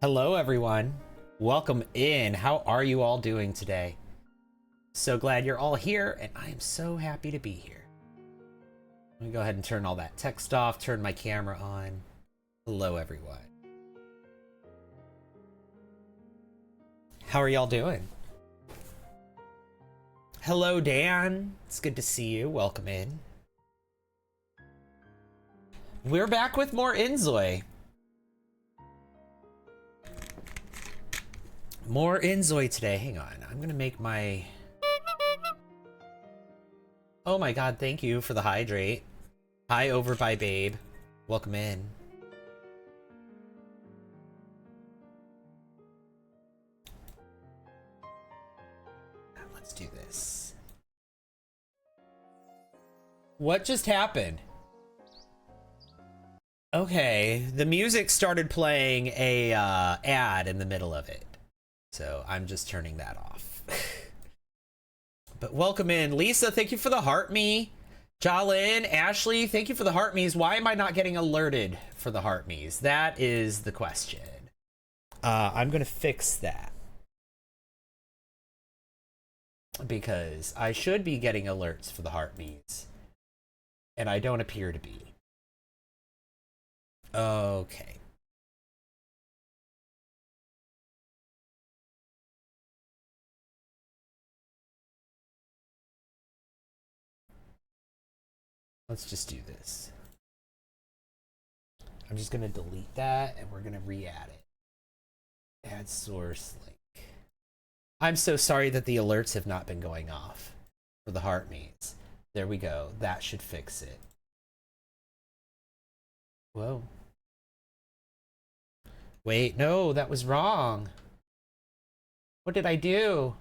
Hello, everyone. Welcome in. How are you all doing today? So glad you're all here, and I am so happy to be here. Let me go ahead and turn all that text off, turn my camera on. Hello, everyone. How are y'all doing? Hello, Dan. It's good to see you. Welcome in. We're back with more Inzoi. More Inzoi today. Hang on. I'm gonna make my... Oh my god, thank you for the hydrate. Hi over by Babe. Welcome in. Let's do this. What just happened? Okay, the music started playing a ad in the middle of it. So I'm just turning that off. But welcome in. Lisa, thank you for the heart me. Jalyn, Ashley, thank you for the heart me's. Why am I not getting alerted for the heart me's? That is the question. I'm gonna fix that. Because I should be getting alerts for the heart me's. And I don't appear to be. Okay. Let's just do this. I'm just gonna delete that and we're gonna re-add it. Add source link. I'm so sorry that the alerts have not been going off for the heart me's. There we go. That should fix it. Whoa. Wait, no, that was wrong. What did I do?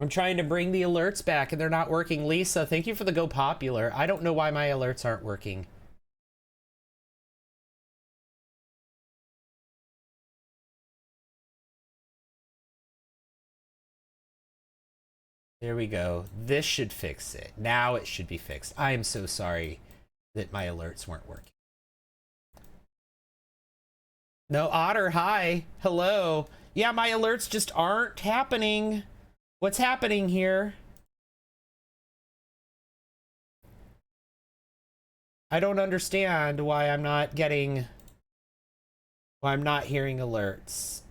I'm trying to bring the alerts back and they're not working. Lisa, thank you for the Go Popular. I don't know why my alerts aren't working. There we go. This should fix it. Now it should be fixed. I am so sorry that my alerts weren't working. No, Otter, hi. Hello. Yeah, my alerts just aren't happening. What's happening here? I don't understand why I'm not getting... why I'm not hearing alerts.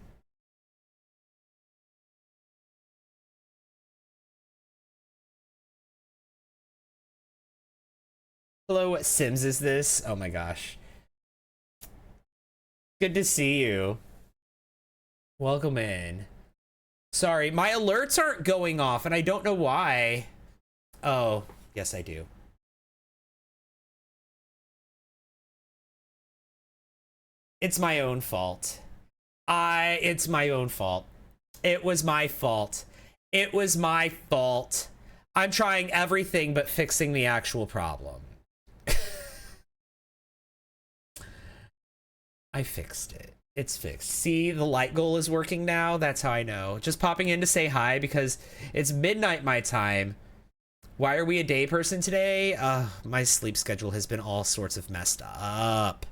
Hello, what Sims is this? Oh my gosh. Good to see you. Welcome in. Sorry, my alerts aren't going off and I don't know why. Oh, yes I do. It's my own fault. It's my own fault. It was my fault. It was my fault. I'm trying everything but fixing the actual problem. I fixed it. It's fixed. See, the light goal is working now. That's how I know. Just popping in to say hi because it's midnight my time. Why are we a day person today? My sleep schedule has been all sorts of messed up.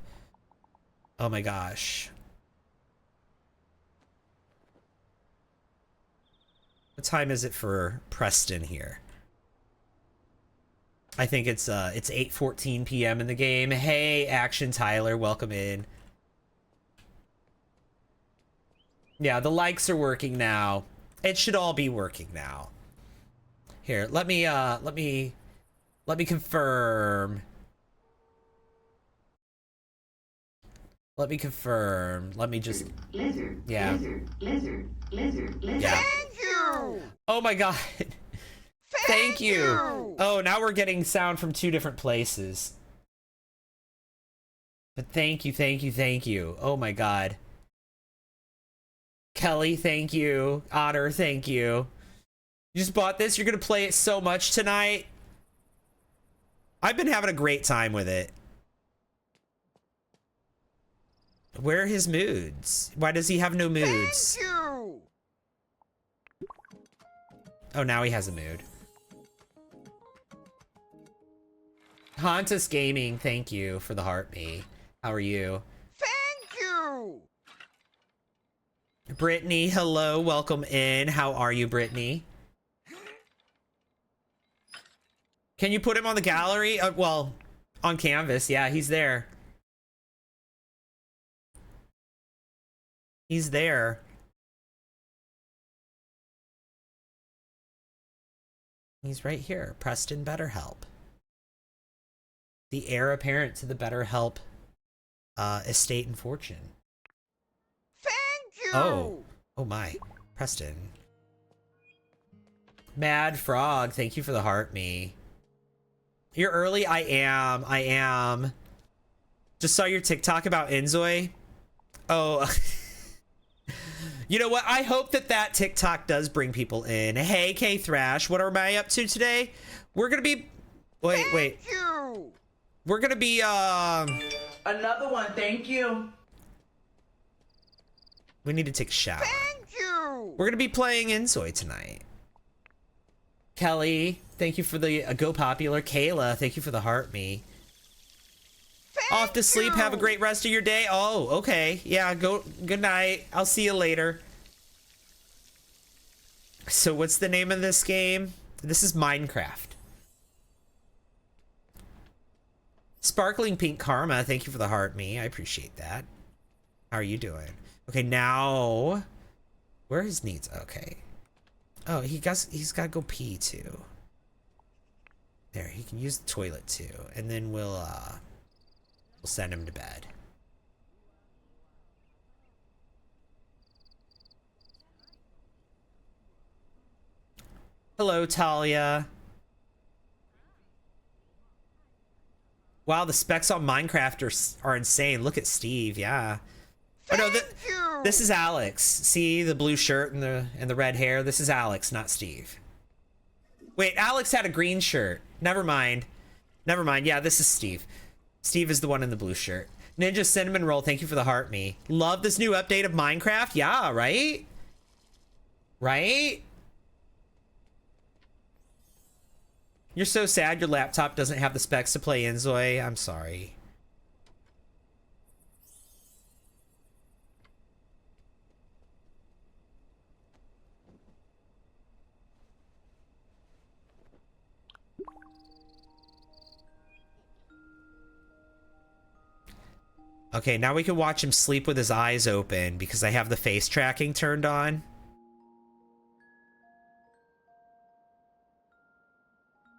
Oh my gosh. What time is it for Preston here? I think it's 8:14 p.m. in the game. Hey, Action Tyler, welcome in. Yeah, the likes are working now. It should all be working now. Here, let me confirm. Let me confirm. Let me just... Yeah. Yeah. Thank you! Oh my god. Thank you! Oh, now we're getting sound from two different places. But thank you, thank you, thank you. Oh my god. Kelly, thank you. Otter, thank you. You just bought this? You're gonna play it so much tonight? I've been having a great time with it. Where are his moods? Why does he have no moods? Thank you! Oh, now he has a mood. Hauntus Gaming, thank you for the heart me. How are you? Thank you! Brittany, hello, welcome in. How are you, Brittany? Can you put him on the gallery? Well, on canvas, yeah, he's there. He's there. He's right here. Preston BetterHelp. The heir apparent to the BetterHelp estate and fortune. Thank you! Oh my. Preston. Mad Frog, thank you for the heart me. You're early? I am. Just saw your TikTok about Inzoi. Oh. You know what? I hope that TikTok does bring people in. Hey, K Thrash, what am I up to today? We're gonna be... Wait. Thank you! We're gonna be, Another one, thank you. We need to take a shower. Thank you! We're gonna be playing Inzoi tonight. Kelly, thank you for the Go Popular. Kayla, thank you for the heart me. Off to sleep. Have a great rest of your day. Oh, okay. Yeah, go. Good night. I'll see you later. So what's the name of this game? This is Minecraft. Sparkling Pink Karma, thank you for the heart me. I appreciate that. How are you doing? Okay, now where are his needs? Okay. Oh, he's got to go pee too. There, he can use the toilet too. And then we'll send him to bed. Hello, Talia. Wow, the specs on Minecraft are insane. Look at Steve, yeah. Oh no, this is Alex. See the blue shirt and the red hair? This is Alex, not Steve. Wait, Alex had a green shirt. Never mind. Yeah, this is Steve. Steve is the one in the blue shirt. Ninja Cinnamon Roll, thank you for the heart me. Love this new update of Minecraft. Yeah, right? Right? You're so sad your laptop doesn't have the specs to play Inzoi. I'm sorry. Okay, now we can watch him sleep with his eyes open because I have the face tracking turned on.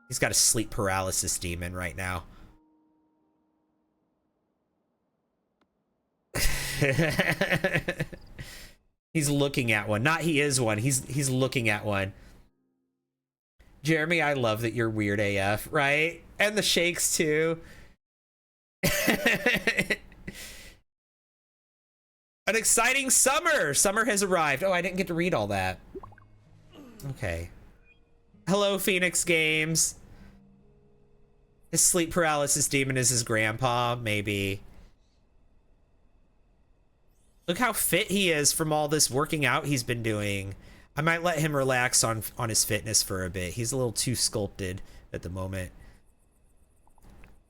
He's got a sleep paralysis demon right now. He's looking at one. Not he is one. He's looking at one. Jeremy, I love that you're weird AF, right? And the shakes too. An exciting summer! Summer has arrived. Oh, I didn't get to read all that. Okay. Hello, Phoenix Games. His sleep paralysis demon is his grandpa, maybe. Look how fit he is from all this working out he's been doing. I might let him relax on his fitness for a bit. He's a little too sculpted at the moment.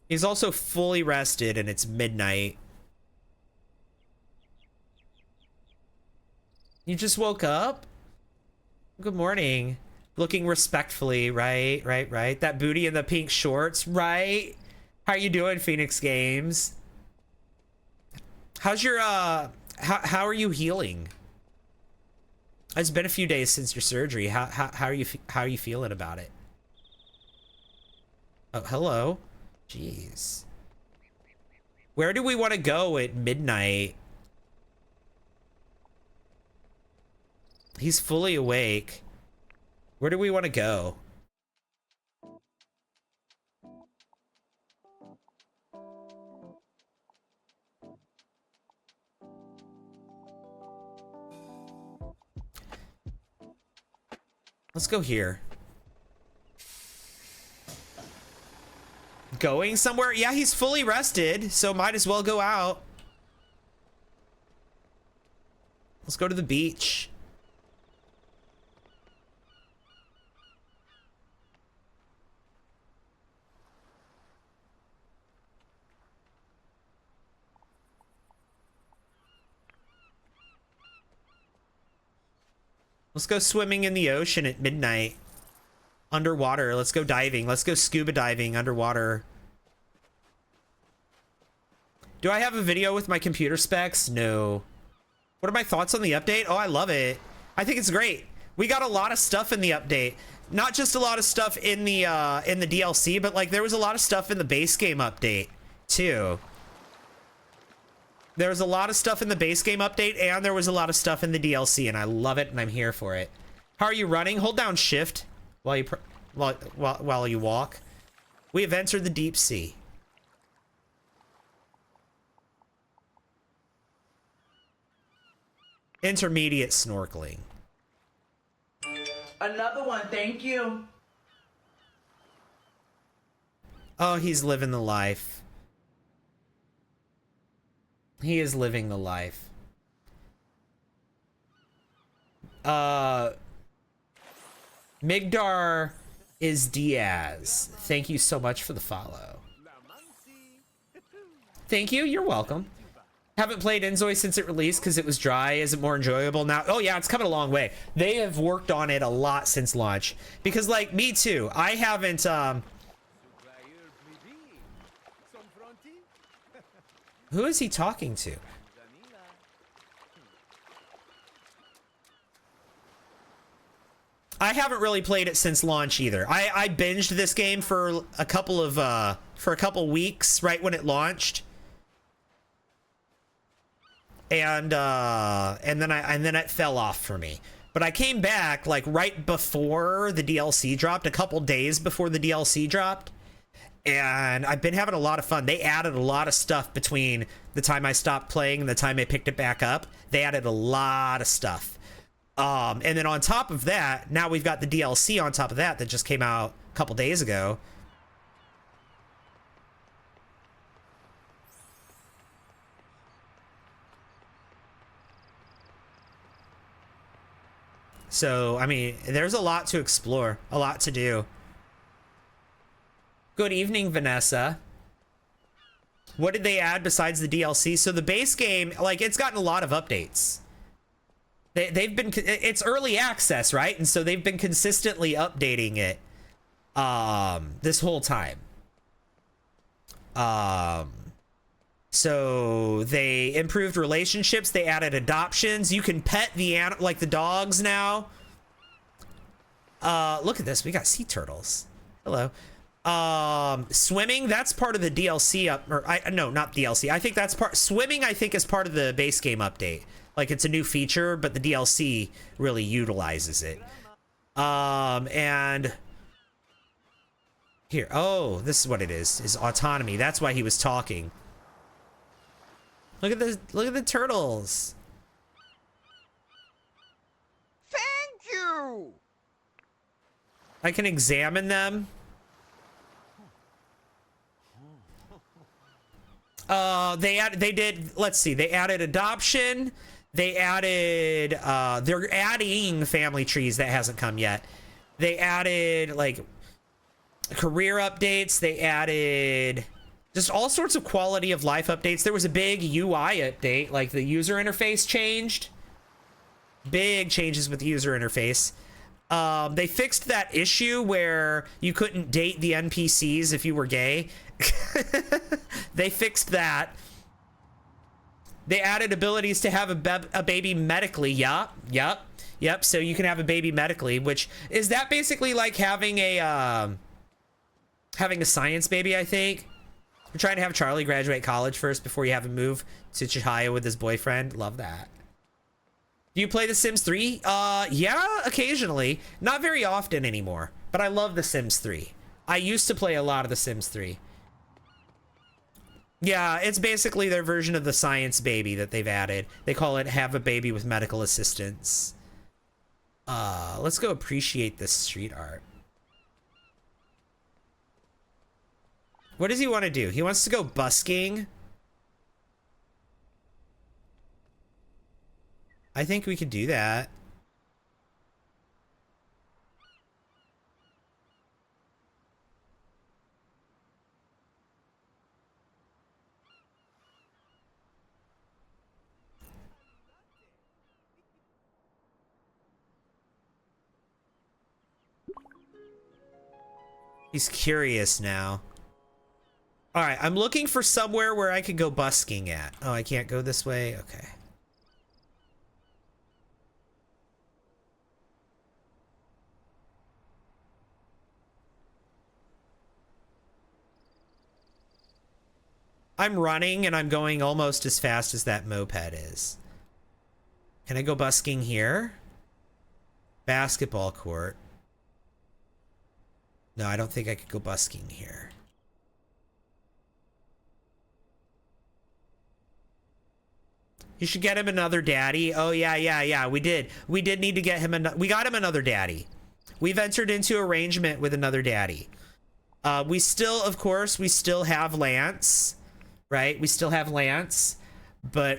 He's also fully rested and it's midnight. You just woke up? Good morning. Looking respectfully, right? That booty in the pink shorts, right? How are you doing, Phoenix Games? How's your, how are you healing? It's been a few days since your surgery. How are you feeling about it? Oh, hello. Jeez. Where do we want to go at midnight? He's fully awake. Where do we want to go? Let's go here. Going somewhere? Yeah, he's fully rested, so might as well go out. Let's go to the beach. Let's go swimming in the ocean at midnight. Underwater. Let's go diving. Let's go scuba diving underwater. Do I have a video with my computer specs? No. What are my thoughts on the update? Oh, I love it. I think it's great. We got a lot of stuff in the update. Not just a lot of stuff in the DLC, but like there was a lot of stuff in the base game update too. There was a lot of stuff in the base game update, and there was a lot of stuff in the DLC, and I love it, and I'm here for it. How are you running? Hold down shift while you while you walk. We have entered the deep sea. Intermediate snorkeling. Another one, thank you. Oh, he's living the life. He is living the life. Migdar is Diaz. Thank you so much for the follow. Thank you. You're welcome. Haven't played Inzoi since it released because it was dry. Is it more enjoyable now? Oh yeah, it's coming a long way. They have worked on it a lot since launch. Because like me too, I haven't who is he talking to? I haven't really played it since launch either. I binged this game for a couple of weeks right when it launched. And then it fell off for me. But I came back like right before the DLC dropped, a couple days before the DLC dropped. And I've been having a lot of fun. They added a lot of stuff between the time I stopped playing and the time I picked it back up. They added a lot of stuff. And then on top of that, now we've got the DLC on top of that that just came out a couple days ago. So, I mean, there's a lot to explore, a lot to do. Good evening, Vanessa. What did they add besides the DLC? So the base game, like, it's gotten a lot of updates. They've been, it's early access, right? And so they've been consistently updating it this whole time. So they improved relationships. They added adoptions. You can pet the like the dogs now. Look at this. We got sea turtles. Hello. Swimming, that's part of the DLC no, not DLC. I think that's swimming, I think, is part of the base game update. Like, it's a new feature, but the DLC really utilizes it. And here, oh, this is what it is autonomy. That's why he was talking. Look at the turtles. Thank you. I can examine them. Let's see, they added adoption. They added, they're adding family trees that hasn't come yet. They added like career updates. They added just all sorts of quality of life updates. There was a big UI update, like the user interface changed. Big changes with the user interface. They fixed that issue where you couldn't date the NPCs if you were gay. They fixed that. They added abilities to have a baby medically. Yep. So you can have a baby medically, which is that basically like having a science baby, I think. We're trying to have Charlie graduate college first before you have him move to Chicago with his boyfriend. Love that. Do you play The Sims 3? Yeah, occasionally. Not very often anymore, but I love The Sims 3. I used to play a lot of The Sims 3. Yeah, it's basically their version of the science baby that they've added. They call it have a baby with medical assistance. Let's go appreciate this street art. What does he want to do? He wants to go busking. I think we could do that. He's curious now. All right, I'm looking for somewhere where I could go busking at. Oh, I can't go this way? Okay. I'm running and I'm going almost as fast as that moped is. Can I go busking here? Basketball court. No, I don't think I could go busking here. You should get him another daddy. Oh, yeah. We did need to get him we got him another daddy. We've entered into arrangement with another daddy. We still, of course, we still have Lance, right? We still have Lance, but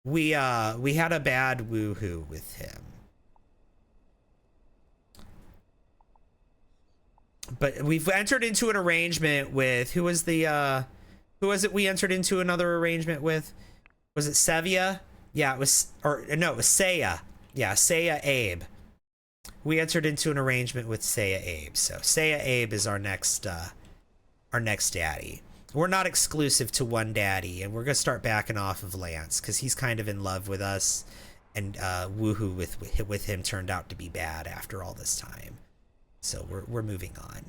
we had a bad woohoo with him. But we've entered into an arrangement with, who was it we entered into another arrangement with? Was it Sevia? Yeah, it was, or no, it was Saya. Yeah, Saya Abe. We entered into an arrangement with Saya Abe. So Saya Abe is our next daddy. We're not exclusive to one daddy, and we're gonna start backing off of Lance because he's kind of in love with us, and woohoo with him turned out to be bad after all this time. So we're moving on.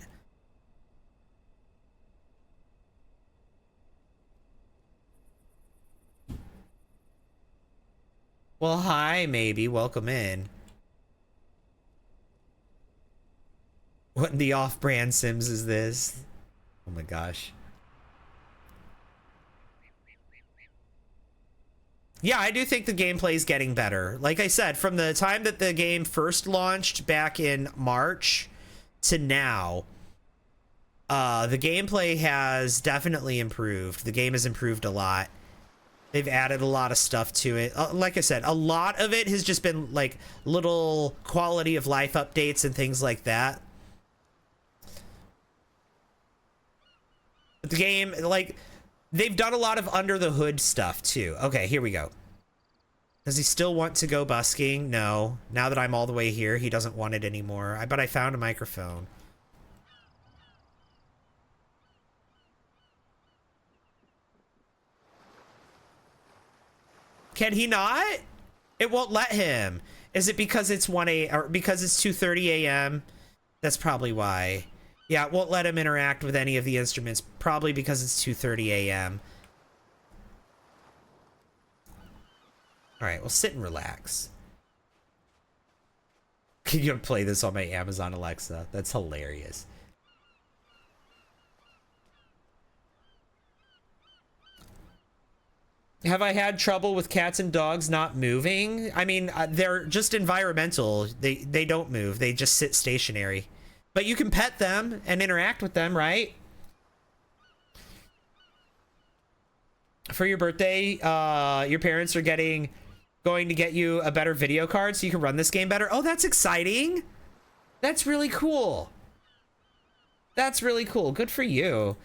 Well, hi, maybe. Welcome in. What in the off-brand Sims is this? Oh my gosh. Yeah, I do think the gameplay is getting better. Like I said, from the time that the game first launched back in March to now, the gameplay has definitely improved. The game has improved a lot. They've added a lot of stuff to it. Like I said, a lot of it has just been like little quality of life updates and things like that. But the game, like, they've done a lot of under the hood stuff too. Okay, here we go. Does he still want to go busking? No. Now that I'm all the way here, he doesn't want it anymore. But I found a microphone. Can he not? It won't let him. Is it because it's 1 a or because it's 2:30 a.m.? That's probably why. Yeah, it won't let him interact with any of the instruments, probably because it's 2:30 a.m. All right, well, sit and relax. Can you play this on my Amazon Alexa? That's hilarious. Have I had trouble with cats and dogs not moving? I mean, they're just environmental. They don't move. They just sit stationary. But you can pet them and interact with them, right? For your birthday, your parents are going to get you a better video card so you can run this game better. Oh, that's exciting. That's really cool. That's really cool. Good for you.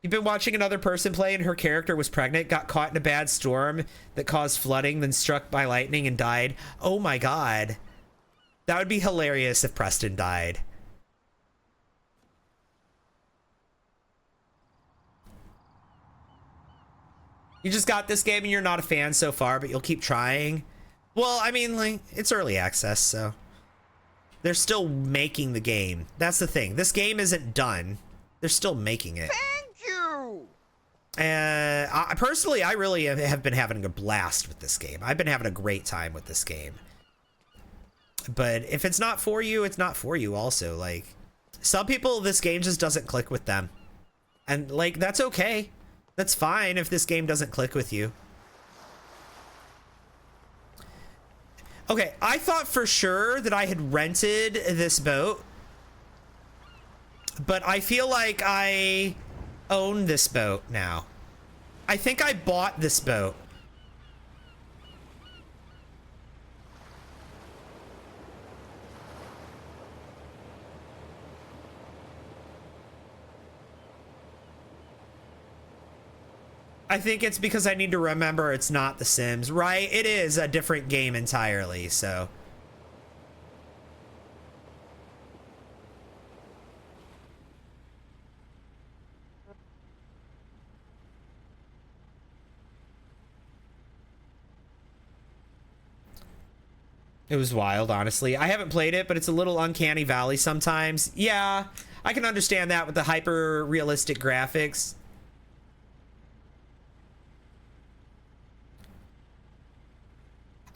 You've been watching another person play and her character was pregnant, got caught in a bad storm that caused flooding, then struck by lightning and died. Oh my God. That would be hilarious if Preston died. You just got this game and you're not a fan so far, but you'll keep trying. Well, I mean, like, it's early access, so they're still making the game. That's the thing. This game isn't done. They're still making it. Thank you! Personally, I really have been having a blast with this game. I've been having a great time with this game. But if it's not for you, it's not for you also. Like, some people, this game just doesn't click with them. And, like, that's okay. That's fine if this game doesn't click with you. Okay, I thought for sure that I had rented this boat. But I feel like I own this boat now. I think I bought this boat. I think it's because I need to remember it's not The Sims, right? It is a different game entirely, so. It was wild, honestly. I haven't played it, but it's a little uncanny valley sometimes. Yeah, I can understand that with the hyper realistic graphics.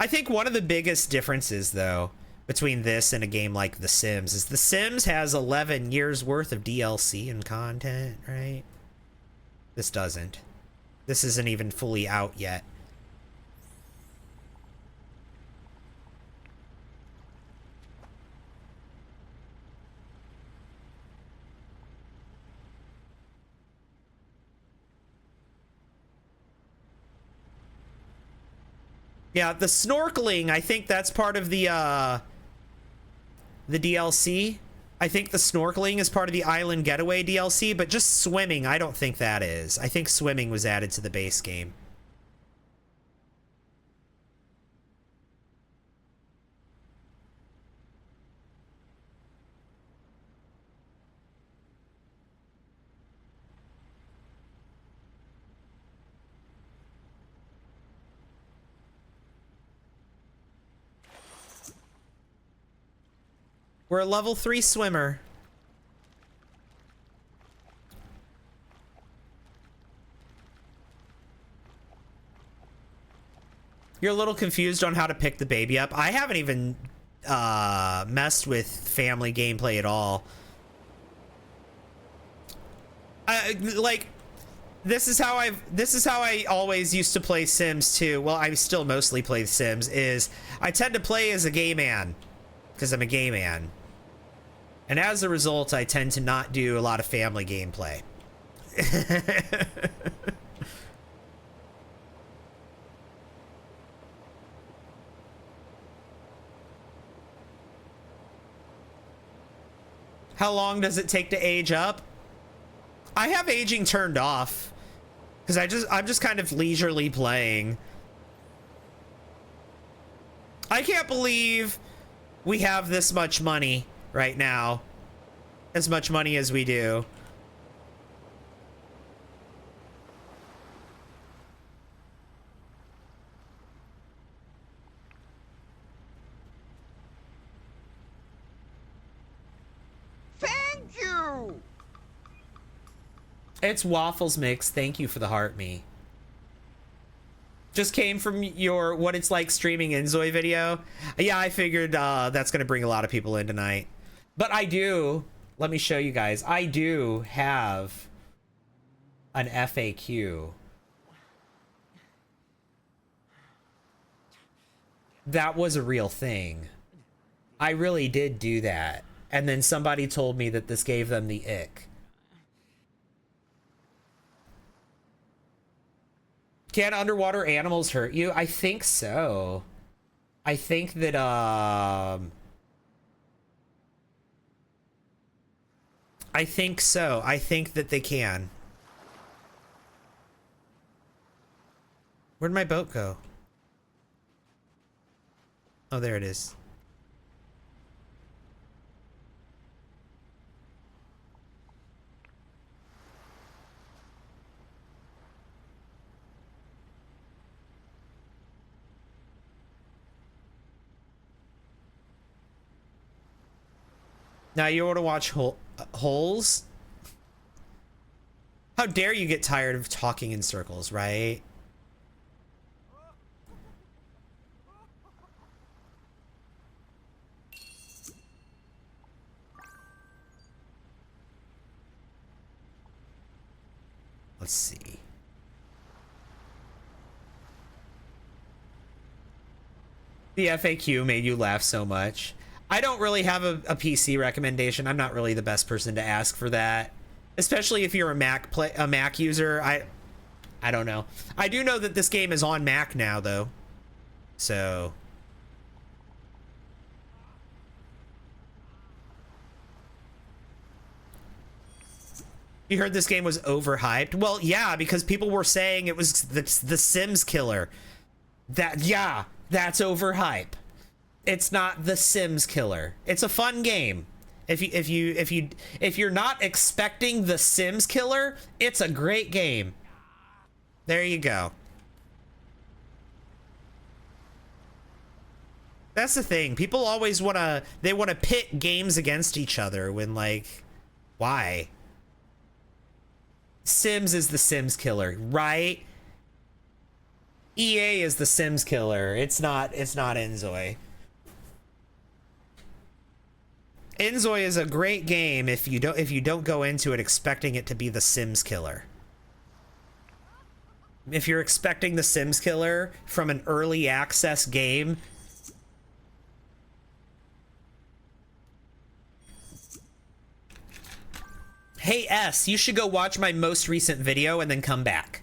I think one of the biggest differences, though, between this and a game like The Sims is The Sims has 11 years worth of DLC and content, right? This doesn't. This isn't even fully out yet. Yeah, the snorkeling, I think that's part of the DLC. I think the snorkeling is part of the Island Getaway DLC, but just swimming, I don't think that is. I think swimming was added to the base game. We're a level 3 swimmer. You're a little confused on how to pick the baby up. I haven't even messed with family gameplay at all. This is how I always used to play Sims too. Well, I still mostly play Sims. Is I tend to play as a gay man because I'm a gay man. And as a result, I tend to not do a lot of family gameplay. How long does it take to age up? I have aging turned off because I'm just kind of leisurely playing. I can't believe we have this much money right now, as much money as we do. Thank you! It's Waffles Mix. Thank you for the heart me. Just came from your what it's like streaming Inzoi video. Yeah, I figured that's gonna bring a lot of people in tonight. But I do, let me show you guys, I do have an FAQ. That was a real thing. I really did do that. And then somebody told me that this gave them the ick. Can underwater animals hurt you? I think so. I think that, I think so. I think that they can. Where'd my boat go? Oh, there it is. Now you want to watch holes? How dare you get tired of talking in circles, right? Let's see. The FAQ made you laugh so much. I don't really have a PC recommendation. I'm not really the best person to ask for that, especially if you're a Mac user. I don't know. I do know that this game is on Mac now, though. So you heard this game was overhyped? Well, yeah, because people were saying it was the Sims killer. Yeah, that's overhype. It's not the Sims killer. It's a fun game. If you're not expecting the Sims killer, it's a great game. There you go. That's the thing. People always wanna pit games against each other when, like, why? Sims is the Sims killer, right? EA is the Sims killer. It's not Inzoi. Inzoi is a great game if you don't go into it expecting it to be the Sims killer. If you're expecting the Sims killer from an early access game, hey S, you should go watch my most recent video and then come back.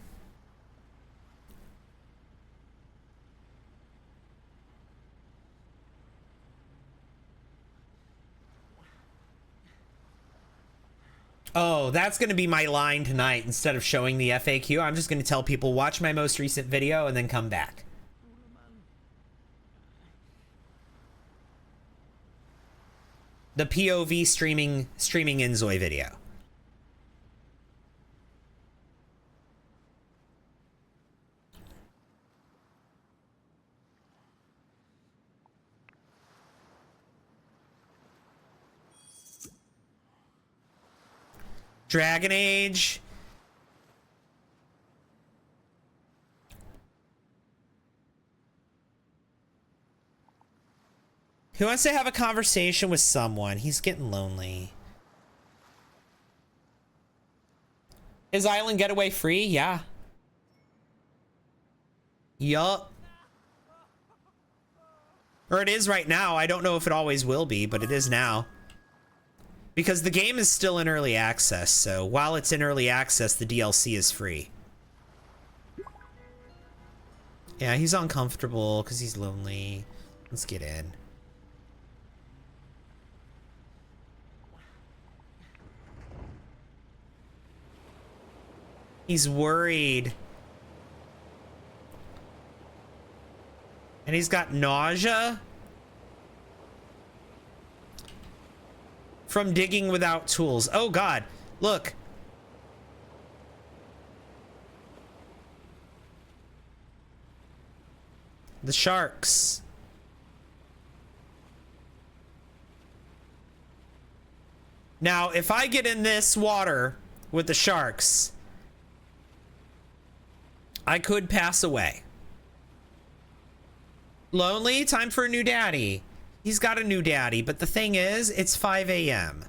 Oh, that's going to be my line tonight. Instead of showing the FAQ, I'm just going to tell people, watch my most recent video and then come back. The POV streaming Inzoi video. Dragon Age. Who wants to have a conversation with someone? He's getting lonely. Is Island Getaway free? Yeah. Yup. Or it is right now. I don't know if it always will be, but it is now. Because the game is still in early access, so while it's in early access, the DLC is free. Yeah, he's uncomfortable because he's lonely. Let's get in. He's worried. And he's got nausea from digging without tools. Oh God, look. The sharks. Now, if I get in this water with the sharks, I could pass away. Lonely? Time for a new daddy. He's got a new daddy, but the thing is, it's 5 a.m.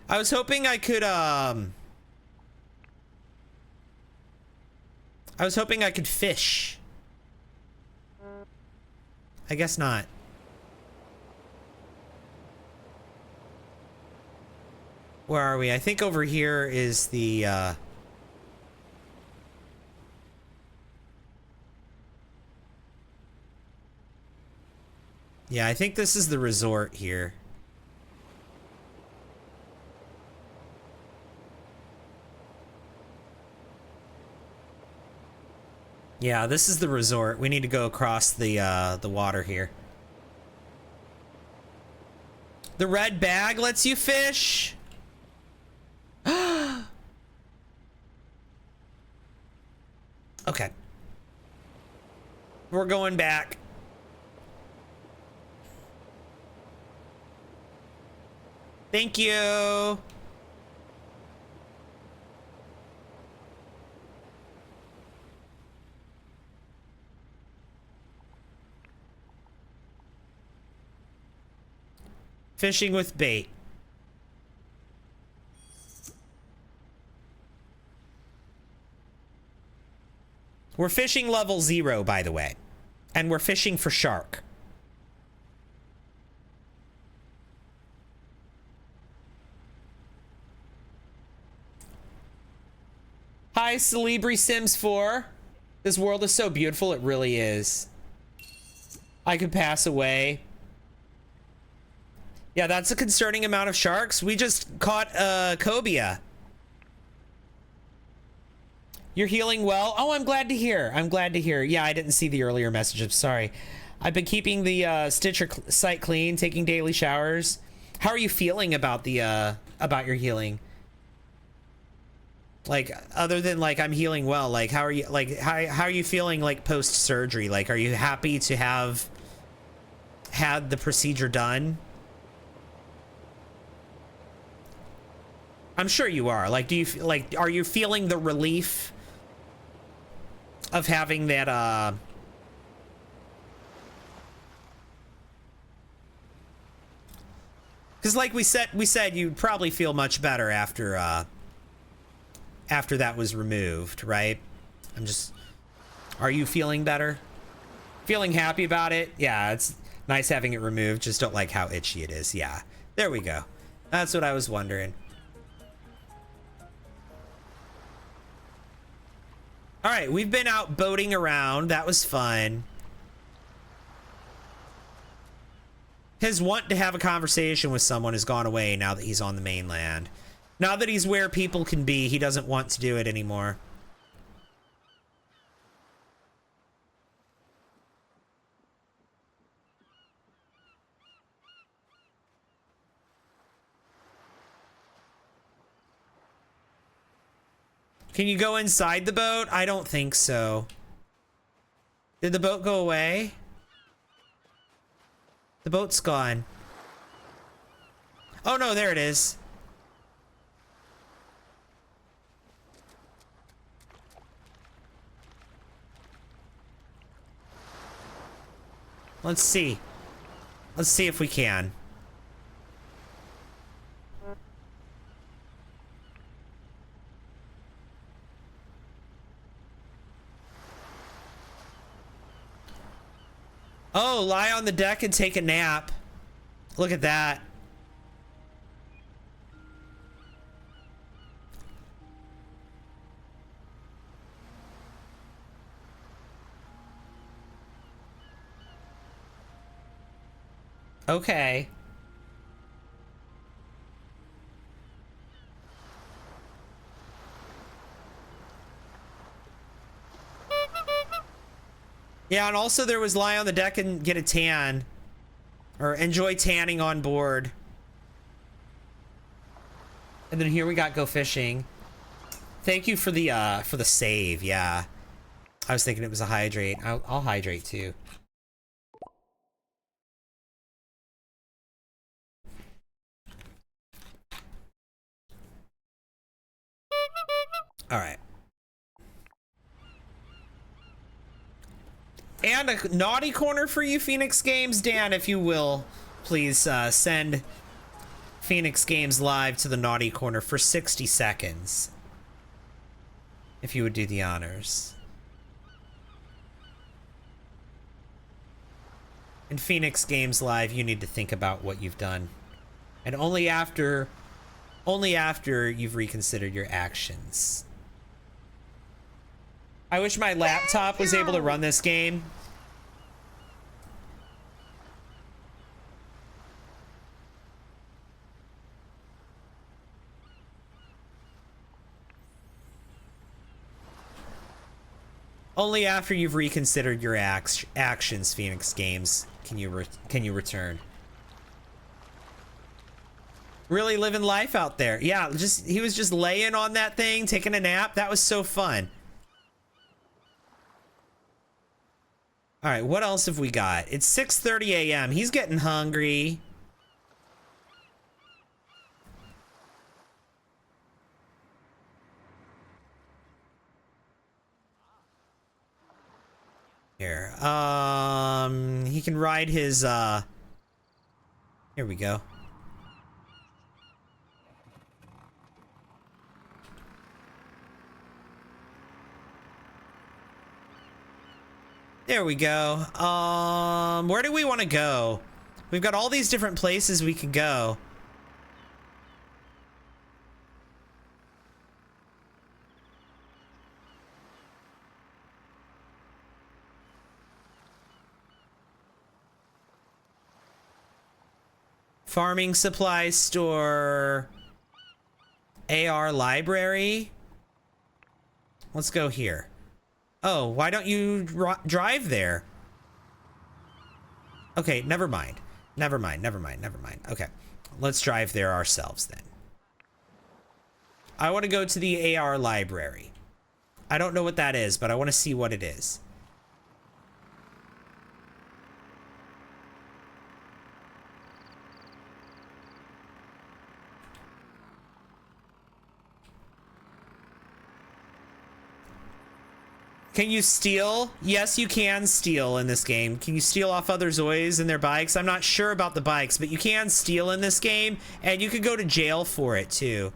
I was hoping I could fish. I guess not. Where are we? I think over here is the, yeah, I think this is the resort here. Yeah, this is the resort. We need to go across the water here. The red bag lets you fish. Okay. We're going back. Thank you. Fishing with bait. We're fishing level 0, by the way. And we're fishing for shark. Hi, Celebri Sims 4. This world is so beautiful, it really is. I could pass away. Yeah, that's a concerning amount of sharks. We just caught cobia. You're healing well? Oh, I'm glad to hear. I'm glad to hear. Yeah, I didn't see the earlier message. I'm sorry. I've been keeping the Stitcher site clean, taking daily showers. How are you feeling about the about your healing? Like, other than like I'm healing well, like how are you, like how are you feeling like post surgery? Like, are you happy to have had the procedure done? I'm sure you are. Like, do you like, are you feeling the relief of having that because like we said you'd probably feel much better after after that was removed, right? Are you feeling better? Feeling happy about it? Yeah, it's nice having it removed. Just don't like how itchy it is. Yeah, there we go. That's what I was wondering. All right, we've been out boating around. That was fun. His want to have a conversation with someone has gone away now that he's on the mainland. Now that he's where people can be, he doesn't want to do it anymore. Can you go inside the boat? I don't think so. Did the boat go away? The boat's gone. Oh no, there it is. Let's see. Let's see if we can. Oh, lie on the deck and take a nap. Look at that. Okay. Yeah, and also there was lie on the deck and get a tan. Or enjoy tanning on board. And then here we got go fishing. Thank you for the save, yeah. I was thinking it was a hydrate. I'll hydrate too. All right. And a naughty corner for you, Phoenix Games. Dan, if you will, please send Phoenix Games Live to the naughty corner for 60 seconds. If you would do the honors. In Phoenix Games Live, you need to think about what you've done. And only after you've reconsidered your actions. I wish my laptop was able to run this game. Only after you've reconsidered your actions, Phoenix Games, can you return. Really living life out there. Yeah, he was just laying on that thing, taking a nap. That was so fun. All right, what else have we got? It's 6:30 a.m. He's getting hungry. Here, he can ride his, here we go. There we go. Where do we want to go? We've got all these different places we could go. Farming supplies store. AR library. Let's go here. Oh, why don't you drive there? Okay, never mind. Never mind. Okay, let's drive there ourselves then. I want to go to the AR library. I don't know what that is, but I want to see what it is. Can you steal? Yes, you can steal in this game. Can you steal off other Zois and their bikes? I'm not sure about the bikes, but you can steal in this game, and you could go to jail for it too.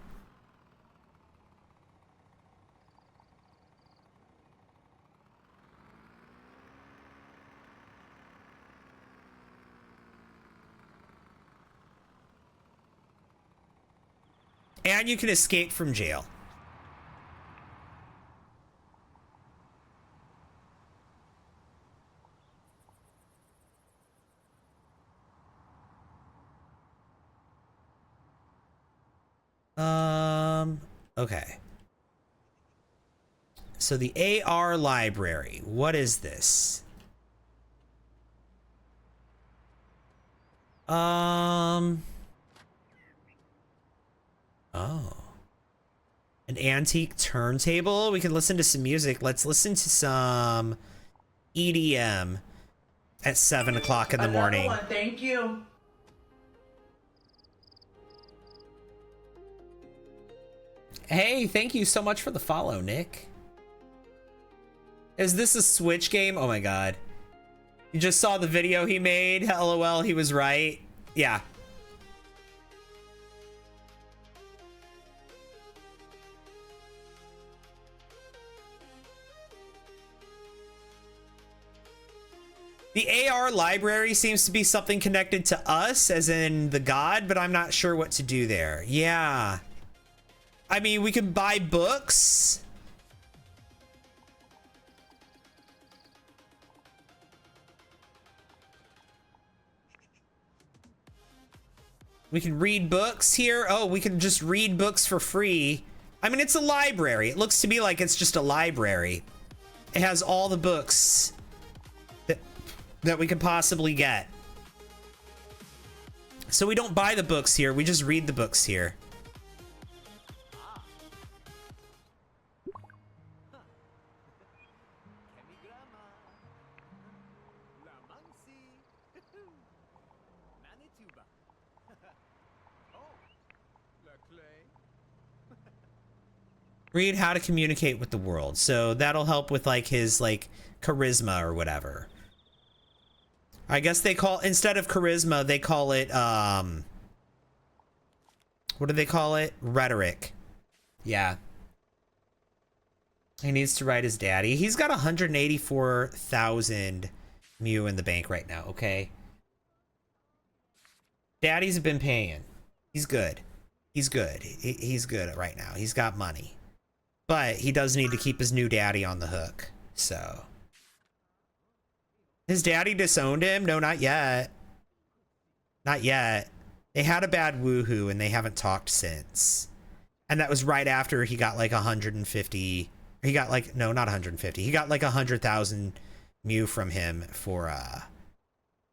And you can escape from jail. Okay. So the AR library, what is this? Oh. An antique turntable? We can listen to some music. Let's listen to some EDM at 7 o'clock in the morning. One, thank you. Hey, thank you so much for the follow, Nick. Is this a Switch game? Oh my god. You just saw the video he made? LOL, he was right. Yeah. The AR library seems to be something connected to us, as in the god, but I'm not sure what to do there. Yeah. I mean, we can buy books. We can read books here. Oh, we can just read books for free. I mean, it's a library. It looks to me like it's just a library. It has all the books that we could possibly get. So we don't buy the books here. We just read the books here. Read how to communicate with the world. So that'll help with like his like charisma or whatever. I guess they call, instead of charisma, they call it what do they call it? Rhetoric. Yeah. He needs to write his daddy. He's got 184,000 Mew in the bank right now, okay? Daddy's been paying. He's good. He's good. He's good right now. He's got money. But he does need to keep his new daddy on the hook, so. His daddy disowned him? No, not yet. Not yet. They had a bad woohoo and they haven't talked since. And that was right after he got like 150. He got like, no, not 150. He got like 100,000 Mew from him for,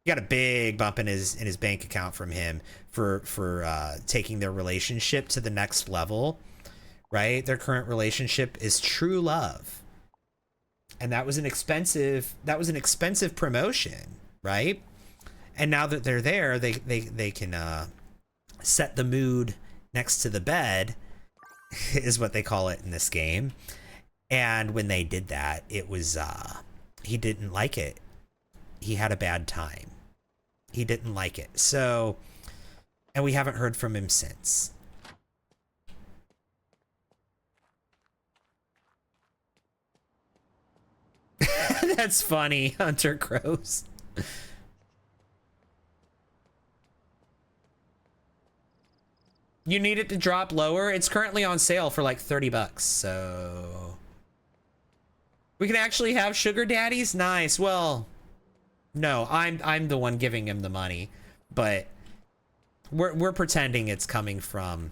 he got a big bump in his bank account from him for taking their relationship to the next level. Right? Their current relationship is true love. And that was an expensive promotion, right? And now that they're there, they can set the mood next to the bed, is what they call it in this game. And when they did that, it was he didn't like it. He had a bad time. He didn't like it. So, and we haven't heard from him since. That's funny, Hunter Crows. You need it to drop lower? It's currently on sale for like 30 bucks, so... We can actually have sugar daddies? Nice. Well, no, I'm the one giving him the money, but we're pretending it's coming from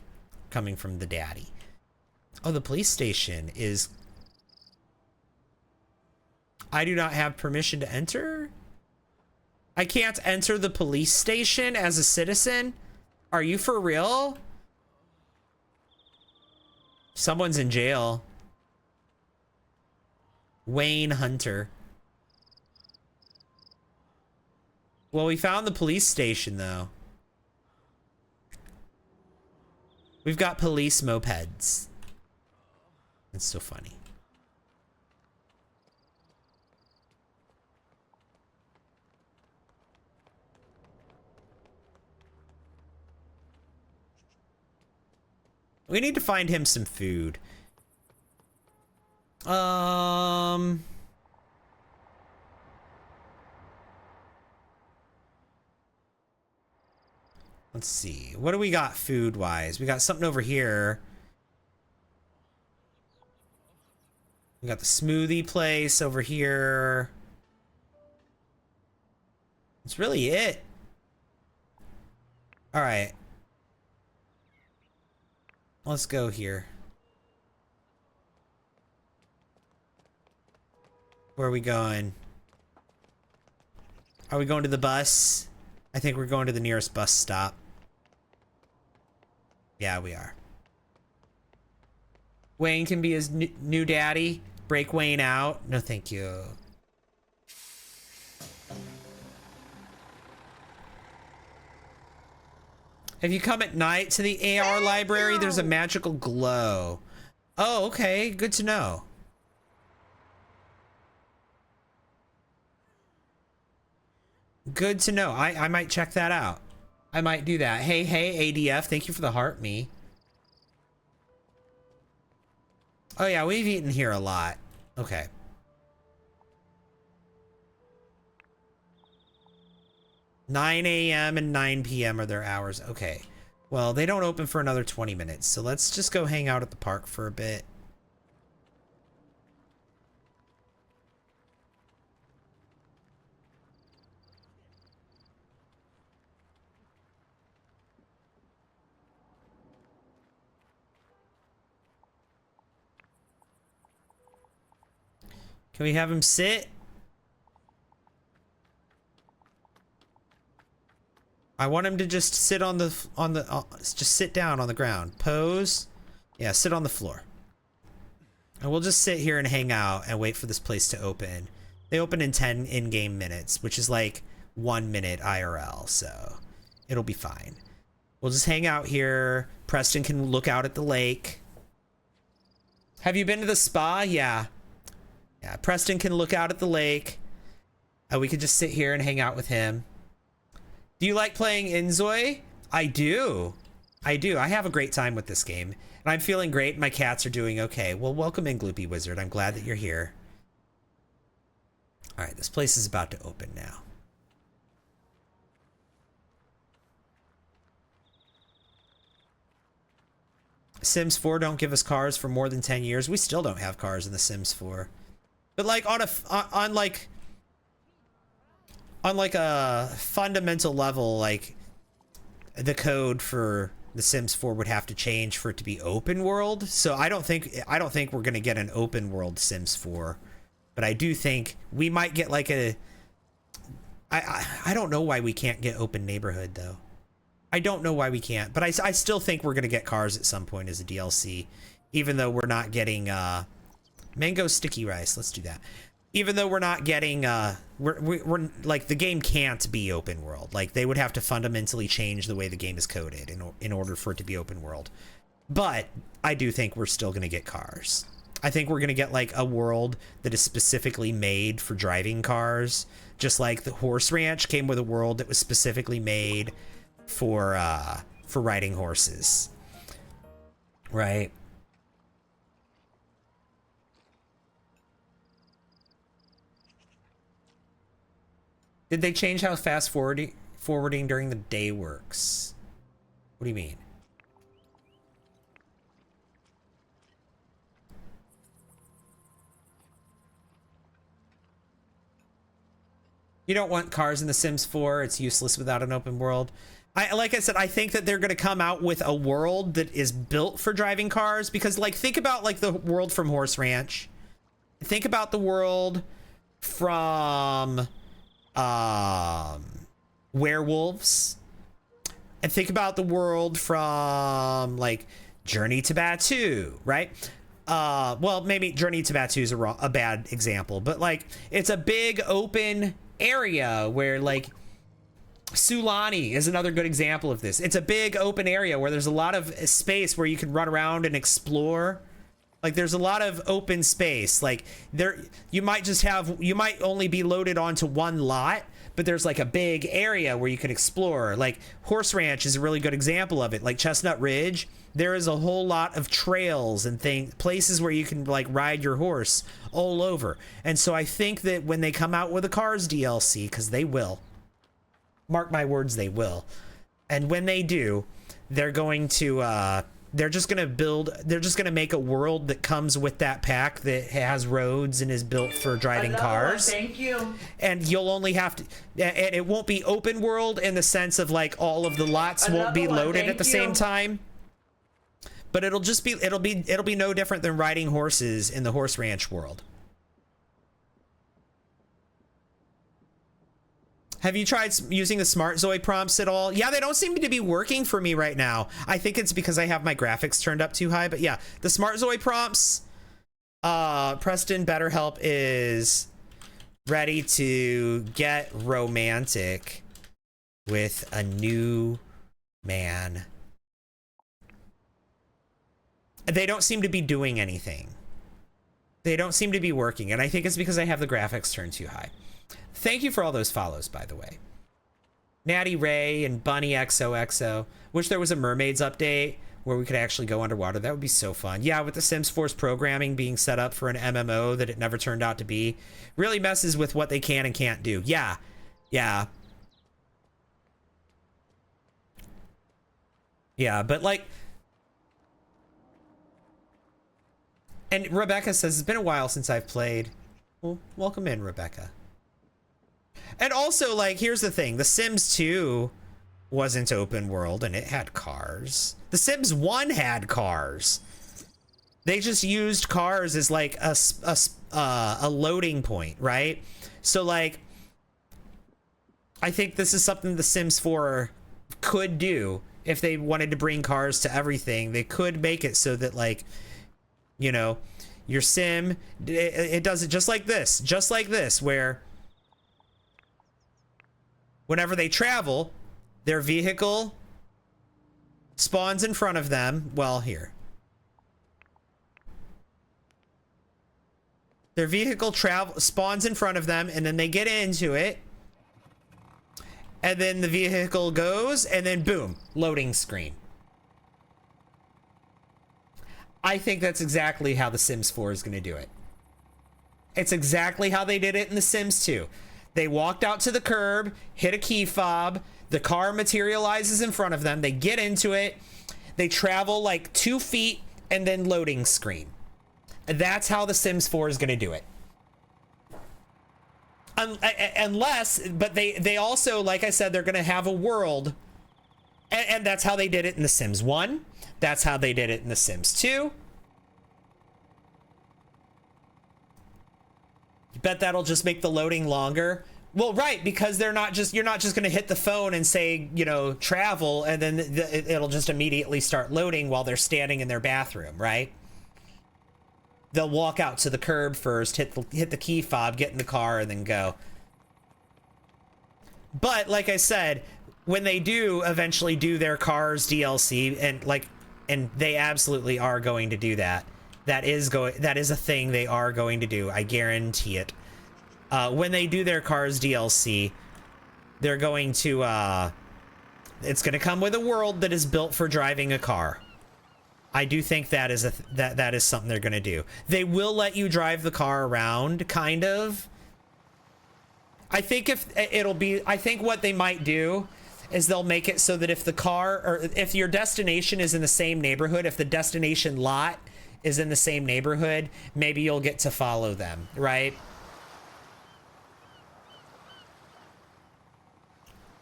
the daddy. Oh, the police station is I do not have permission to enter. I can't enter the police station as a citizen. Are you for real? Someone's in jail. Wayne Hunter. Well, we found the police station, though. We've got police mopeds. It's so funny. We need to find him some food. Let's see. What do we got food-wise? We got something over here. We got the smoothie place over here. That's really it. All right. Let's go here. Where are we going? Are we going to the bus? I think we're going to the nearest bus stop. Yeah, we are. Wayne can be his new daddy. Break Wayne out. No, thank you. If you come at night to the AR library, there's a magical glow. Oh, okay. Good to know. Good to know. I might check that out. I might do that. Hey, ADF. Thank you for the heart me. Oh, yeah. We've eaten here a lot. Okay. $9 a.m. and 9 p.m. are their hours. Okay. Well, they don't open for another 20 minutes. So let's just go hang out at the park for a bit. Can we have him sit? I want him to just sit just sit down on the ground. Pose. Yeah, sit on the floor. And we'll just sit here and hang out and wait for this place to open. They open in 10 in-game minutes, which is like 1 minute IRL, so it'll be fine. We'll just hang out here. Preston can look out at the lake. Have you been to the spa? Yeah. Yeah, Preston can look out at the lake. We could just sit here and hang out with him. Do you like playing Inzoi? I do. I do. I have a great time with this game. And I'm feeling great. My cats are doing okay. Well, welcome in, Gloopy Wizard. I'm glad that you're here. All right, this place is about to open now. Sims 4 don't give us cars for more than 10 years. We still don't have cars in the Sims 4. But like on like a fundamental level, like the code for the Sims 4 would have to change for it to be open world. So I don't think we're gonna get an open world Sims 4, but I do think we might get like a. I don't know why we can't get open neighborhood though. I don't know why we can't, but I still think we're gonna get cars at some point as a DLC, even though we're not getting mango sticky rice. Let's do that. Even though we're not getting, we're like the game can't be open world. Like they would have to fundamentally change the way the game is coded in order for it to be open world. But I do think we're still going to get cars. I think we're going to get like a world that is specifically made for driving cars. Just like the Horse Ranch came with a world that was specifically made for riding horses. Right? Did they change how fast forwarding during the day works? What do you mean? You don't want cars in The Sims 4. It's useless without an open world. Like I said, I think that they're going to come out with a world that is built for driving cars, because like think about like the world from Horse Ranch. Think about the world from werewolves, and think about the world from like Journey to Batuu, right? Well, maybe Journey to Batuu is a bad example, but like it's a big open area where like Sulani is another good example of this. It's a big open area where there's a lot of space where you can run around and explore. Like there's a lot of open space. Like there, you might only be loaded onto one lot, but there's like a big area where you can explore. Like Horse Ranch is a really good example of it. Like Chestnut Ridge, there is a whole lot of trails and places where you can like ride your horse all over. And so I think that when they come out with a Cars DLC, because they will, mark my words, they will. And when they do, they're going to they're just going to make a world that comes with that pack that has roads and is built for driving cars. Thank you. And you'll only have to, and it won't be open world in the sense of like all of the lots won't be loaded at the same time. But it'll be no different than riding horses in the Horse Ranch world. Have you tried using the Smart Zoe prompts at all? Yeah, they don't seem to be working for me right now. I think it's because I have my graphics turned up too high, but yeah, the Smart Zoe prompts, Preston BetterHelp is ready to get romantic with a new man. They don't seem to be doing anything. They don't seem to be working, and I think it's because I have the graphics turned too high. Thank you for all those follows, by the way. Natty Ray and Bunny XOXO. Wish there was a Mermaids update where we could actually go underwater. That would be so fun. Yeah, with the Sims Force programming being set up for an MMO that it never turned out to be. Really messes with what they can and can't do. Yeah. Yeah. Yeah, but like... And Rebecca says, it's been a while since I've played. Well, welcome in, Rebecca. And also, like, here's the thing. The Sims 2 wasn't open world, and it had cars. The Sims 1 had cars. They just used cars as, like, a loading point, right? So, like, I think this is something the Sims 4 could do. If they wanted to bring cars to everything, they could make it so that, like, you know, your sim, it does it just like this, where whenever they travel, their vehicle spawns in front of them. Well, here. Their vehicle spawns in front of them, and then they get into it. And then the vehicle goes, and then boom, loading screen. I think that's exactly how The Sims 4 is going to do it. It's exactly how they did it in The Sims 2. They walked out to the curb, hit a key fob, the car materializes in front of them, they get into it, they travel like 2 feet, and then loading screen. That's how The Sims 4 is going to do it. Unless, but they also, like I said, they're going to have a world, and that's how they did it in The Sims 1. That's how they did it in The Sims 2. You bet that'll just make the loading longer. Well, right, because you're not just going to hit the phone and say, you know, travel, and then it'll just immediately start loading while they're standing in their bathroom, right? They'll walk out to the curb first, hit the key fob, get in the car, and then go. But like I said, when they do eventually do their Cars DLC, and they absolutely are going to do that. That is a thing they are going to do. I guarantee it. When they do their Cars DLC, they're going to it's going to come with a world that is built for driving a car. I do think that is that is something they're going to do. They will let you drive the car around, kind of. I think I think what they might do is they'll make it so that if the car, or if your destination is in the same neighborhood, if the destination lot is in the same neighborhood, maybe you'll get to follow them, right?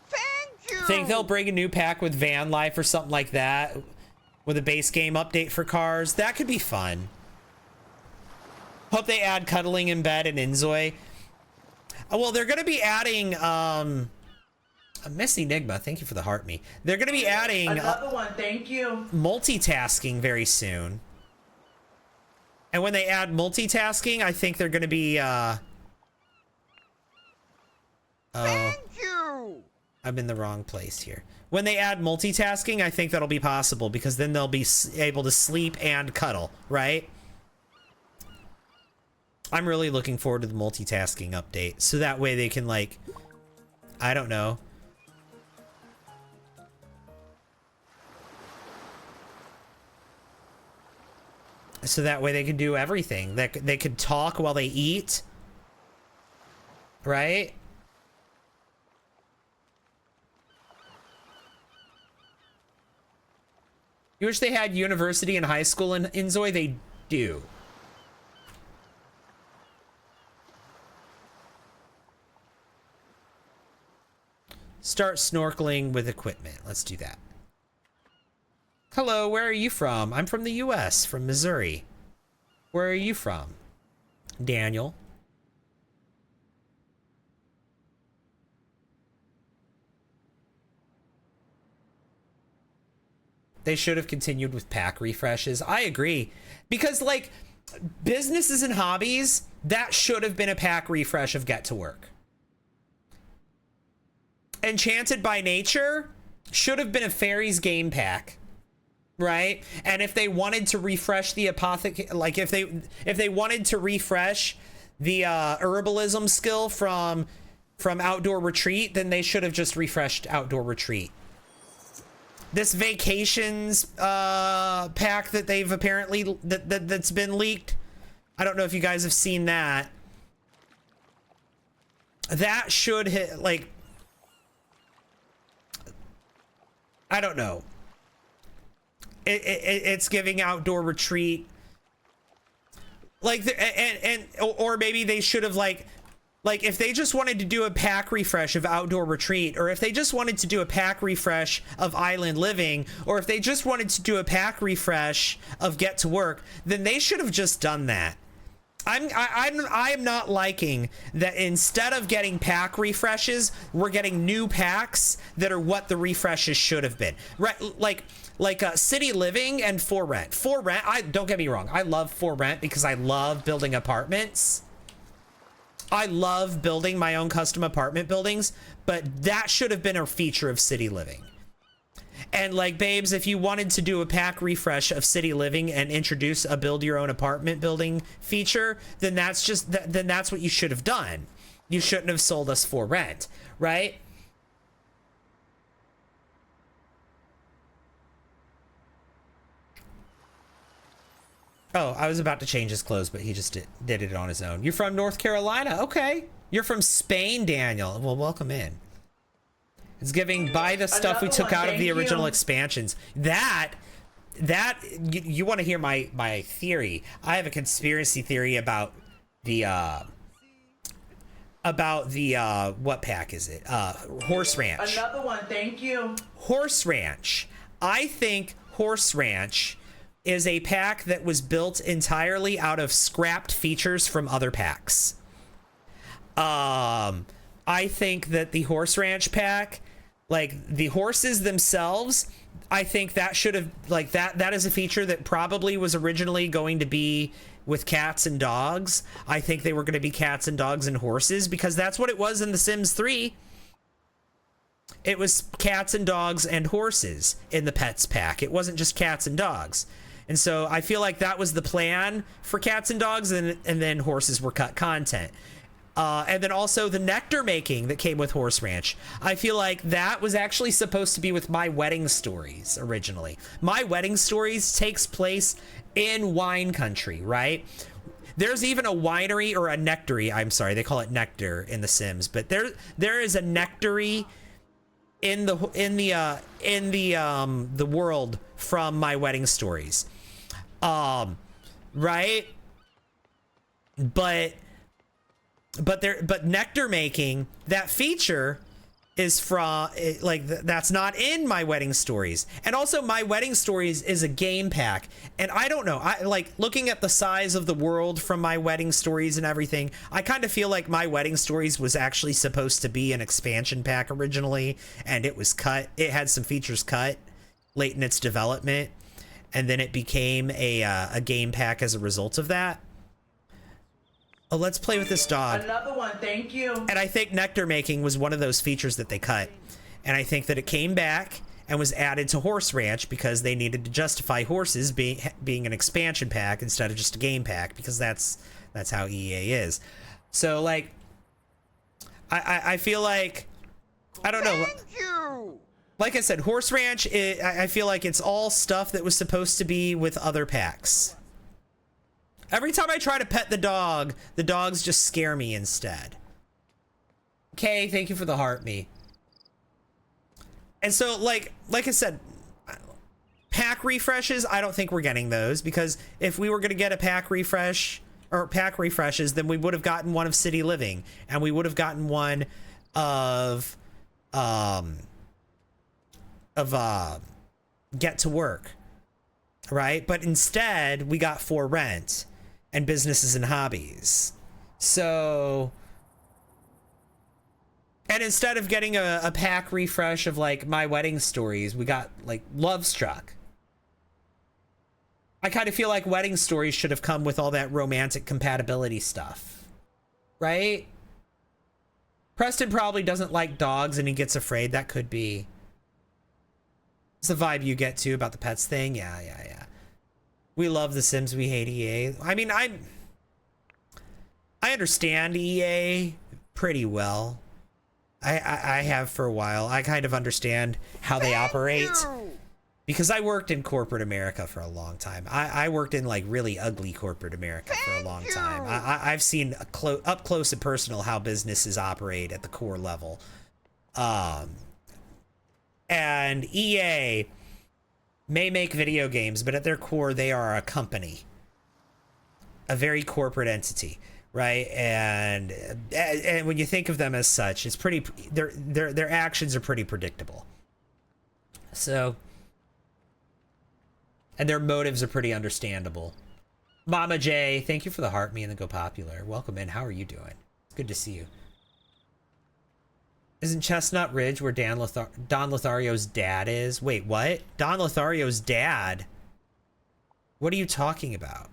Thank you. Think they'll bring a new pack with van life or something like that, with a base game update for cars. That could be fun. Hope they add cuddling in bed and Inzoi. Well, they're gonna be adding Miss Enigma, thank you for the heart me. They're gonna be adding Another one, thank you. multitasking very soon. And when they add multitasking, I think they're gonna be Thank you. I'm in the wrong place here. When they add multitasking, I think that'll be possible because then they'll be able to sleep and cuddle, right? I'm really looking forward to the multitasking update. So that way they can, like, I don't know. So that way they can do everything. They could talk while they eat, right? You wish they had university and high school in Inzoi? They do. Start snorkeling with equipment. Let's do that. Hello, where are you from? I'm from the US, from Missouri. Where are you from? Daniel. They should have continued with pack refreshes. I agree. Because, like, businesses and hobbies, that should have been a pack refresh of Get to Work. Enchanted by Nature should have been a fairies game pack, right? And if they wanted to refresh the like if they wanted to refresh the herbalism skill from Outdoor Retreat, then they should have just refreshed Outdoor Retreat. This vacations pack that they've apparently that's been leaked, I don't know if you guys have seen that. That should hit, like, I don't know. It's giving Outdoor Retreat, like, or maybe they should have, like if they just wanted to do a pack refresh of Outdoor Retreat, or if they just wanted to do a pack refresh of Island Living, or if they just wanted to do a pack refresh of Get to Work, then they should have just done that. I'm not liking that instead of getting pack refreshes, we're getting new packs that are what the refreshes should have been. Right, like City Living and For Rent. For Rent, don't get me wrong, I love For Rent because I love building apartments. I love building my own custom apartment buildings, but that should have been a feature of City Living. And, like, babes, if you wanted to do a pack refresh of City Living and introduce a build your own apartment building feature, then that's just then that's what you should have done. You shouldn't have sold us For Rent, right? Oh, I was about to change his clothes, but he just did it on his own. You're from North Carolina? Okay. You're from Spain, Daniel. Well, welcome in. It's giving buy the stuff we took out of the original expansions. That you want to hear my theory. I have a conspiracy theory about the what pack is it? Horse Ranch. Another one, thank you. Horse Ranch. I think Horse Ranch is a pack that was built entirely out of scrapped features from other packs. I think that the Horse Ranch pack, like the horses themselves, I think that should have, like, that is a feature that probably was originally going to be with cats and dogs. I think they were going to be cats and dogs and horses because that's what it was in The Sims 3. It was cats and dogs and horses in the pets pack. It wasn't just cats and dogs. And so I feel like that was the plan for cats and dogs, and then horses were cut content. And then also the nectar making that came with Horse Ranch. I feel like that was actually supposed to be with My Wedding Stories originally. My Wedding Stories takes place in wine country, right? There's even a winery or a nectary. I'm sorry, they call it nectar in The Sims, but there is a nectary in the world from My Wedding Stories. Right? But nectar making, that feature is from that's not in My Wedding Stories. And also My Wedding Stories is a game pack, and I don't know, I like looking at the size of the world from My Wedding Stories and everything. I kind of feel like My Wedding Stories was actually supposed to be an expansion pack originally, and it was cut. It had some features cut late in its development, and then it became a game pack as a result of that. Oh, let's play with this dog. Another one, thank you. And I think nectar making was one of those features that they cut. And I think that it came back and was added to Horse Ranch because they needed to justify horses being an expansion pack instead of just a game pack, because that's how EA is. So like, I feel like, I don't know. Thank you. Like I said, Horse Ranch, I feel like it's all stuff that was supposed to be with other packs. Every time I try to pet the dogs just scare me instead. Okay, thank you for the heart me. And so, like I said, pack refreshes, I don't think we're getting those, because if we were going to get a pack refresh, or pack refreshes, then we would have gotten one of City Living, and we would have gotten one of Get to Work, right? But instead, we got For Rent and Businesses and Hobbies. So, and instead of getting a pack refresh of like My Wedding Stories, we got like Love Struck. I kind of feel like Wedding Stories should have come with all that romantic compatibility stuff, right? Preston probably doesn't like dogs and he gets afraid. That could be. It's the vibe you get too about the pets thing. Yeah. We love The Sims, we hate EA. I mean, I understand EA pretty well. I have for a while. I kind of understand how they operate, because I worked in corporate America for a long time. I worked in like really ugly corporate America for a long time. I've seen up close and personal how businesses operate at the core level. And EA may make video games, but at their core, they are a company, a very corporate entity, right? And when you think of them as such, it's pretty. Their actions are pretty predictable. So, and their motives are pretty understandable. Mama J, thank you for the heart me and the Go Popular. Welcome in. How are you doing? It's good to see you. Isn't Chestnut Ridge where Don Lothario's dad is? Wait, what? Don Lothario's dad? What are you talking about?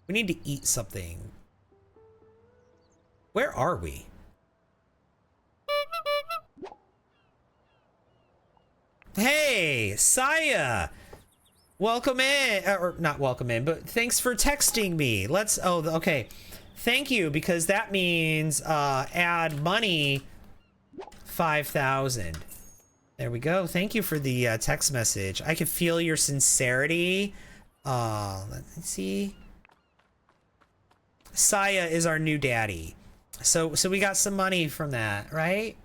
We need to eat something. Where are we? Hey, Saya! Welcome in, or not welcome in, but thanks for texting me. Okay. Thank you, because that means add money 5,000. There we go. Thank you for the text message. I can feel your sincerity. Let's see. Saya is our new daddy. So we got some money from that, right?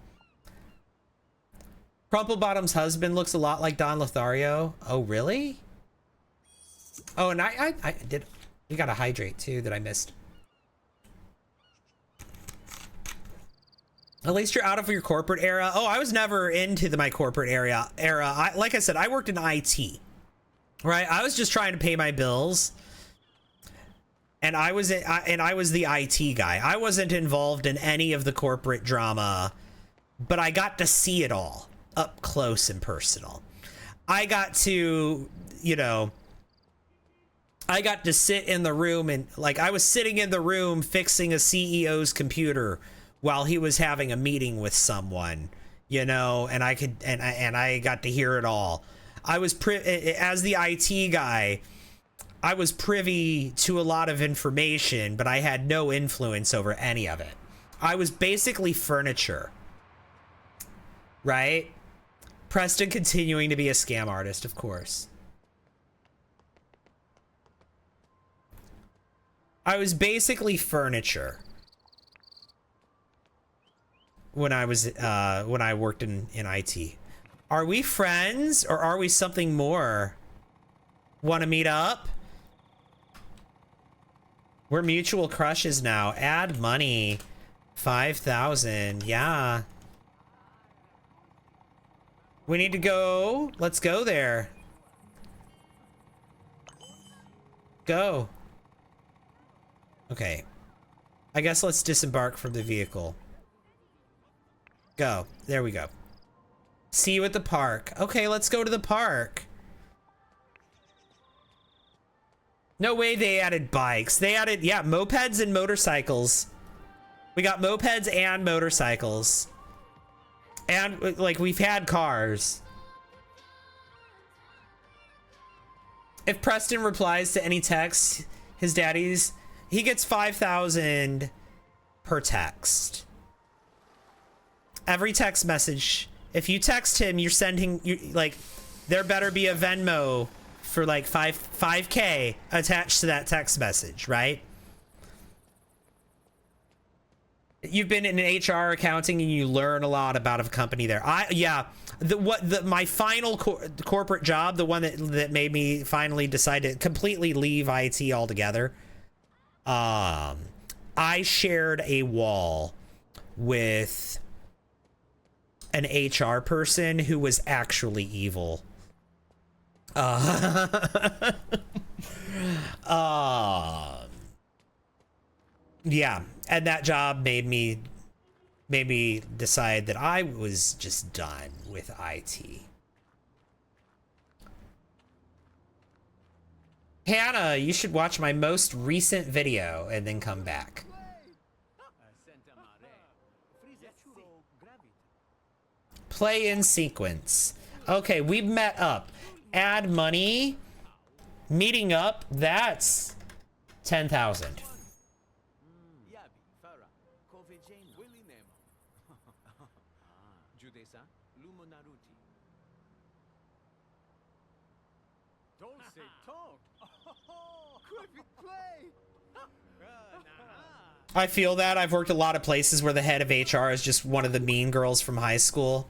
Crumplebottom's husband looks a lot like Don Lothario. Oh, really? Oh, and I did. We got a hydrate too that I missed. At least you're out of your corporate era. Oh, I was never into my corporate era. Like I said, I worked in IT, right? I was just trying to pay my bills, and I was the IT guy. I wasn't involved in any of the corporate drama, but I got to see it all up close and personal. I got to, I got to sit in the room, and like I was sitting in the room fixing a CEO's computer while he was having a meeting with someone, and I got to hear it all. I was as the IT guy, I was privy to a lot of information, but I had no influence over any of it. I was basically furniture, right? Preston continuing to be a scam artist, of course. I was basically furniture when I worked in IT. Are we friends or are we something more? Want to meet up? We're mutual crushes now. Add money. 5,000. Yeah. We need to go. Let's go there. Go. Okay. I guess let's disembark from the vehicle. Go. There we go. See you at the park. Okay, let's go to the park. No way they added bikes. They added, yeah, mopeds and motorcycles. We got mopeds and motorcycles. And, like, we've had cars. If Preston replies to any text, his daddy's, he gets 5,000 per text. Every text message. If you text him, you're sending, like, there better be a Venmo for like 5K attached to that text message, right? You've been in HR accounting and you learn a lot about a company there. My final corporate job, the one that made me finally decide to completely leave IT altogether. I shared a wall with an HR person who was actually evil. Yeah, and that job made me decide that I was just done with IT. Hannah, you should watch my most recent video and then come back. Play in sequence. Okay, we've met up. Add money. Meeting up. That's 10,000. I feel that. I've worked a lot of places where the head of HR is just one of the mean girls from high school.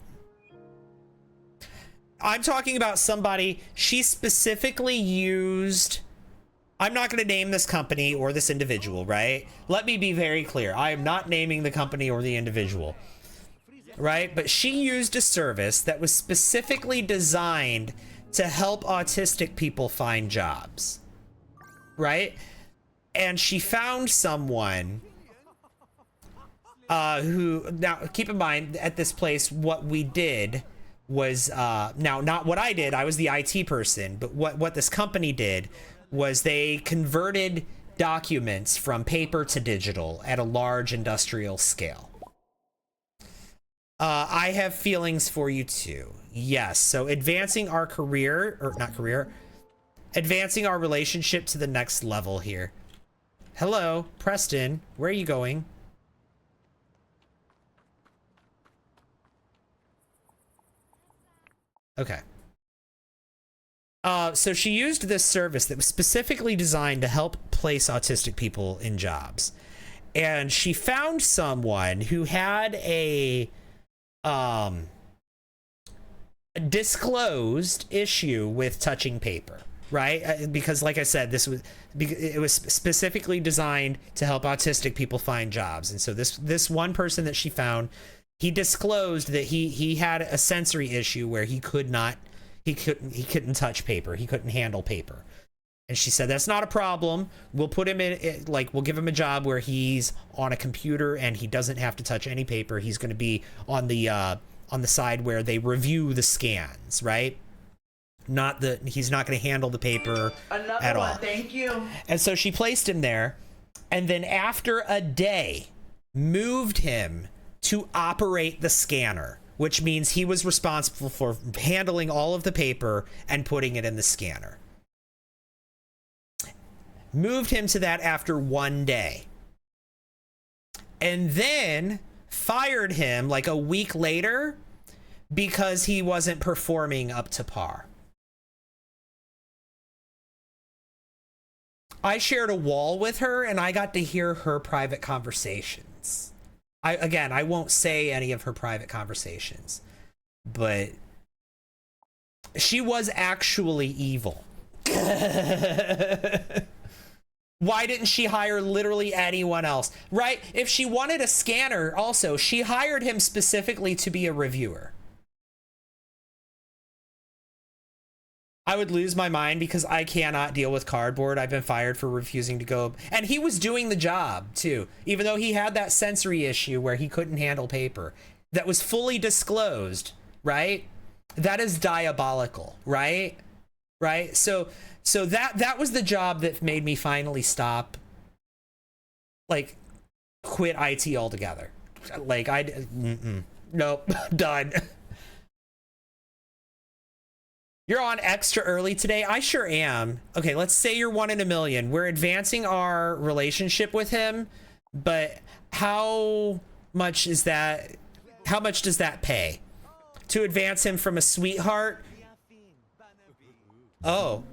I'm talking about somebody, she specifically used, I'm not going to name this company or this individual, right? Let me be very clear. I am not naming the company or the individual, right? But she used a service that was specifically designed to help autistic people find jobs, right? And she found someone who, now keep in mind at this place, what we did was, now not what I did, I was the IT person, but what this company did was they converted documents from paper to digital at a large industrial scale. I have feelings for you too. Yes, so advancing our career, or not career, advancing our relationship to the next level here. Hello, Preston, where are you going? Okay. So she used this service that was specifically designed to help place autistic people in jobs. And she found someone who had a disclosed issue with touching paper, right? Because like I said, it was specifically designed to help autistic people find jobs. And so this one person that she found, he disclosed that he had a sensory issue where he couldn't touch paper. He couldn't handle paper. And she said, that's not a problem. We'll put him in, like, we'll give him a job where he's on a computer and he doesn't have to touch any paper. He's going to be on the side where they review the scans, right? He's not going to handle the paper at all. Thank you. And so she placed him there, and then after a day, moved him to operate the scanner, which means he was responsible for handling all of the paper and putting it in the scanner. Moved him to that after one day. And then fired him like a week later because he wasn't performing up to par. I shared a wall with her and I got to hear her private conversations. I won't say any of her private conversations, but she was actually evil. Why didn't she hire literally anyone else? Right? If she wanted a scanner also, she hired him specifically to be a reviewer. I would lose my mind because I cannot deal with cardboard. I've been fired for refusing to go. And he was doing the job too, even though he had that sensory issue where he couldn't handle paper that was fully disclosed, right? That is diabolical, right? Right? So that was the job that made me finally stop, like, quit IT altogether. Like, nope, done. You're on extra early today? I sure am. Okay, let's say you're 1 in a million. We're advancing our relationship with him, but how much is that? How much does that pay? To advance him from a sweetheart? Oh.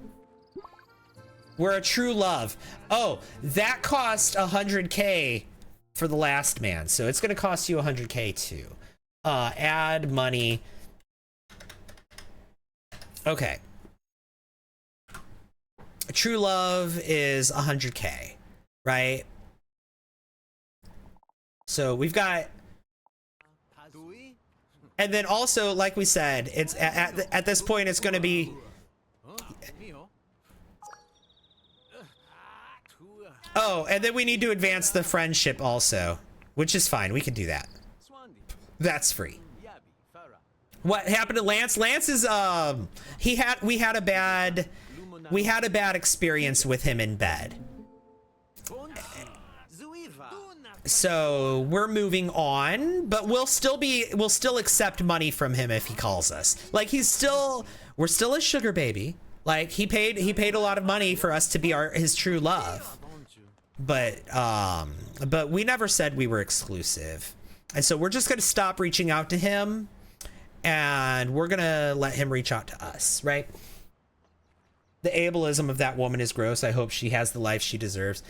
We're a true love. Oh, that cost 100K for the last man, so it's gonna cost you 100K too. Add money. Okay. True love is 100K, right? So we've got, and then also, like we said, it's at this point, it's going to be, oh, and then we need to advance the friendship also, which is fine. We can do that. That's free. What happened to Lance? Lance is we had a bad experience with him in bed. So we're moving on, but we'll still accept money from him if he calls us. Like we're still his sugar baby. Like he paid a lot of money for us to be his true love. But we never said we were exclusive. And so we're just going to stop reaching out to him. And we're gonna let him reach out to us, right? The ableism of that woman is gross. I hope she has the life she deserves.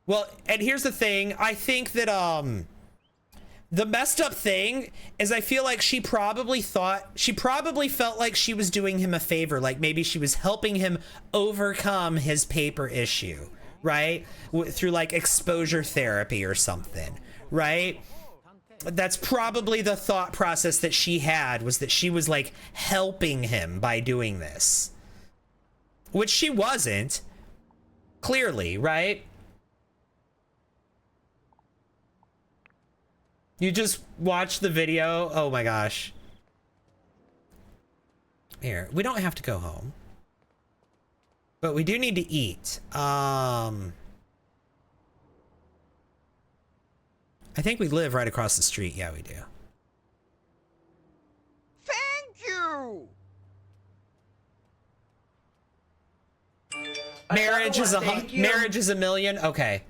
Well, and here's the thing. I think that the messed up thing is I feel like she probably felt like she was doing him a favor, like maybe she was helping him overcome his paper issue, right? Through like exposure therapy or something, right? That's probably the thought process that she had, was that she was like helping him by doing this, which she wasn't, clearly, right? You just watch the video. Oh my gosh. Here, we don't have to go home, but we do need to eat. I think we live right across the street. Yeah, we do. Thank you! Marriage is Marriage is a million. Okay.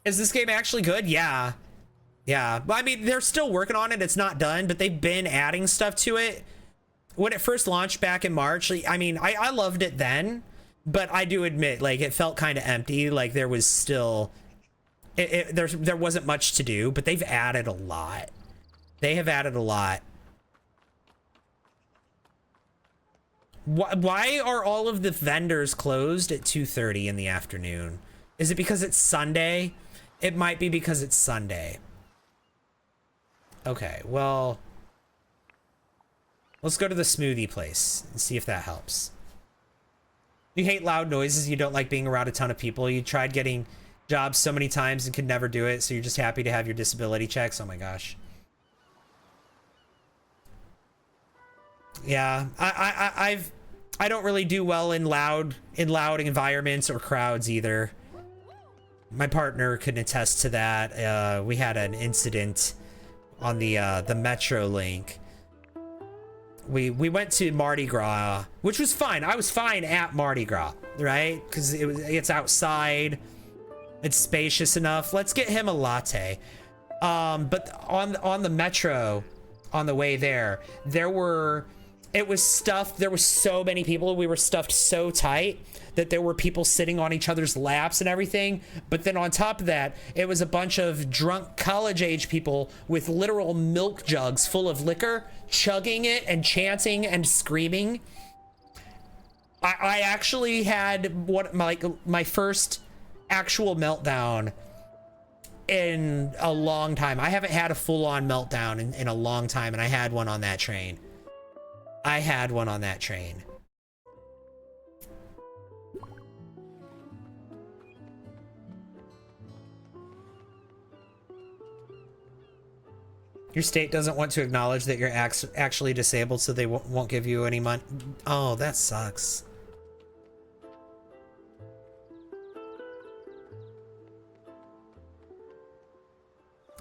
Is this game actually good? Yeah. Yeah. Well, I mean, they're still working on it. It's not done, but they've been adding stuff to it. When it first launched back in March, I mean, I loved it then, but I do admit, like, it felt kind of empty. Like there was still... there wasn't much to do, but they've added a lot. They have added a lot. Why are all of the vendors closed at 2:30 in the afternoon? Is it because it's Sunday? It might be because it's Sunday. Okay, well, let's go to the smoothie place and see if that helps. You hate loud noises. You don't like being around a ton of people. You tried getting jobs so many times and could never do it, so you're just happy to have your disability checks. Oh my gosh. Yeah, I don't really do well in loud environments or crowds either. My partner can attest to that. We had an incident on the Metro link. We went to Mardi Gras, which was fine. I was fine at Mardi Gras, right? Because it's outside. It's spacious enough. Let's get him a latte. But on the Metro, on the way there, it was stuffed. There was so many people. We were stuffed so tight that there were people sitting on each other's laps and everything. But then on top of that, it was a bunch of drunk college-age people with literal milk jugs full of liquor, chugging it and chanting and screaming. I actually had my first actual meltdown in a long time. I haven't had a full-on meltdown in a long time, and I had one on that train. Your state doesn't want to acknowledge that you're actually disabled, so they won't give you any money. Oh, that sucks.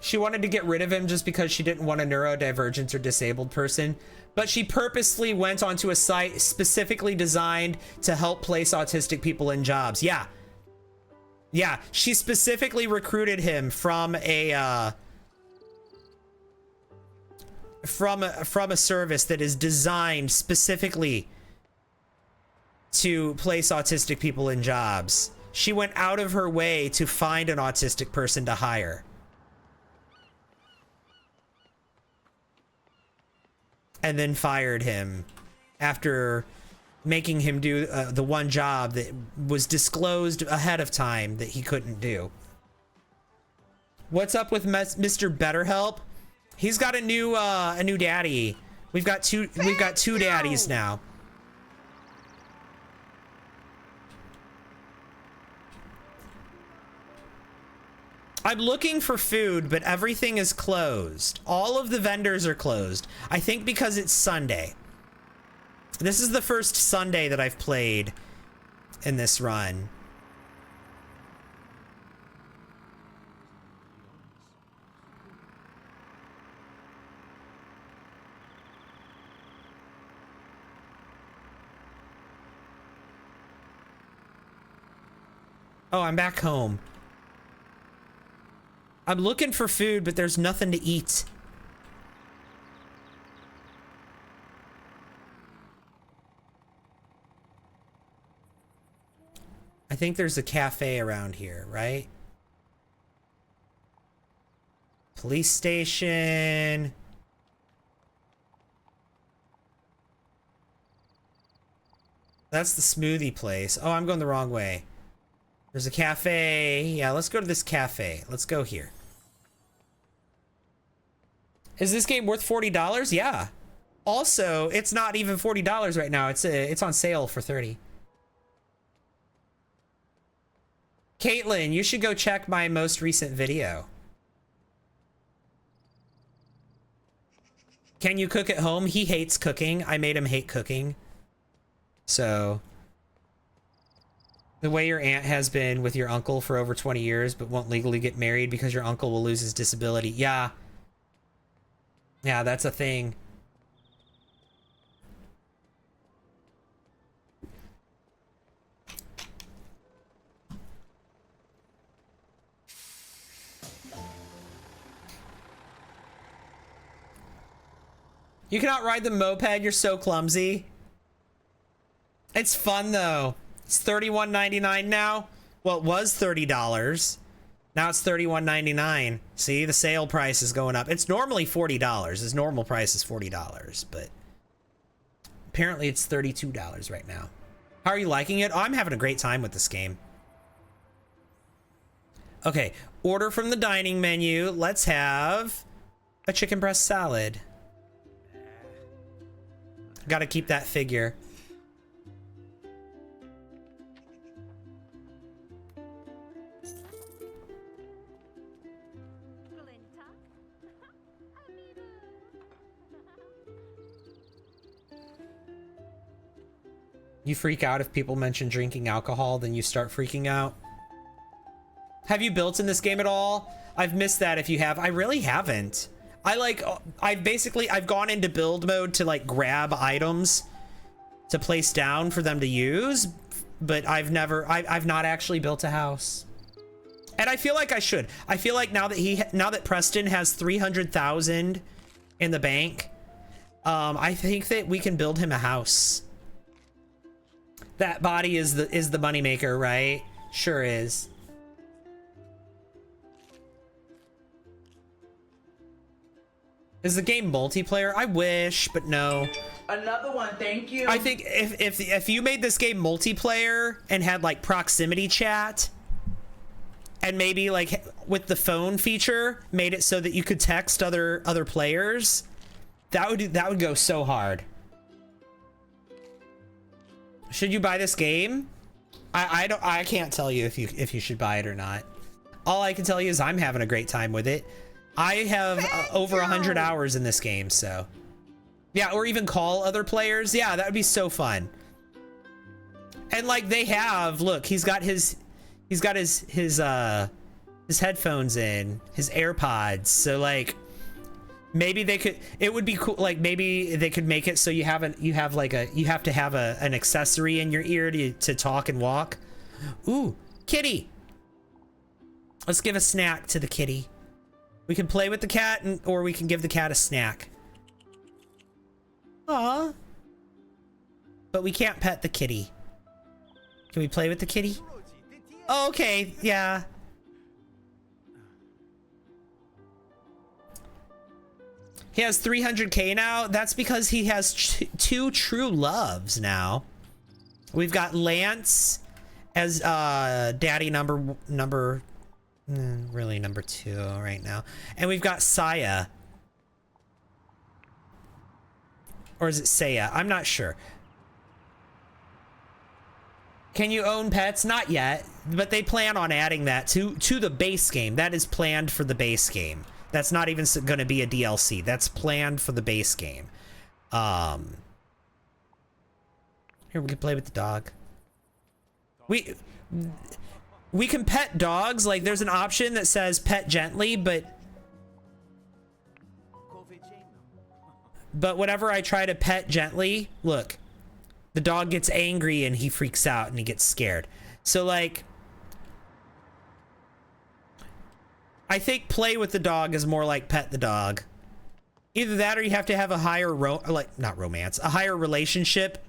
She wanted to get rid of him just because she didn't want a neurodivergent or disabled person, but she purposely went onto a site specifically designed to help place autistic people in jobs. Yeah. Yeah, she specifically recruited him from a from a service that is designed specifically to place autistic people in jobs. She went out of her way to find an autistic person to hire. And then fired him after making him do the one job that was disclosed ahead of time that he couldn't do. What's up with Mr. BetterHelp? He's got a new daddy. We've got two daddies now. I'm looking for food, but everything is closed. All of the vendors are closed. I think because it's Sunday. This is the first Sunday that I've played in this run. Oh, I'm back home. I'm looking for food, but there's nothing to eat. I think there's a cafe around here, right? Police station. That's the smoothie place. Oh, I'm going the wrong way. There's a cafe. Yeah, let's go to this cafe. Let's go here. Is this game worth $40? Yeah. Also, it's not even $40 right now. It's on sale for $30. Caitlin, you should go check my most recent video. Can you cook at home? He hates cooking. I made him hate cooking. So, the way your aunt has been with your uncle for over 20 years, but won't legally get married because your uncle will lose his disability. Yeah. Yeah, that's a thing. You cannot ride the moped, you're so clumsy. It's fun though. It's $31.99 now. Well, it was $30. Now it's $31.99. See, the sale price is going up. It's normally $40. His normal price is $40, but apparently it's $32 right now. How are you liking it? Oh, I'm having a great time with this game. Okay, order from the dining menu. Let's have a chicken breast salad. Gotta keep that figure. You freak out if people mention drinking alcohol, then you start freaking out. Have you built in this game at all? I've missed that if you have. I really haven't. I've gone into build mode to like grab items to place down for them to use, but I've not actually built a house. And I feel like I should. I feel like now that Preston has 300,000 in the bank, I think that we can build him a house. That body is the moneymaker, right? Sure is. Is the game multiplayer? I wish, but no. Another one, thank you. I think if you made this game multiplayer and had like proximity chat, and maybe like with the phone feature made it so that you could text other players, that would go so hard. Should you buy this game? I can't tell you if you should buy it or not. All I can tell you is I'm having a great time with it. I have over 100 you. hours in this game, so. Yeah, or even call other players. Yeah, that would be so fun. And like they have, look, he's got his headphones in, his AirPods. So like maybe they could, it would be cool, like maybe they could make it so you have to have an accessory in your ear to talk and walk. Ooh, kitty. Let's give a snack to the kitty. We can play with the cat or we can give the cat a snack. Aw. But we can't pet the kitty. Can we play with the kitty? Oh, okay, yeah. He has 300k now. That's because he has two true loves now. We've got Lance as daddy number really number 2 right now. And we've got Saya. Or is it Saya? I'm not sure. Can you own pets? Not yet, but they plan on adding that to the base game. That is planned for the base game. That's not even going to be a DLC. That's planned for the base game. Here, we can play with the dog. We can pet dogs. Like, there's an option that says pet gently, but whenever I try to pet gently, look, the dog gets angry and he freaks out and he gets scared. So like, I think play with the dog is more like pet the dog. Either that or you have to have a higher a higher relationship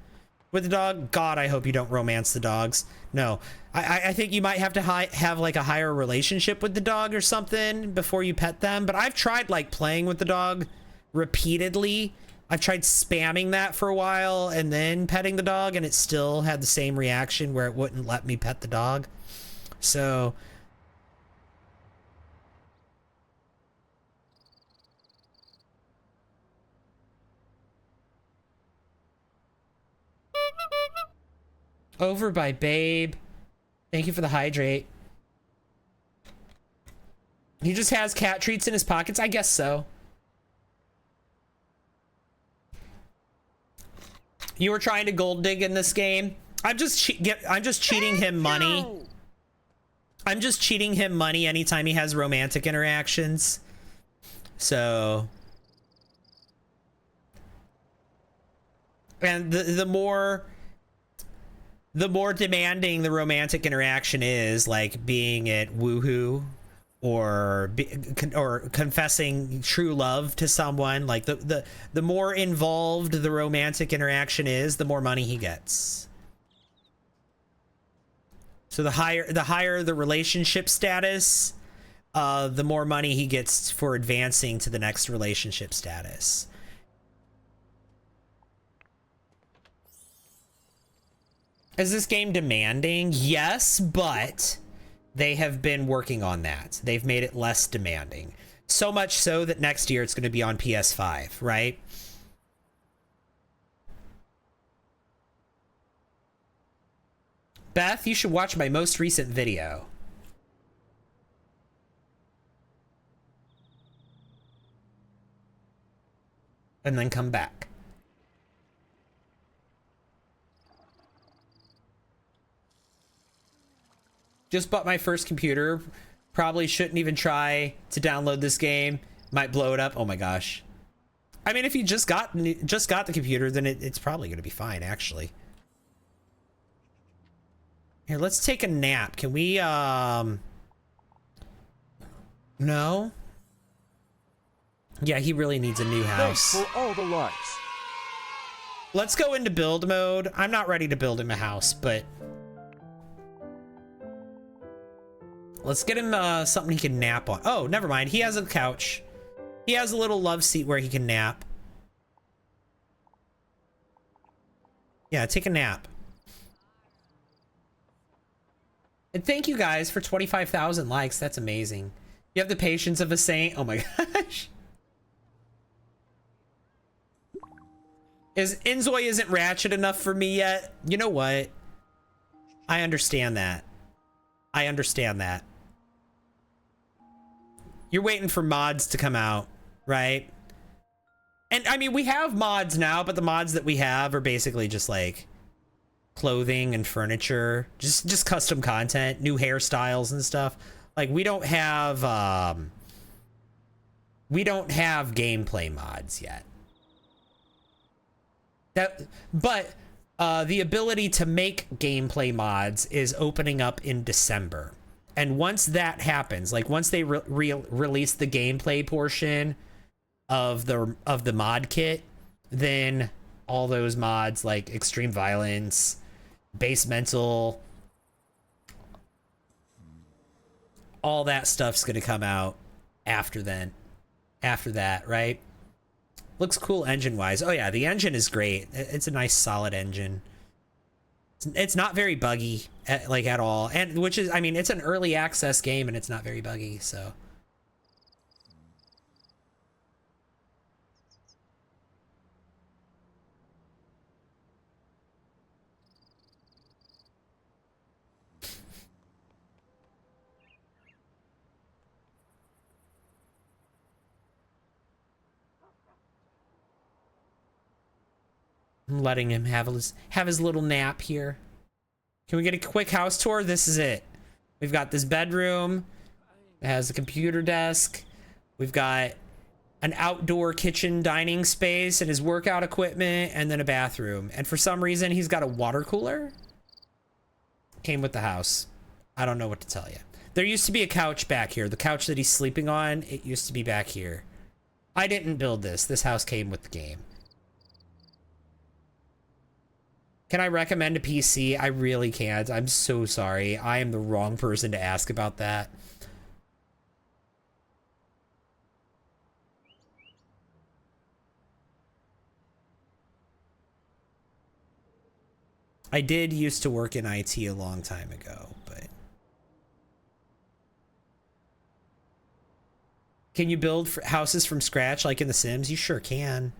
with the dog. God, I hope you don't romance the dogs. No, I think you might have to have like a higher relationship with the dog or something before you pet them. But I've tried like playing with the dog repeatedly. I've tried spamming that for a while and then petting the dog, and it still had the same reaction where it wouldn't let me pet the dog. So over by Babe. Thank you for the hydrate. He just has cat treats in his pockets? I guess so. You were trying to gold dig in this game? I'm just cheating him money. I'm just cheating him money anytime he has romantic interactions. So, and the more demanding the romantic interaction is, like being it woohoo or confessing true love to someone, like the more involved the romantic interaction is, the more money he gets. So the higher the relationship status, the more money he gets for advancing to the next relationship status. Is this game demanding? Yes, but they have been working on that. They've made it less demanding. So much so that next year it's going to be on PS5, right? Beth, you should watch my most recent video. And then come back. Just bought my first computer. Probably shouldn't even try to download this game. Might blow it up. Oh my gosh. I mean, if you just got the computer, then it's probably going to be fine, actually. Here, let's take a nap. Can we, no? Yeah, he really needs a new house. Thanks for all the likes. Let's go into build mode. I'm not ready to build him a house, but let's get him something he can nap on. Oh, never mind. He has a couch. He has a little love seat where he can nap. Yeah, take a nap. And thank you guys for 25,000 likes. That's amazing. You have the patience of a saint. Oh my gosh. Inzoi isn't ratchet enough for me yet. You know what? I understand that. I understand that. You're waiting for mods to come out, right? And I mean, we have mods now, but the mods that we have are basically just like clothing and furniture, just custom content, new hairstyles and stuff. Like we don't have gameplay mods yet. But the ability to make gameplay mods is opening up in December. And once that happens, like once they release the gameplay portion of the mod kit, then all those mods like extreme violence, basemental, all that stuff's gonna come out after that, right? Looks cool engine wise. Oh yeah, the engine is great. It's a nice solid engine. It's not very buggy at all, and which is, I mean, it's an early access game and it's not very buggy, so. I'm letting him have his little nap here. Can we get a quick house tour? This is it. We've got this bedroom. It has a computer desk. We've got an outdoor kitchen dining space and his workout equipment, and then a bathroom. And for some reason, he's got a water cooler. Came with the house. I don't know what to tell you. There used to be a couch back here. The couch that he's sleeping on, it used to be back here. I didn't build this. This house came with the game. Can I recommend a PC? I really can't. I'm so sorry. I am the wrong person to ask about that. I did used to work in IT a long time ago, but... Can you build houses from scratch like in The Sims? You sure can.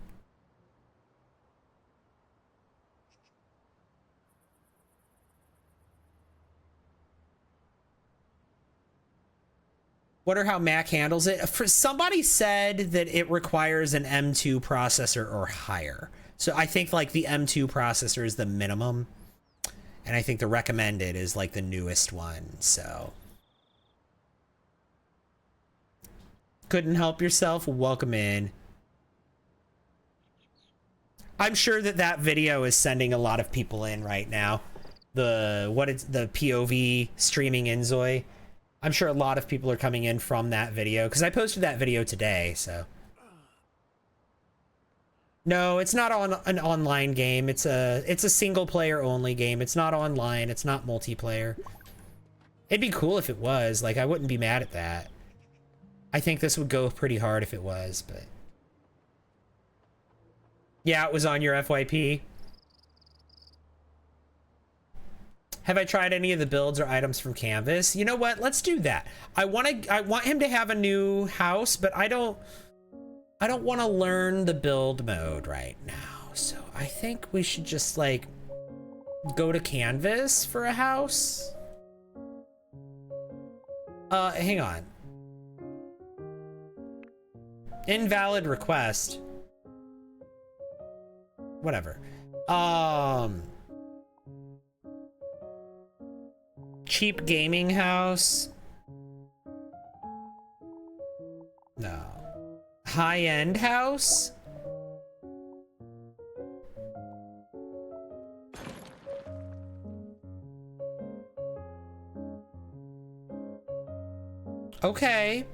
Wonder how Mac handles it. Somebody said that it requires an M2 processor or higher. So I think like the M2 processor is the minimum. And I think the recommended is like the newest one, so. Couldn't help yourself? Welcome in. I'm sure that video is sending a lot of people in right now. The POV streaming Inzoi. I'm sure a lot of people are coming in from that video because I posted that video today, so. No, it's not an online game. It's a single player only game. It's not online. It's not multiplayer. It'd be cool if it was. Like, I wouldn't be mad at that. I think this would go pretty hard if it was, but. Yeah, it was on your FYP. Have I tried any of the builds or items from Canvas? You know what? Let's do that. I want him to have a new house, but I don't want to learn the build mode right now. So I think we should just like go to Canvas for a house. Hang on. Invalid request. Whatever. Cheap gaming house. No. High-end house? Okay.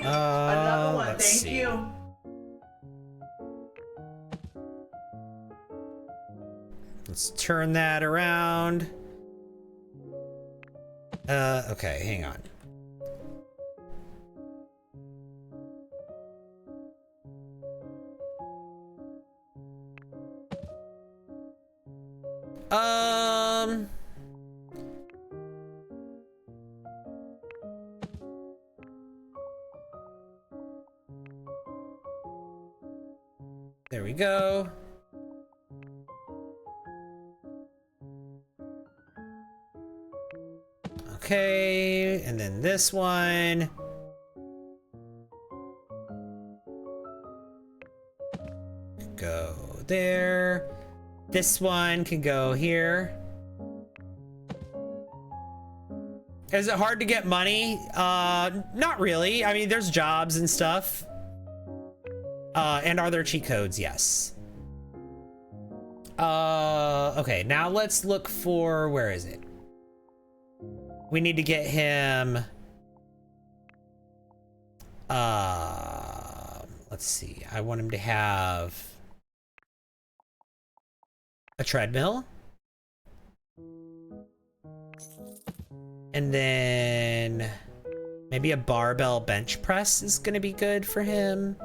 Another one, Let's thank see. you. Let's turn that around. Okay, hang on. There we go. Okay, and then this one. Go there. This one can go here. Is it hard to get money? Not really. I mean, there's jobs and stuff. And are there cheat codes? Yes. Okay, now let's look for, where is it? We need to get him, let's see. I want him to have a treadmill. And then maybe a barbell bench press is gonna be good for him.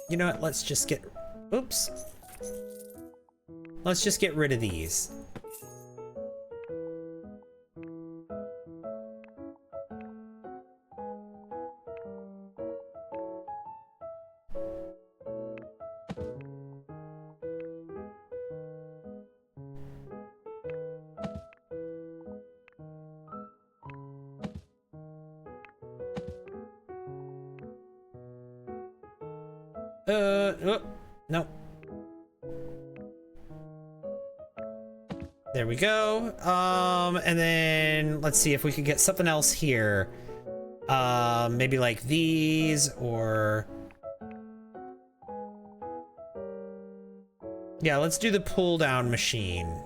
You know what? Let's just get, oops. Let's just get rid of these. Oh, no. There we go. And then let's see if we could get something else here. Maybe like these, or yeah, let's do the pull down machine.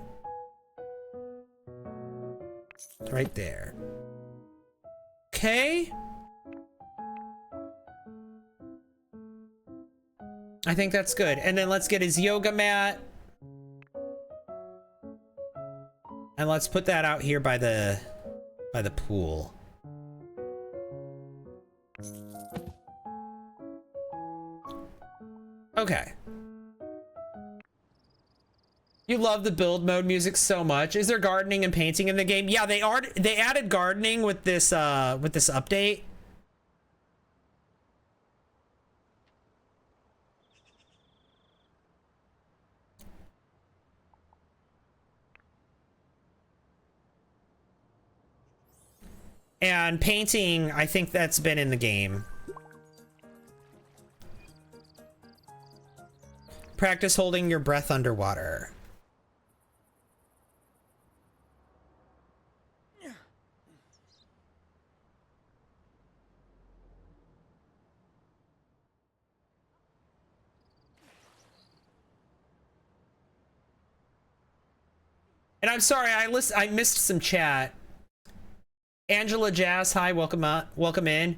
Right there. Okay. I think that's good. And then let's get his yoga mat. And let's put that out here by the pool. Okay. You love the build mode music so much. Is there gardening and painting in the game? Yeah, they added gardening with this update. And painting, I think that's been in the game. Practice holding your breath underwater. And I'm sorry, I missed some chat. Angela Jazz, hi, welcome in.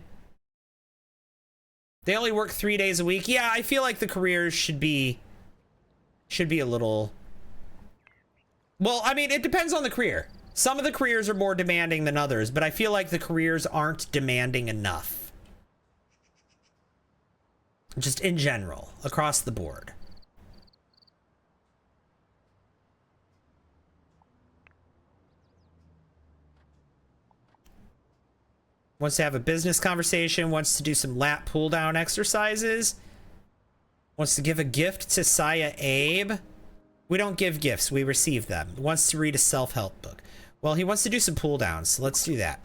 They only work 3 days a week. Yeah, I feel like the careers should be a little, well, I mean, it depends on the career. Some of the careers are more demanding than others, but I feel like the careers aren't demanding enough. Just in general, across the board. Wants to have a business conversation, wants to do some lat pull down exercises, wants to give a gift to Saya Abe. We don't give gifts, we receive them. Wants to read a self-help book. Well, he wants to do some pull downs, so let's do that.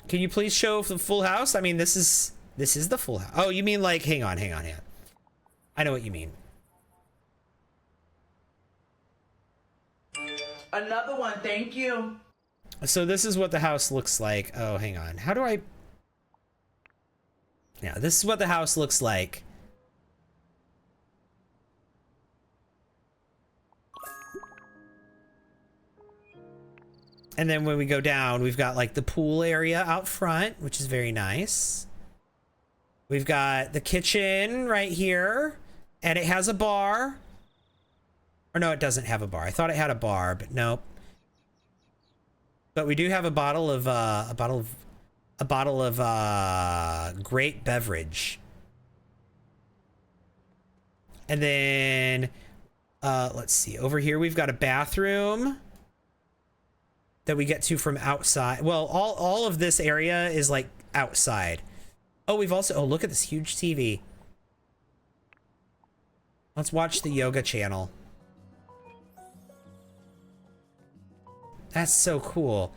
Can you please show the full house? I mean, this is the full house. Oh, you mean like, hang on. I know what you mean. Another one, thank you. So this is what the house looks like. Oh, hang on. How do I... Yeah, this is what the house looks like. And then when we go down, we've got like the pool area out front, which is very nice. We've got the kitchen right here, and it has a bar. Or no, it doesn't have a bar. I thought it had a bar, but nope. But we do have a bottle of great beverage. And then let's see. Over here we've got a bathroom that we get to from outside. Well, all of this area is like outside. Oh, we've also, oh, look at this huge TV. Let's watch the yoga channel. That's so cool.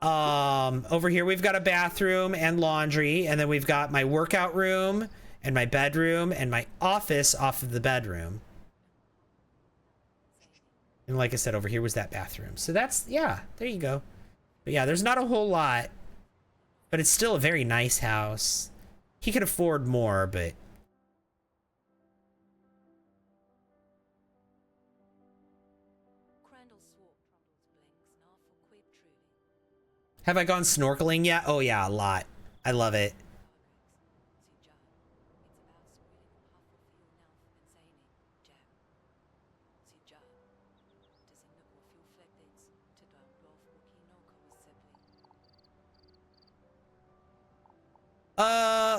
Over here we've got a bathroom and laundry, and then we've got my workout room and my bedroom and my office off of the bedroom. And like I said, over here was that bathroom. So that's, yeah, there you go. But yeah, there's not a whole lot, but it's still a very nice house. He could afford more, but have I gone snorkeling yet? Oh yeah, a lot. I love it.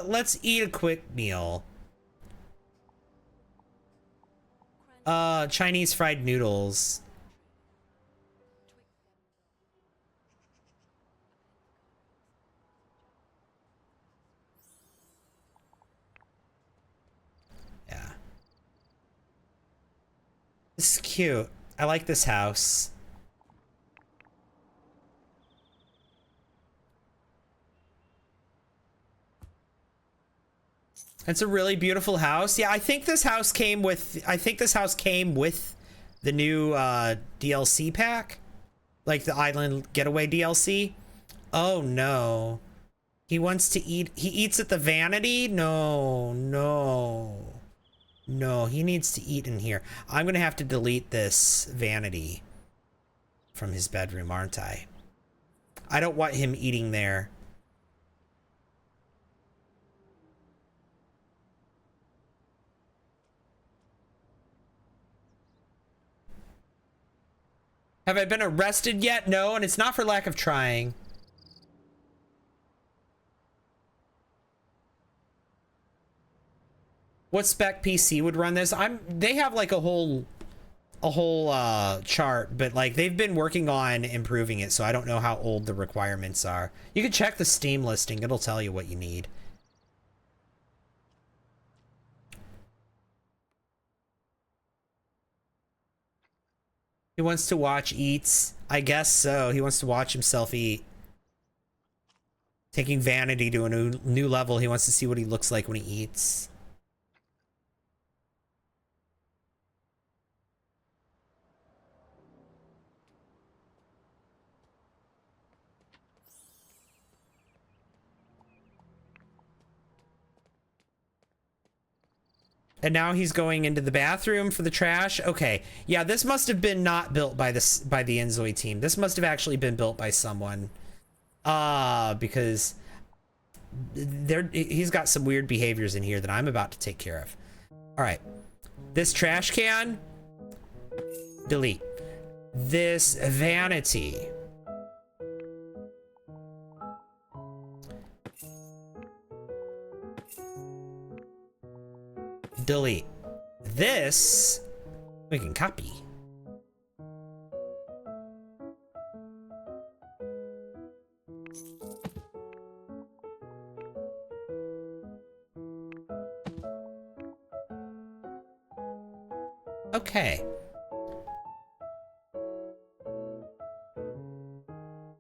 Let's eat a quick meal. Chinese fried noodles. Yeah. This is cute. I like this house. It's a really beautiful house. Yeah, I think this house came with the new DLC pack. Like the Island Getaway DLC. Oh no. He wants to eat. He eats at the vanity? No, no. No, he needs to eat in here. I'm gonna have to delete this vanity from his bedroom, aren't I? I don't want him eating there. Have I been arrested yet? No, and it's not for lack of trying. What spec PC would run this? They have like a whole chart, but like they've been working on improving it, so I don't know how old the requirements are. You can check the Steam listing, it'll tell you what you need. He wants to watch eats. I guess so. He wants to watch himself eat. Taking vanity to a new level. He wants to see what he looks like when he eats. And now he's going into the bathroom for the trash. Okay, yeah, this must have been not built by the Inzoi team. This must have actually been built by someone. Because he's got some weird behaviors in here that I'm about to take care of. All right, this trash can, delete. This vanity. Delete. This we can copy. Okay.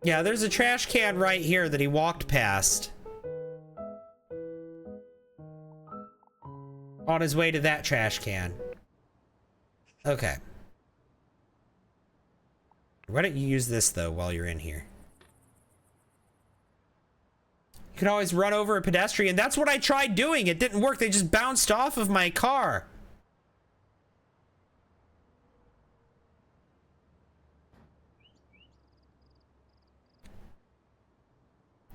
Yeah, there's a trash can right here that he walked past. On his way to that trash can. Okay. Why don't you use this, though, while you're in here? You can always run over a pedestrian. That's what I tried doing. It didn't work. They just bounced off of my car.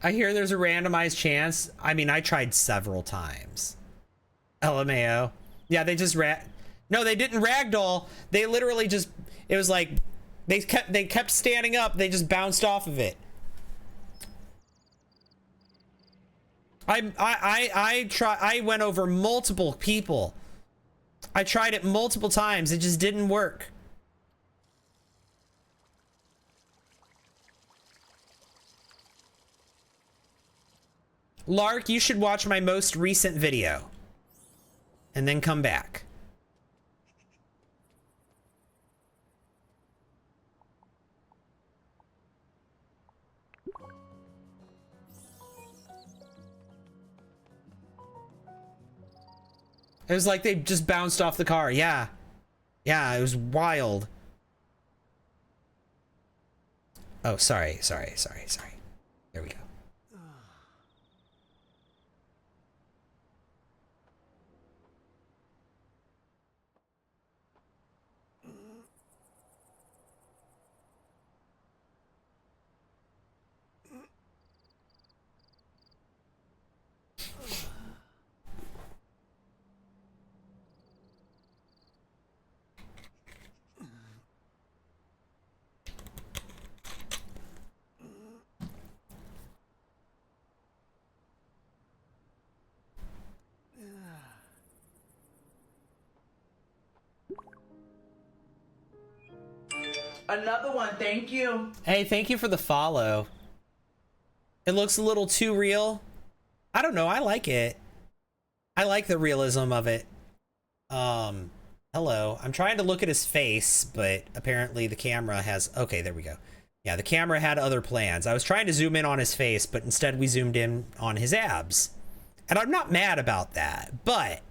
I hear there's a randomized chance. I mean, I tried several times. LMAO. Yeah, they just no, they didn't ragdoll. They literally just, it was like they kept standing up. They just bounced off of it. I went over multiple people. I tried it multiple times. It just didn't work. Lark, you should watch my most recent video and then come back. It was like they just bounced off the car. Yeah. Yeah, it was wild. Oh, sorry. There we go. Another one, thank you. Hey, thank you for the follow. It looks a little too real. I don't know, I like it. I like the realism of it. Hello. I'm trying to look at his face, but apparently the camera has, okay, there we go. Yeah, the camera had other plans. I was trying to zoom in on his face, but instead we zoomed in on his abs. And I'm not mad about that, but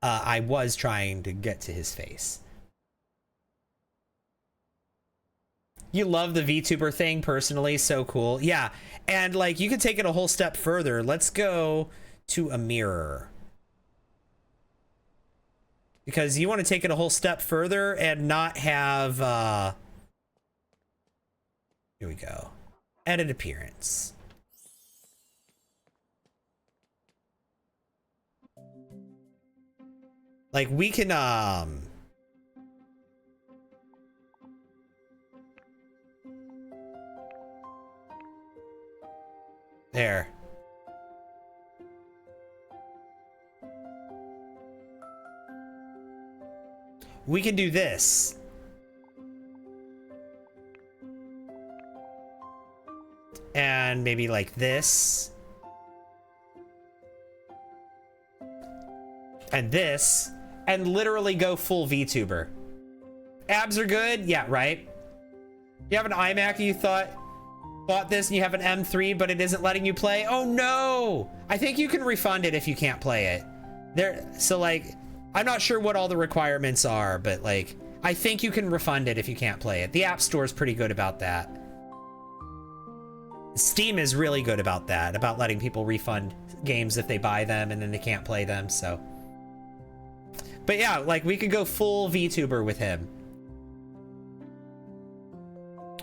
I was trying to get to his face. You love the VTuber thing personally, so cool. Yeah, and like you could take it a whole step further. Let's go to a mirror. Because you want to take it a whole step further and not have, here we go. Edit appearance. Like we can, there. We can do this. And maybe like this. And this. And literally go full VTuber. Abs are good? Yeah, right? You have an iMac and you bought this and you have an M3 but it isn't letting you play? Oh no! I think you can refund it if you can't play it. So like, I'm not sure what all the requirements are, but like, I think you can refund it if you can't play it. The App Store is pretty good about that. Steam is really good about that, about letting people refund games if they buy them and then they can't play them, so. But yeah, like we could go full VTuber with him.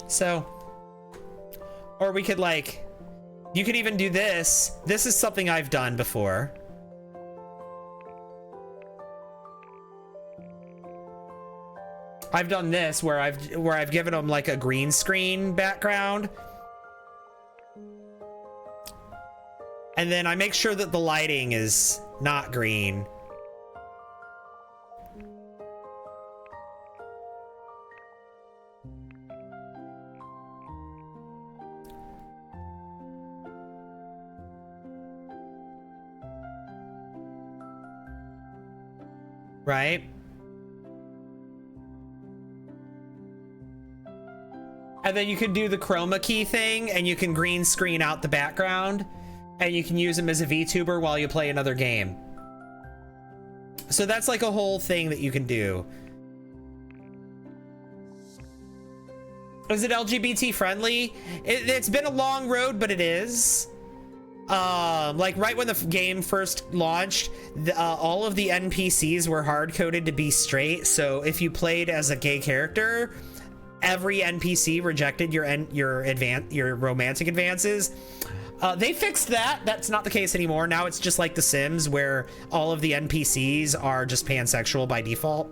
So, or we could like, you could even do this. This is something I've done before. I've done this where I've given him like a green screen background. And then I make sure that the lighting is not green. Right? And then you can do the chroma key thing and you can green screen out the background and you can use him as a VTuber while you play another game. So that's like a whole thing that you can do. Is it LGBT friendly? It's been a long road, but it is. Like right when the game first launched, all of the NPCs were hard-coded to be straight. So if you played as a gay character, every NPC rejected your romantic advances. They fixed that. That's not the case anymore. Now it's just like The Sims, where all of the NPCs are just pansexual by default.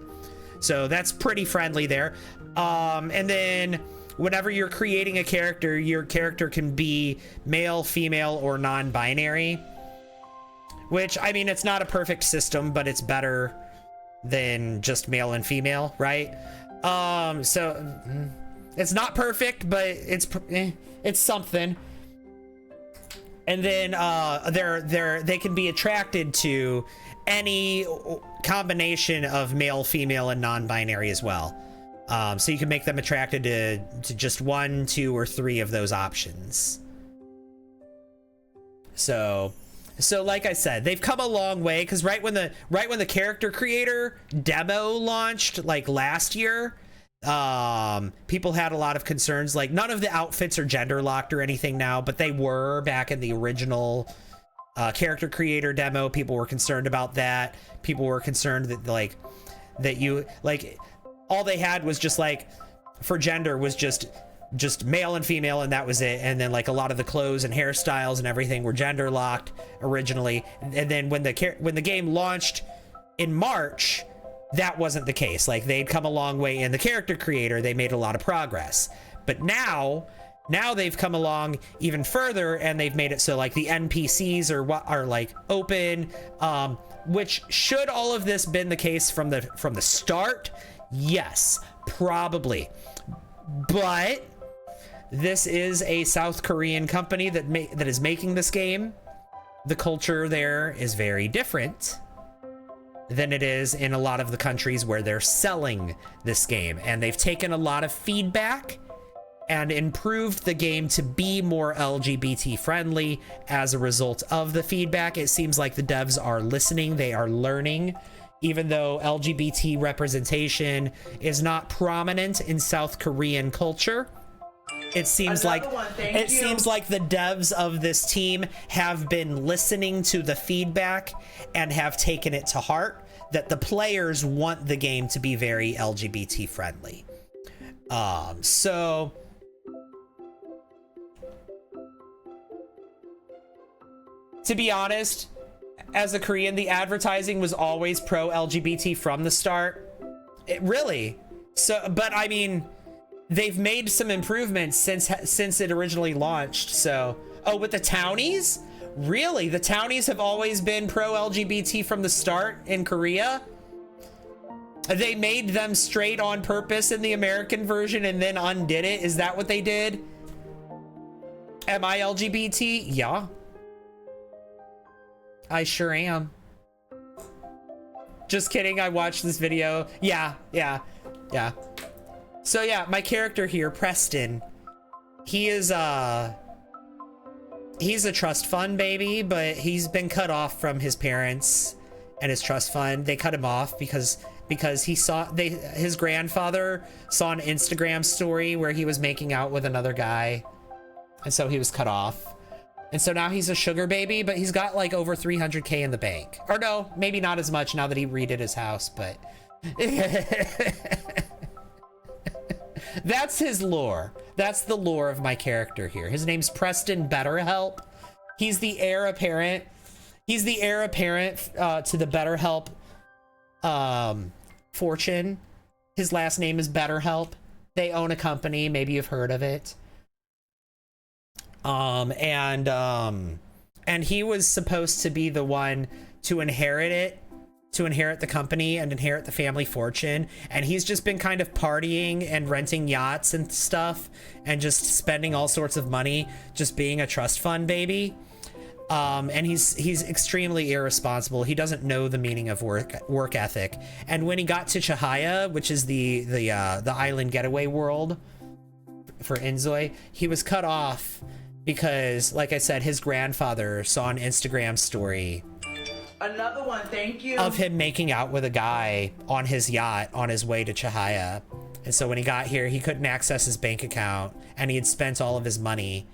So that's pretty friendly there. And then whenever you're creating a character, your character can be male, female, or non-binary. Which, I mean, it's not a perfect system, but it's better than just male and female, right? So it's not perfect, but it's something. And then they can be attracted to any combination of male, female, and non-binary as well. So you can make them attracted to just 1, 2, or 3 of those options. So like I said, they've come a long way, because right when the character creator demo launched, like last year, people had a lot of concerns. Like, none of the outfits are gender locked or anything now, but they were back in the original character creator demo. People were concerned about that. People were concerned that all they had was just like, for gender, was just male and female, and that was it. And then like a lot of the clothes and hairstyles and everything were gender locked originally. And then when the game launched in March, that wasn't the case. Like, they'd come a long way in the character creator. They made a lot of progress. But now they've come along even further, and they've made it so like the NPCs are like open, which, should all of this been the case from the start? Yes, probably. But this is a South Korean company that is making this game. The culture there is very different than it is in a lot of the countries where they're selling this game. And they've taken a lot of feedback and improved the game to be more LGBT friendly as a result of the feedback. It seems like the devs are listening, they are learning. Even though LGBT representation is not prominent in South Korean culture, it seems like the devs of this team have been listening to the feedback and have taken it to heart that the players want the game to be very LGBT friendly. So to be honest, as a Korean, the advertising was always pro LGBT from the start. Really. So, but I mean, they've made some improvements since it originally launched. So, with the townies? Really? The townies have always been pro LGBT from the start in Korea? They made them straight on purpose in the American version and then undid it? Is that what they did? Am I LGBT? Yeah. I sure am. Just kidding, I watched this video. Yeah. So yeah, my character here, Preston, he's a trust fund baby, but he's been cut off from his parents and his trust fund. They cut him off because his grandfather saw an Instagram story where he was making out with another guy, and so he was cut off. And so now he's a sugar baby, but he's got like over 300K in the bank. Or no, maybe not as much now that he redid his house, but that's his lore. That's the lore of my character here. His name's Preston BetterHelp. He's the heir apparent. He's the heir apparent to the BetterHelp fortune. His last name is BetterHelp. They own a company. Maybe you've heard of it. And he was supposed to be the one to inherit the company and inherit the family fortune. And he's just been kind of partying and renting yachts and stuff and just spending all sorts of money, just being a trust fund baby. And he's extremely irresponsible. He doesn't know the meaning of work ethic. And when he got to Chihaya, which is the Island Getaway world for Inzoi, he was cut off because, like I said, his grandfather saw an Instagram story. Another one, thank you. Of him making out with a guy on his yacht on his way to Chihaya. And so when he got here, he couldn't access his bank account and he had spent all of his money.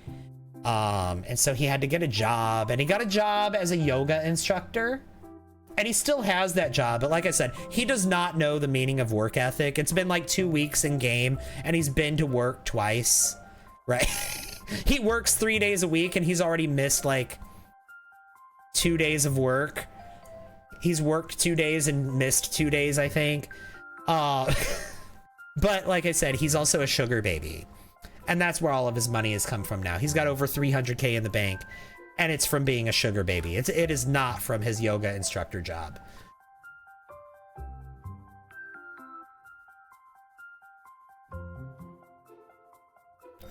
And so he had to get a job, and he got a job as a yoga instructor. And he still has that job, but like I said, he does not know the meaning of work ethic. It's been like 2 weeks in game, and he's been to work twice, right? He works 3 days a week and he's already missed like 2 days of work. He's worked 2 days and missed 2 days, I think. But like I said, he's also a sugar baby. And that's where all of his money has come from now. He's got over 300K in the bank, and it's from being a sugar baby. It is not from his yoga instructor job.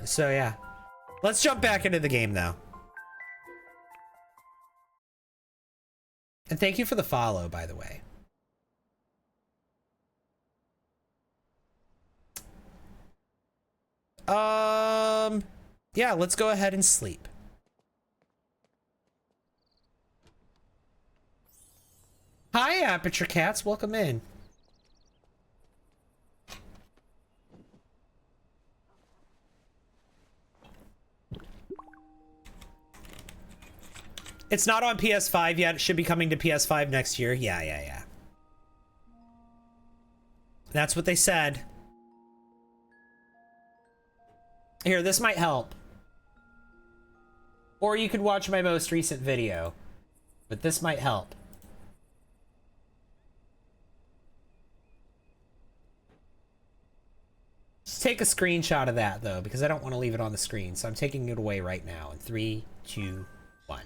So yeah, let's jump back into the game now. And thank you for the follow, by the way. Yeah, let's go ahead and sleep. Hi, Aperture Cats, welcome in. It's not on PS5 yet. It should be coming to PS5 next year. Yeah. That's what they said. Here, this might help. Or you could watch my most recent video. But this might help. Just take a screenshot of that, though, because I don't want to leave it on the screen. So I'm taking it away right now in 3, 2, 1.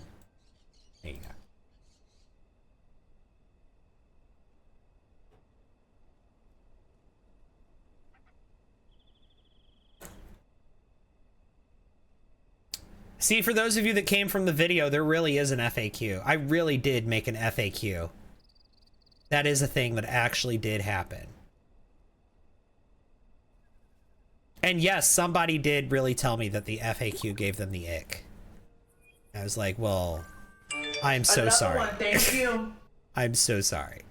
There you go. See, for those of you that came from the video, there really is an FAQ. I really did make an FAQ. That is a thing that actually did happen. And yes, somebody did really tell me that the FAQ gave them the ick. I was like, well, I'm so Another sorry. one, thank you. I'm so sorry.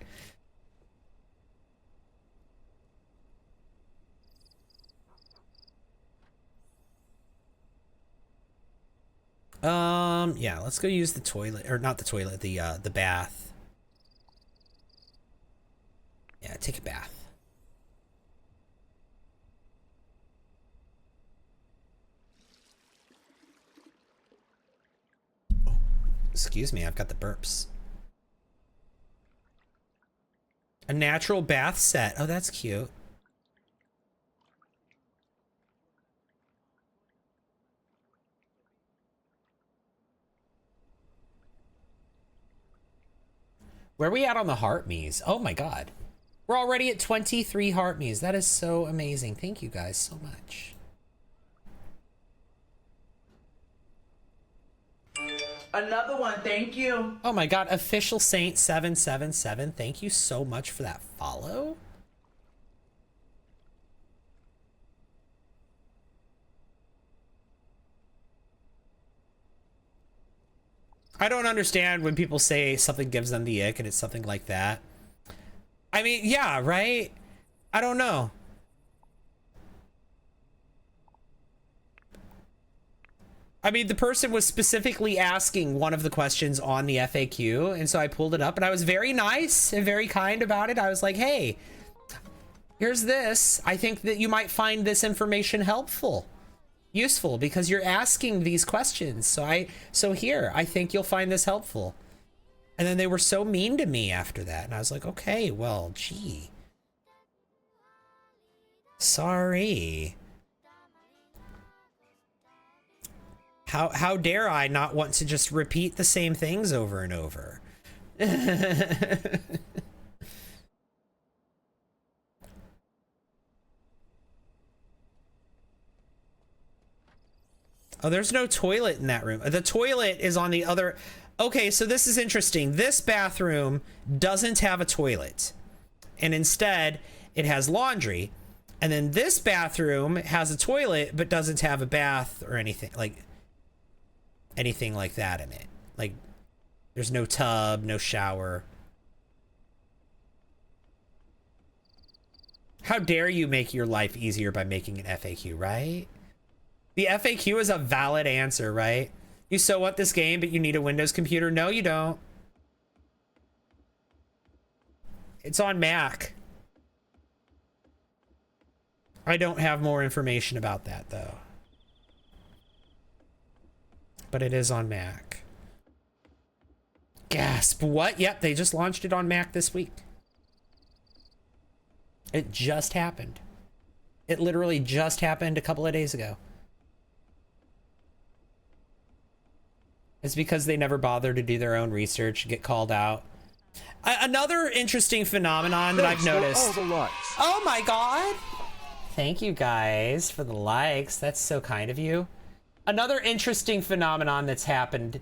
Yeah, let's go use the toilet, or not the toilet, the bath. Yeah, take a bath. Oh, excuse me, I've got the burps. A natural bath set. Oh, that's cute. Where are we at on the heart me's? Oh my god. We're already at 23 heart me's. That is so amazing. Thank you guys so much. Another one, thank you. Oh my god, official saint 777. Thank you so much for that follow. I don't understand when people say something gives them the ick and it's something like that. I mean, yeah, right? I don't know. I mean, the person was specifically asking one of the questions on the FAQ, and so I pulled it up, and I was very nice and very kind about it. I was like, hey, here's this. I think that you might find this information helpful. Useful because you're asking these questions. So here, I think you'll find this helpful. And then they were so mean to me after that. And I was like, okay, well, gee. Sorry. How dare I not want to just repeat the same things over and over? Oh, there's no toilet in that room. The toilet is on the other. Okay, so this is interesting. This bathroom doesn't have a toilet. And instead, it has laundry. And then this bathroom has a toilet, but doesn't have a bath or anything like that in it. Like, there's no tub, no shower. How dare you make your life easier by making an FAQ, right? The FAQ is a valid answer, right? You so want this game, but you need a Windows computer? No, you don't. It's on Mac. I don't have more information about that, though. but it is on Mac. Gasp, what? Yep, they just launched it on Mac this week. It just happened. It literally just happened a couple of days ago. It's because they never bothered to do their own research, get called out. Another interesting phenomenon that I've noticed. Oh my god! Thank you guys for the likes. That's so kind of you. Another interesting phenomenon that's happening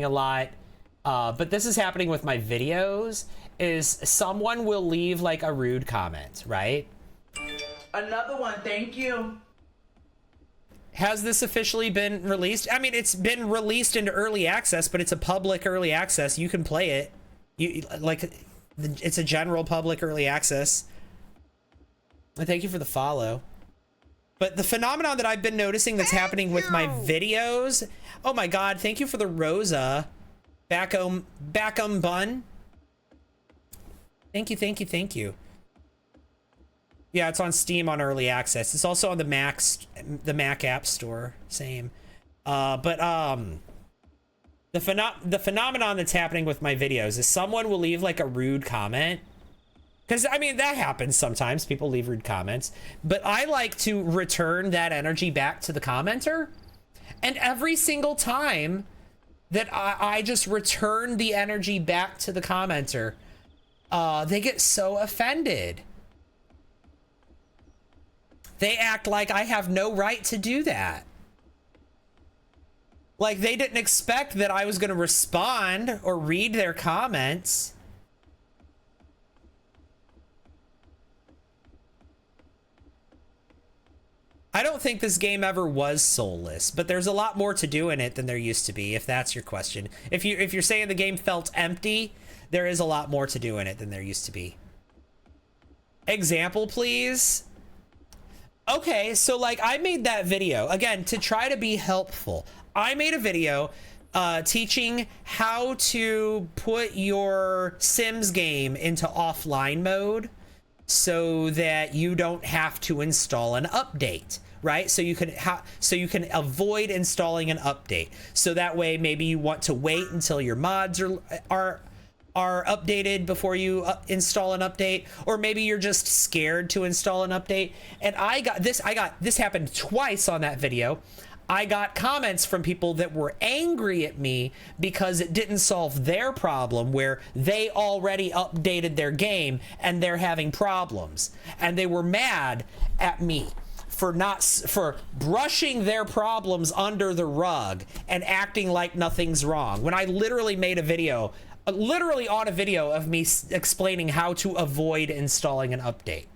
a lot, but this is happening with my videos, is someone will leave like a rude comment, right? Another one, thank you. Has this officially been released? I mean, it's been released into early access, but it's a public early access. You can play it. It's a general public early access. And thank you for the follow. But the phenomenon that I've been noticing that's happening with my videos. Oh my god, thank you for the Rosa. Backum bun. Thank you, thank you, thank you. Yeah, it's on Steam on early access. It's also on the Mac App Store. Same. The phenomenon that's happening with my videos is someone will leave like a rude comment. Because, I mean, that happens sometimes. People leave rude comments. But I like to return that energy back to the commenter. And every single time that I just return the energy back to the commenter, they get so offended. They act like I have no right to do that. Like they didn't expect that I was going to respond or read their comments. I don't think this game ever was soulless, but there's a lot more to do in it than there used to be, if that's your question. If you're saying the game felt empty, there is a lot more to do in it than there used to be. Example, please. Okay, so like I made that video, again, to try to be helpful. I made a video teaching how to put your Sims game into offline mode so that you don't have to install an update, right? So you can avoid installing an update. So that way maybe you want to wait until your mods are updated before you install an update, or maybe you're just scared to install an update. And this happened twice on that video. I got comments from people that were angry at me because it didn't solve their problem, where they already updated their game and they're having problems, and they were mad at me for brushing their problems under the rug and acting like nothing's wrong, when I literally made a video, literally on a video of me explaining how to avoid installing an update.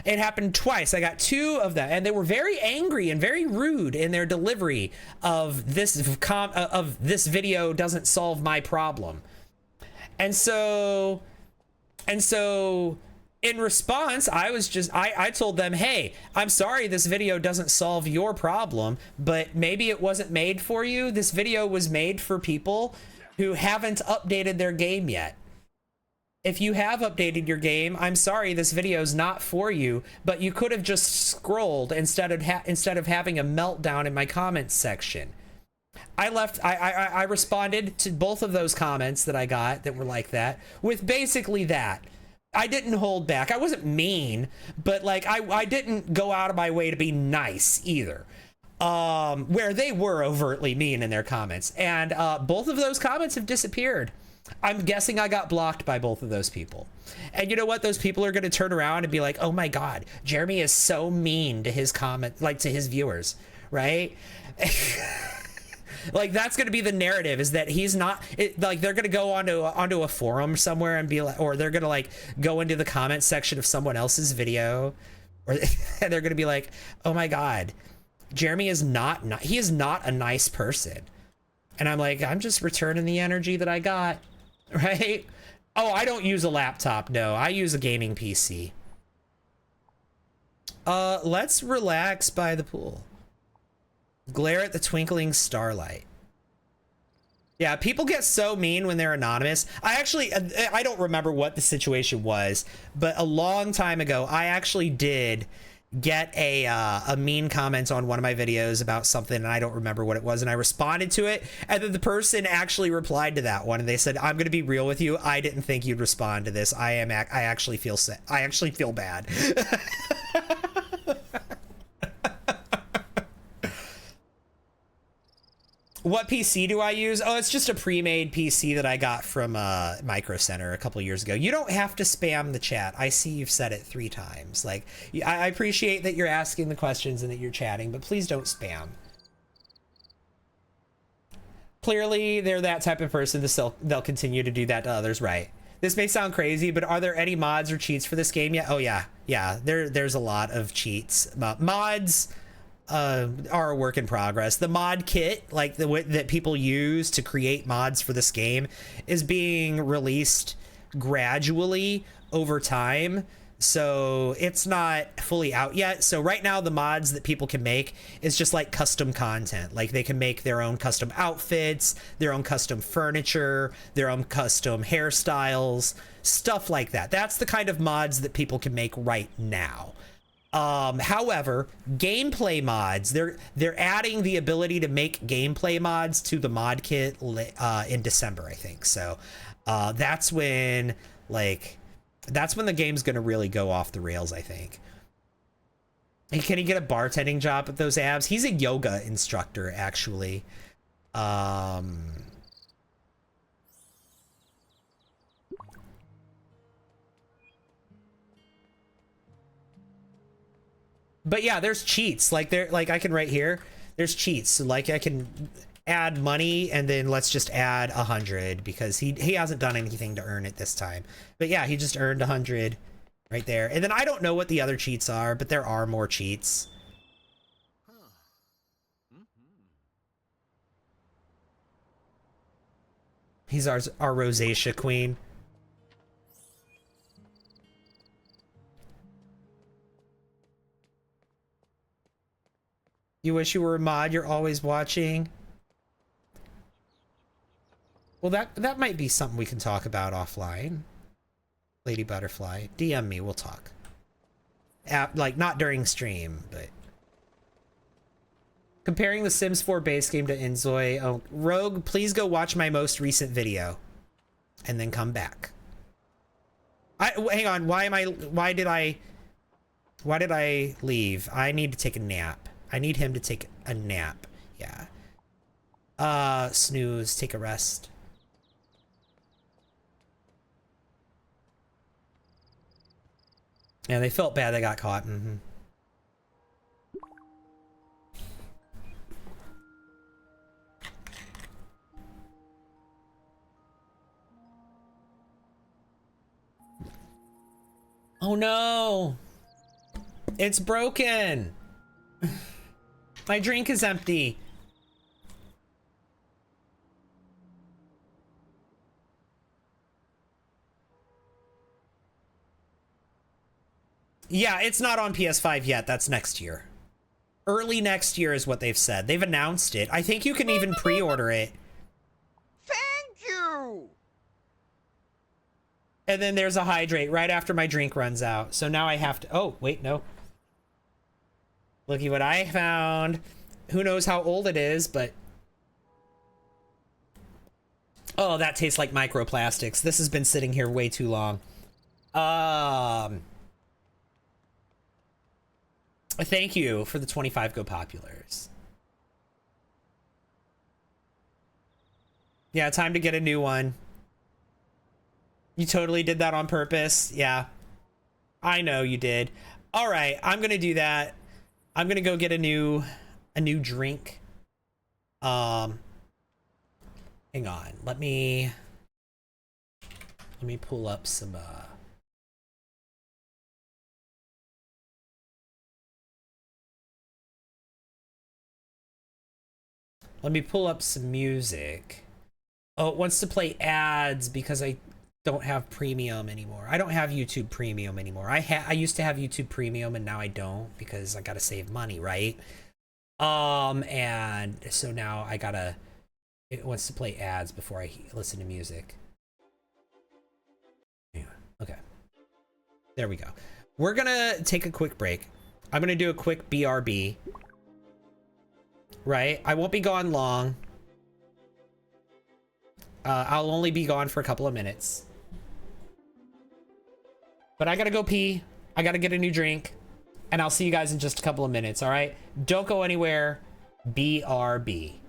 It happened twice. I got two of them, and they were very angry and very rude in their delivery of this video doesn't solve my problem. And so in response, I told them, hey, I'm sorry this video doesn't solve your problem, but maybe it wasn't made for you. This video was made for people who haven't updated their game yet. If you have updated your game, I'm sorry this video is not for you, but you could have just scrolled instead of having a meltdown in my comments section. I responded to both of those comments that I got that were like that with basically that. I didn't hold back. I wasn't mean, but like I didn't go out of my way to be nice either. Where they were overtly mean in their comments, and both of those comments have disappeared. I'm guessing I got blocked by both of those people. And you know what? Those people are going to turn around and be like, oh my God, Jeremy is so mean to his comment, like to his viewers, right? Like that's going to be the narrative, is that he's not like, they're going to go onto a forum somewhere and be like, or they're going to like go into the comment section of someone else's video, or and they're going to be like, oh my God, Jeremy is he is not a nice person. And I'm like, I'm just returning the energy that I got, right? Oh, I don't use a laptop. No, I use a gaming PC. Let's relax by the pool. Glare at the twinkling starlight. Yeah, people get so mean when they're anonymous. I don't remember what the situation was, but a long time ago, I actually did get a mean comment on one of my videos about something, and I don't remember what it was, and I responded to it, and then the person actually replied to that one, and they said, "I'm going to be real with you. I didn't think you'd respond to this. I actually feel sad. I actually feel bad." What PC do I use? Oh, it's just a pre-made PC that I got from Micro Center a couple years ago. You don't have to spam the chat. I see you've said it 3 times. Like, I appreciate that you're asking the questions and that you're chatting, but please don't spam. Clearly, they're that type of person. They'll continue to do that to others, right? This may sound crazy, but are there any mods or cheats for this game yet? Oh yeah, yeah. There's a lot of cheats. Mods are a work in progress. The mod kit, like that people use to create mods for this game, is being released gradually over time, so it's not fully out yet. So right now the mods that people can make is just like custom content. Like they can make their own custom outfits, their own custom furniture, their own custom hairstyles, stuff like that. That's the kind of mods that people can make right now. However, gameplay mods, they're adding the ability to make gameplay mods to the mod kit in December, I think. So that's when the game's gonna really go off the rails, I think. And can he get a bartending job with those abs? He's a yoga instructor, actually. But yeah, there's cheats. Like I can right here, there's cheats. So like I can add money and then let's just add 100 because he hasn't done anything to earn it this time. But yeah, he just earned 100 right there. And then I don't know what the other cheats are, but there are more cheats. He's our rosacea queen. You wish you were a mod, you're always watching. Well, that might be something we can talk about offline. Lady Butterfly, DM me, we'll talk. Like, not during stream, but... Comparing the Sims 4 base game to Inzoi. Oh, Rogue, please go watch my most recent video. And then come back. Hang on, why did I leave? I need to take a nap. I need him to take a nap. Yeah. Snooze, take a rest. Yeah, they felt bad they got caught. Mm-hmm. Oh no! It's broken! My drink is empty. Yeah, it's not on PS5 yet. That's next year. Early next year is what they've said. They've announced it. I think you can even pre-order it. Thank you! And then there's a hydrate right after my drink runs out. So now I have to... Oh, wait, no. Looky what I found. Who knows how old it is, but... Oh, that tastes like microplastics. This has been sitting here way too long. Thank you for the 25 Go Populars. Yeah, time to get a new one. You totally did that on purpose. Yeah. I know you did. All right, I'm going to do that. I'm going to go get a new drink. Hang on. Let me pull up some let me pull up some music. Oh, it wants to play ads because I don't have premium anymore. I don't have YouTube Premium anymore. I used to have YouTube Premium and now I don't because I gotta save money, right? And so now it wants to play ads before I listen to music. Okay. There we go. We're gonna take a quick break. I'm gonna do a quick BRB. Right? I won't be gone long. I'll only be gone for a couple of minutes. But I gotta go pee. I gotta get a new drink. And I'll see you guys in just a couple of minutes, alright? Don't go anywhere. BRB.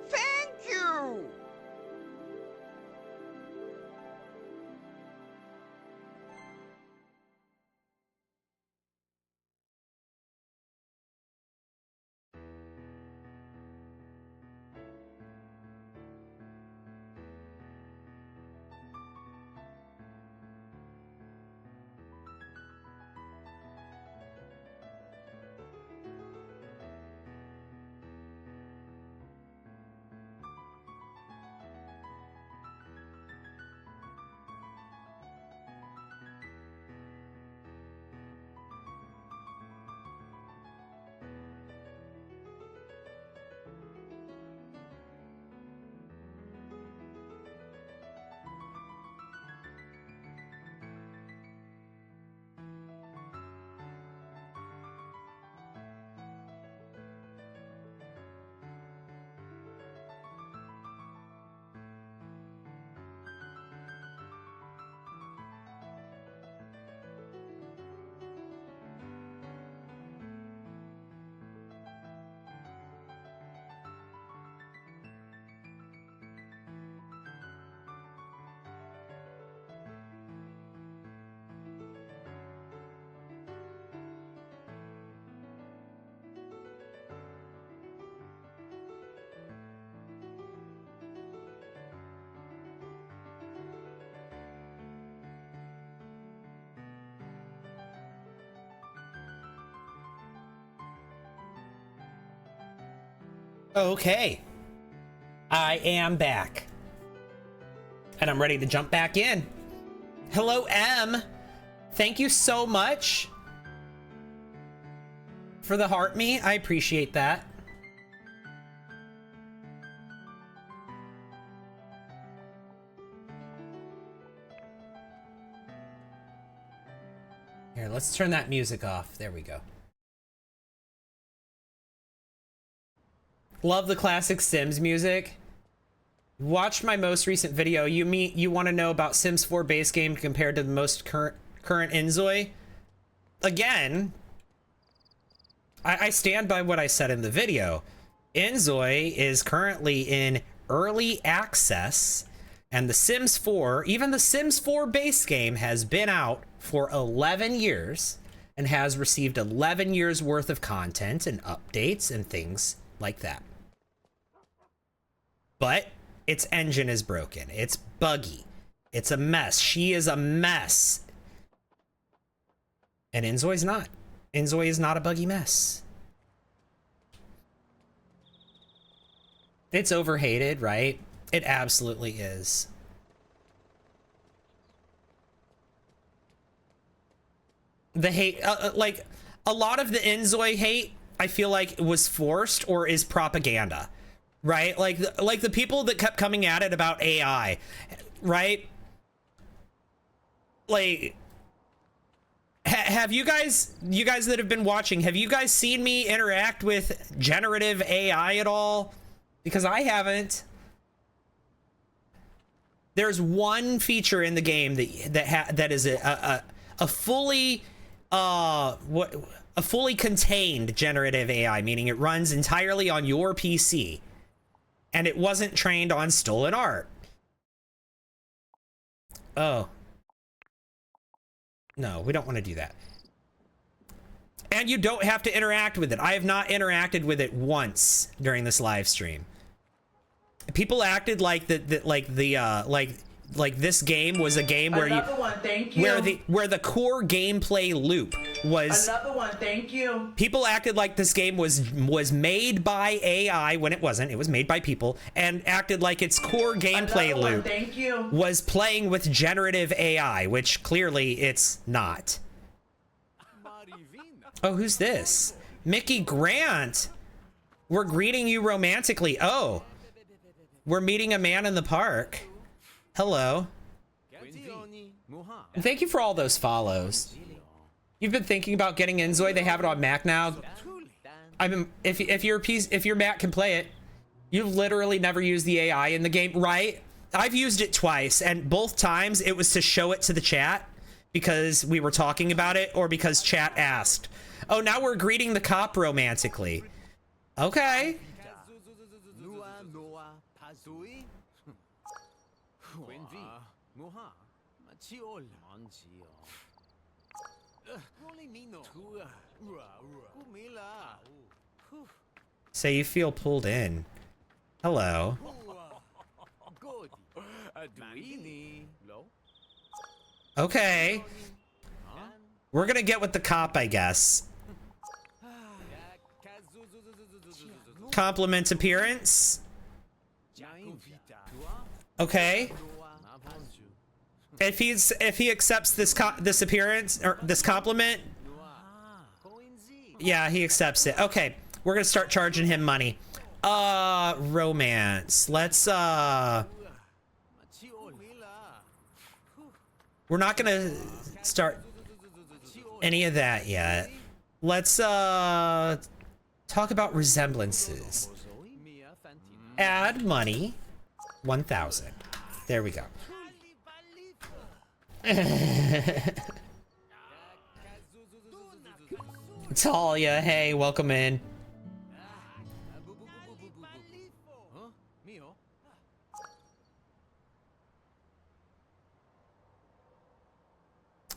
Thank you! Okay. I am back. And I'm ready to jump back in. Hello, M. Thank you so much for the heart me. I appreciate that. Here, let's turn that music off. There we go. Love the classic Sims music. Watch my most recent video. You want to know about Sims 4 base game compared to the most current Inzoi? Again, I stand by what I said in the video. Inzoi is currently in early access, and The Sims 4, even the Sims 4 base game, has been out for 11 years and has received 11 years worth of content and updates and things like that. But its engine is broken. It's buggy. It's a mess. She is a mess. And Inzoi's not. Inzoi is not a buggy mess. It's overhated, right? It absolutely is. The hate, like, a lot of the Inzoi hate, I feel like was forced or is propaganda, right? Like the people that kept coming at it about AI, right? Like, have you guys that have been watching, have you guys seen me interact with generative AI at all? Because I haven't. There's one feature in the game that is a fully fully contained generative AI, meaning it runs entirely on your PC, and it wasn't trained on stolen art. Oh. No, we don't want to do that. And you don't have to interact with it. I have not interacted with it once during this live stream. People acted like like this game was a game where where the core gameplay loop was another one. Thank you. People acted like this game was made by AI when it wasn't. It was made by people, and acted like its core gameplay loop was playing with generative AI, which clearly it's not. Oh, who's this? Mickey Grant. We're greeting you romantically. Oh, we're meeting a man in the park. Hello. And thank you for all those follows. You've been thinking about getting Inzoi. They have it on Mac now. I mean, if your Mac can play it, you've literally never used the AI in the game, right? I've used it twice, and both times it was to show it to the chat because we were talking about it or because chat asked. Oh, now we're greeting the cop romantically. Okay. Say you feel pulled in. Hello. Okay. We're gonna get with the cop, I guess. Compliments appearance. Okay. If he accepts this appearance or this compliment, yeah, he accepts it. Okay, we're gonna start charging him money. Romance. Let's we're not gonna start any of that yet. Let's talk about resemblances. Add money. 1,000. There we go. Talia, hey, welcome in.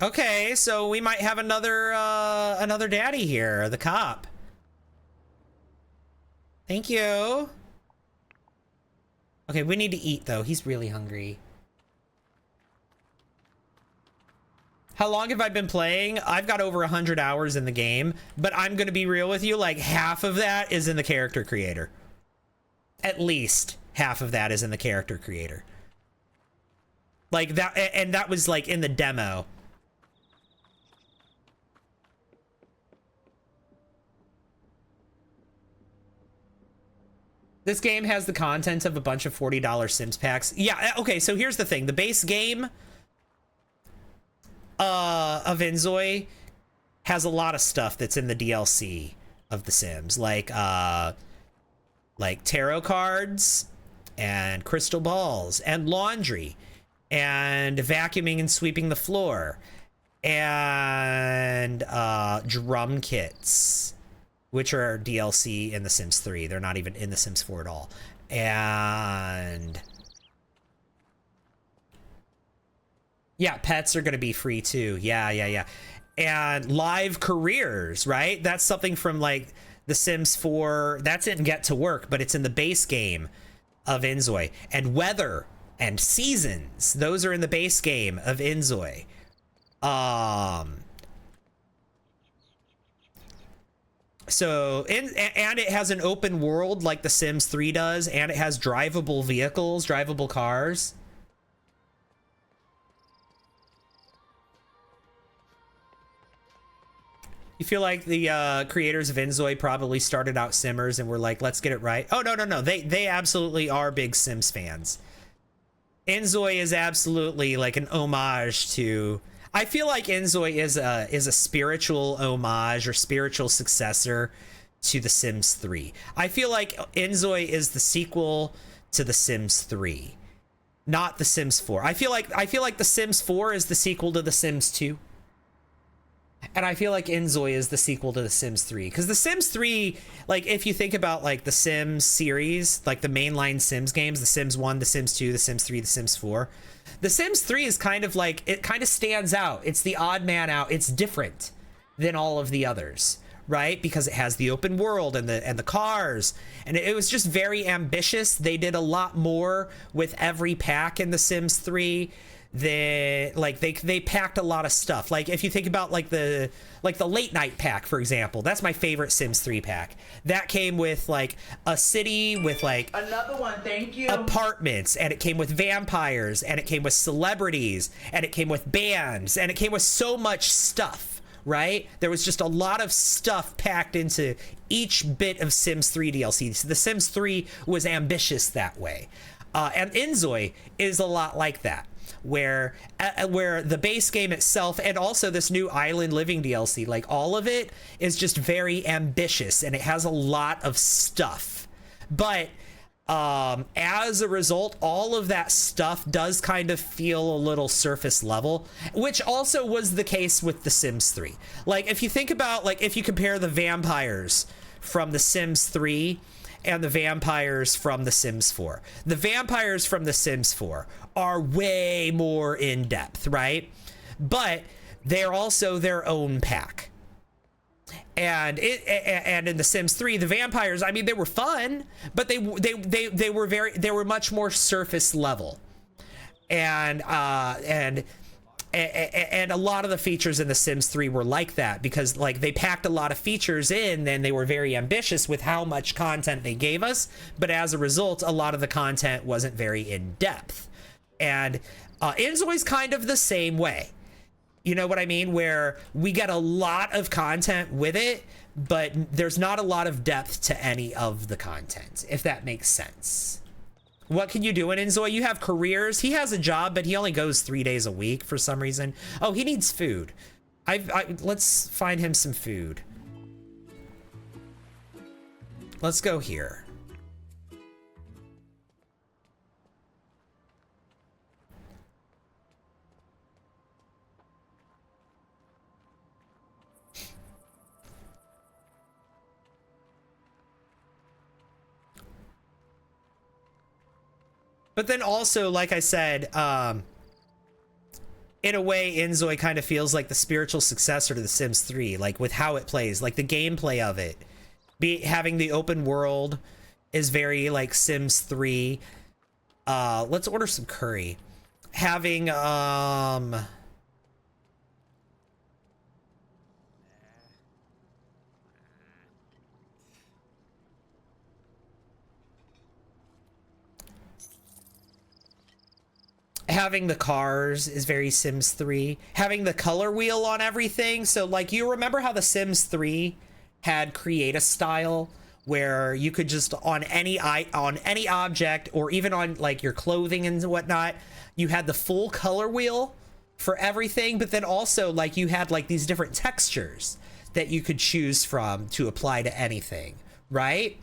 Okay, so we might have another daddy here, the cop. Thank you. Okay, we need to eat though. He's really hungry. How long have I been playing? I've got over 100 hours in the game, but I'm gonna be real with you, like half of that is in the character creator. At least half of that is in the character creator. Like that, and that was like in the demo. This game has the content of a bunch of $40 Sims packs. Yeah, okay, so here's the thing. The base game of Inzoi has a lot of stuff that's in the DLC of The Sims, like tarot cards and crystal balls and laundry and vacuuming and sweeping the floor and drum kits, which are DLC in The Sims 3. They're not even in The Sims 4 at all. And yeah, pets are going to be free too. Yeah. And live careers, right? That's something from like The Sims 4. That's in Get to Work, but it's in the base game of Inzoi. And weather and seasons, those are in the base game of Inzoi. So, and it has an open world like The Sims 3 does, and it has drivable vehicles, drivable cars. You feel like the creators of Inzoi probably started out Simmers and were like, let's get it right. Oh, no. They absolutely are big Sims fans. Inzoi is absolutely like an homage to... I feel like Inzoi is a spiritual homage or spiritual successor to The Sims 3. I feel like Inzoi is the sequel to The Sims 3, not The Sims 4. I feel like The Sims 4 is the sequel to The Sims 2. And I feel like Inzoi is the sequel to The Sims 3. Because The Sims 3, like, if you think about, like, the Sims series, like the mainline Sims games, The Sims 1, The Sims 2, The Sims 3, The Sims 4, The Sims 3 is kind of like, it kind of stands out. It's the odd man out. It's different than all of the others, right? Because it has the open world and the cars. And it was just very ambitious. They did a lot more with every pack in The Sims 3. They packed a lot of stuff. Like if you think about like the late night pack, for example, that's my favorite Sims 3 pack. That came with like a city with like another one, thank you, apartments, and it came with vampires, and it came with celebrities, and it came with bands, and it came with so much stuff, right? There was just a lot of stuff packed into each bit of Sims 3 DLC. So the Sims 3 was ambitious that way. And Inzoi is a lot like that, where the base game itself and also this new Island Living DLC, like all of it is just very ambitious and it has a lot of stuff. But as a result, all of that stuff does kind of feel a little surface level, which also was the case with The Sims 3. Like if you think about, like if you compare the vampires from The Sims 3 and the vampires from The Sims 4. The vampires from The Sims 4 are way more in depth, right? But they're also their own pack. And in The Sims 3, the vampires, I mean, they were fun, but they were much more surface level. And a lot of the features in The Sims 3 were like that because like they packed a lot of features in, and they were very ambitious with how much content they gave us. But as a result, a lot of the content wasn't very in depth. And Inzoi's kind of the same way. You know what I mean? Where we get a lot of content with it, but there's not a lot of depth to any of the content, if that makes sense. What can you do in Inzoi? You have careers. He has a job, but he only goes 3 days a week for some reason. Oh, he needs food. Let's find him some food. Let's go here. But then also, like I said, in a way, Inzoi kind of feels like the spiritual successor to The Sims 3, like with how it plays, like the gameplay of it. Having the open world is very like Sims 3. Let's order some curry. Having having the cars is very Sims 3. Having the color wheel on everything. So like, you remember how the Sims 3 had create a style where you could just on any object or even on like your clothing and whatnot, you had the full color wheel for everything. But then also like you had like these different textures that you could choose from to apply to anything, right?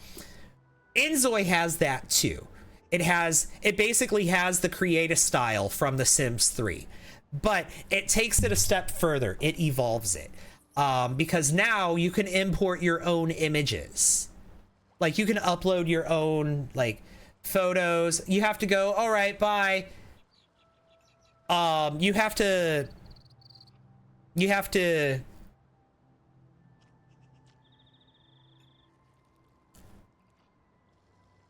Inzoi has that too. It basically has the creative style from The Sims 3, but it takes it a step further. It evolves it because now you can import your own images. Like you can upload your own like photos. You have to go, all right, bye. You have to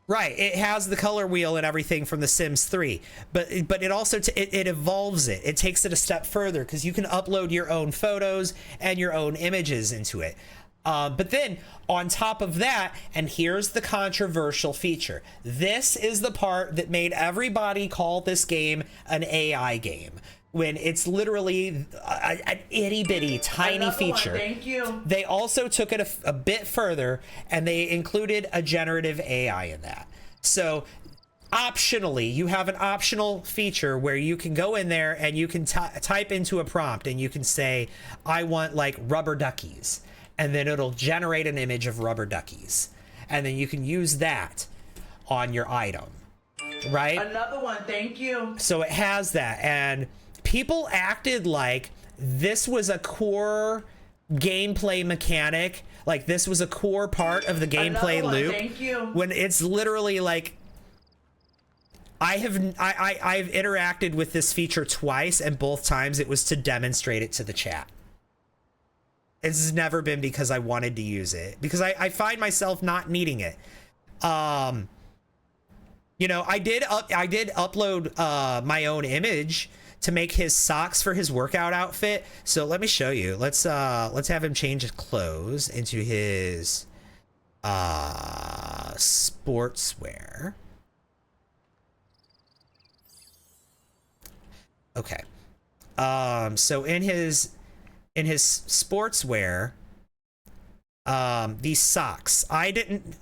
right, it has the color wheel and everything from The Sims 3, but it also it evolves it. It takes it a step further because you can upload your own photos and your own images into it. But then on top of that, and here's the controversial feature. This is the part that made everybody call this game an AI game, when it's literally an itty bitty tiny Another feature. one, thank you. They also took it a bit further, and they included a generative AI in that. So optionally, you have an optional feature where you can go in there and you can type into a prompt and you can say, I want like rubber duckies. And then it'll generate an image of rubber duckies. And then you can use that on your item, right? Another one, thank you. So it has that. And people acted like this was a core gameplay mechanic. Like this was a core part of the gameplay Another one, loop. thank you. When it's literally like, I've interacted with this feature twice, and both times it was to demonstrate it to the chat. It's never been because I wanted to use it, because I find myself not needing it. You know, I did upload my own image to make his socks for his workout outfit. So let me show you. Let's have him change his clothes into his sportswear. Okay. So in his sportswear, these socks,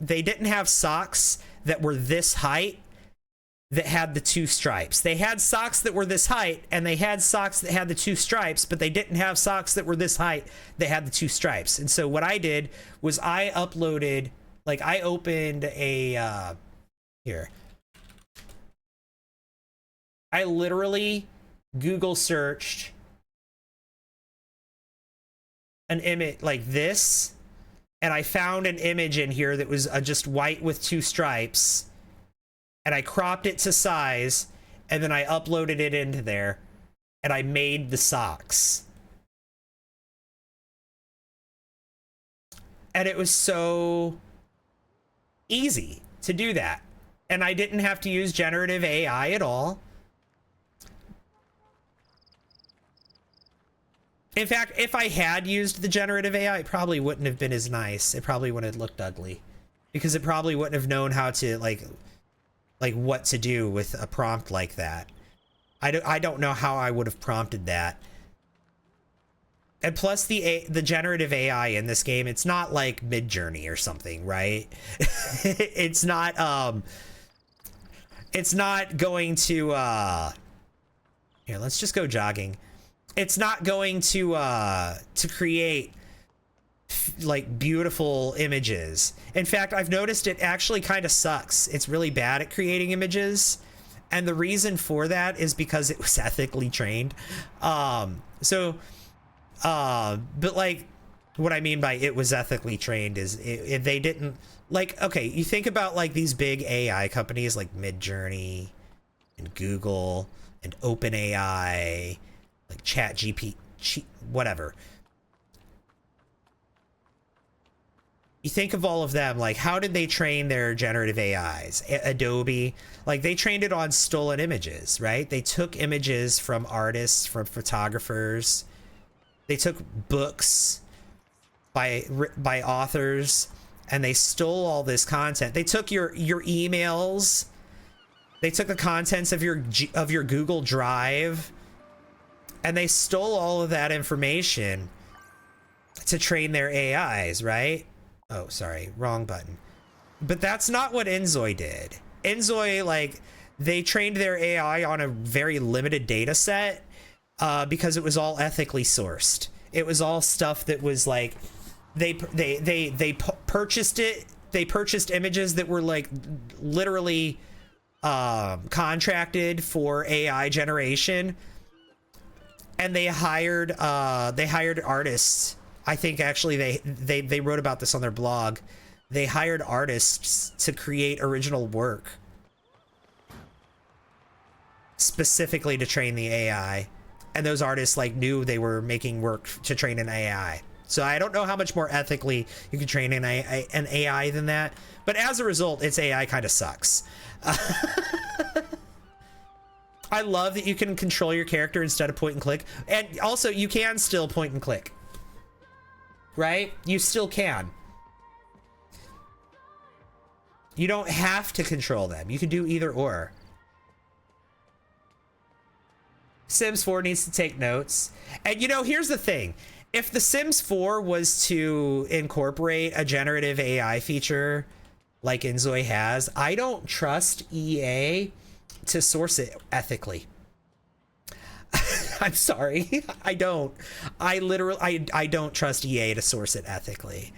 they didn't have socks that were this height that had the two stripes. They had socks that were this height, and they had socks that had the two stripes, but they didn't have socks that were this height that had the two stripes. And so what I did was I uploaded, like I opened a, here. I literally Google searched an image like this, and I found an image in here that was just white with two stripes, and I cropped it to size, and then I uploaded it into there, and I made the socks. And it was so easy to do that, and I didn't have to use generative AI at all. In fact, if I had used the generative AI, it probably wouldn't have been as nice. It probably would have looked ugly, because it probably wouldn't have known how to like what to do with a prompt like that. I don't know how I would have prompted that. And plus the generative AI in this game, it's not like Midjourney or something, right? It's not going to here, let's just go jogging. It's not going to create like beautiful images. In fact, I've noticed it actually kind of sucks. It's really bad at creating images, and the reason for that is because it was ethically trained. But like what I mean by it was ethically trained is they didn't, like, okay, you think about like these big AI companies like Midjourney and Google and OpenAI, like ChatGPT, whatever. You think of all of them, like how did they train their generative AIs? Adobe, like they trained it on stolen images, right? They took images from artists, from photographers. They took books by authors, and they stole all this content. They took your emails. They took the contents of your Google Drive, and they stole all of that information to train their AIs, right? Oh, sorry, wrong button. But that's not what Inzoi did. Inzoi, like, they trained their AI on a very limited data set because it was all ethically sourced. It was all stuff that was like, they purchased it. They purchased images that were like literally contracted for AI generation. And they hired artists. I think actually they wrote about this on their blog. They hired artists to create original work specifically to train the AI, and those artists like knew they were making work to train an AI. So I don't know how much more ethically you can train an AI than that, but as a result, its AI kind of sucks. I love that you can control your character instead of point and click, and also you can still point and click, right? You still can. You don't have to control them. You can do either or. Sims 4 needs to take notes. And you know, here's the thing. If The Sims 4 was to incorporate a generative AI feature like Inzoi has, I don't trust EA to source it ethically. I'm sorry. I don't. I literally, I don't trust EA to source it ethically.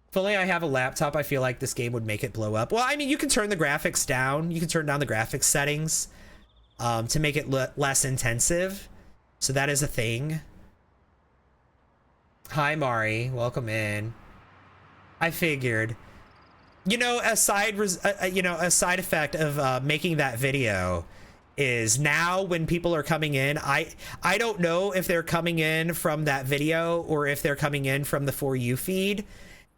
If only I have a laptop, I feel like this game would make it blow up. Well, I mean, you can turn the graphics down. You can turn down the graphics settings to make it less intensive. So that is a thing. Hi, Mari. Welcome in. I figured. You know, a side effect of making that video is now when people are coming in, I don't know if they're coming in from that video or if they're coming in from the For You feed.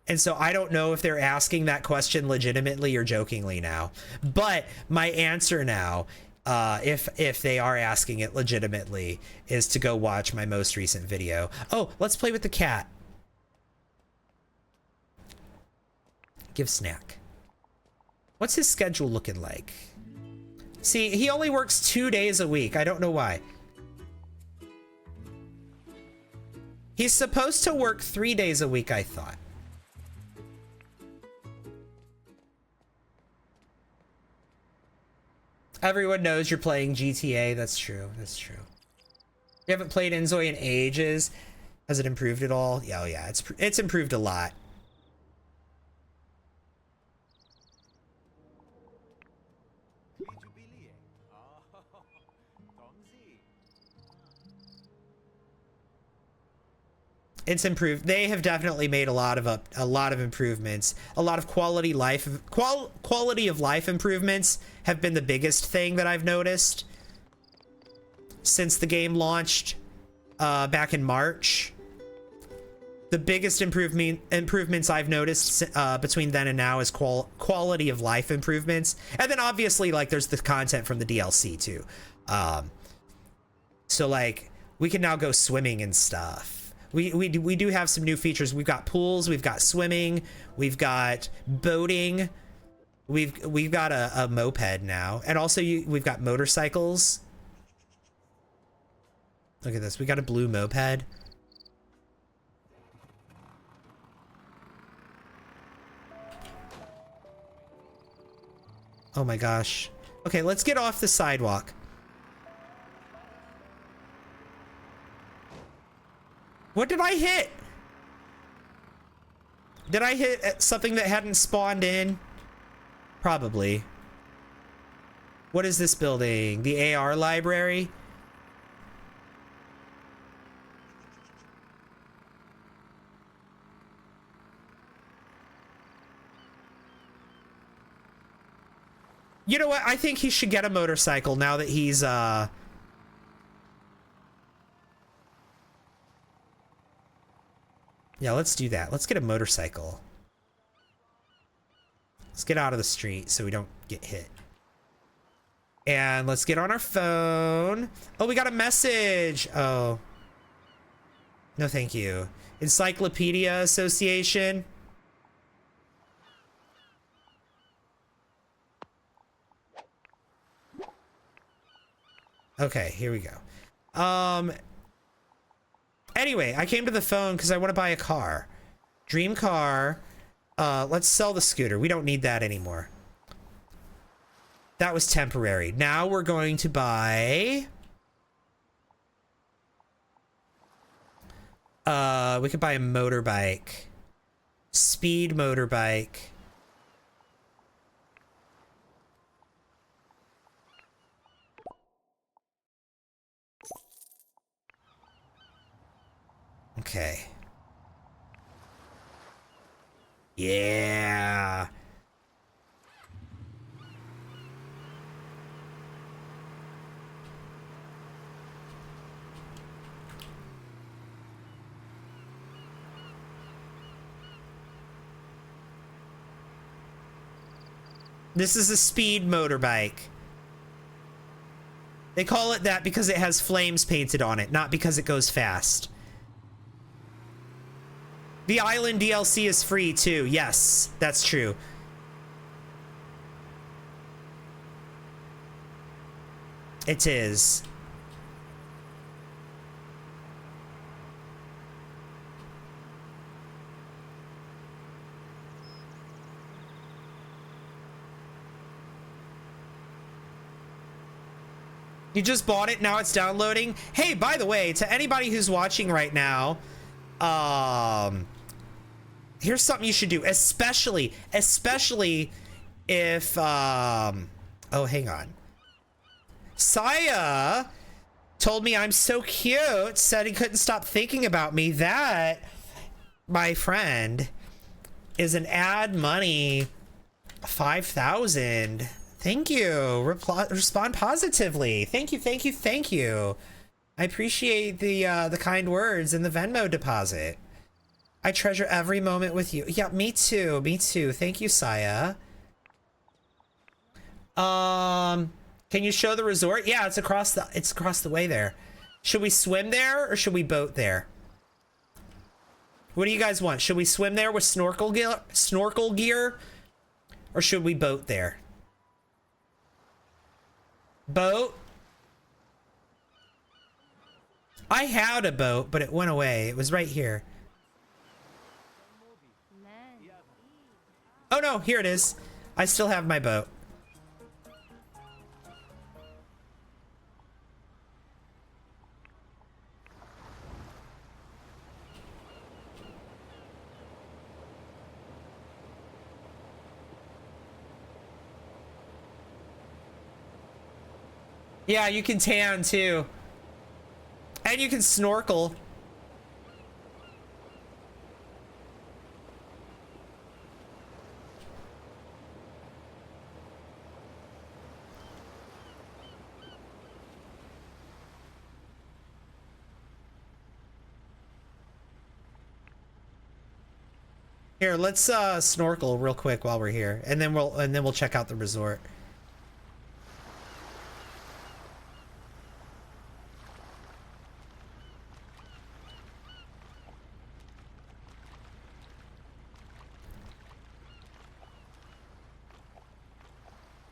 And so I don't know if they're asking that question legitimately or jokingly now. But my answer now, if they are asking it legitimately, is to go watch my most recent video. Oh, let's play with the cat. Give snack. What's his schedule looking like? See, he only works 2 days a week. I don't know why. He's supposed to work 3 days a week, I thought. Everyone knows you're playing GTA. That's true. That's true. You haven't played Inzoi in ages. Has it improved at all? Yeah, oh yeah, it's improved a lot. It's improved. They have definitely made a lot of improvements. A lot of quality of life improvements have been the biggest thing that I've noticed since the game launched back in March. The biggest improvements I've noticed between then and now is quality of life improvements, and then obviously like there's the content from the DLC too. So like we can now go swimming and stuff. We do have some new features. We've got pools, we've got swimming, we've got boating, we've got a moped now, and also we've got motorcycles. Look at this, we got a blue moped. Oh my gosh. Okay, let's get off the sidewalk. What did I hit? Did I hit something that hadn't spawned in? Probably. What is this building? The AR library? You know what? I think he should get a motorcycle now that he's yeah, let's do that. Let's get a motorcycle. Let's get out of the street so we don't get hit. And let's get on our phone. Oh, we got a message. Oh. No, thank you. Encyclopedia Association. Okay, here we go. Anyway, I came to the phone because I want to buy a car. Dream car. Let's sell the scooter. We don't need that anymore. That was temporary. Now we're going to buy... we could buy a motorbike. Speed motorbike. Okay. Yeah. This is a speed motorbike. They call it that because it has flames painted on it, not because it goes fast. The Island DLC is free too. Yes, that's true. It is. You just bought it, now it's downloading. Hey, by the way, to anybody who's watching right now, here's something you should do, especially if, oh, hang on. Saya told me I'm so cute, said he couldn't stop thinking about me. That, my friend, is an ad money 5,000. Thank you. Respond positively. Thank you, thank you, thank you. I appreciate the kind words and the Venmo deposit. I treasure every moment with you. Yeah, me too. Me too. Thank you, Saya. Can you show the resort? Yeah, it's across the way there. Should we swim there or should we boat there? What do you guys want? Should we swim there with snorkel gear, or should we boat there? Boat? I had a boat, but it went away. It was right here. Oh no, here it is. I still have my boat. Yeah, you can tan too. And you can snorkel. Here, let's snorkel real quick while we're here, and then we'll check out the resort.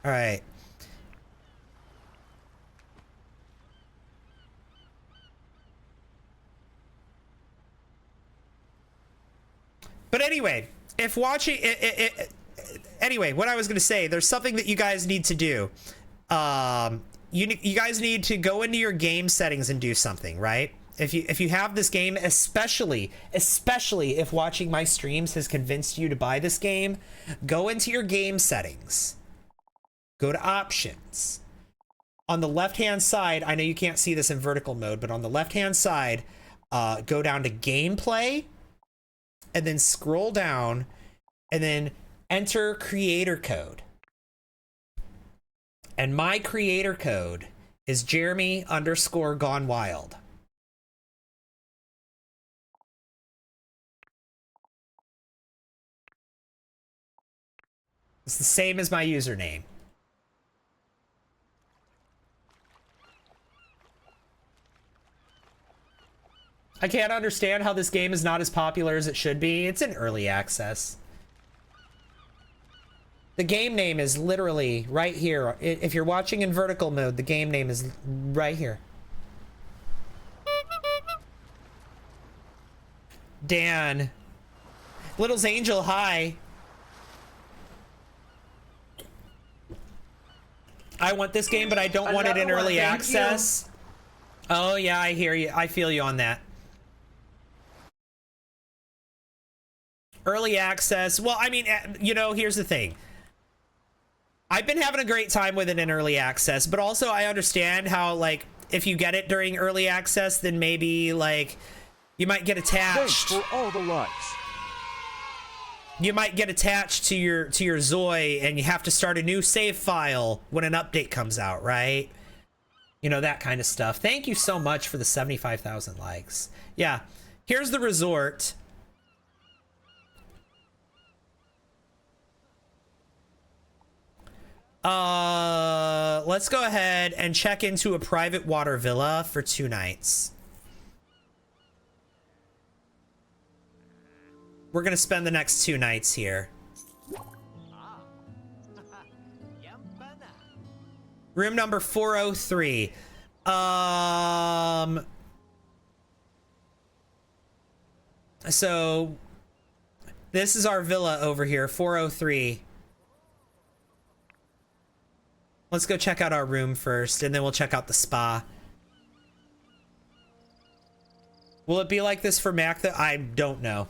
All right. But anyway, if watching anyway, what I was going to say, there's something that you guys need to do. You guys need to go into your game settings and do something, right? If you have this game, especially if watching my streams has convinced you to buy this game, go into your game settings. Go to options. On the left-hand side, I know you can't see this in vertical mode, but on the left-hand side, go down to gameplay, and then scroll down, and then enter creator code. And my creator code is Jeremy_GoneWild. It's the same as my username. I can't understand how this game is not as popular as it should be. It's in early access. The game name is literally right here. If you're watching in vertical mode, the game name is right here. Dan. Little's Angel, hi. I want this game, but I don't want it in early access. Oh yeah, I hear you. I feel you on that. Early access. Well, I mean, you know, here's the thing. I've been having a great time with it in early access, but also I understand how, like, if you get it during early access, then maybe, like, you might get attached. Thanks for all the likes. You might get attached to your Zoi, and you have to start a new save file when an update comes out, right? You know, that kind of stuff. Thank you so much for the 75,000 likes. Yeah, here's the resort. Let's go ahead and check into a private water villa for 2 nights. We're gonna spend the next 2 nights here. Room number 403. So this is our villa over here, 403. Let's go check out our room first, and then we'll check out the spa. Will it be like this for Mac? That I don't know.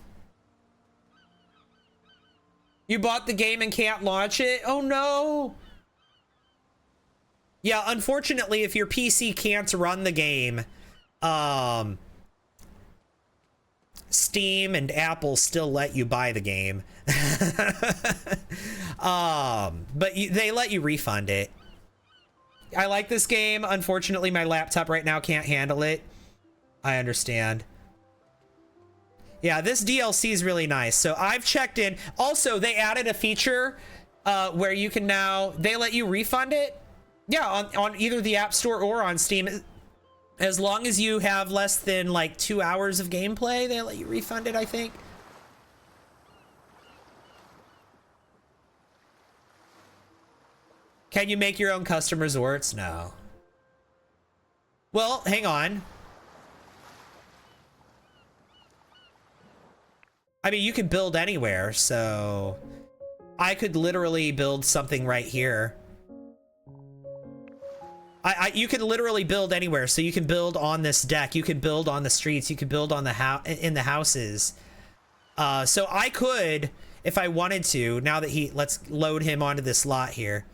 You bought the game and can't launch it? Oh no! Yeah, unfortunately, if your PC can't run the game, Steam and Apple still let you buy the game. But they let you refund it. I like this game. Unfortunately, my laptop right now can't handle it. I understand. Yeah, this DLC is really nice. So I've checked in. Also, they added a feature where you can now, they let you refund it. Yeah, on either the App Store or on Steam. As long as you have less than like 2 hours of gameplay, they let you refund it, I think. Can you make your own custom resorts? No. Well, hang on. I mean, you can build anywhere, so I could literally build something right here. You can literally build anywhere, so you can build on this deck, you can build on the streets, you can build on the in the houses. So I could, if I wanted to, now that let's load him onto this lot here.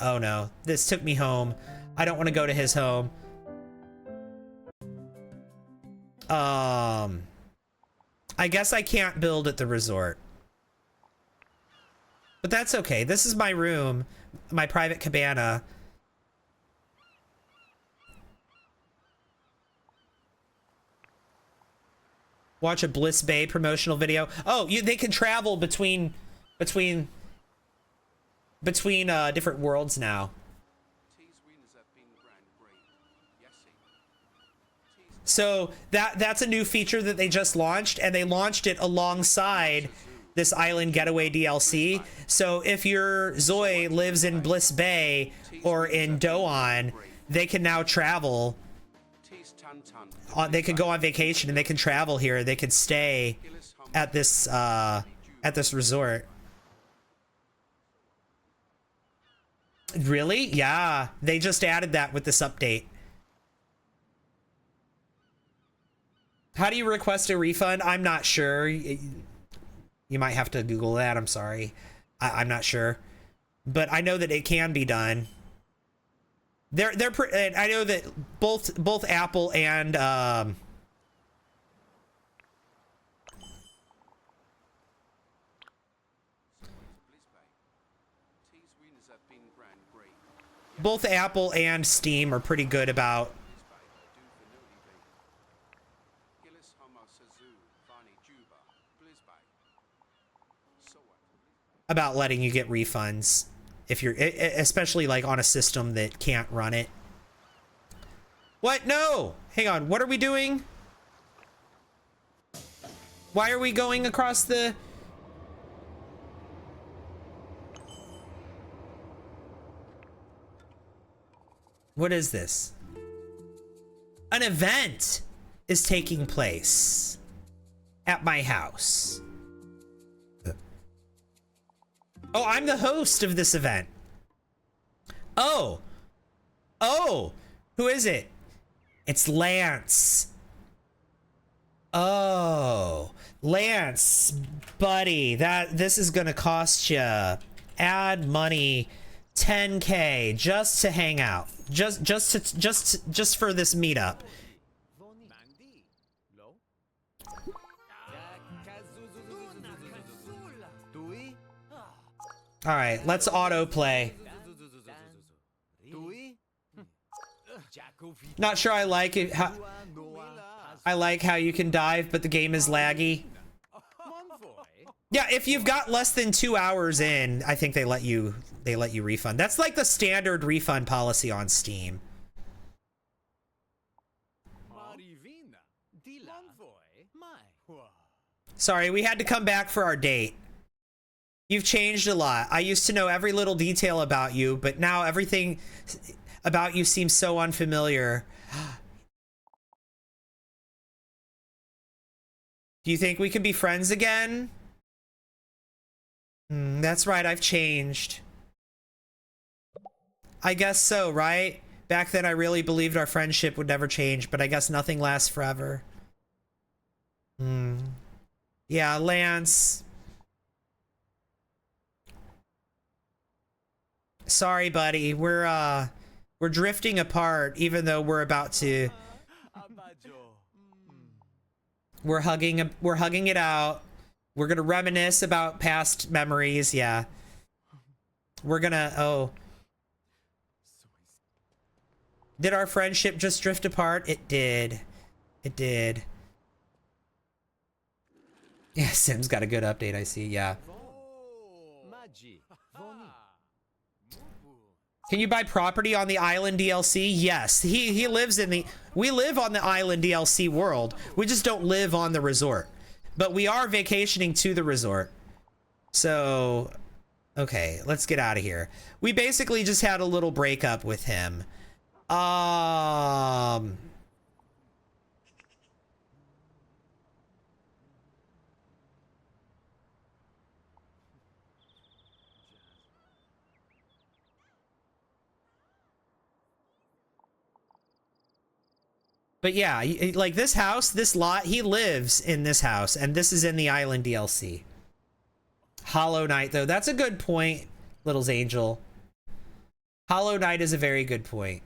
Oh no, this took me home. I don't want to go to his home. I guess I can't build at the resort. But that's okay. This is my room, my private cabana. Watch a Bliss Bay promotional video. Oh, they can travel between different worlds now. So that's a new feature that they just launched, and they launched it alongside this Island Getaway DLC. So if your Zoe lives in Bliss Bay or in Doan, they can now travel. They can go on vacation and they can travel here. They can stay at this resort. Really? Yeah, they just added that with this update. How do you request a refund? I'm not sure. You might have to Google that. I'm sorry. I'm not sure, but I know that it can be done. I know that both Apple and both Apple and Steam are pretty good about letting you get refunds if you're, especially like on a system that can't run it. What? No! Hang on, what are we doing? Why are we going across the... What is this? An event is taking place at my house. Oh, I'm the host of this event. Oh. Oh. Who is it? It's Lance. Oh. Lance, buddy, this is gonna cost you. Add money, 10K just to hang out. Just for this meetup. All right, let's autoplay. Not sure I like it. I like how you can dive, but the game is laggy. Yeah, if you've got less than 2 hours in, I think they let you refund. That's like the standard refund policy on Steam. Sorry, we had to come back for our date. You've changed a lot. I used to know every little detail about you, but now everything about you seems so unfamiliar. Do you think we could be friends again? That's right, I've changed. I guess so, right? Back then I really believed our friendship would never change, but I guess nothing lasts forever. Yeah, Lance. Sorry, buddy. We're drifting apart, even though we're about to. We're hugging it out. We're gonna reminisce about past memories. Yeah. We're gonna. Oh. Did our friendship just drift apart? It did. It did. Yeah, Sim's got a good update, I see. Yeah. Can you buy property on the Island DLC? Yes. He lives in the... We live on the Island DLC world. We just don't live on the resort. But we are vacationing to the resort. So... Okay, let's get out of here. We basically just had a little breakup with him. But yeah, like this house, this lot, he lives in this house, and this is in the Island DLC. Hollow Knight, though, that's a good point, Little's Angel. Hollow Knight is a very good point.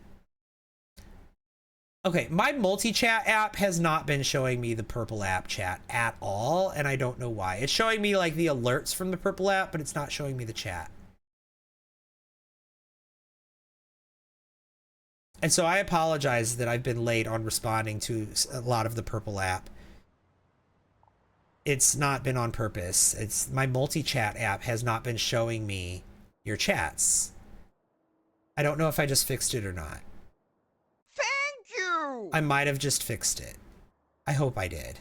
Okay, my multi-chat app has not been showing me the purple app chat at all, and I don't know why. It's showing me like the alerts from the purple app, but it's not showing me the chat. And so I apologize that I've been late on responding to a lot of the purple app. It's not been on purpose. It's my multi-chat app has not been showing me your chats. I don't know if I just fixed it or not. Thank you! I might have just fixed it. I hope I did.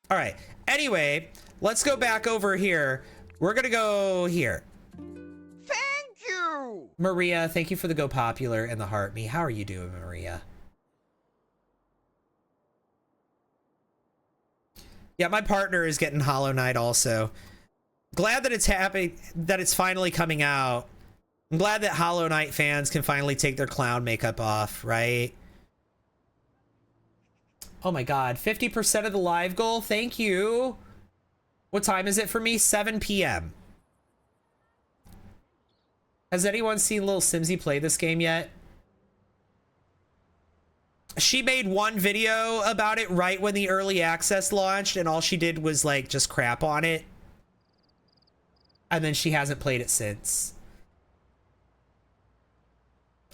All right. Anyway, let's go back over here. We're gonna go here. Thank you! Maria, thank you for the Go Popular and the Heart Me. How are you doing, Maria? Yeah, my partner is getting Hollow Knight also. Glad that it's happy, that it's finally coming out. I'm glad that Hollow Knight fans can finally take their clown makeup off, right? Oh my god, 50% of the live goal? Thank you. What time is it for me? 7 p.m. Has anyone seen Little Simsy play this game yet? She made one video about it right when the early access launched, and all she did was like just crap on it. And then she hasn't played it since.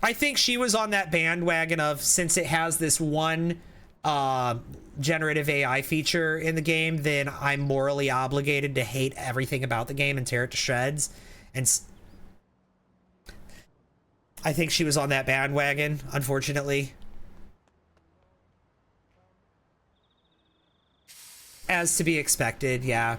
I think she was on that bandwagon of, since it has this one generative AI feature in the game, then I'm morally obligated to hate everything about the game and tear it to shreds. And I think she was on that bandwagon, unfortunately. As to be expected, yeah.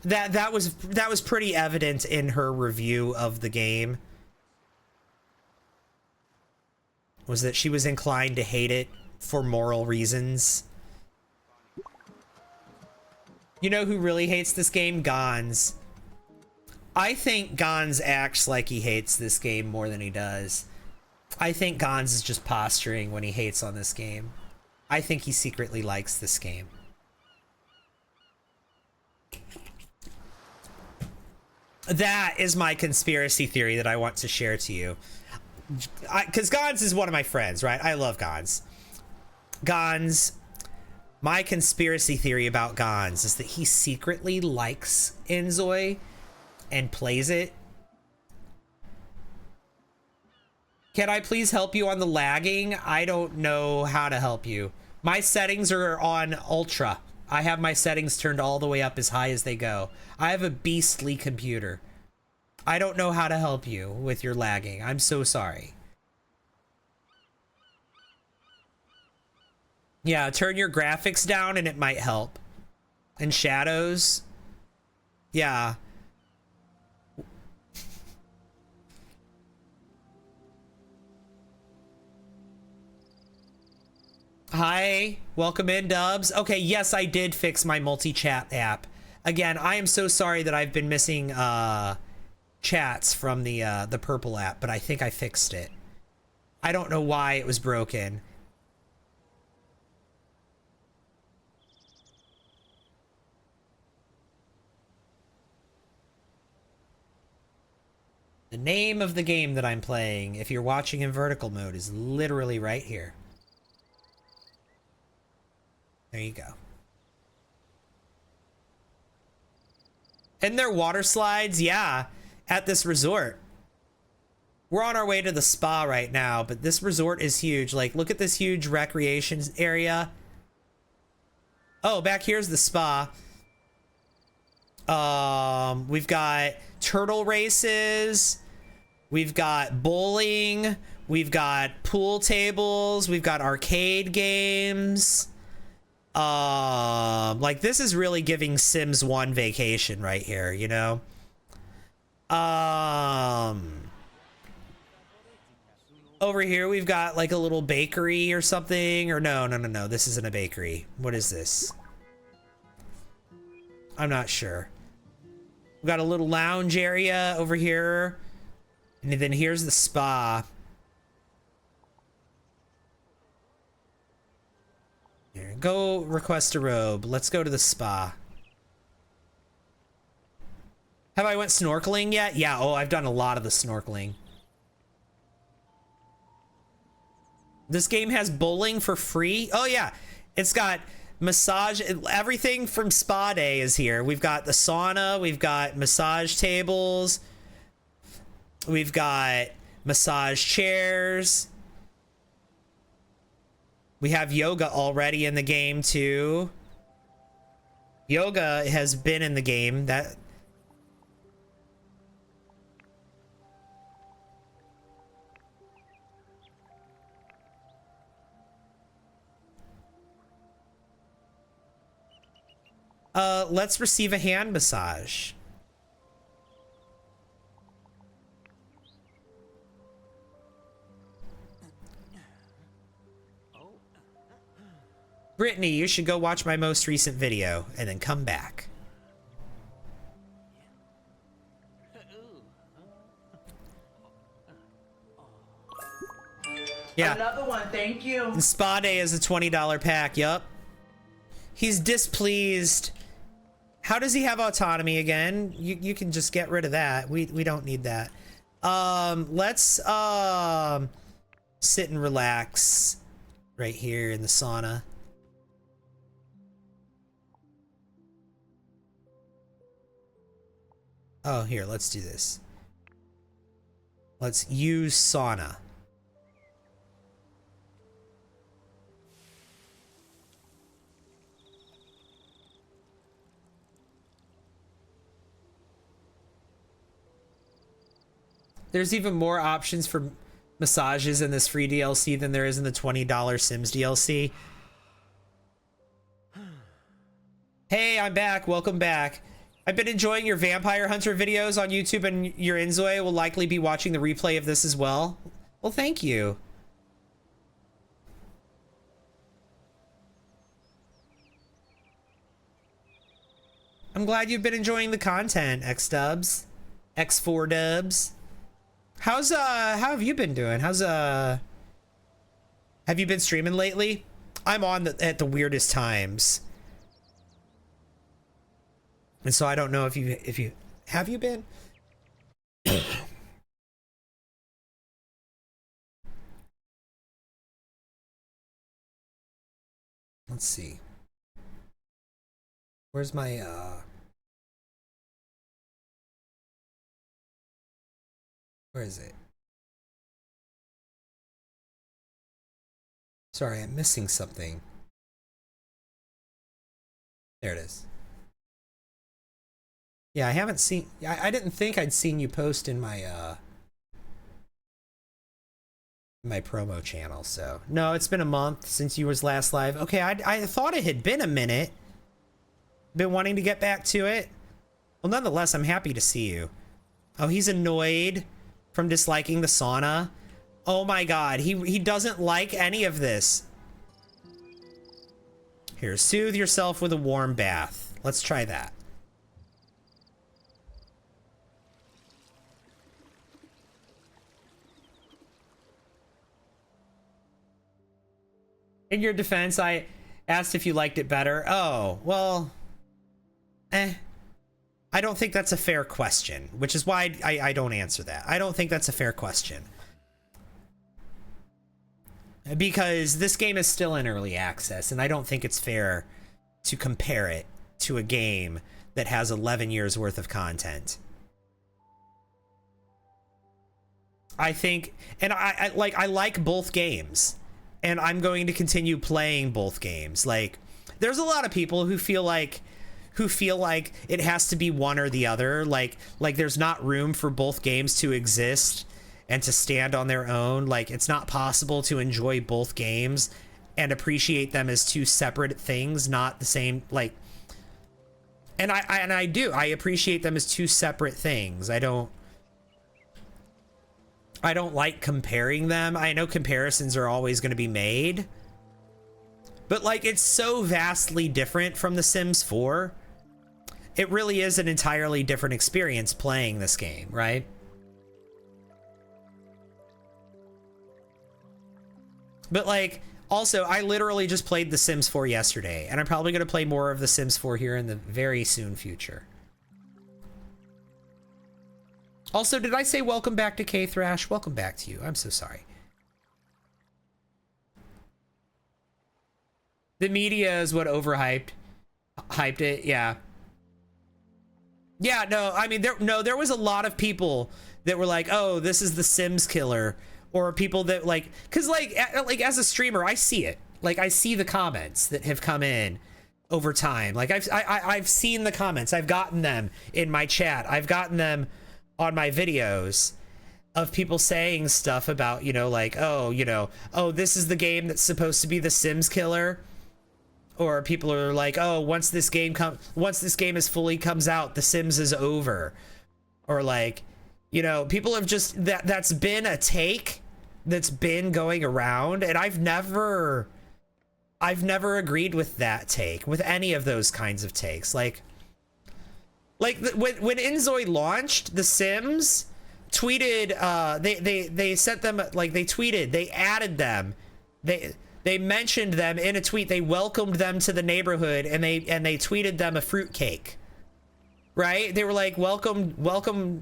That was pretty evident in her review of the game. Was that she was inclined to hate it for moral reasons. You know who really hates this game? Gons. I think Gons acts like he hates this game more than he does. I think Gons is just posturing when he hates on this game. I think he secretly likes this game. That is my conspiracy theory that I want to share to you. Because Gons is one of my friends, right? I love Gons. Gons, my conspiracy theory about Gons is that he secretly likes Inzoi and plays it. Can I please help you on the lagging? I don't know how to help you. My settings are on ultra. I have my settings turned all the way up as high as they go. I have a beastly computer. I don't know how to help you with your lagging. I'm so sorry. Yeah, turn your graphics down and it might help. And shadows. Yeah. Hi, welcome in, Dubs. Okay, yes, I did fix my multi-chat app. Again, I am so sorry that I've been missing chats from the purple app, but I think I fixed it. I don't know why it was broken. The name of the game that I'm playing, if you're watching in vertical mode, is literally right here. There you go. And there water slides, yeah, at this resort. We're on our way to the spa right now, but this resort is huge. Like, look at this huge recreation area. Oh, back here's the spa. We've got turtle races. We've got bowling. We've got pool tables. We've got arcade games. Like, this is really giving Sims 1 vacation right here, you know? Over here we've got like a little bakery or something, or no, this isn't a bakery. What is this? I'm not sure. We've got a little lounge area over here, and then here's the spa. Here, go request a robe. Let's go to the spa. Have I went snorkeling yet? Yeah, oh, I've done a lot of the snorkeling. This game has bowling for free? Oh yeah, it's got massage, everything from spa day is here. We've got the sauna, we've got massage tables, we've got massage chairs. We have yoga already in the game too. Yoga has been in the game. Let's receive a hand massage. Brittany, you should go watch my most recent video and then come back. Yeah. Another one, thank you. And spa day is a $20 pack. Yup. He's displeased. How does he have autonomy again? You can just get rid of that. We don't need that. Let's sit and relax right here in the sauna. Oh, here, let's do this. Let's use sauna. There's even more options for massages in this free DLC than there is in the $20 Sims DLC. Hey, I'm back. Welcome back. I've been enjoying your Vampire Hunter videos on YouTube, and your Inzoi will likely be watching the replay of this as well. Well, thank you. I'm glad you've been enjoying the content, X-Dubs. X4Dubs. How have you been doing? Have you been streaming lately? I'm on at the weirdest times. And so I don't know if you have you been? Let's see. Where's my where is it? Sorry, I'm missing something. There it is. Yeah, I haven't seen... I didn't think I'd seen you post in my, my promo channel, so... No, it's been a month since you was last live. Okay, I thought it had been a minute. Been wanting to get back to it. Well, nonetheless, I'm happy to see you. Oh, he's annoyed from disliking the sauna. Oh my god, he doesn't like any of this. Here, soothe yourself with a warm bath. Let's try that. In your defense, I asked if you liked it better. Oh, well, I don't think that's a fair question, which is why I don't answer that. I don't think that's a fair question. Because this game is still in early access, and I don't think it's fair to compare it to a game that has 11 years worth of content. I think, and I like both games, and I'm going to continue playing both games. Like, there's a lot of people who feel like it has to be one or the other. Like there's not room for both games to exist and to stand on their own. Like, it's not possible to enjoy both games and appreciate them as two separate things, not the same. Like, and I do. I appreciate them as two separate things. I don't like comparing them. I know comparisons are always going to be made, but like, it's so vastly different from The Sims 4. It really is an entirely different experience playing this game, right? But like, also, I literally just played The Sims 4 yesterday, and I'm probably going to play more of The Sims 4 here in the very soon future. Also, did I say welcome back to K-Thrash? Welcome back to you. I'm so sorry. The media is what hyped it, yeah. Yeah, no, I mean, there was a lot of people that were like, oh, this is the Sims killer. Or people that like, cause like as a streamer, I see it. Like, I see the comments that have come in over time. Like, I've seen the comments. I've gotten them in my chat. I've gotten them on my videos of people saying stuff about, you know, like, oh, you know, oh, this is the game that's supposed to be the Sims killer. Or people are like, oh, once this game is fully comes out, The Sims is over. Or like, you know, people have just, that's been a take that's been going around, and I've never agreed with that take, with any of those kinds of takes. Like when Inzoi launched, The Sims tweeted, they sent them, like, they tweeted, they added them, they mentioned them in a tweet, they welcomed them to the neighborhood, and they tweeted them a fruitcake. Right? They were like, welcome,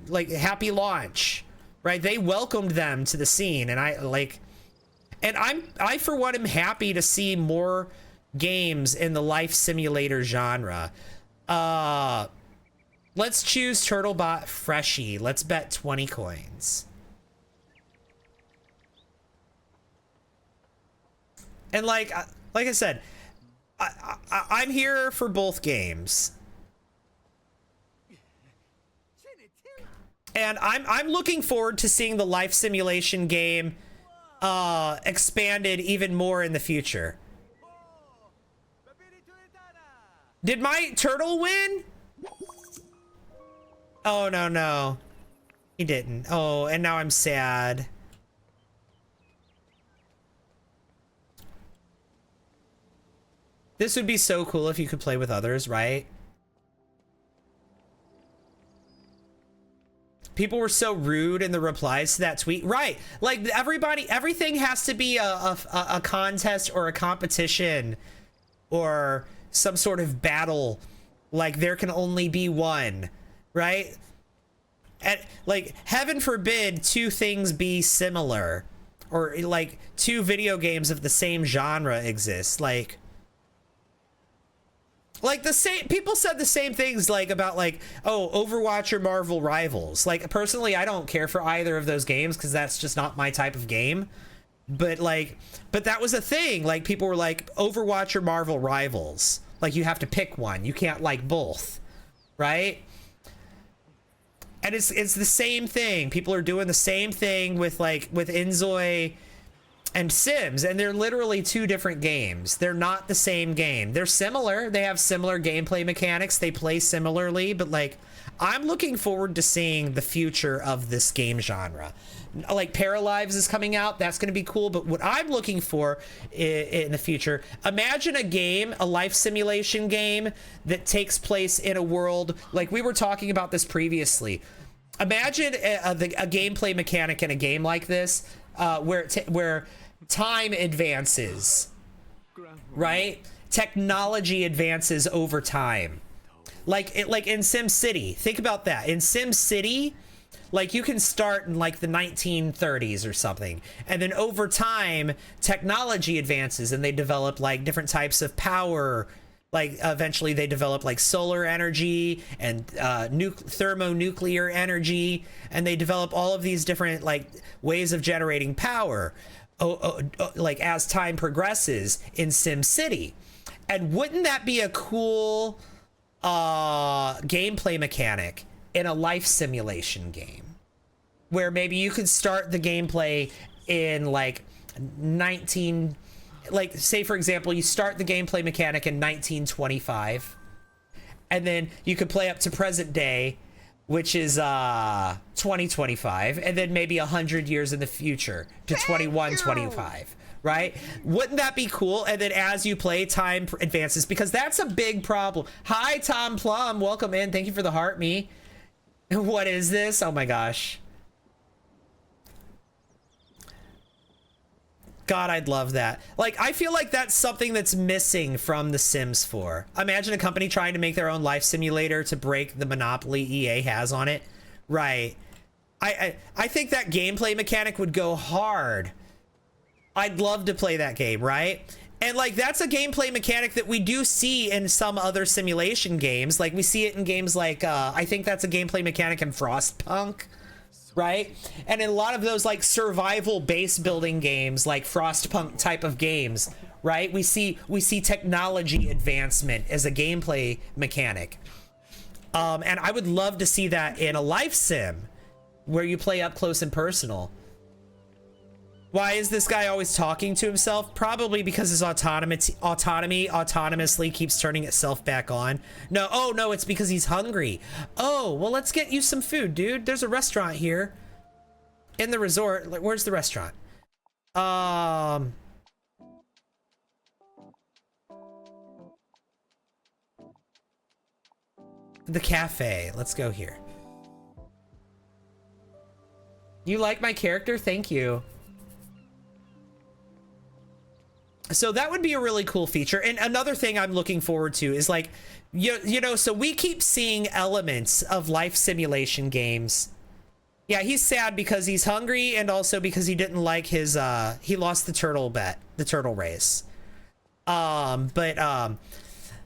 like, happy launch, right? They welcomed them to the scene, and I for one am happy to see more games in the life simulator genre. Let's choose Turtlebot Freshie. Let's bet 20 coins. And like I said, I'm here for both games. And I'm looking forward to seeing the life simulation game expanded even more in the future. Did my turtle win? Oh, no. He didn't. Oh, and now I'm sad. This would be so cool if you could play with others, right? People were so rude in the replies to that tweet. Right. Like, everything has to be a contest or a competition or some sort of battle. Like, there can only be one, right? And, like, heaven forbid two things be similar, or like two video games of the same genre exist. Like the same people said the same things, like, about, like, oh, Overwatch or Marvel Rivals. Like, personally, I don't care for either of those games because that's just not my type of game. But like, but that was a thing. Like people were like, Overwatch or Marvel Rivals. Like you have to pick one. You can't like both, right? And it's the same thing. People are doing the same thing with Inzoi and Sims, and they're literally two different games. They're not the same game. They're similar. They have similar gameplay mechanics. They play similarly, but like, I'm looking forward to seeing the future of this game genre. Like Paralives is coming out. That's going to be cool. But what I'm looking for in the future, imagine a game, a life simulation game that takes place in a world like we were talking about this previously. Imagine a gameplay mechanic in a game like this, where time advances, right? Technology advances over time. Like in SimCity. Think about that. In SimCity, like you can start in like the 1930s or something, and then over time technology advances and they develop like different types of power. Like eventually they develop like solar energy and thermonuclear energy, and they develop all of these different like ways of generating power like as time progresses in SimCity. And wouldn't that be a cool gameplay mechanic in a life simulation game, where maybe you could start the gameplay in like say for example, you start the gameplay mechanic in 1925, and then you could play up to present day, which is 2025, and then maybe 100 years in the future to 2125. Right? Wouldn't that be cool? And then as you play, time advances, because that's a big problem. Hi, Tom Plum. Welcome in. Thank you for the heart, me. What is this? Oh my gosh. God, I'd love that. Like, I feel like that's something that's missing from The Sims 4. Imagine a company trying to make their own life simulator to break the monopoly EA has on it. Right. I think that gameplay mechanic would go hard. I'd love to play that game, right? And like, that's a gameplay mechanic that we do see in some other simulation games. Like we see it in games like, I think that's a gameplay mechanic in Frostpunk, right? And in a lot of those like survival base building games, like Frostpunk type of games, right? We see technology advancement as a gameplay mechanic. And I would love to see that in a life sim where you play up close and personal. Why is this guy always talking to himself? Probably because his autonomy autonomously keeps turning itself back on. No, oh no, it's because he's hungry. Oh, well, let's get you some food, dude. There's a restaurant here in the resort. Where's the restaurant? The cafe. Let's go here. You like my character? Thank you. So that would be a really cool feature. And another thing I'm looking forward to is like, you know, so we keep seeing elements of life simulation games. Yeah, he's sad because he's hungry, and also because he didn't like his, he lost the turtle race.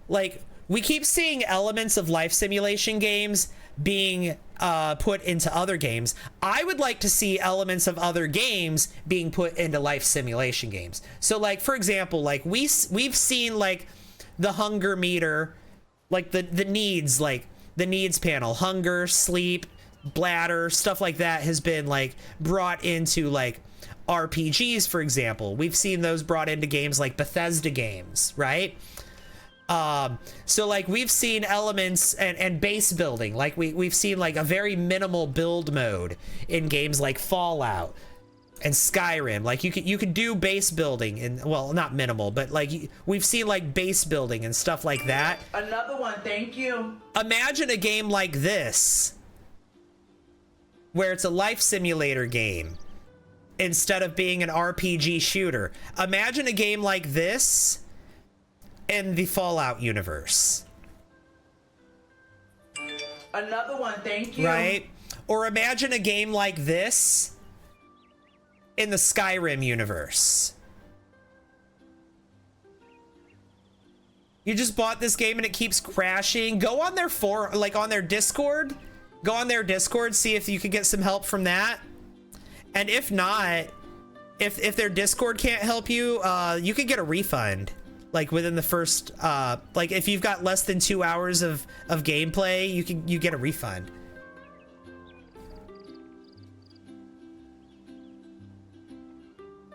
Like, we keep seeing elements of life simulation games being put into other games. I would like to see elements of other games being put into life simulation games. So like, for example, like we've seen like the hunger meter, like the needs, like the needs panel, hunger, sleep, bladder, stuff like that has been like brought into like RPGs, for example. We've seen those brought into games like Bethesda games, right? So like we've seen elements and base building, like we've seen like a very minimal build mode in games like Fallout and Skyrim. Like you could do base building, and well, not minimal, but like we've seen like base building and stuff like that. Another one, thank you. Imagine a game like this where it's a life simulator game instead of being an RPG shooter. Imagine a game like this in the Fallout universe. Another one, thank you. Right? Or imagine a game like this in the Skyrim universe. You just bought this game and it keeps crashing. Go on their on their Discord. Go on their Discord, see if you can get some help from that. And if not, if their Discord can't help you, you can get a refund. Like within the first, like if you've got less than 2 hours of gameplay, you get a refund.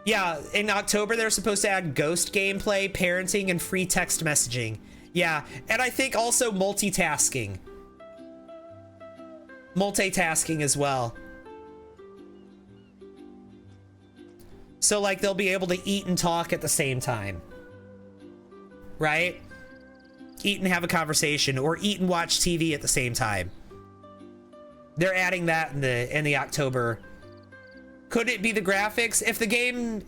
Yeah, in October they're supposed to add ghost gameplay, parenting, and free text messaging. Yeah, and I think also multitasking. Multitasking as well. So like they'll be able to eat and talk at the same time. Right? Eat and have a conversation, or eat and watch TV at the same time. They're adding that in the October. Could it be the graphics? If the game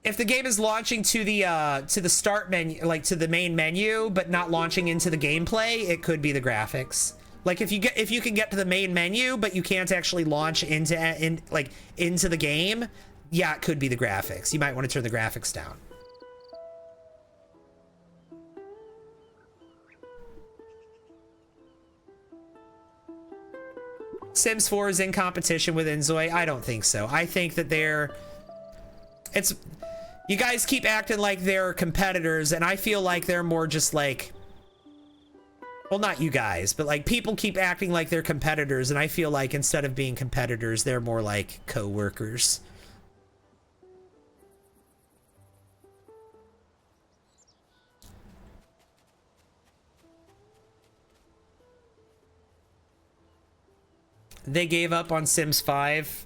is launching to the start menu, like to the main menu, but not launching into the gameplay, it could be the graphics. Like if you can get to the main menu, but you can't actually launch into the game, yeah, it could be the graphics. You might want to turn the graphics down. Sims 4 is in competition with Inzoi? I don't think so. I think that you guys keep acting like they're competitors, and I feel like they're more just like, well, not you guys, but like people keep acting like they're competitors, and I feel like instead of being competitors, they're more like co-workers. They gave up on Sims 5.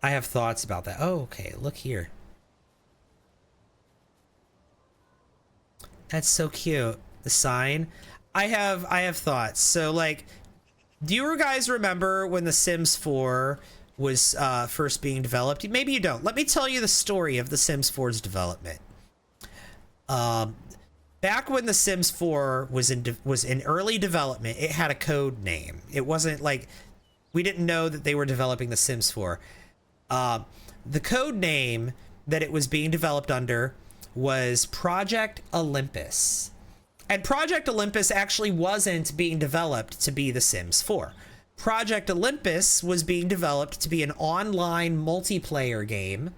I have thoughts about that. Oh, okay. Look here. That's so cute. The sign. I have thoughts. So like, do you guys remember when The Sims 4 was first being developed? Maybe you don't. Let me tell you the story of The Sims 4's development. Back when The Sims 4 was in early development, it had a code name. It wasn't like, we didn't know that they were developing The Sims 4. The code name that it was being developed under was Project Olympus. And Project Olympus actually wasn't being developed to be The Sims 4. Project Olympus was being developed to be an online multiplayer game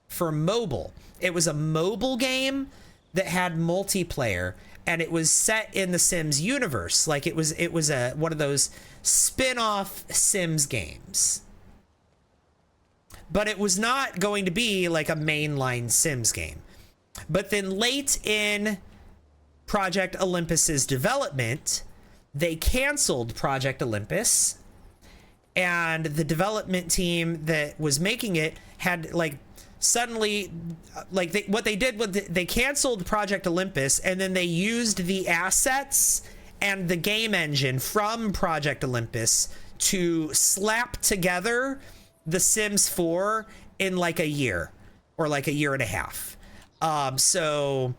for mobile. It was a mobile game that had multiplayer, and it was set in the Sims universe. Like it was one of those spin-off Sims games. But it was not going to be like a mainline Sims game. But then late in Project Olympus's development, they canceled Project Olympus, and the development team that was making it had like suddenly, like what they did was they canceled Project Olympus, and then they used the assets and the game engine from Project Olympus to slap together The Sims 4 in like a year or like a year and a half. So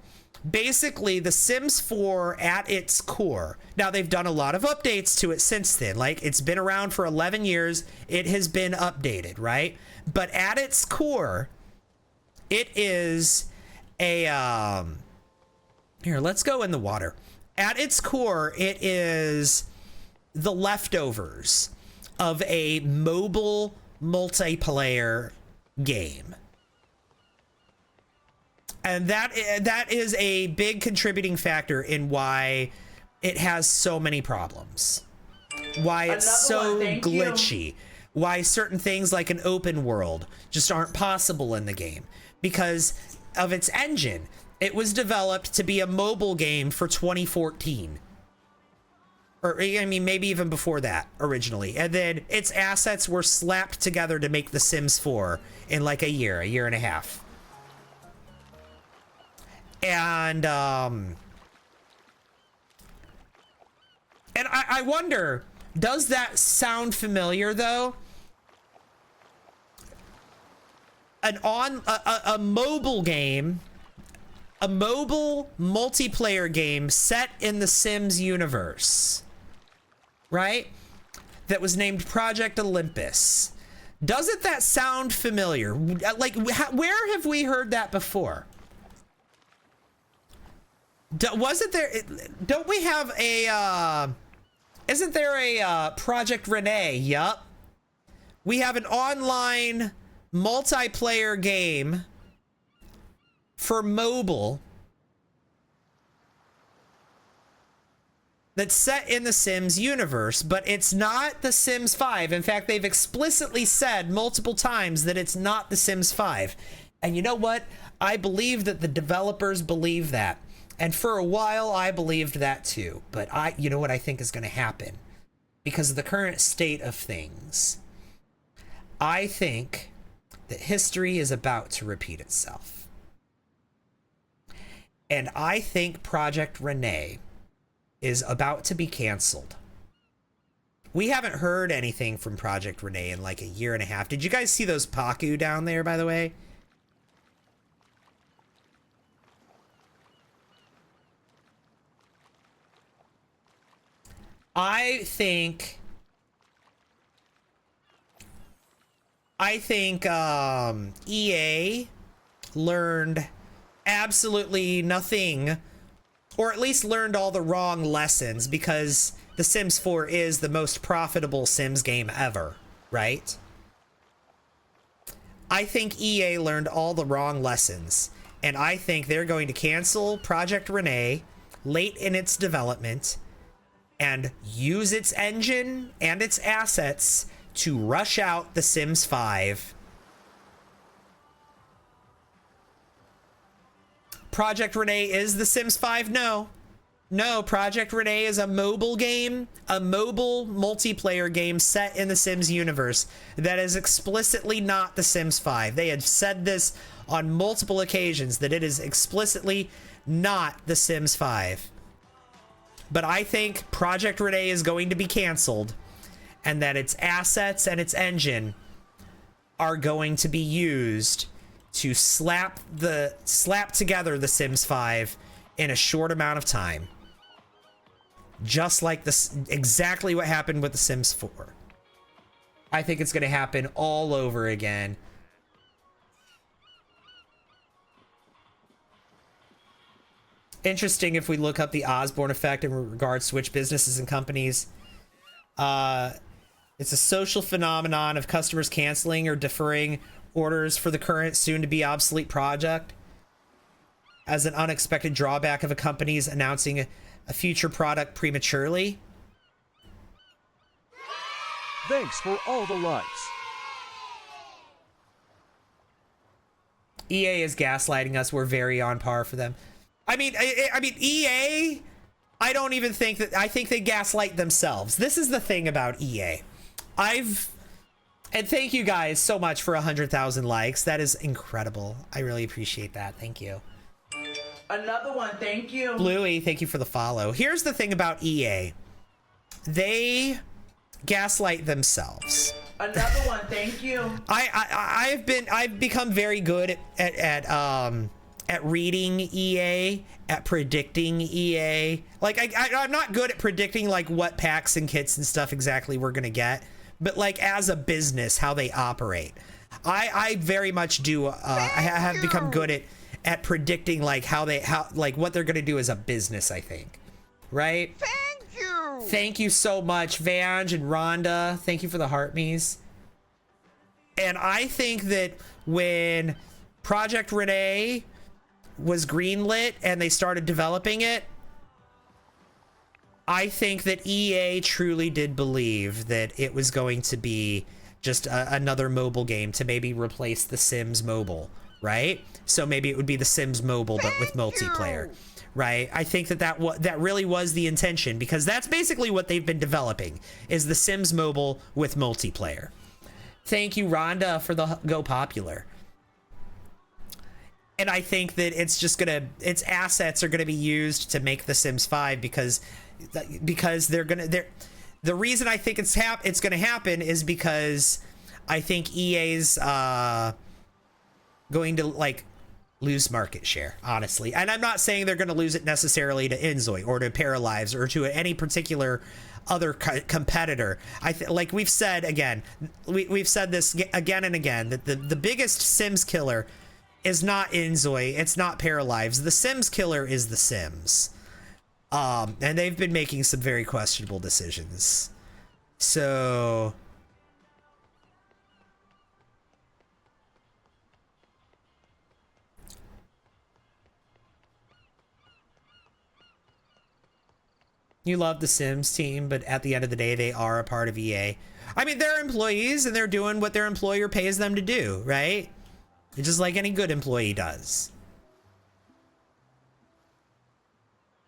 basically The Sims 4 at its core, now they've done a lot of updates to it since then. Like it's been around for 11 years. It has been updated, right? But at its core, it is a, here, let's go in the water. At its core, it is the leftovers of a mobile multiplayer game. And that is a big contributing factor in why it has so many problems. Why it's so glitchy. Why certain things like an open world just aren't possible in the game. Because of its engine. It was developed to be a mobile game for 2014. Or, I mean, maybe even before that, originally. And then its assets were slapped together to make The Sims 4 in like a year and a half. And I wonder, does that sound familiar, though? A mobile game, a mobile multiplayer game set in the Sims universe, right? That was named Project Olympus. Doesn't that sound familiar? Like, where have we heard that before? Wasn't there? Don't we have a? Isn't there a Project Renee? Yup. We have an online multiplayer game for mobile that's set in the Sims universe, but it's not The Sims 5. In fact, they've explicitly said multiple times that it's not The Sims 5. And you know what? I believe that the developers believe that. And for a while, I believed that too. But you know what I think is going to happen? Because of the current state of things, I think that history is about to repeat itself. And I think Project Renee is about to be canceled. We haven't heard anything from Project Renee in like a year and a half. Did you guys see those Paku down there, by the way? I think EA learned absolutely nothing, or at least learned all the wrong lessons, because The Sims 4 is the most profitable Sims game ever, right? I think EA learned all the wrong lessons, and I think they're going to cancel Project Renee late in its development and use its engine and its assets to rush out The Sims 5. Project Renee is The Sims 5? No. No, Project Renee is a mobile game, a mobile multiplayer game set in the Sims universe that is explicitly not The Sims 5. They had said this on multiple occasions, that it is explicitly not The Sims 5. But I think Project Renee is going to be canceled, and that its assets and its engine are going to be used to slap together The Sims 5 in a short amount of time. Just like this, exactly what happened with The Sims 4. I think it's going to happen all over again. Interesting if we look up the Osborne effect in regards to which businesses and companies. It's a social phenomenon of customers canceling or deferring orders for the current soon-to-be obsolete project as an unexpected drawback of a company's announcing a future product prematurely. Thanks for all the likes. EA is gaslighting us. We're very on par for them. I mean, EA, I don't even think that, I think they gaslight themselves. This is the thing about EA. And thank you guys so much for 100,000 likes. That is incredible. I really appreciate that. Thank you. Another one, thank you. Bluey, thank you for the follow. Here's the thing about EA. They gaslight themselves. Another one, thank you. I've become very good at reading EA, at predicting EA. Like I'm not good at predicting like what packs and kits and stuff exactly we're gonna get, but like as a business, how they operate. I very much do. I have become good at predicting like how what they're gonna do as a business. I think, right? Thank you! Thank you so much, Vange and Rhonda. Thank you for the heart me's. And I think that when Project Renee was greenlit and they started developing it, I think that EA truly did believe that it was going to be just another mobile game to maybe replace The Sims Mobile, right? So maybe it would be The Sims Mobile, but with multiplayer, right? I think that really was the intention, because that's basically what they've been developing, is The Sims Mobile with multiplayer. Thank you, Rhonda, for the Go Popular. And I think that its assets are gonna be used to make The Sims 5 because the reason I think it's gonna happen is because I think EA's going to like lose market share, honestly. And I'm not saying they're gonna lose it necessarily to Inzoi or to Paralives or to any particular other competitor. Like we've said again, we've said this again and again, that the biggest Sims killer is not Inzoi, it's not Paralives. The Sims killer is The Sims. And they've been making some very questionable decisions. So You love the Sims team, but at the end of the day, they are a part of EA. I mean, they're employees and they're doing what their employer pays them to do, right? It's just like any good employee does.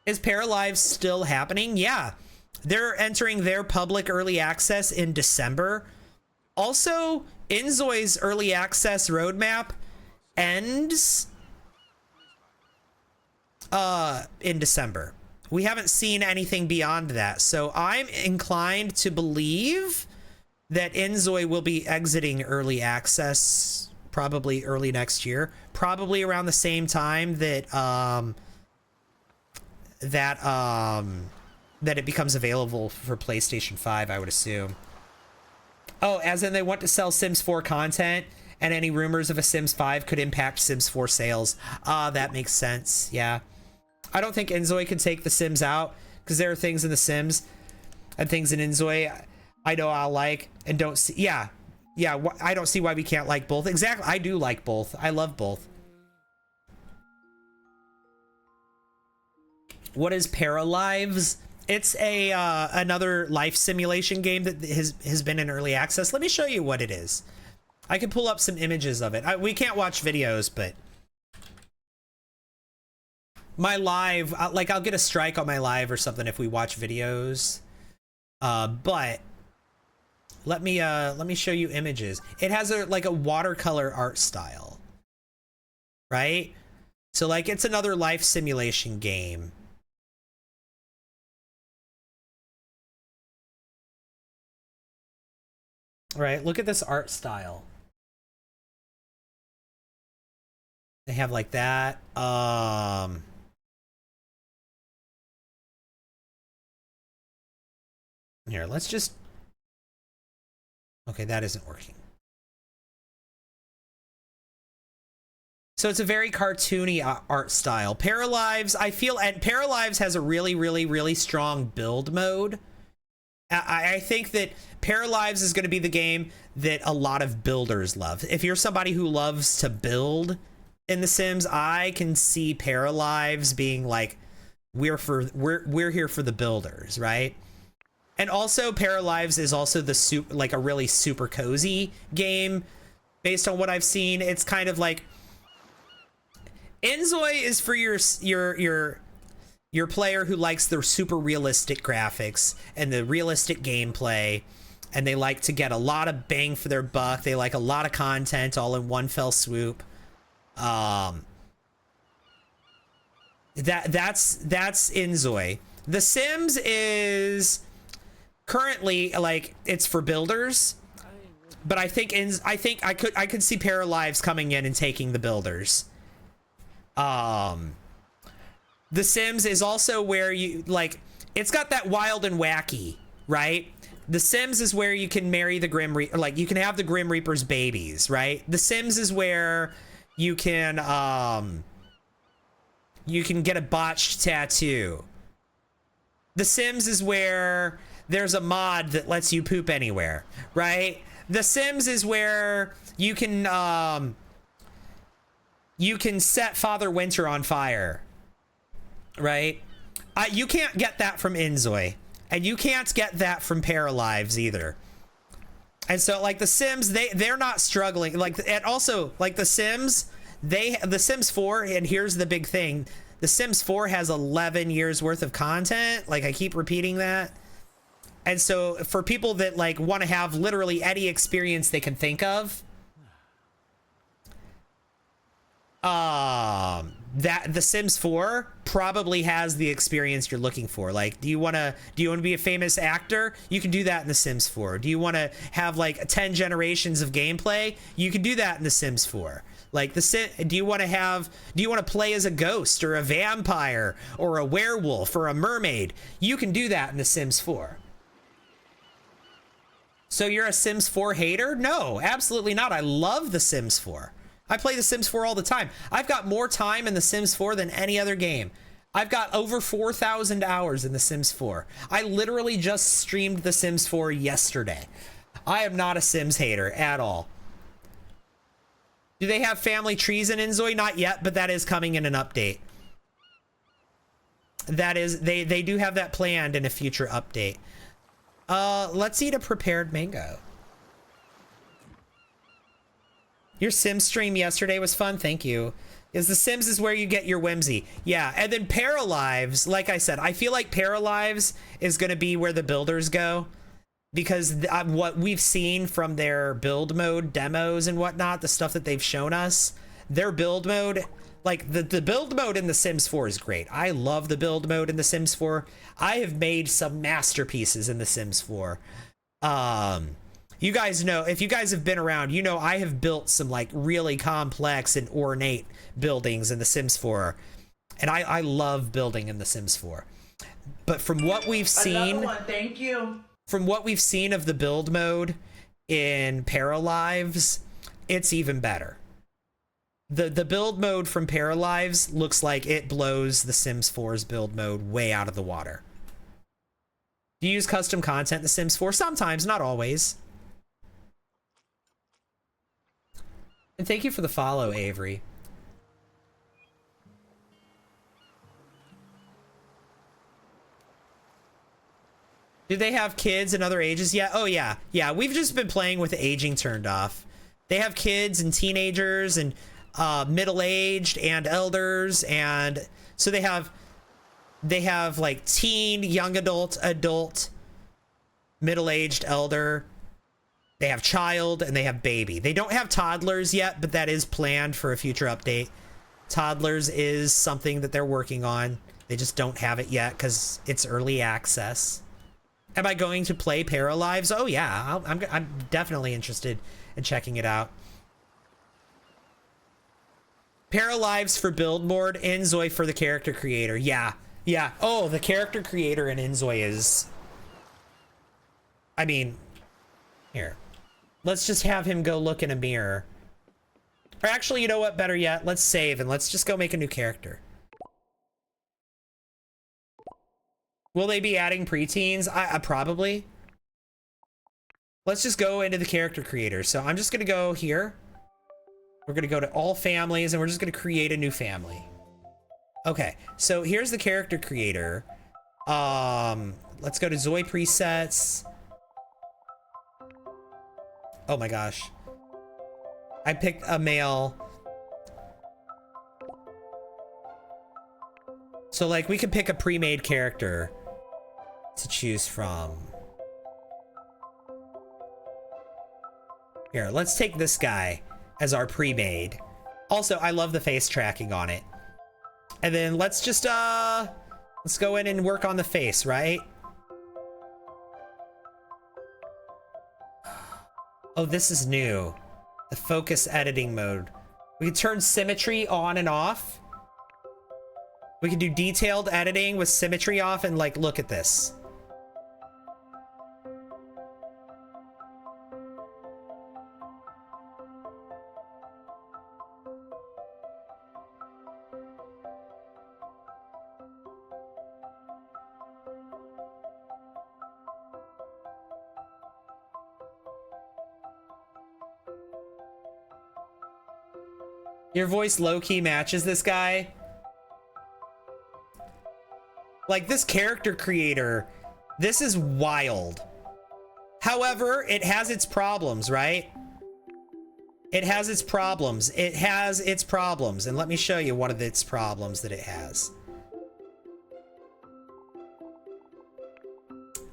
Is Paralives still happening? Yeah. They're entering their public early access in December. Also, Inzoi's early access roadmap ends in December. We haven't seen anything beyond that. So I'm inclined to believe that Inzoi will be exiting early access probably early next year, probably around the same time that that it becomes available for PlayStation 5, I would assume. Oh, as in they want to sell Sims 4 content, and any rumors of a Sims 5 could impact Sims 4 sales. That makes sense. Yeah. I don't think Inzoi can take the Sims out, because there are things in the Sims and things in Inzoi I know I'll like and don't see. Yeah. I don't see why we can't like both. Exactly. I do like both. I love both. What is Paralives? It's a another life simulation game that has been in early access. Let me show you what it is. I can pull up some images of it. We can't watch videos, but my live, like I'll get a strike on my live or something if we watch videos. But let me show you images. It has like a watercolor art style, right? So like it's another life simulation game. Right, look at this art style. They have like that. Here, let's just... Okay, that isn't working. So it's a very cartoony art style. Paralives, I feel, and Paralives has a really strong build mode. I think that Paralives is going to be the game that a lot of builders love. If you're somebody who loves to build in The Sims, I can see Paralives being like, we're here for the builders, right? And also Paralives is also like a really super cozy game based on what I've seen. It's kind of like Inzoi is for your player who likes the super realistic graphics and the realistic gameplay, and they like to get a lot of bang for their buck. They like a lot of content all in one fell swoop. That's Inzoi. The Sims is currently like it's for builders, but I think I could see Paralives coming in and taking the builders. The Sims is also where you like, it's got that wild and wacky, right? The Sims is where you can marry the Grim Reaper, like you can have the Grim Reaper's babies, right? The Sims is where you can get a botched tattoo. The Sims is where there's a mod that lets you poop anywhere, right? The Sims is where you can set Father Winter on fire. Right? You can't get that from Inzoi, and you can't get that from Paralives either. And so like the Sims, they're not struggling, like, and also like the Sims 4, and here's the big thing, the Sims 4 has 11 years worth of content. Like I keep repeating that. And so for people that like want to have literally any experience they can think of, that The Sims 4 probably has the experience you're looking for. Like, do you want to be a famous actor? You can do that in The Sims 4. Do you want to have like 10 generations of gameplay? You can do that in The Sims 4. Like do you want to play as a ghost or a vampire or a werewolf or a mermaid? You can do that in The Sims 4. So you're a Sims 4 hater? No, absolutely not. I love The Sims 4. I play The Sims 4 all the time. I've got more time in The Sims 4 than any other game. I've got over 4,000 hours in The Sims 4. I literally just streamed The Sims 4 yesterday. I am not a Sims hater at all. Do they have family trees in Inzoi? Not yet, but that is coming in an update. That is, they do have that planned in a future update. Let's eat a prepared mango. Your Sims stream yesterday was fun. Thank you. Is The Sims is where you get your whimsy. Yeah, and then Paralives, like I said, I feel like Paralives is going to be where the builders go, because what we've seen from their build mode demos and whatnot, the stuff that they've shown us, their build mode, like the build mode in The Sims 4 is great. I love the build mode in The Sims 4. I have made some masterpieces in The Sims 4. You guys know, if you guys have been around, you know I have built some like really complex and ornate buildings in The Sims 4, and I love building in The Sims 4. But from what we've seen, Another one, thank you. From what we've seen of the build mode in Paralives, it's even better. The build mode from Paralives looks like it blows The Sims 4's build mode way out of the water. Do you use custom content in The Sims 4? Sometimes, not always. And thank you for the follow, Avery. Do they have kids and other ages yet? Oh yeah, yeah. We've just been playing with the aging turned off. They have kids and teenagers and middle-aged and elders, and so they have like teen, young adult, middle-aged, elder. They have child and they have baby. They don't have toddlers yet, but that is planned for a future update. Toddlers is something that they're working on. They just don't have it yet because it's early access. Am I going to play Paralives? Oh yeah, I'm definitely interested in checking it out. Paralives for build mode, Inzoi for the character creator. Yeah, yeah. Oh, the character creator in Inzoi is... I mean, here. Let's just have him go look in a mirror. Or actually, you know what? Better yet, let's save and let's just go make a new character. Will they be adding preteens? Probably. Let's just go into the character creator. So I'm just gonna go here. We're gonna go to all families and we're just gonna create a new family. Okay, so here's the character creator. Let's go to Zoi presets. Oh my gosh. I picked a male. So like we could pick a pre-made character to choose from. Here, let's take this guy as our pre-made. Also, I love the face tracking on it. And then let's just let's go in and work on the face, right? Oh, this is new. The focus editing mode. We can turn symmetry on and off. We can do detailed editing with symmetry off and like, look at this. Your voice low-key matches this guy. Like, this character creator, this is wild. However, it has its problems, right? It has its problems. It has its problems. And let me show you one of its problems that it has.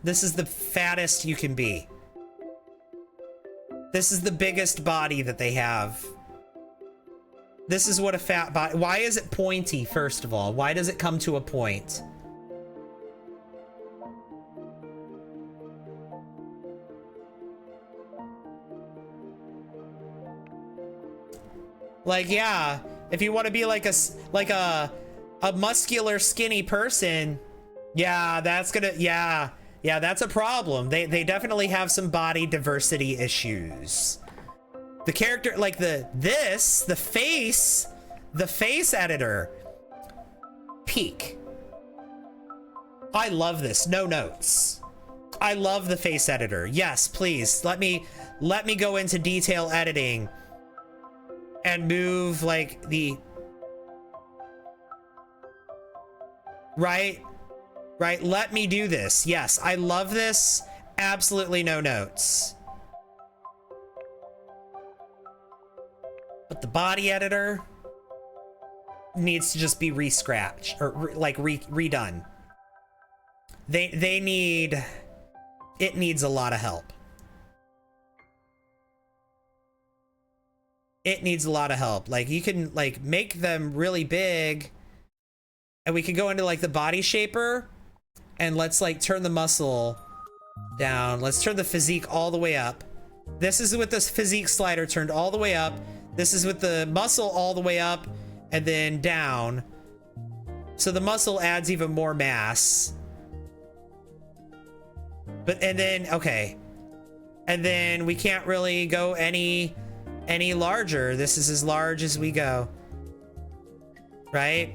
This is the fattest you can be. This is the biggest body that they have. This is what a fat body... Why is it pointy, first of all? Why does it come to a point? Like, yeah, if you want to be like a muscular, skinny person, yeah, that's gonna... Yeah, that's a problem. They definitely have some body diversity issues. The character, like the face editor, peak. I love this. No notes. I love the face editor. Yes, please let me go into detail editing and move like the Right? Right? Let me do this. Yes, I love this. Absolutely no notes. But the body editor needs to just be re-scratched or like redone. They need, it needs a lot of help. It needs a lot of help. Like you can like make them really big and we could go into like the body shaper and let's like turn the muscle down. Let's turn the physique all the way up. This is with this physique slider turned all the way up. This is with the muscle all the way up and then down. So the muscle adds even more mass. But, and then, okay. And then we can't really go any larger. This is as large as we go. Right?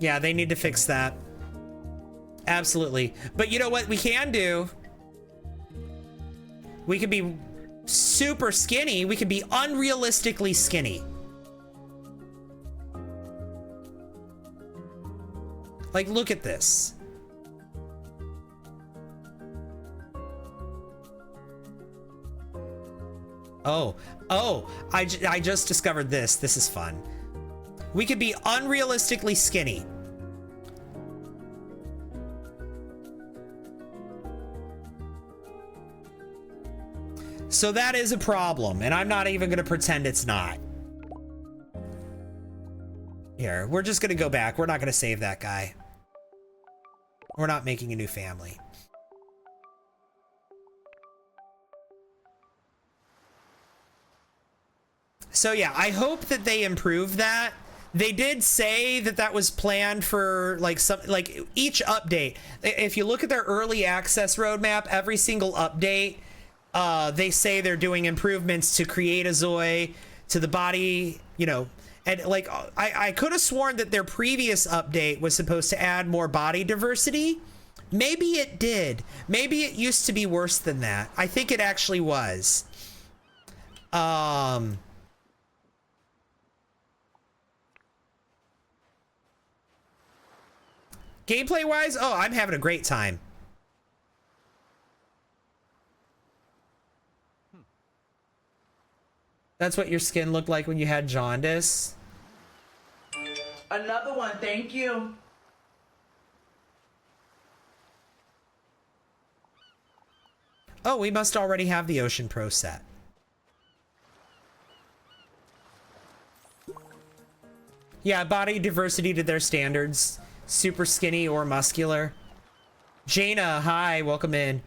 Yeah, they need to fix that. Absolutely. But you know what we can do? We could be super skinny. We could be unrealistically skinny. Like, look at this. Oh, I just discovered this. This is fun. We could be unrealistically skinny. So that is a problem, and I'm not even gonna pretend it's not. Here, we're just gonna go back. We're not gonna save that guy. We're not making a new family. So yeah, I hope that they improve that. They did say that that was planned for like some, like each update. If you look at their early access roadmap, every single update, they say they're doing improvements to create a Zoi, to the body, you know, and like I could have sworn that their previous update was supposed to add more body diversity. Maybe it did. Maybe it used to be worse than that. I think it actually was. Gameplay wise, oh, I'm having a great time. That's what your skin looked like when you had jaundice. Another one, thank you. Oh, we must already have the Ocean Pro set. Yeah, body diversity to their standards. Super skinny or muscular. Jaina, hi, welcome in.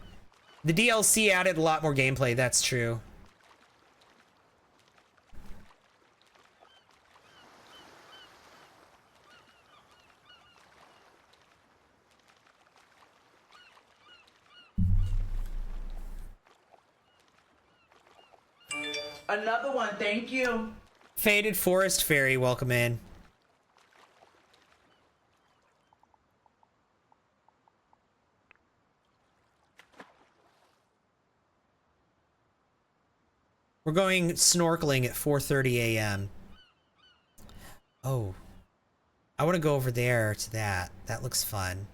The DLC added a lot more gameplay, that's true. Another one, thank you. Faded Forest Fairy, welcome in. We're going snorkeling at 4:30 a.m. Oh. I want to go over there to that. That looks fun.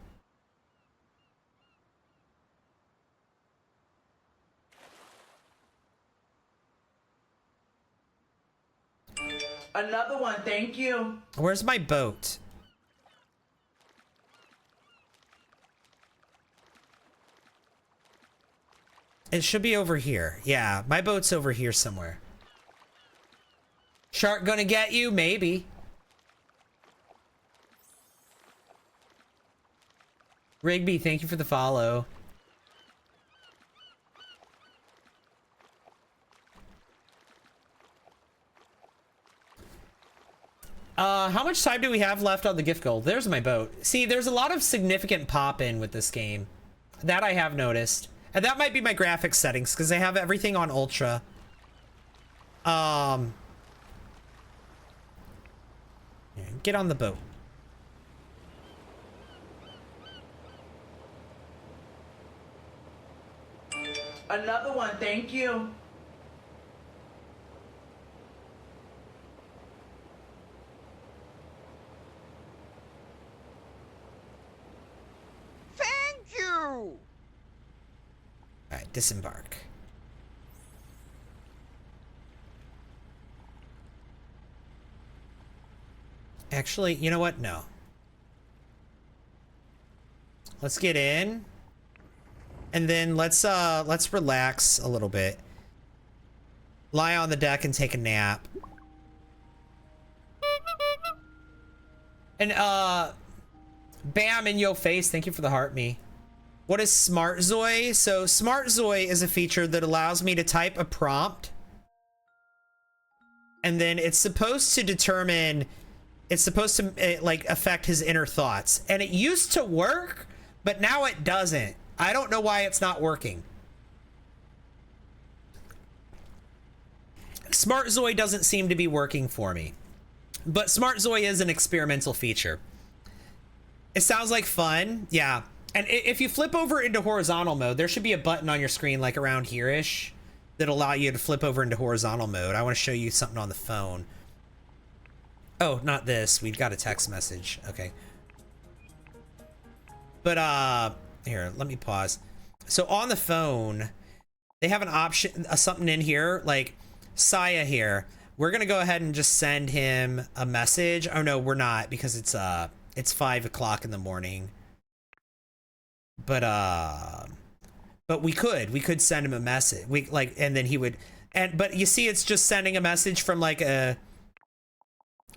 Another one, thank you. Where's my boat? It should be over here. Yeah, my boat's over here somewhere. Shark gonna get you? Maybe. Rigby, thank you for the follow. How much time do we have left on the gift goal? There's my boat. See, there's a lot of significant pop-in with this game. That I have noticed. And that might be my graphics settings, because I have everything on ultra. Get on the boat. Another one, thank you. Disembark. Actually, you know what? No. Let's get in. And then let's relax a little bit. Lie on the deck and take a nap. And Bam in your face, thank you for the heart me. What is Smart Zoi? So Smart Zoi is a feature that allows me to type a prompt. And then it's supposed to determine, it's supposed to like affect his inner thoughts. And it used to work, but now it doesn't. I don't know why it's not working. Smart Zoi doesn't seem to be working for me. But Smart Zoi is an experimental feature. It sounds like fun. Yeah. And if you flip over into horizontal mode, there should be a button on your screen like around here-ish that'll allow you to flip over into horizontal mode. I want to show you something on the phone. Oh, not this. We've got a text message. Okay. But here, let me pause. So on the phone, they have an option, something in here, like Saya here. We're gonna go ahead and just send him a message. Oh no, we're not, because it's 5 o'clock in the morning. But we could send him a message. And then he would, but you see, it's just sending a message from like a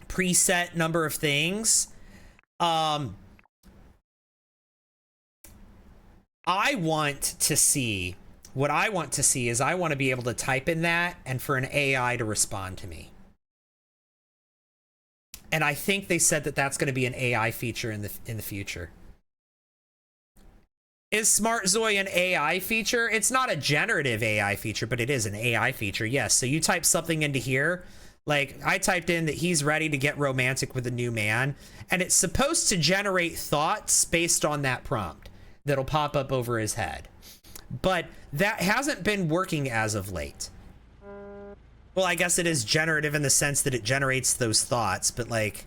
preset number of things. What I want to see is I want to be able to type in that and for an AI to respond to me. And I think they said that that's going to be an AI feature in the future. Is Smart Zoi an AI feature? It's not a generative AI feature, but it is an AI feature. Yes. So you type something into here. Like I typed in that he's ready to get romantic with a new man, and it's supposed to generate thoughts based on that prompt that'll pop up over his head. But that hasn't been working as of late. Well, I guess it is generative in the sense that it generates those thoughts, but like,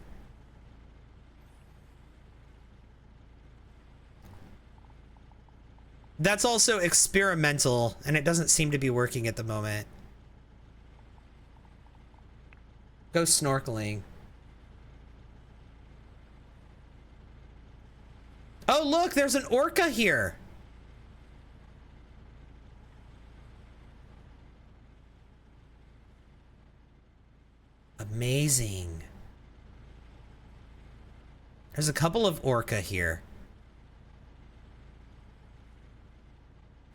that's also experimental, and it doesn't seem to be working at the moment. Go snorkeling. Oh, look, there's an orca here. Amazing. There's a couple of orca here.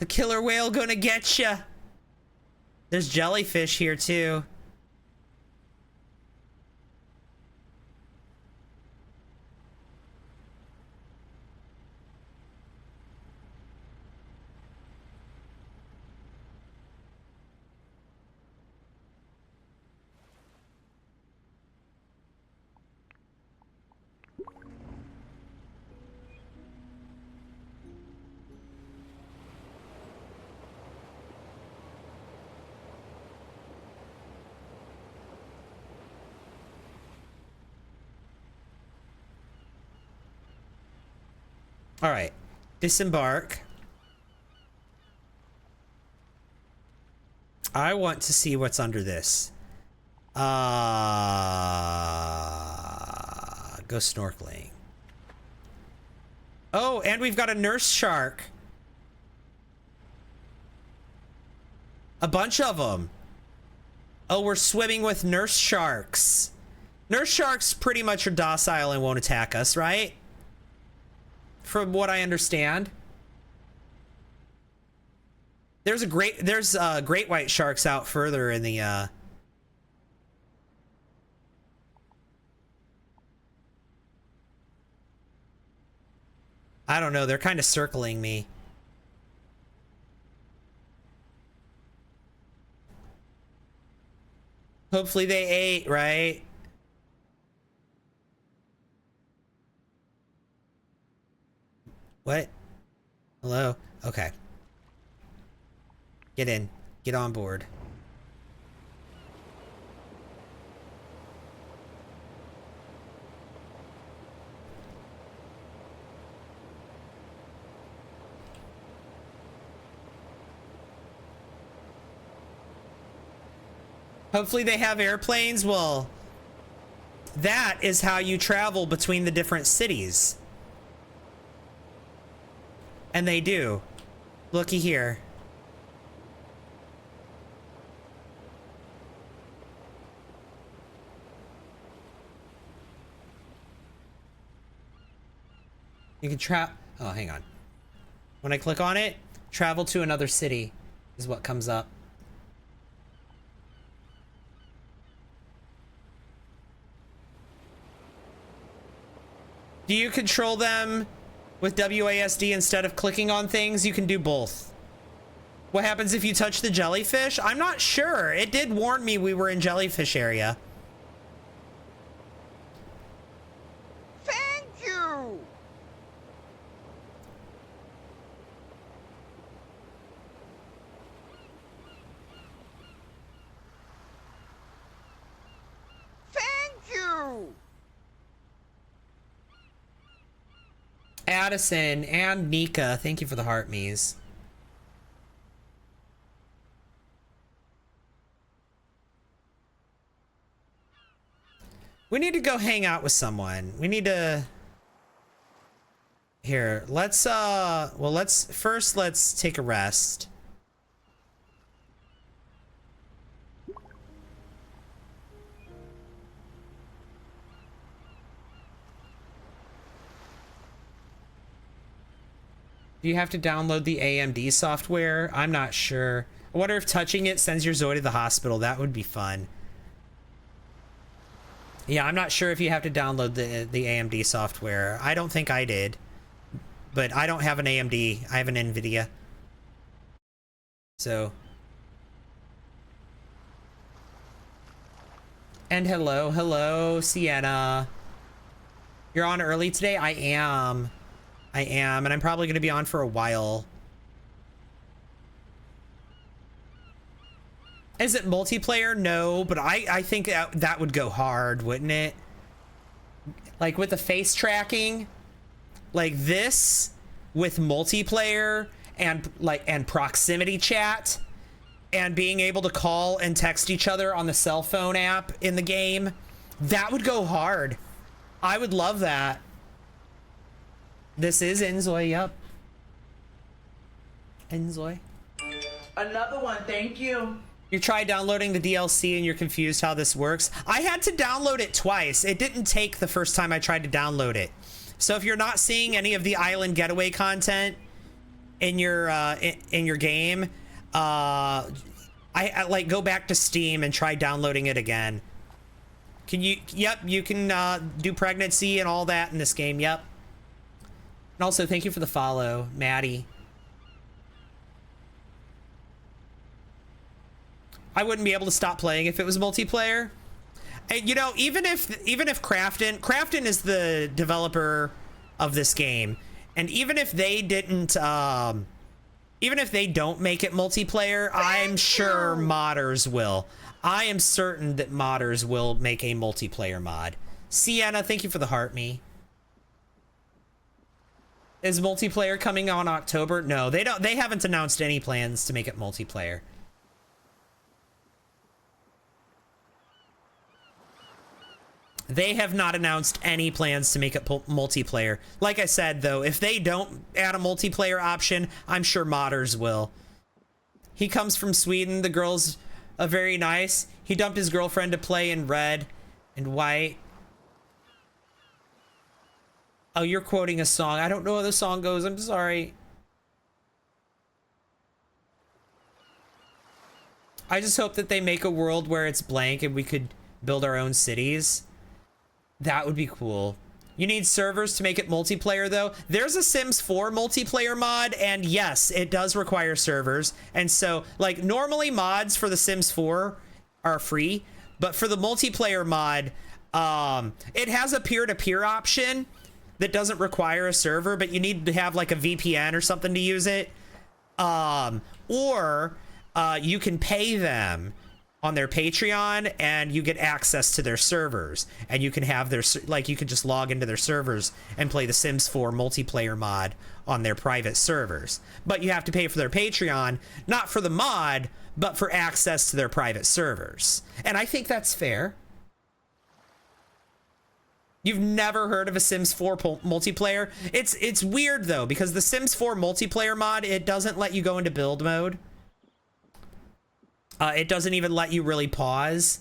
The killer whale gonna get ya. There's jellyfish here too. All right, disembark. I want to see what's under this. Go snorkeling. Oh, and we've got a nurse shark. A bunch of them. Oh, we're swimming with nurse sharks. Nurse sharks pretty much are docile and won't attack us, right? From what I understand. There's great white sharks out further in the I don't know, they're kind of circling me. Hopefully they ate, right? What? Hello? Okay. Get in. Get on board. Hopefully they have airplanes. Well, that is how you travel between the different cities. And they do. Looky here. You can oh, hang on. When I click on it, travel to another city is what comes up. Do you control them with WASD instead of clicking on things? You can do both. What happens if you touch the jellyfish? I'm not sure. It did warn me we were in jellyfish area. Thank you. Thank you. Addison and Nika, thank you for the heart me's. We need to go hang out with someone. We need to... Here, let's let's take a rest. Do you have to download the AMD software? I'm not sure. I wonder if touching it sends your Zoe to the hospital. That would be fun. Yeah, I'm not sure if you have to download the AMD software. I don't think I did. But I don't have an AMD. I have an NVIDIA. So. And hello, Sienna. You're on early today? I am, and I'm probably going to be on for a while. Is it multiplayer? No, but I think that would go hard, wouldn't it? Like with the face tracking, like this with multiplayer and proximity chat and being able to call and text each other on the cell phone app in the game, that would go hard. I would love that. This is Inzoi, yep. Inzoi. Another one, thank you. You tried downloading the DLC and you're confused how this works. I had to download it twice. It didn't take the first time I tried to download it. So if you're not seeing any of the Island Getaway content in your game, I like go back to Steam and try downloading it again. Can you? Yep, you can do pregnancy and all that in this game. Yep. And also, thank you for the follow, Maddie. I wouldn't be able to stop playing if it was multiplayer. And, you know, even if Crafton is the developer of this game, and even if they didn't, even if they don't make it multiplayer, I'm sure modders will. I am certain that modders will make a multiplayer mod. Sienna, thank you for the heart me. Is multiplayer coming on October? No, they don't. They haven't announced any plans to make it multiplayer. They have not announced any plans to make it multiplayer. Like I said, though, if they don't add a multiplayer option, I'm sure modders will. He comes from Sweden. The girls are very nice. He dumped his girlfriend to play in red and white. Oh, you're quoting a song. I don't know how the song goes. I'm sorry. I just hope that they make a world where it's blank and we could build our own cities. That would be cool. You need servers to make it multiplayer, though. There's a Sims 4 multiplayer mod, and yes, it does require servers. And so, like, normally mods for the Sims 4 are free, but for the multiplayer mod, it has a peer-to-peer option that doesn't require a server, but you need to have, like, a VPN or something to use it. Or you can pay them on their Patreon, and you get access to their servers, and you can have their, like, you can just log into their servers and play the Sims 4 multiplayer mod on their private servers. But you have to pay for their Patreon, not for the mod, but for access to their private servers. And I think that's fair. You've never heard of a Sims 4 multiplayer? It's weird though, because the Sims 4 multiplayer mod, it doesn't let you go into build mode. It doesn't even let you really pause.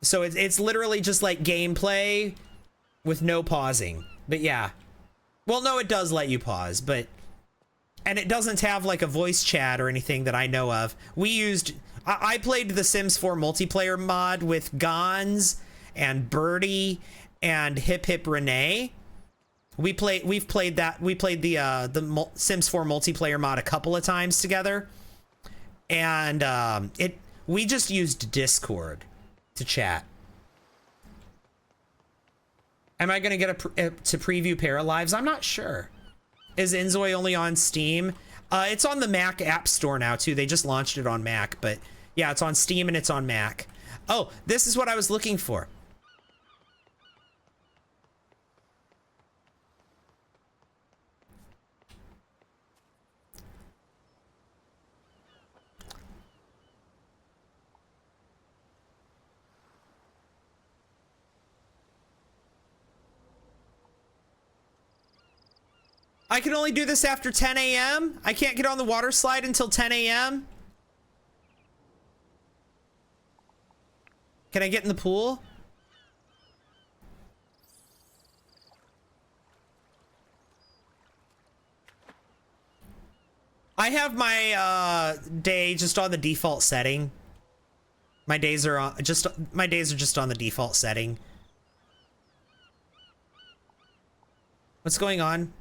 So it's literally just like gameplay with no pausing. But yeah. Well, no, it does let you pause, but... And it doesn't have like a voice chat or anything that I know of. We used... I played the Sims 4 multiplayer mod with Gons and Birdie and Hip Hip Renee. We've played the Sims 4 multiplayer mod a couple of times together. And we just used Discord to chat. Am I gonna get to preview Paralives? I'm not sure. Is Inzoi only on Steam? It's on the Mac App Store now too. They just launched it on Mac, but yeah, it's on Steam and it's on Mac. Oh, this is what I was looking for. I can only do this after 10 a.m. I can't get on the water slide until 10 a.m. Can I get in the pool? I have my day just on the default setting. My days are just on the default setting. What's going on?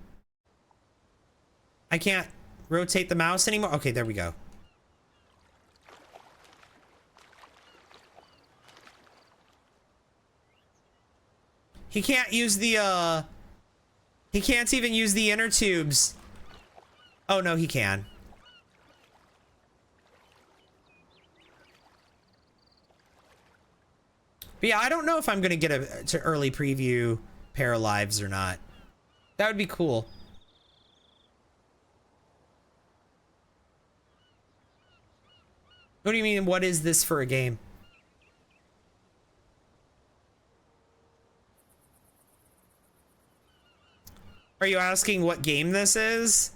I can't rotate the mouse anymore. Okay, there we go. He can't use the, he can't even use the inner tubes. Oh, no, he can. But yeah, I don't know if I'm going to get to early preview Paralives or not. That would be cool. What do you mean, what is this for a game? Are you asking what game this is?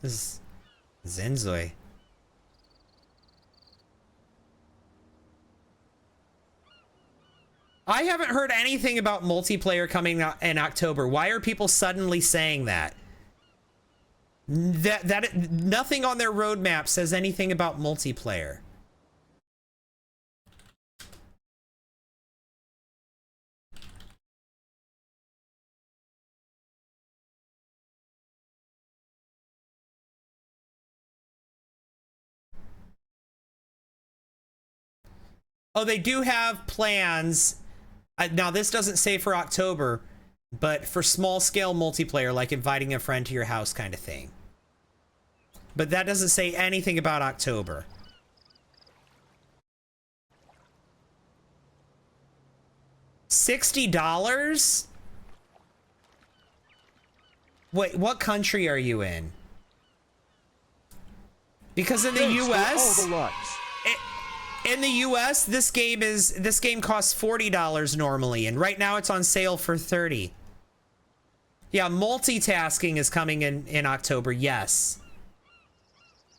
This is Inzoi. I haven't heard anything about multiplayer coming out in October. Why are people suddenly saying that? Nothing on their roadmap says anything about multiplayer. Oh, they do have plans. Now, this doesn't say for October, but for small scale multiplayer, like inviting a friend to your house kind of thing. But that doesn't say anything about October. $60? Wait, what country are you in? Because in the US, in the US, this game costs $40 normally, and right now it's on sale for $30. Yeah, multitasking is coming in October, yes.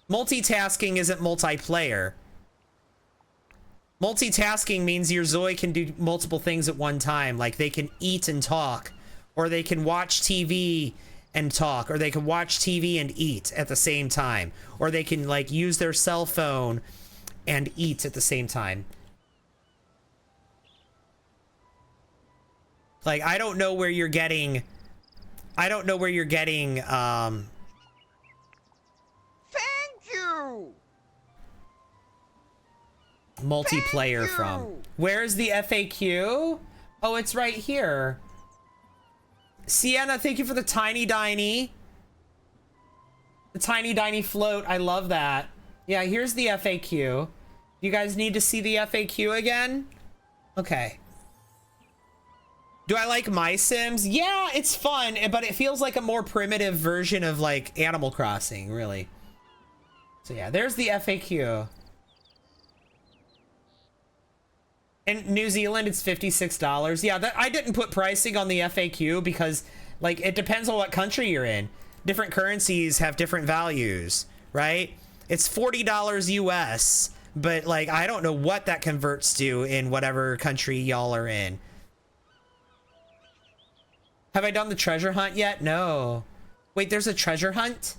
Multitasking isn't multiplayer. Multitasking means your Zoi can do multiple things at one time, like they can eat and talk, or they can watch TV and talk, or they can watch TV and eat at the same time, or they can like use their cell phone and eat at the same time. Like, I don't know where you're getting Thank you. multiplayer from. Where's the FAQ? Oh, it's right here. Sienna, thank you for the tiny diny. The tiny diny float. I love that. Yeah, here's the FAQ. You guys need to see the FAQ again? Okay. Do I like My Sims? Yeah, it's fun, but it feels like a more primitive version of like Animal Crossing, really. So yeah, there's the FAQ. In New Zealand, it's $56. Yeah, I didn't put pricing on the FAQ because like it depends on what country you're in. Different currencies have different values, right? It's $40 US, but like I don't know what that converts to in whatever country y'all are in. Have I done the treasure hunt yet? No. Wait, there's a treasure hunt?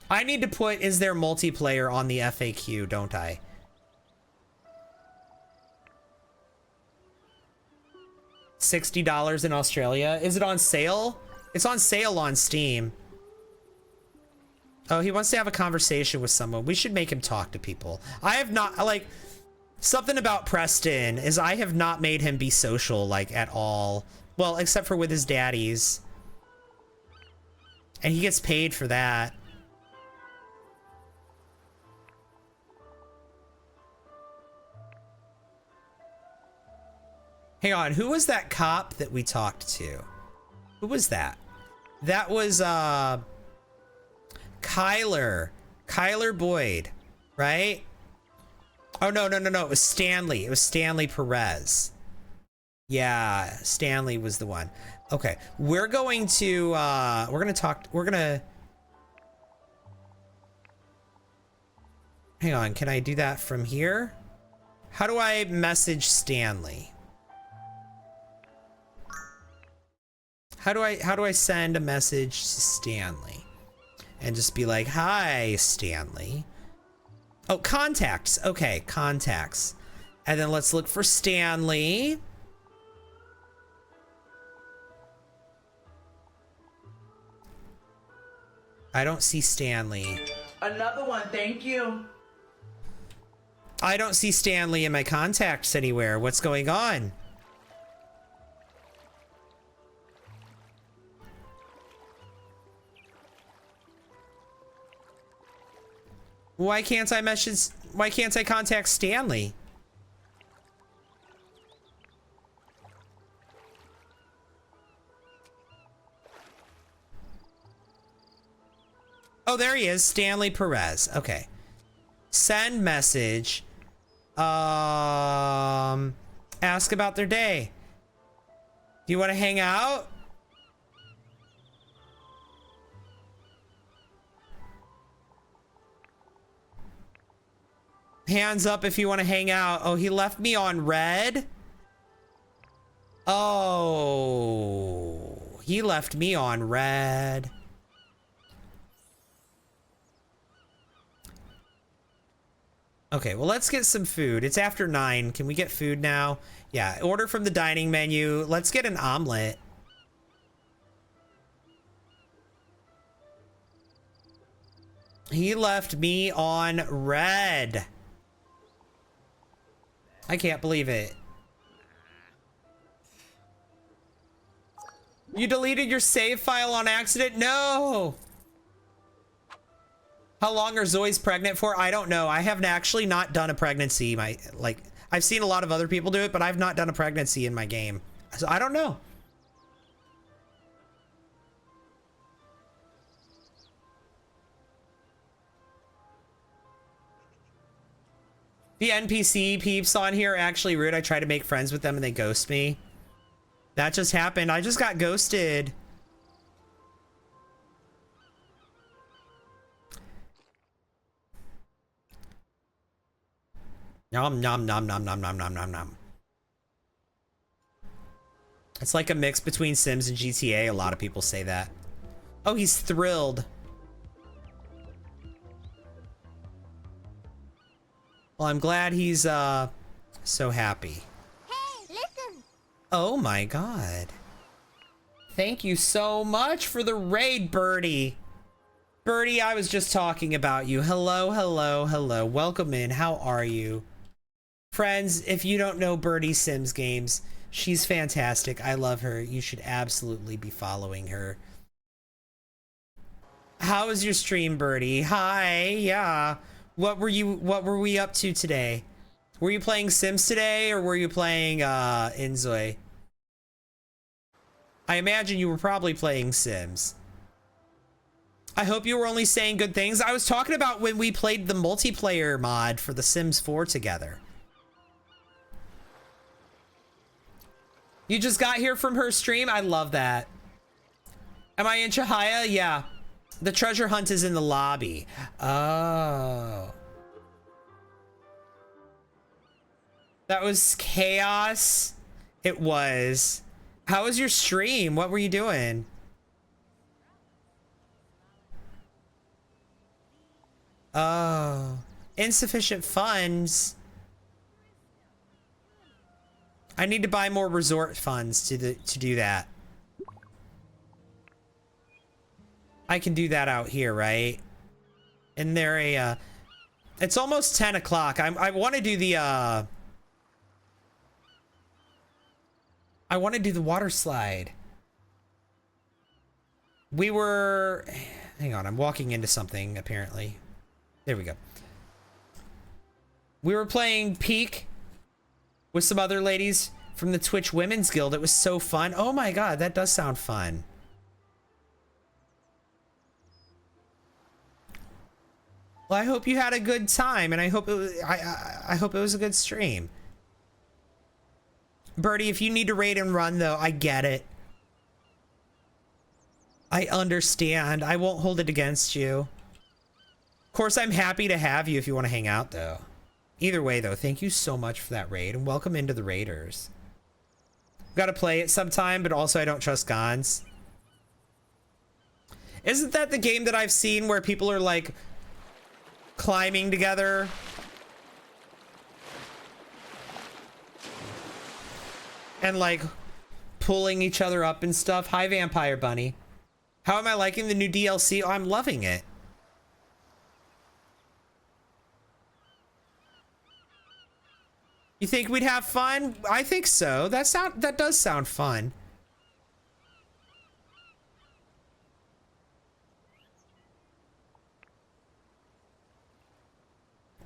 I need to put, is there multiplayer on the FAQ, don't I? $60 in Australia. Is it on sale? It's on sale on Steam. Oh, he wants to have a conversation with someone. We should make him talk to people. I have not, like, something about Preston is I have not made him be social, like, at all. Well, except for with his daddies. And he gets paid for that. Hang on, who was that cop that we talked to? Who was that? That was, Kyler Boyd, right? Oh, no. It was Stanley. It was Stanley Perez. Yeah, Stanley was the one. Okay, we're going to hang on, can I do that from here? How do I message Stanley? How do I send a message to Stanley? And just be like, hi, Stanley. Oh, contacts. Okay, contacts. And then let's look for Stanley. I don't see Stanley. Another one, thank you. I don't see Stanley in my contacts anywhere. What's going on? Why can't I contact Stanley? Oh, there he is, Stanley Perez. Okay. Send message. Ask about their day. Do you want to hang out? Hands up if you want to hang out. Oh, he left me on red. Oh, he left me on red. Okay, well, let's get some food. It's after 9. Can we get food now? Yeah, order from the dining menu. Let's get an omelet. He left me on red. I can't believe it. You deleted your save file on accident? No! How long are Zoe's pregnant for? I don't know. I have actually not done a pregnancy. I've seen a lot of other people do it, but I've not done a pregnancy in my game. So I don't know. The NPC peeps on here are actually rude. I try to make friends with them and they ghost me. That just happened. I just got ghosted. Nom nom nom nom nom nom nom nom nom. It's like a mix between Sims and GTA. A lot of people say that. Oh, he's thrilled. Well, I'm glad he's so happy. Hey, listen. Oh my god. Thank you so much for the raid, Birdie. Birdie, I was just talking about you. Hello, hello, hello. Welcome in. How are you? Friends, if you don't know Birdie Sims Games, she's fantastic. I love her. You should absolutely be following her. How was your stream, Birdie? Hi, yeah. What were we up to today? Were you playing Sims today, or were you playing Inzoi? I imagine you were probably playing Sims. I hope you were only saying good things. I was talking about when we played the multiplayer mod for The Sims 4 together. You just got here from her stream? I love that. Am I in Chihaya? Yeah. The treasure hunt is in the lobby. Oh. That was chaos. It was. How was your stream? What were you doing? Oh. Insufficient funds. I need to buy more resort funds to do that. I can do that out here, right? And there a it's almost 10 o'clock. I want to do the I want to do the water slide. We were, hang on, I'm walking into something apparently. There we go. We were playing Peak with some other ladies from the Twitch Women's Guild. It was so fun. Oh my god, that does sound fun. Well, I hope you had a good time, and I hope it was, I hope it was a good stream. Birdie, if you need to raid and run though, I get it. I understand. I won't hold it against you. Of course, I'm happy to have you if you want to hang out though. Either way though, thank you so much for that raid, and welcome into the Raiders. Gotta play it sometime, but also I don't trust Gons. Isn't that the game that I've seen where people are like climbing together? And like pulling each other up and stuff. Hi, Vampire Bunny. How am I liking the new DLC? Oh, I'm loving it. You think we'd have fun? I think so. That does sound fun.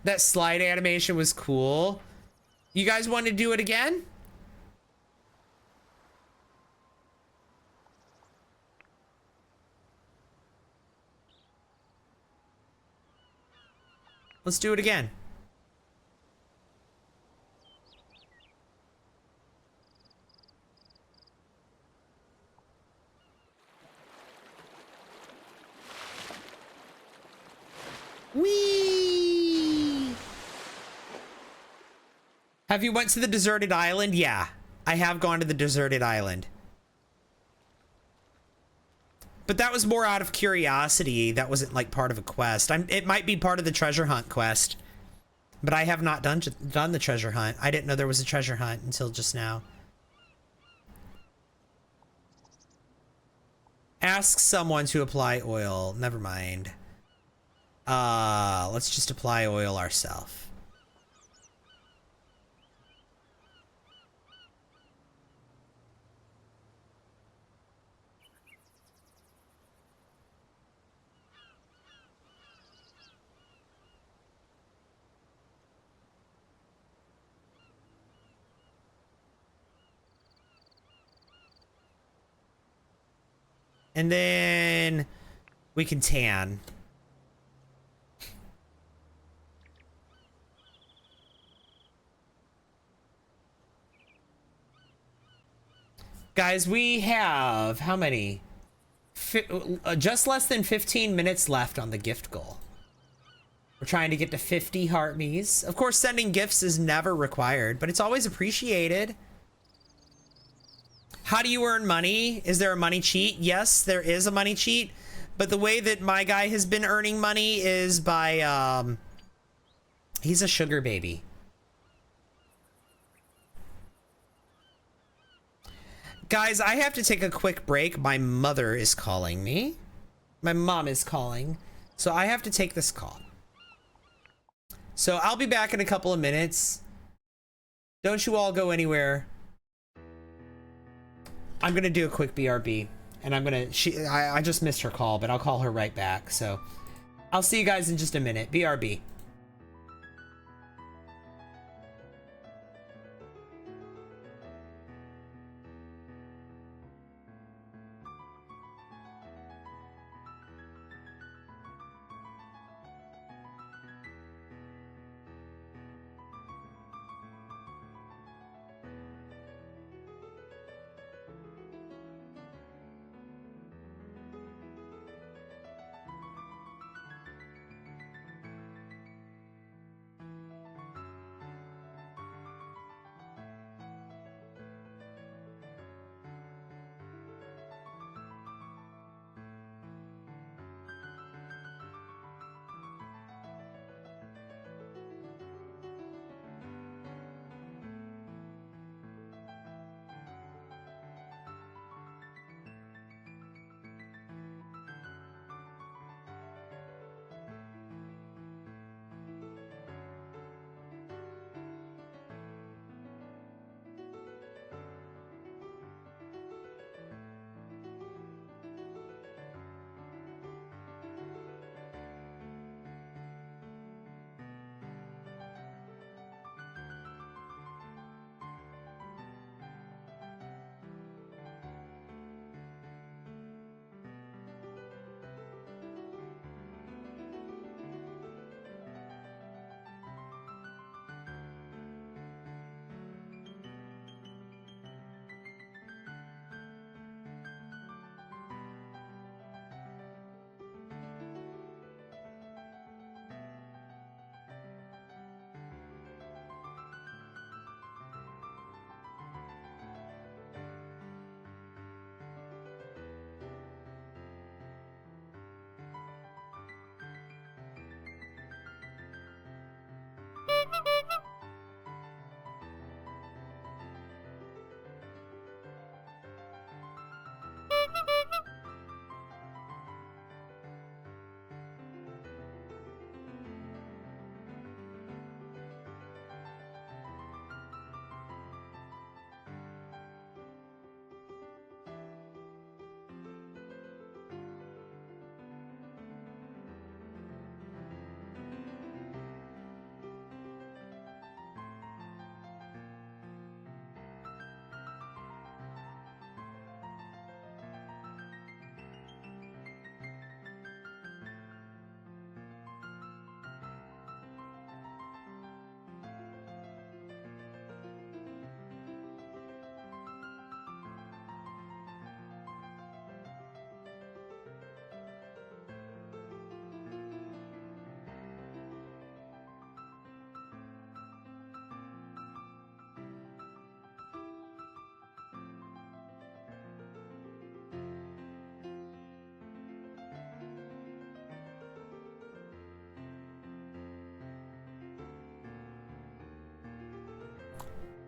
That slide animation was cool. You guys want to do it again? Let's do it again. Whee! Have you went to the deserted island? Yeah, I have gone to the deserted island. But that was more out of curiosity. That wasn't like part of a quest. It might be part of the treasure hunt quest. But I have not done the treasure hunt. I didn't know there was a treasure hunt until just now. Ask someone to apply oil. Never mind. Let's just apply oil ourselves. And then we can tan. Guys, we have how many? Just less than 15 minutes left on the gift goal. We're trying to get to 50 heart me's. Of course, sending gifts is never required, but it's always appreciated. How do you earn money? Is there a money cheat? Yes, there is a money cheat, but the way that my guy has been earning money is by he's a sugar baby. Guys, I have to take a quick break. My mother is calling me. My mom is calling, so I have to take this call. So I'll be back in a couple of minutes. Don't you all go anywhere. I'm gonna do a quick BRB. and I'm gonna, I just missed her call, but I'll call her right back. So I'll see you guys in just a minute. BRB.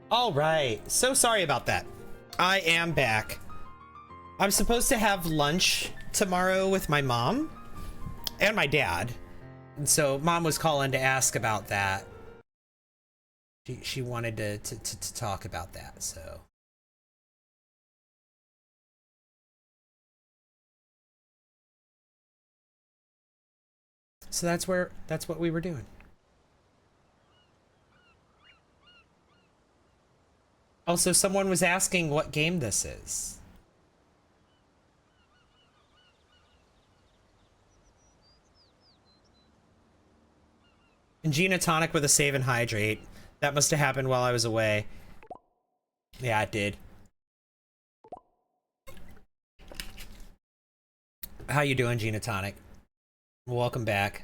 All right, so sorry about that. I am back. I'm supposed to have lunch tomorrow with my mom and my dad. And so mom was calling to ask about that. She wanted to talk about that, so. So that's what we were doing. Also, someone was asking what game this is. And Gina tonic with a save and hydrate. That must have happened while I was away. Yeah, it did. How you doing, Gina tonic? Welcome back.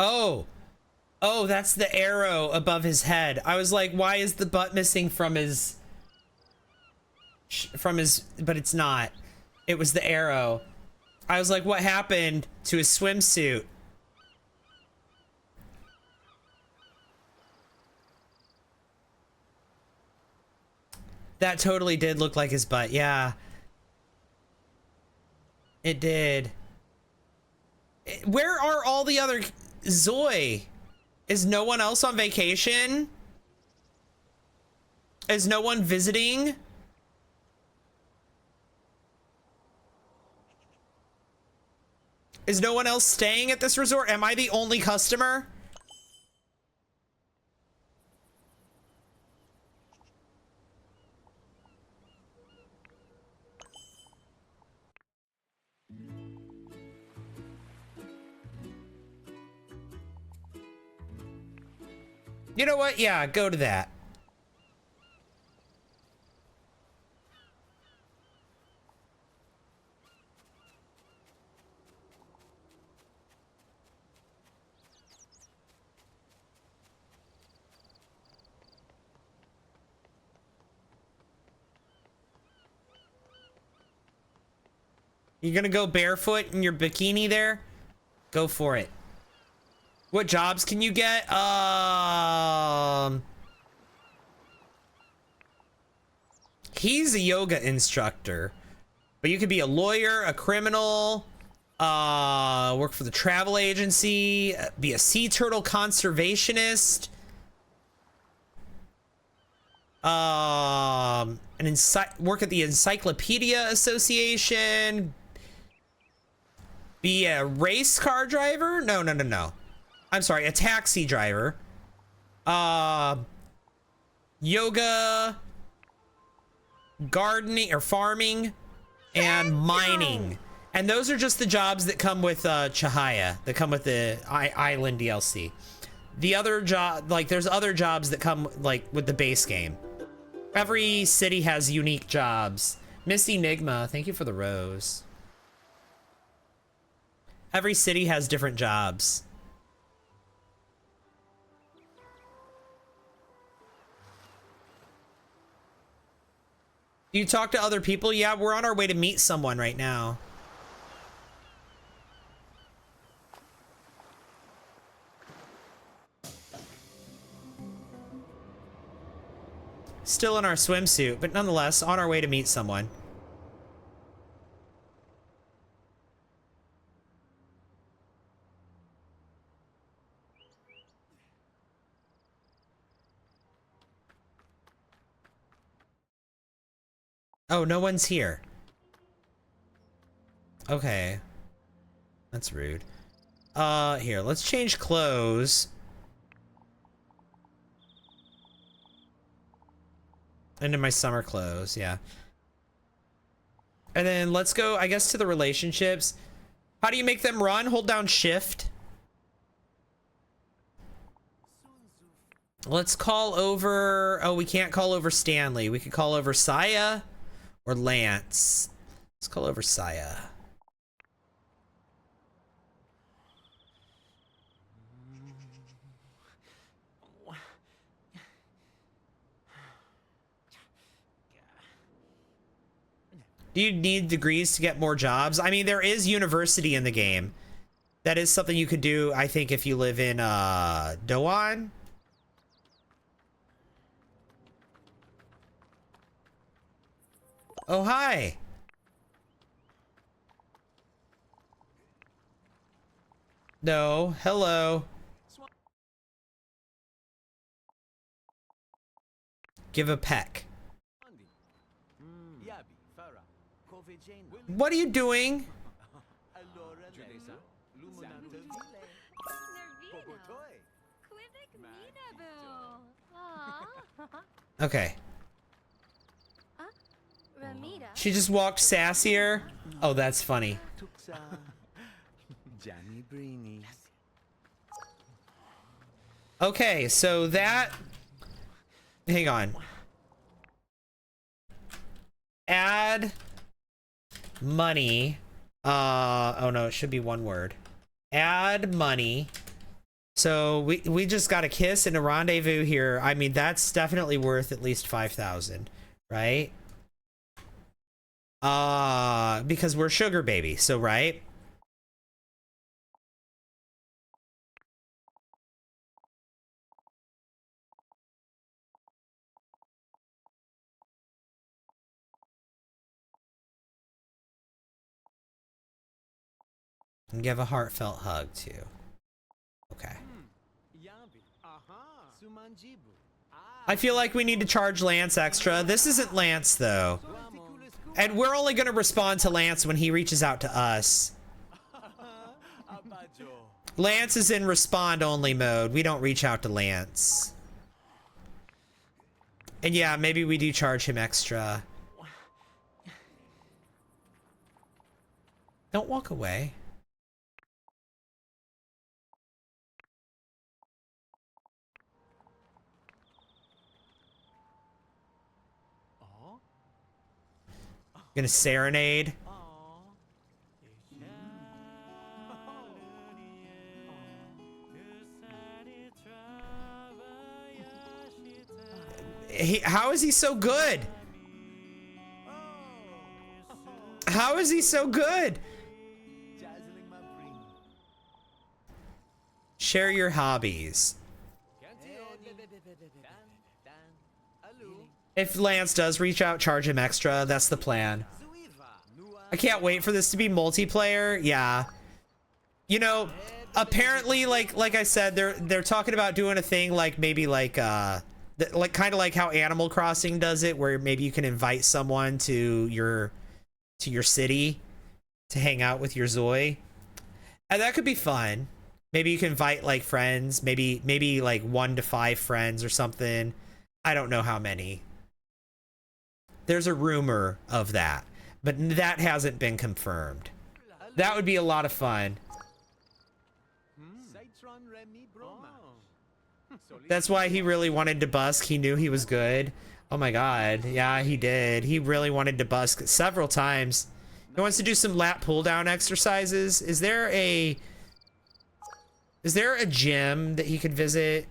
Oh, that's the arrow above his head. I was like, why is the butt missing from his, but it's not. It was the arrow. I was like, what happened to his swimsuit? That totally did look like his butt. Yeah. It did. Where are all the other Zoi? Is no one else on vacation? Is no one visiting? Is no one else staying at this resort? Am I the only customer? You know what? Yeah, go to that. You're gonna go barefoot in your bikini there? Go for it. What jobs can you get? He's a yoga instructor, but you could be a lawyer, a criminal, work for the travel agency, be a sea turtle conservationist, work at the Encyclopedia Association, be a race car driver. No. I'm sorry, a taxi driver. Yoga, gardening or farming, and mining. And those are just the jobs that come with Chahaya, that come with the Island DLC. The other job, like there's other jobs that come like with the base game. Every city has unique jobs. Miss Enigma, thank you for the rose. Every city has different jobs. Do you talk to other people? Yeah, we're on our way to meet someone right now. Still in our swimsuit, but nonetheless, on our way to meet someone. Oh, no one's here. Okay. That's rude. Here, let's change clothes. Into my summer clothes, yeah. And then let's go, I guess, to the relationships. How do you make them run? Hold down shift. Let's call over, oh, we can't call over Stanley. We could call over Saya or Lance. Let's call over Saya. Do you need degrees to get more jobs? I mean, there is university in the game. That is something you could do, I think, if you live in Doan. Oh, hi. No, hello. Give a peck. What are you doing? Okay. She just walked sassier. Oh, that's funny. Okay, so that... Hang on. Add money. Oh no, it should be one word. Add money. So we just got a kiss and a rendezvous here. I mean, that's definitely worth at least 5,000, right? Because we're sugar baby, so right? And give a heartfelt hug too. Okay. I feel like we need to charge Lance extra. This isn't Lance, though. And we're only going to respond to Lance when he reaches out to us. Lance is in respond only mode. We don't reach out to Lance. And yeah, maybe we do charge him extra. Don't walk away. Gonna serenade. How is he so good? How is he so good? Share your hobbies. If Lance does reach out, charge him extra. That's the plan. I can't wait for this to be multiplayer. Yeah. You know, apparently, like I said, they're talking about doing a thing like maybe like kind of like how Animal Crossing does it, where maybe you can invite someone to your city to hang out with your Zoi. And that could be fun. Maybe you can invite like friends, maybe like 1 to 5 friends or something. I don't know how many. There's a rumor of that, but that hasn't been confirmed. That would be a lot of fun. That's why he really wanted to busk. He knew he was good. Oh my god. Yeah, he did. He really wanted to busk several times. He wants to do some lat pull down exercises. Is there a gym that he could visit?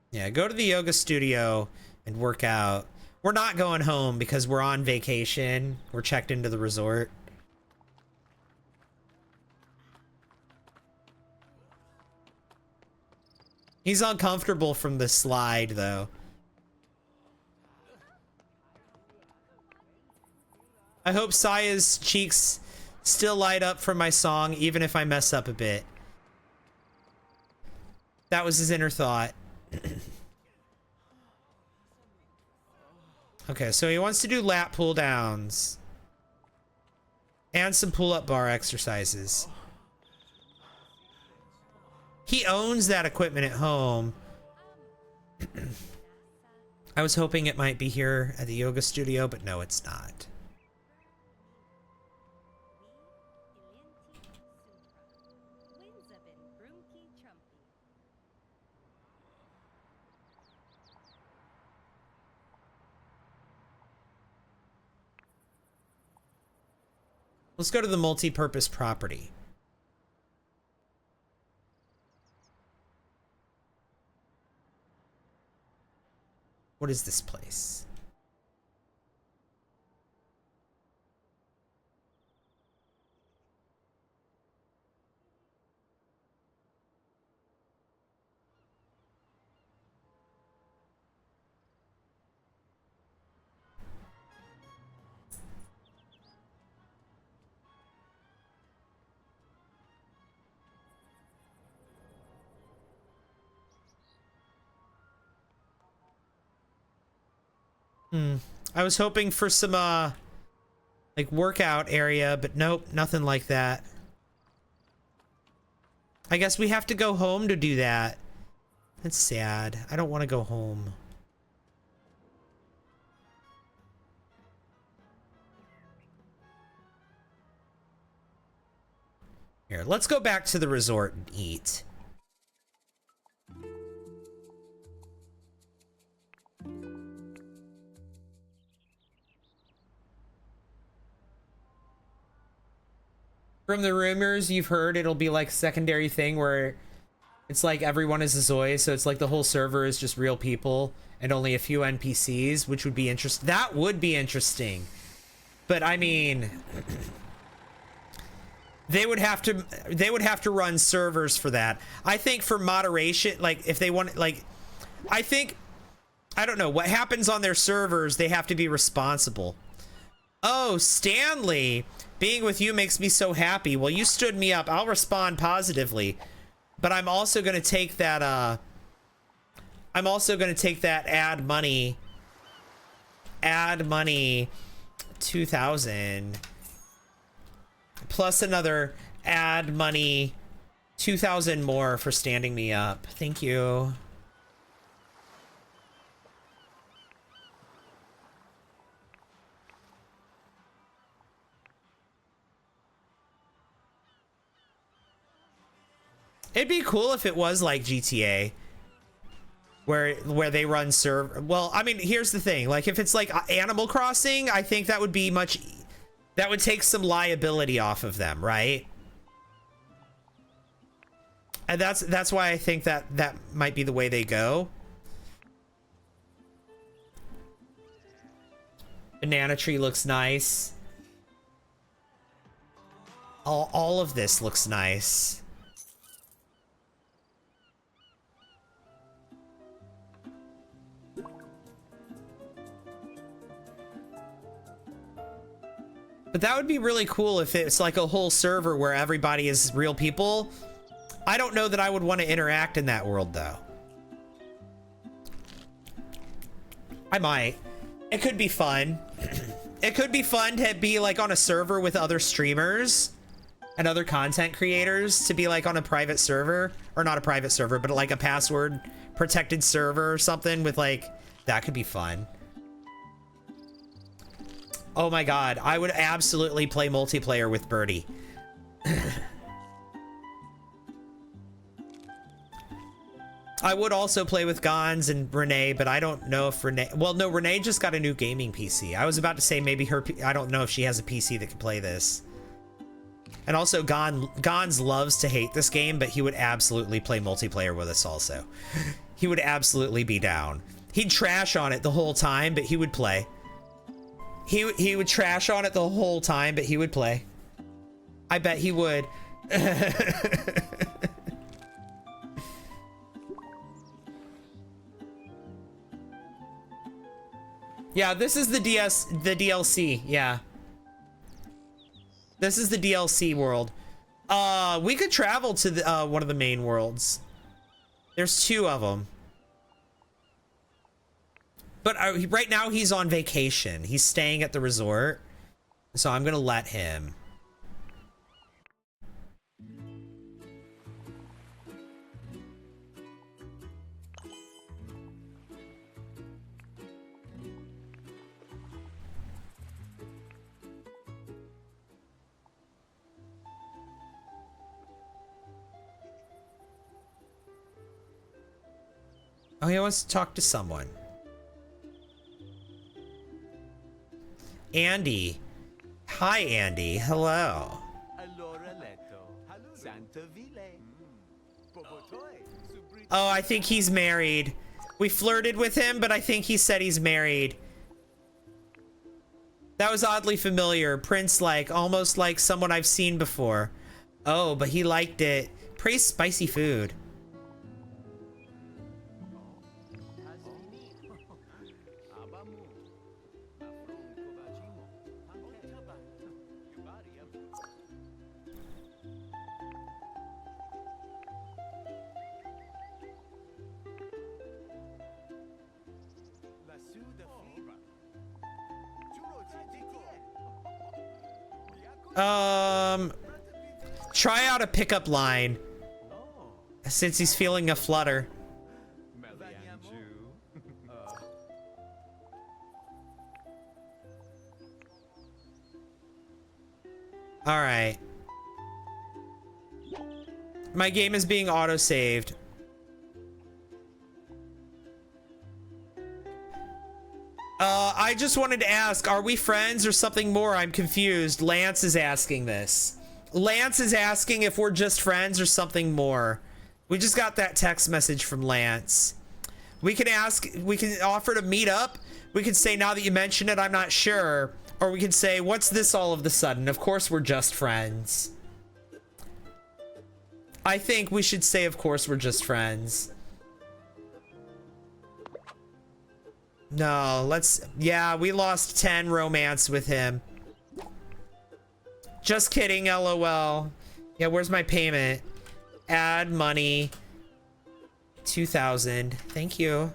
Yeah, go to the yoga studio and work out. We're not going home because we're on vacation. We're checked into the resort. He's uncomfortable from the slide, though. I hope Saya's cheeks still light up from my song, even if I mess up a bit. That was his inner thought. Okay, so he wants to do lat pull downs and some pull-up bar exercises. He owns that equipment at home. I was hoping it might be here at the yoga studio, but no, it's not. Let's go to the multi-purpose property. What is this place? I was hoping for some, like, workout area, but nope, nothing like that. I guess we have to go home to do that. That's sad. I don't want to go home. Here, let's go back to the resort and eat. From the rumors you've heard, it'll be like a secondary thing where it's like everyone is a Zoi, so it's like the whole server is just real people and only a few NPCs, which would be interesting. That would be interesting. But I mean, they would have to run servers for that. I think for moderation, like if they want, like, I think, I don't know what happens on their servers. They have to be responsible. Oh, Stanley, being with you makes me so happy. Well, you stood me up. I'll respond positively, but I'm also going to take that, add money 2,000 plus another add money 2,000 more for standing me up. Thank you. It'd be cool if it was like GTA, where they run server. Well, I mean, here's the thing. Like, if it's like Animal Crossing, I think that would be that would take some liability off of them, right? And that's why I think that might be the way they go. Banana tree looks nice. All of this looks nice. But that would be really cool if it's like a whole server where everybody is real people. I don't know that I would want to interact in that world, though. I might. It could be fun. It could be fun to be like on a server with other streamers and other content creators, to be like on a private server, or not a private server, but like a password protected server or something with like, that could be fun. Oh my god, I would absolutely play multiplayer with Birdie. I would also play with Gons and Renee, but I don't know if Renee... Well, no, Renee just got a new gaming PC. I was about to say maybe her... I don't know if she has a PC that can play this. And also, Gons loves to hate this game, but he would absolutely play multiplayer with us also. He would absolutely be down. He'd trash on it the whole time, but he would play. He would trash on it the whole time, but he would play. I bet he would. Yeah, this is the DLC. Yeah. This is the DLC world. We could travel to the, one of the main worlds. There's 2 of them. But right now he's on vacation. He's staying at the resort. So I'm gonna let him. Oh, he wants to talk to someone. Andy. Hi, Andy. Hello. Oh, I think he's married. We flirted with him, but I think he said he's married. That was oddly familiar. Prince-like, almost like someone I've seen before. Oh, but he liked it. Praise spicy food. Try out a pickup line, since he's feeling a flutter. All right. My game is being auto-saved. I just wanted to ask, are we friends or something more? I'm confused. Lance is asking this. Lance is asking if we're just friends or something more. We just got that text message from Lance. We can offer to meet up. We could say, now that you mention it, I'm not sure. Or we could say, what's this all of the sudden? Of course we're just friends. I think we should say, of course, we're just friends. No, let's... Yeah, we lost 10 romance with him. Just kidding, LOL. Yeah, where's my payment? Add money. 2,000. Thank you.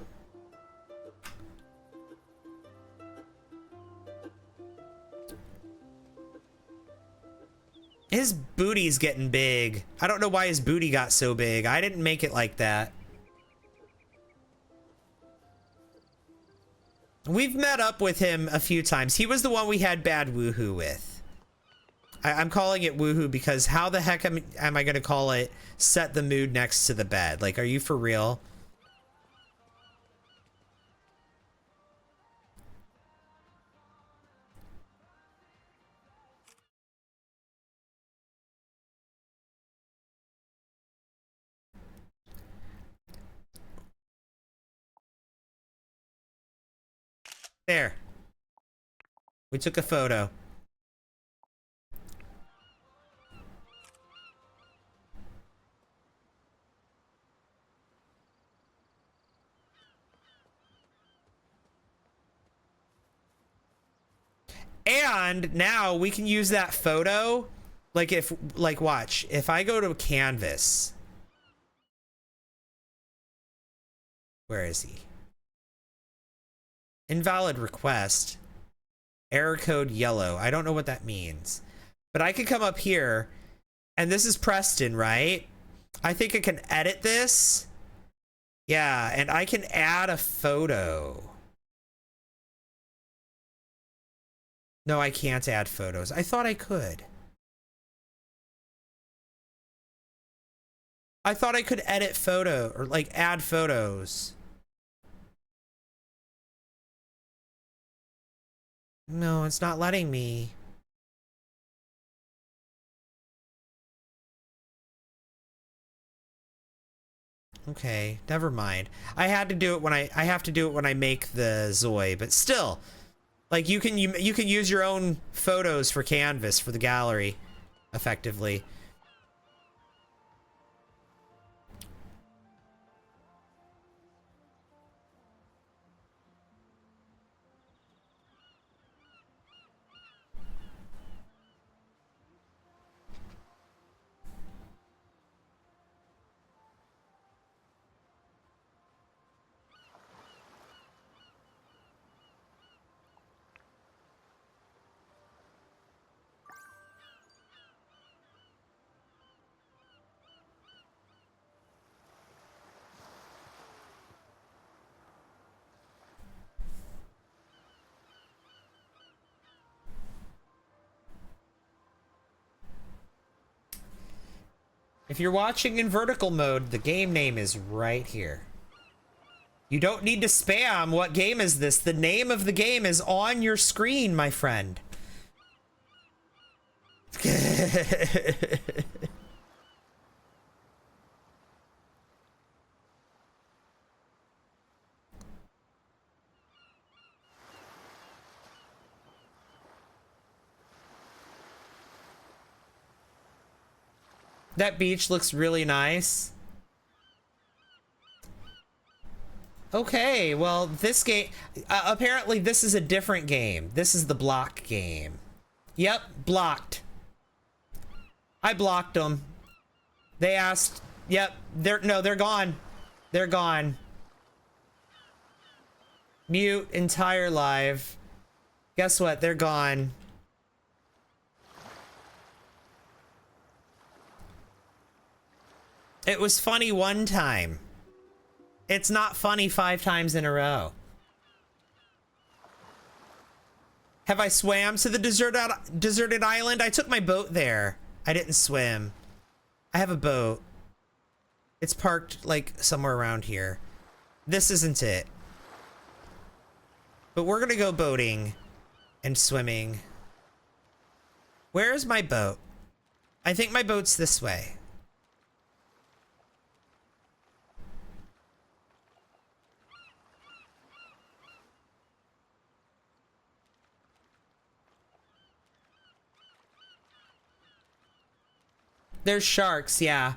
His booty's getting big. I don't know why his booty got so big. I didn't make it like that. We've met up with him a few times. He was the one we had bad woohoo with. I'm calling it woohoo because how the heck am I going to call it set the mood next to the bed? Like, are you for real? There. We took a photo. And now we can use that photo. Like watch, if I go to canvas. Where is he? Invalid request. Error code yellow. I don't know what that means. But I can come up here, and this is Preston, right? I think I can edit this. Yeah, and I can add a photo. No, I can't add photos. I thought I could. I thought I could edit photo or like add photos. No, it's not letting me. Okay, never mind. I had to do it when I have to do it when I make the Zoi, but still, like you can use your own photos for canvas for the gallery effectively. If you're watching in vertical mode, the game name is right here. You don't need to spam. What game is this? The name of the game is on your screen, my friend. That beach looks really nice. Okay, well, this game... apparently, this is a different game. This is the block game. Yep, blocked. I blocked them. They asked... Yep, they're gone. They're gone. Mute entire live. Guess what? They're gone. It was funny one time. It's not funny 5 times in a row. Have I swam to the deserted island? I took my boat there. I didn't swim. I have a boat. It's parked like somewhere around here. This isn't it. But we're gonna go boating and swimming. Where's my boat? I think my boat's this way. There's sharks, yeah.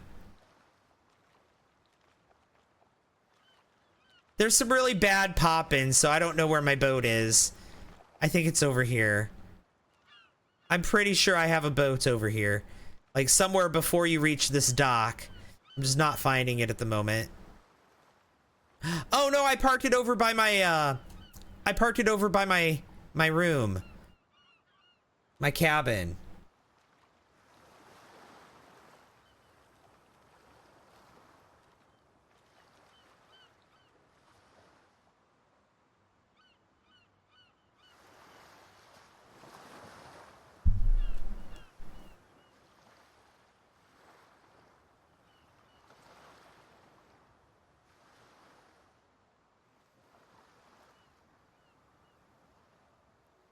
There's some really bad pop-ins, so I don't know where my boat is. I think it's over here. I'm pretty sure I have a boat over here. Like somewhere before you reach this dock. I'm just not finding it at the moment. Oh no, I parked it over by my, my room. My cabin.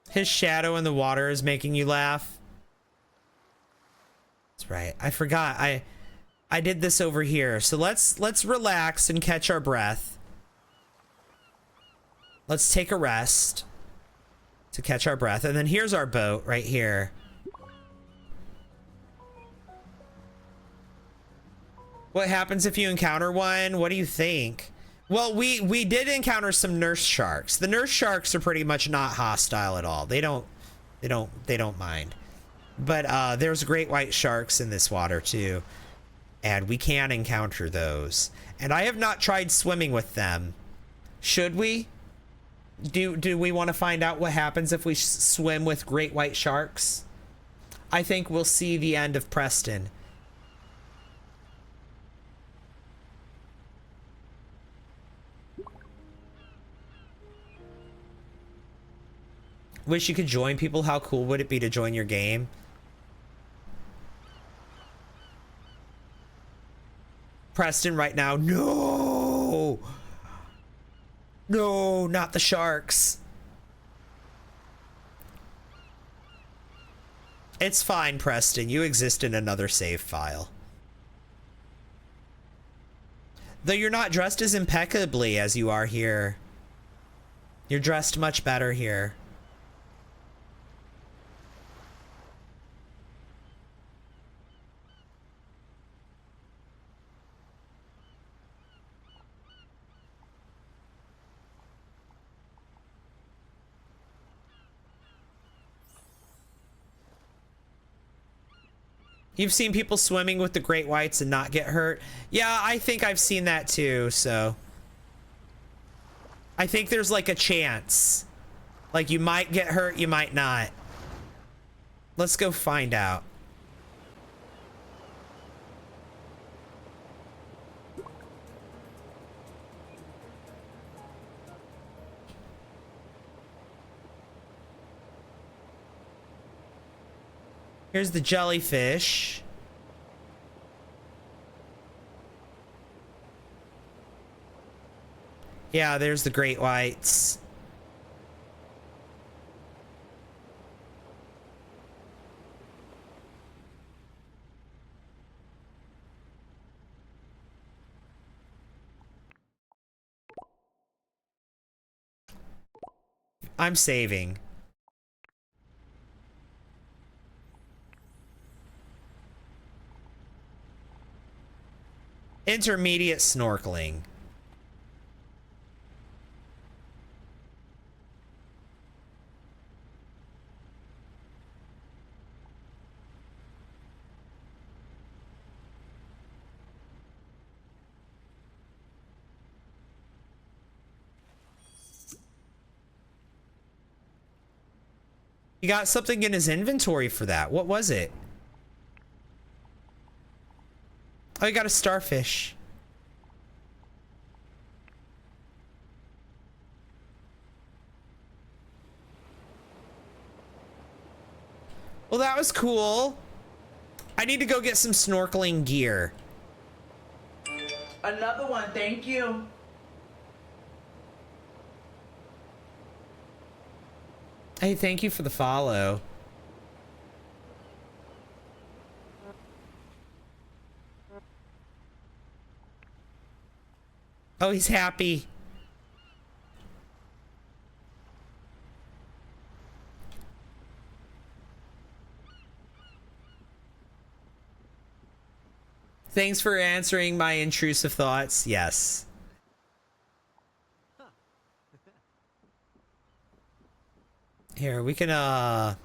His shadow in the water is making you laugh. That's right. I forgot. I did this over here. So let's relax and catch our breath. Let's take a rest to catch our breath. And then here's our boat right here. What happens if you encounter one? What do you think? Well, we did encounter some nurse sharks. The nurse sharks are pretty much not hostile at all. They don't mind. But there's great white sharks in this water too, and we can encounter those. And I have not tried swimming with them. Should we? Do we want to find out what happens if we swim with great white sharks? I think we'll see the end of Preston. Wish you could join people. How cool would it be to join your game? Preston right now. No! No, not the sharks. It's fine, Preston. You exist in another save file. Though you're not dressed as impeccably as you are here. You're dressed much better here. You've seen people swimming with the great whites and not get hurt? Yeah, I think I've seen that too, so. I think there's like a chance. Like you might get hurt, you might not. Let's go find out. Here's the jellyfish. Yeah, there's the great whites. I'm saving. Intermediate snorkeling. He got something in his inventory for that. What was it? Oh, he got a starfish. Well, that was cool. I need to go get some snorkeling gear. Another one, thank you. Hey, thank you for the follow. Oh, he's happy. Thanks for answering my intrusive thoughts. Yes. Here, we can, Another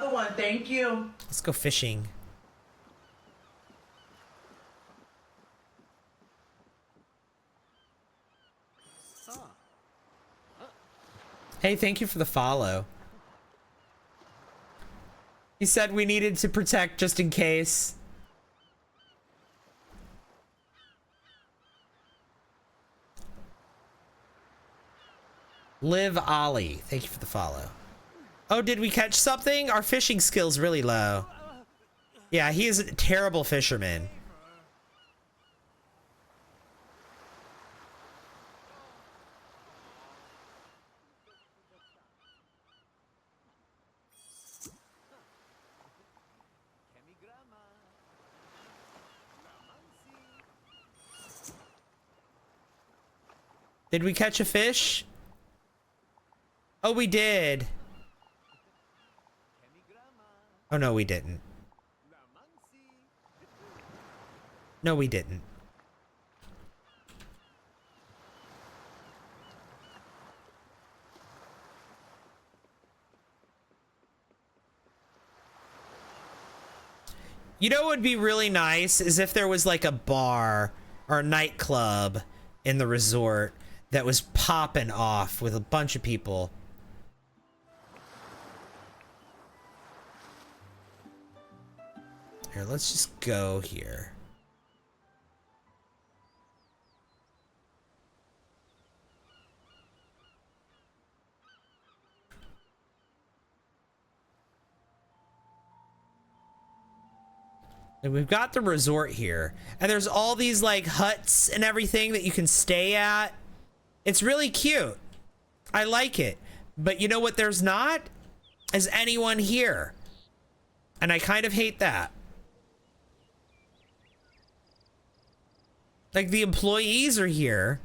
one, thank you. let's go fishing. Hey, thank you for the follow. He said we needed to protect just in case. Live Ollie, thank you for the follow. Oh, did we catch something? Our fishing skill's really low. Yeah, he is a terrible fisherman. Did we catch a fish? Oh, we did. Oh, no, we didn't. No, we didn't. You know what would be really nice is if there was like a bar or a nightclub in the resort that was popping off with a bunch of people. Here, let's just go here. And we've got the resort here, and there's all these like huts and everything that you can stay at. It's really cute. I like it. But you know what there's not? Is anyone here. And I kind of hate that. Like, the employees are here.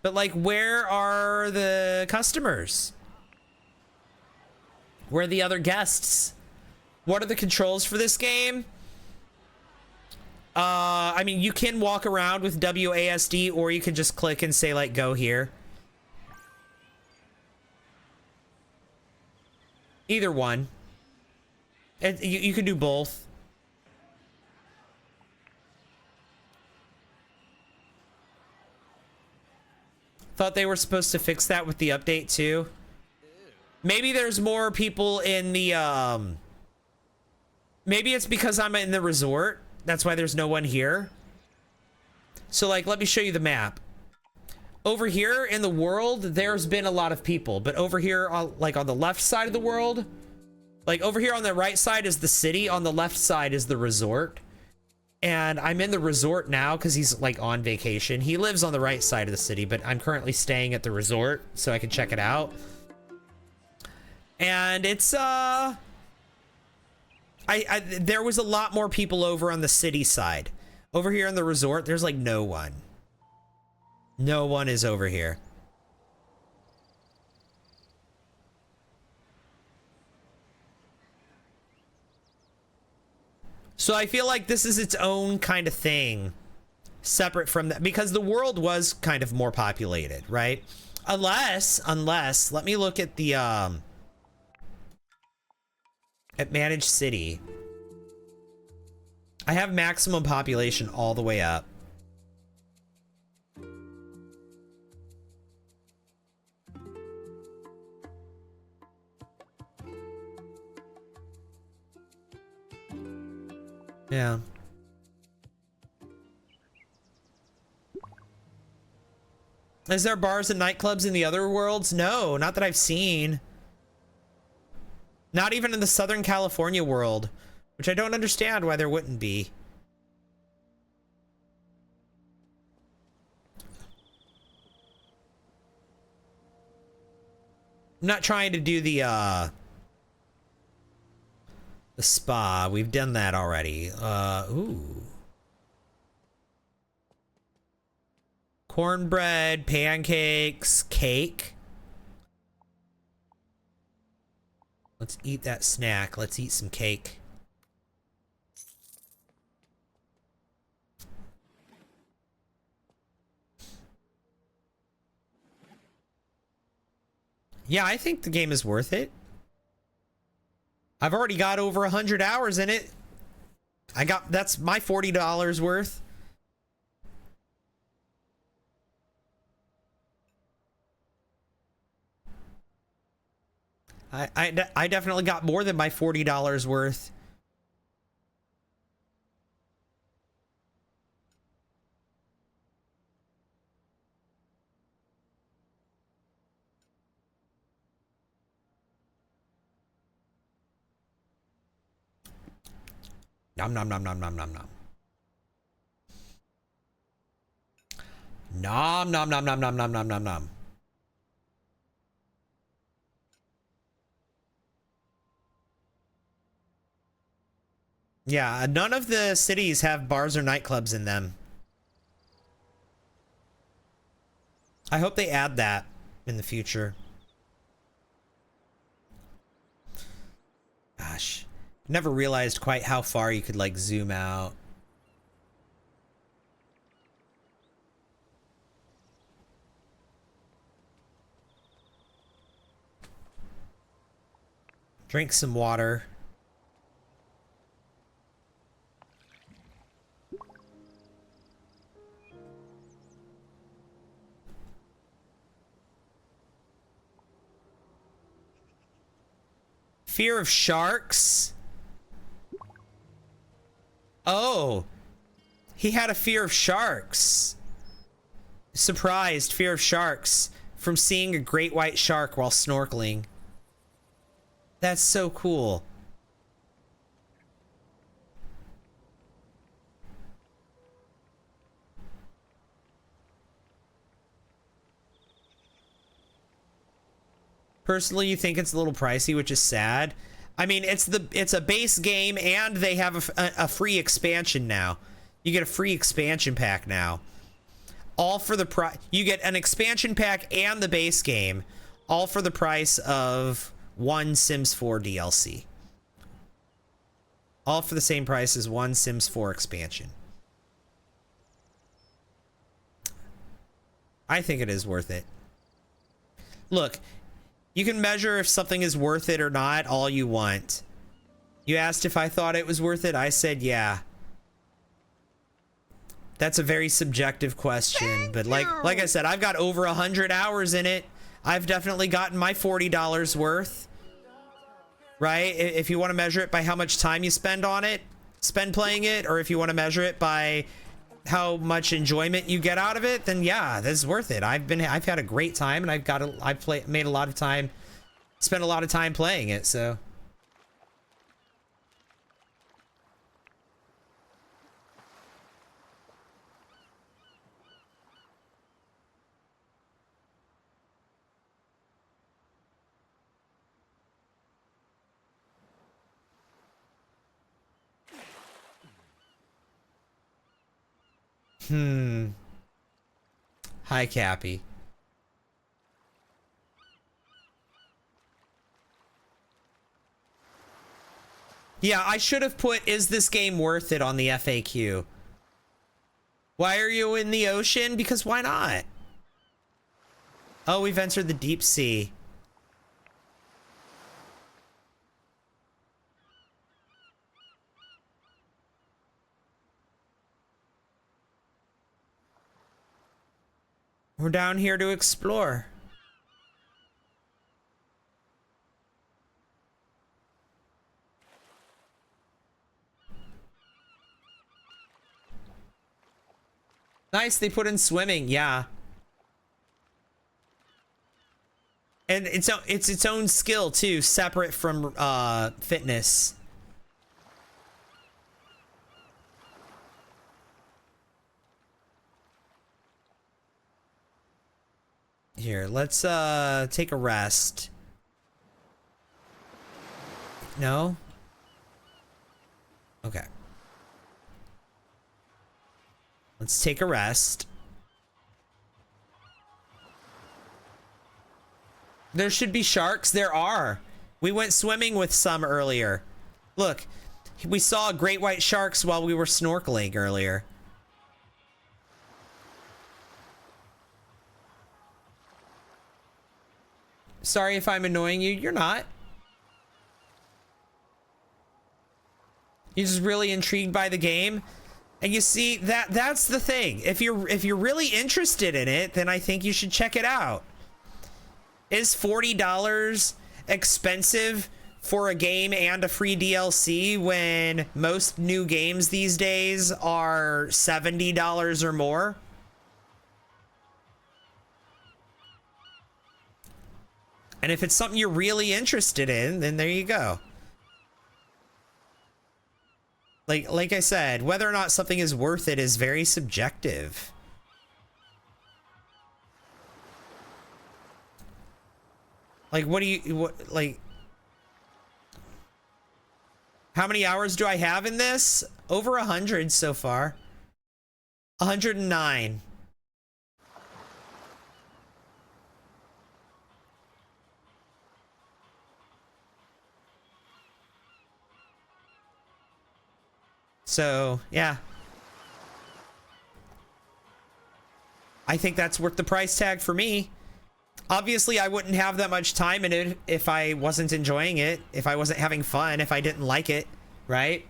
But like, where are the customers? Where are the other guests? What are the controls for this game? I mean, you can walk around with WASD, or you can just click and say like, go here. Either one. And you can do both. Thought they were supposed to fix that with the update too. Maybe there's more people in the, maybe it's because I'm in the resort. That's why there's no one here. So like, let me show you the map. Over here in the world, there's been a lot of people, but over here, like on the left side of the world, like over here on the right side is the city, on the left side is the resort. And I'm in the resort now because he's like on vacation. He lives on the right side of the city, but I'm currently staying at the resort so I can check it out. And it's, there was a lot more people over on the city side. Over here in the resort, there's like no one. No one is over here. So I feel like this is its own kind of thing, separate from that, because the world was kind of more populated, right? Unless, let me look at the, at Managed City. I have maximum population all the way up. Yeah. Is there bars and nightclubs in the other worlds? No, not that I've seen. Not even in the Southern California world, which I don't understand why there wouldn't be. I'm not trying to do the spa. We've done that already. Ooh. Cornbread, pancakes, cake. Let's eat that snack. Let's eat some cake. Yeah, I think the game is worth it. I've already got over 100 hours in it. That's my $40 worth. I definitely got more than my $40 worth. Nom nom nom nom nom nom nom. Nom nom nom nom nom nom nom nom nom. Yeah, none of the cities have bars or nightclubs in them. I hope they add that in the future. Gosh, never realized quite how far you could like zoom out. Drink some water. Fear of sharks? Oh, he had a fear of sharks. Surprised fear of sharks from seeing a great white shark while snorkeling. That's so cool. Personally, you think it's a little pricey, which is sad. I mean, it's a base game, and they have a free expansion now. You get a free expansion pack now. All for the price. You get an expansion pack and the base game, all for the price of one Sims 4 DLC. All for the same price as one Sims 4 expansion. I think it is worth it. Look, you can measure if something is worth it or not all you want. You asked if I thought it was worth it. I said yeah. That's a very subjective question, but like I said, I've got over 100 hours in it. I've definitely gotten my $40 worth. Right? If you want to measure it by how much time you spend playing it, or if you want to measure it by how much enjoyment you get out of it, then yeah, this is worth it. I've had a great time, and made a lot of time, spent a lot of time playing it, so. Hi, Cappy. Yeah, I should have put, is this game worth it on the FAQ? Why are you in the ocean? Because why not? Oh, we've entered the deep sea. We're down here to explore. Nice, they put in swimming, yeah. And it's its own skill too, separate from fitness. Here, let's take a rest. No? Okay. Let's take a rest. There should be sharks. There are. We went swimming with some earlier. Look, we saw great white sharks while we were snorkeling earlier. Sorry if I'm annoying you. You're not. You're just really intrigued by the game. And you see, that's the thing. If you're really interested in it, then I think you should check it out. Is $40 expensive for a game and a free DLC when most new games these days are $70 or more? And if it's something you're really interested in, then there you go. Like I said, whether or not something is worth it is very subjective. Like, how many hours do I have in this? Over 100 so far. 109. So, yeah. I think that's worth the price tag for me. Obviously, I wouldn't have that much time in it if I wasn't enjoying it, if I wasn't having fun, if I didn't like it, right?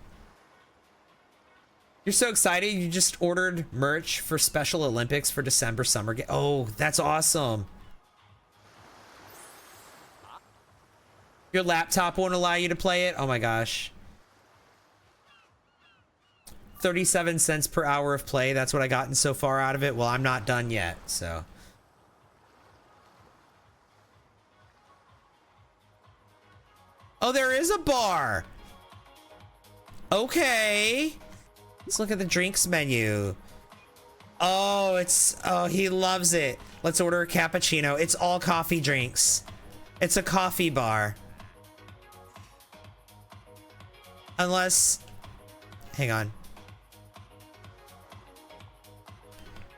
You're so excited, you just ordered merch for Special Olympics for December Summer Game. Oh, that's awesome. Your laptop won't allow you to play it? Oh my gosh. 37 cents per hour of play. That's what I gotten so far out of it. Well, I'm not done yet, so. Oh, there is a bar. Okay. Let's look at the drinks menu. Oh, he loves it. Let's order a cappuccino. It's all coffee drinks. It's a coffee bar. Unless, hang on.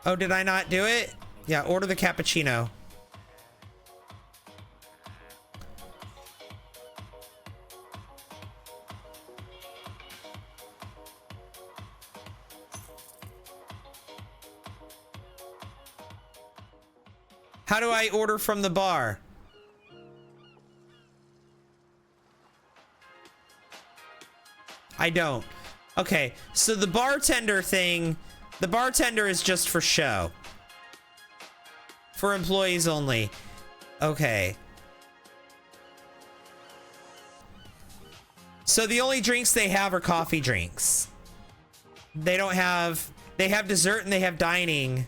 Oh, did I not do it? Yeah, order the cappuccino. How do I order from the bar? I don't. Okay, so the bartender thing, the bartender is just for show. For employees only. Okay. So the only drinks they have are coffee drinks. They don't have, they have dessert and they have dining.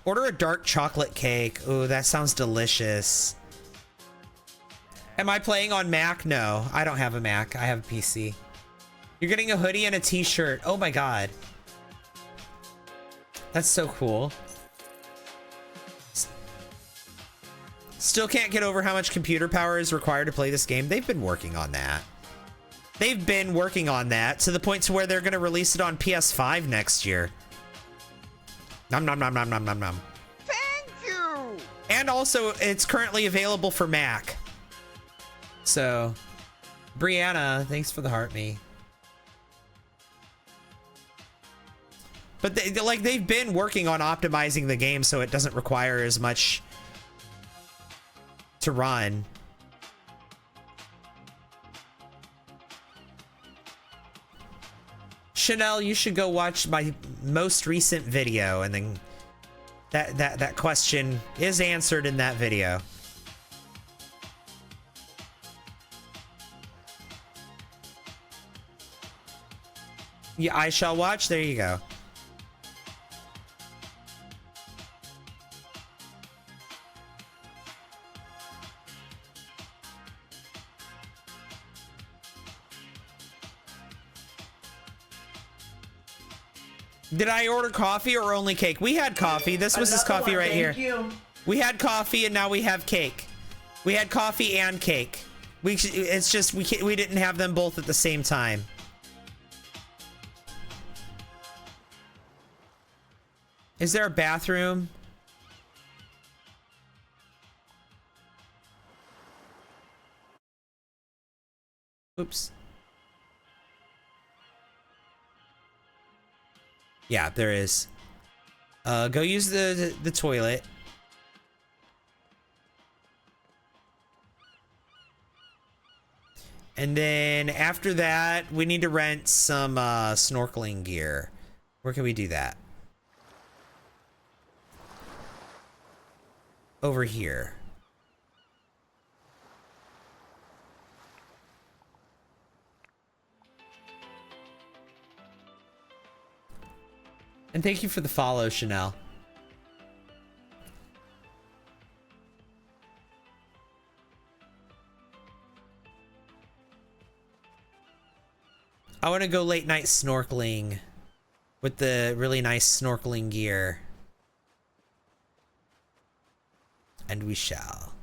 Order a dark chocolate cake. Ooh, that sounds delicious. Am I playing on Mac? No, I don't have a Mac. I have a PC. You're getting a hoodie and a t-shirt. Oh my god. That's so cool. Still can't get over how much computer power is required to play this game. They've been working on that. They've been working on that to the point to where they're going to release it on PS5 next year. Nom nom nom nom nom nom nom. Thank you! And also, it's currently available for Mac. So, Brianna, thanks for the heart me. But they've been working on optimizing the game so it doesn't require as much to run. Chanel, you should go watch my most recent video, and then that question is answered in that video. Yeah, I shall watch. There you go. Did I order coffee or only cake? We had coffee. This was his coffee right here. Thank you. We had coffee and now we have cake. We had coffee and cake. It's just we didn't have them both at the same time. Is there a bathroom? Oops. Yeah, there is. Go use the toilet. And then after that, we need to rent some snorkeling gear. Where can we do that? Over here. And thank you for the follow, Chanel. I want to go late night snorkeling with the really nice snorkeling gear. And we shall.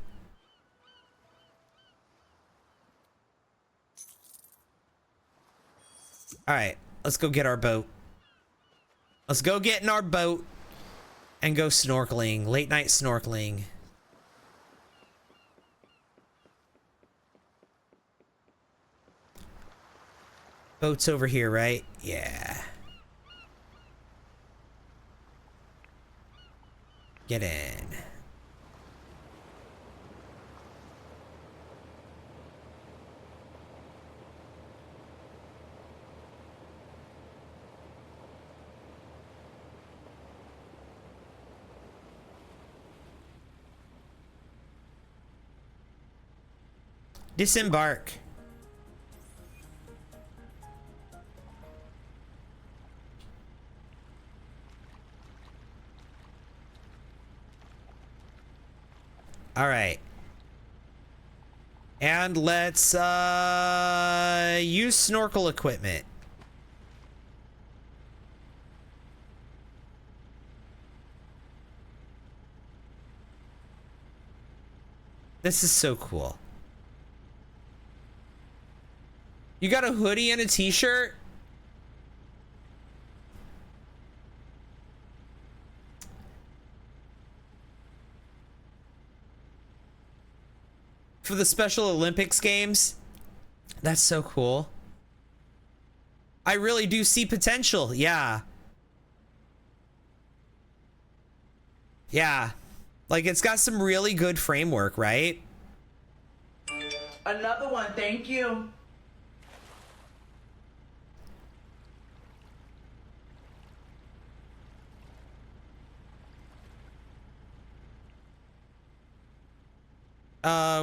All right, let's go get our boat. Let's go get in our boat and go snorkeling, late night snorkeling. Boat's over here, right? Yeah. Get in. Disembark. All right. And let's use snorkel equipment. This is so cool. You got a hoodie and a t-shirt? For the Special Olympics games? That's so cool. I really do see potential. Yeah. Yeah. Like, it's got some really good framework, right? Another one, thank you.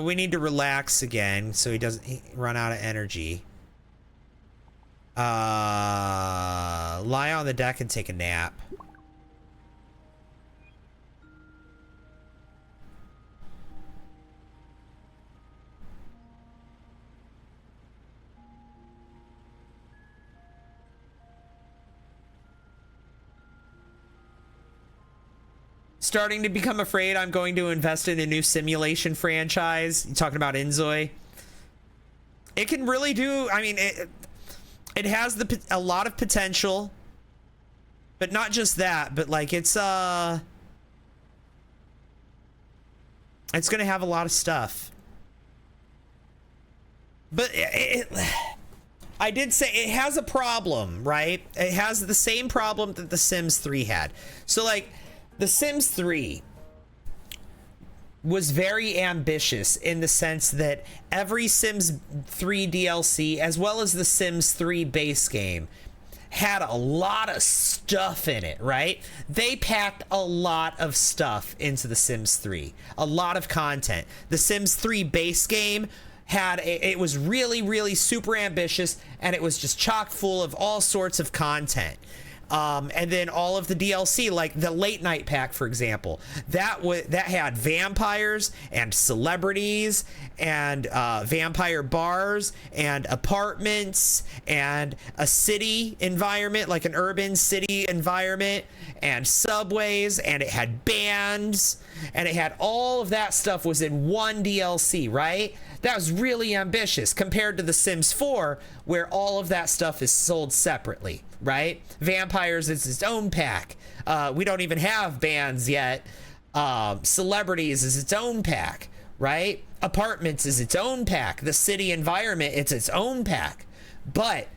We need to relax again so he doesn't run out of energy. Lie on the deck and take a nap. Starting to become afraid I'm going to invest in a new simulation franchise. You talking about Inzoi? It can really do. I mean, it has a lot of potential, but not just that. But like, it's gonna have a lot of stuff. But I did say it has a problem, right? It has the same problem that The Sims 3 had. So like, The Sims 3 was very ambitious in the sense that every Sims 3 DLC, as well as the Sims 3 base game, had a lot of stuff in it, right? They packed a lot of stuff into the Sims 3, a lot of content. The Sims 3 base game it was really, really super ambitious, and it was just chock full of all sorts of content. And then all of the DLC, like the late night pack, for example, that had vampires and celebrities and vampire bars and apartments and a city environment, like an urban city environment, and subways, and it had bands, and it had all of that stuff was in one DLC, right? That was really ambitious compared to The Sims 4, where all of that stuff is sold separately, right? Vampires is its own pack. We don't even have bands yet. Celebrities is its own pack, right? Apartments is its own pack. The city environment, it's its own pack. But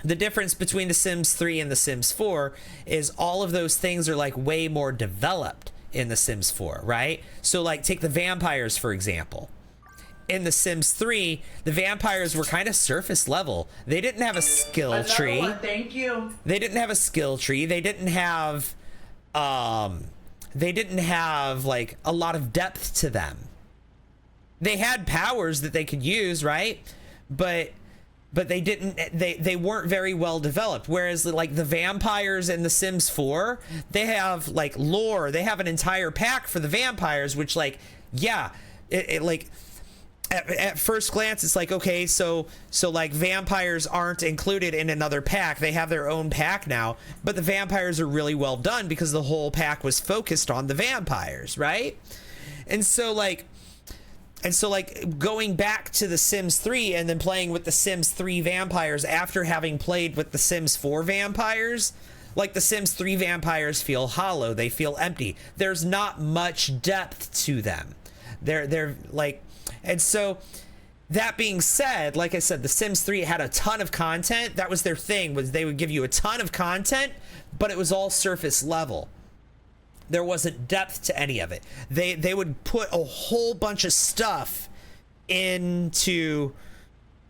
the difference between The Sims 3 and The Sims 4 is all of those things are like way more developed in The Sims 4, right? So like take the vampires, for example. In The Sims 3, the vampires were kind of surface level. They didn't have a skill tree. One, thank you. They didn't have a skill tree. They didn't have like a lot of depth to them. They had powers that they could use, right? But they weren't very well developed. Whereas like the vampires in The Sims 4, they have like lore. They have an entire pack for the vampires, which like, yeah, it like at first glance, it's like, okay, so like vampires aren't included in another pack. They have their own pack now, but the vampires are really well done because the whole pack was focused on the vampires, right? And so like going back to The Sims 3 and then playing with The Sims 3 vampires after having played with The Sims 4 vampires, like The Sims 3 vampires feel hollow. They feel empty. There's not much depth to them. They're like, and so that being said, like I said, The Sims 3 had a ton of content. That was their thing, was they would give you a ton of content, but it was all surface level. There wasn't depth to any of it. They would put a whole bunch of stuff into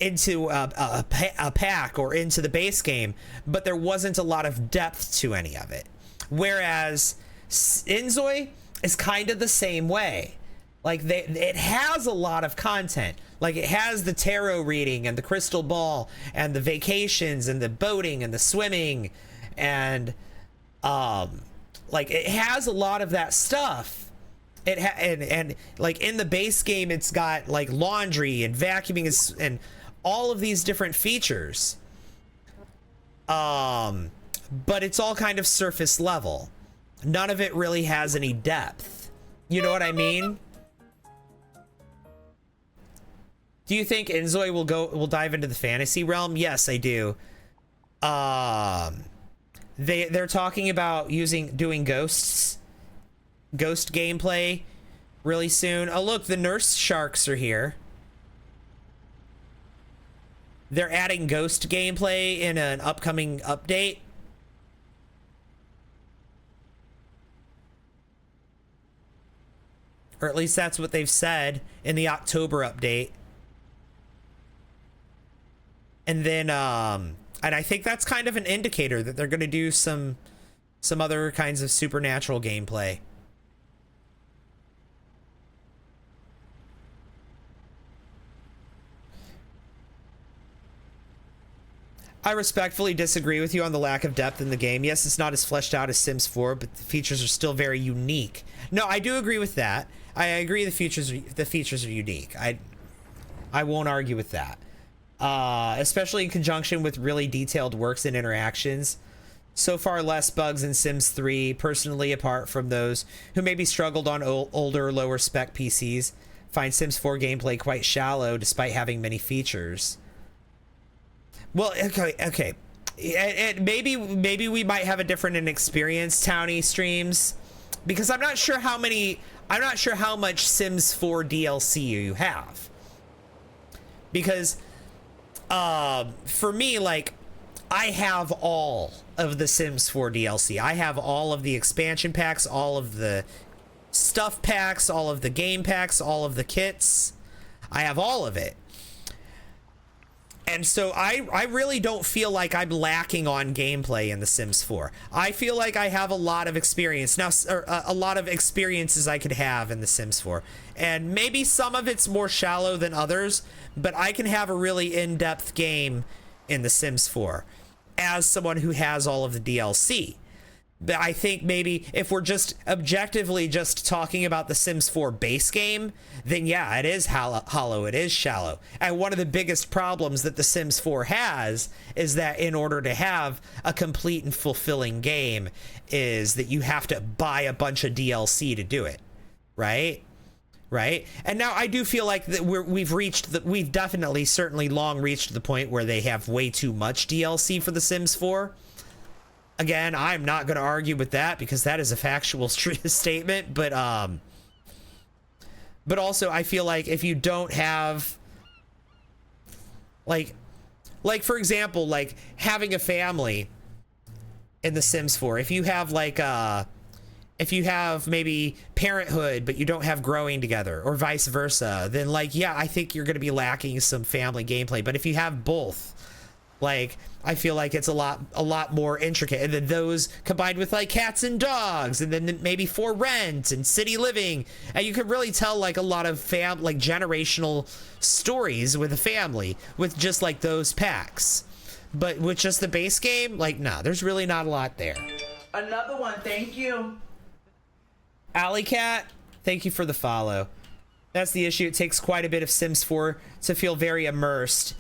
a pack or into the base game, but there wasn't a lot of depth to any of it. Whereas Inzoi is kind of the same way. Like it has a lot of content. Like it has the tarot reading and the crystal ball and the vacations and the boating and the swimming and like it has a lot of that stuff. And like in the base game, it's got like laundry and vacuuming and all of these different features. But it's all kind of surface level. None of it really has any depth. You know what I mean? Do you think Inzoi will dive into the fantasy realm? Yes, I do. They're talking about doing ghost gameplay really soon. Oh look, the nurse sharks are here. They're adding ghost gameplay in an upcoming update. Or at least that's what they've said in the October update. And then and I think that's kind of an indicator that they're going to do some other kinds of supernatural gameplay. I respectfully disagree with you on the lack of depth in the game. Yes, it's not as fleshed out as Sims 4, but the features are still very unique. No, I do agree with that. I agree the features are unique. I won't argue with that. Especially in conjunction with really detailed works and interactions. So far, less bugs in Sims 3, personally, apart from those who maybe struggled on older, lower spec PCs, find Sims 4 gameplay quite shallow despite having many features. Well, okay. Maybe we might have a different experience, Townie streams, because I'm not sure how much Sims 4 DLC you have. Because for me, like, I have all of the Sims 4 DLC. I have all of the expansion packs, all of the stuff packs, all of the game packs, all of the kits. I have all of it. And so I really don't feel like I'm lacking on gameplay in The Sims 4. I feel like I have a lot of experience now, or a lot of experiences I could have in The Sims 4. And maybe some of it's more shallow than others, but I can have a really in-depth game in The Sims 4 as someone who has all of the DLC. But I think maybe if we're just objectively just talking about the Sims 4 base game, then yeah, it is hollow, it is shallow. And one of the biggest problems that the Sims 4 has is that in order to have a complete and fulfilling game is that you have to buy a bunch of DLC to do it, right? Right? And now I do feel like that we've definitely certainly long reached the point where they have way too much DLC for the Sims 4. Again, I'm not going to argue with that because that is a factual statement, but But also, I feel like if you don't have, like for example, like having a family in The Sims 4, if you have like if you have maybe parenthood but you don't have growing together, or vice versa, then like, yeah, I think you're going to be lacking some family gameplay. But if you have both, like, I feel like it's a lot more intricate. And then those combined with like cats and dogs, and then maybe for rent and city living, and you can really tell like a lot of like generational stories with a family with just like those packs. But with just the base game, like, nah, there's really not a lot there. Another one, thank you. Alley Cat, thank you for the follow. That's the issue. It takes quite a bit of Sims 4 to feel very immersed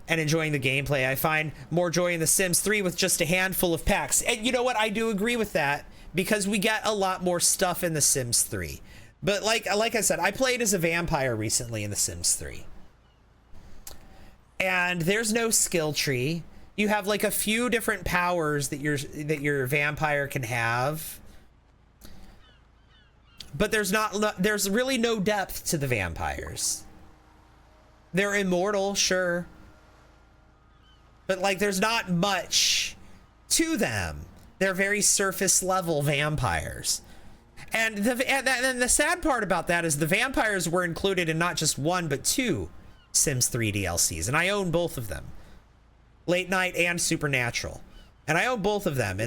and enjoying the gameplay. I find more joy in The Sims 3 with just a handful of packs. And you know what? I do agree with that, because we get a lot more stuff in The Sims 3. But like I said, I played as a vampire recently in The Sims 3. And there's no skill tree. You have like a few different powers that your vampire can have. But there's really no depth to the vampires. They're immortal, sure. But like, there's not much to them. They're very surface level vampires. And the sad part about that is the vampires were included in not just one, but two Sims 3 DLCs. And I own both of them. Late Night and Supernatural. And I own both of them.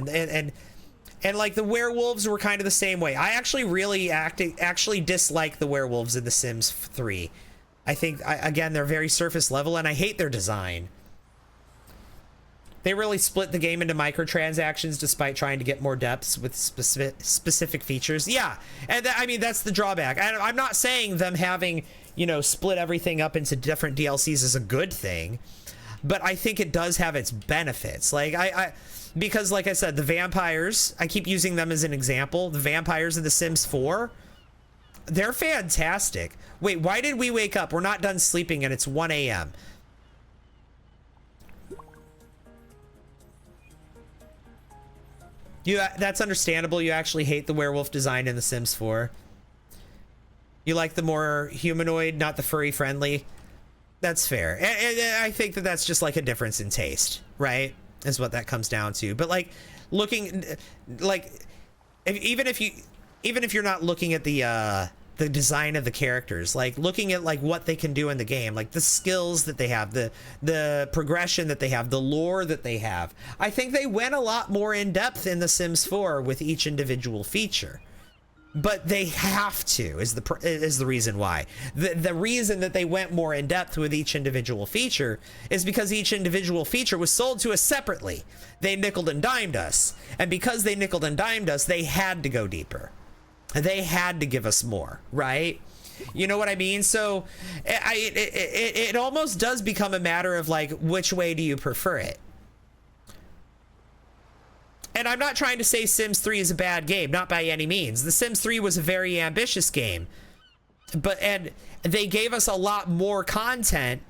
And like the werewolves were kind of the same way. I actually actually dislike the werewolves in The Sims 3. I think, again, they're very surface level, and I hate their design. They really split the game into microtransactions despite trying to get more depths with specific features. Yeah, and I mean, that's the drawback. I'm not saying them having, you know, split everything up into different DLCs is a good thing, but I think it does have its benefits. Like, because like I said, the vampires, I keep using them as an example. The vampires in The Sims 4, they're fantastic. Wait, why did we wake up? We're not done sleeping and it's 1 a.m. That's understandable. You actually hate the werewolf design in The Sims 4. You like the more humanoid, not the furry friendly. That's fair. And I think that's just like a difference in taste, right? Is what that comes down to. But like, looking, like, even if you're not looking at the design of the characters, like looking at like what they can do in the game, like the skills that they have, the progression that they have, the lore that they have, I think they went a lot more in depth in The Sims 4 with each individual feature. But they have to, is the reason why. The reason that they went more in depth with each individual feature is because each individual feature was sold to us separately. They nickeled and dimed us. And because they nickeled and dimed us, they had to go deeper. They had to give us more, right? You know what I mean? So it almost does become a matter of like, which way do you prefer it? And I'm not trying to say Sims 3 is a bad game, not by any means. The Sims 3 was a very ambitious game, and they gave us a lot more content,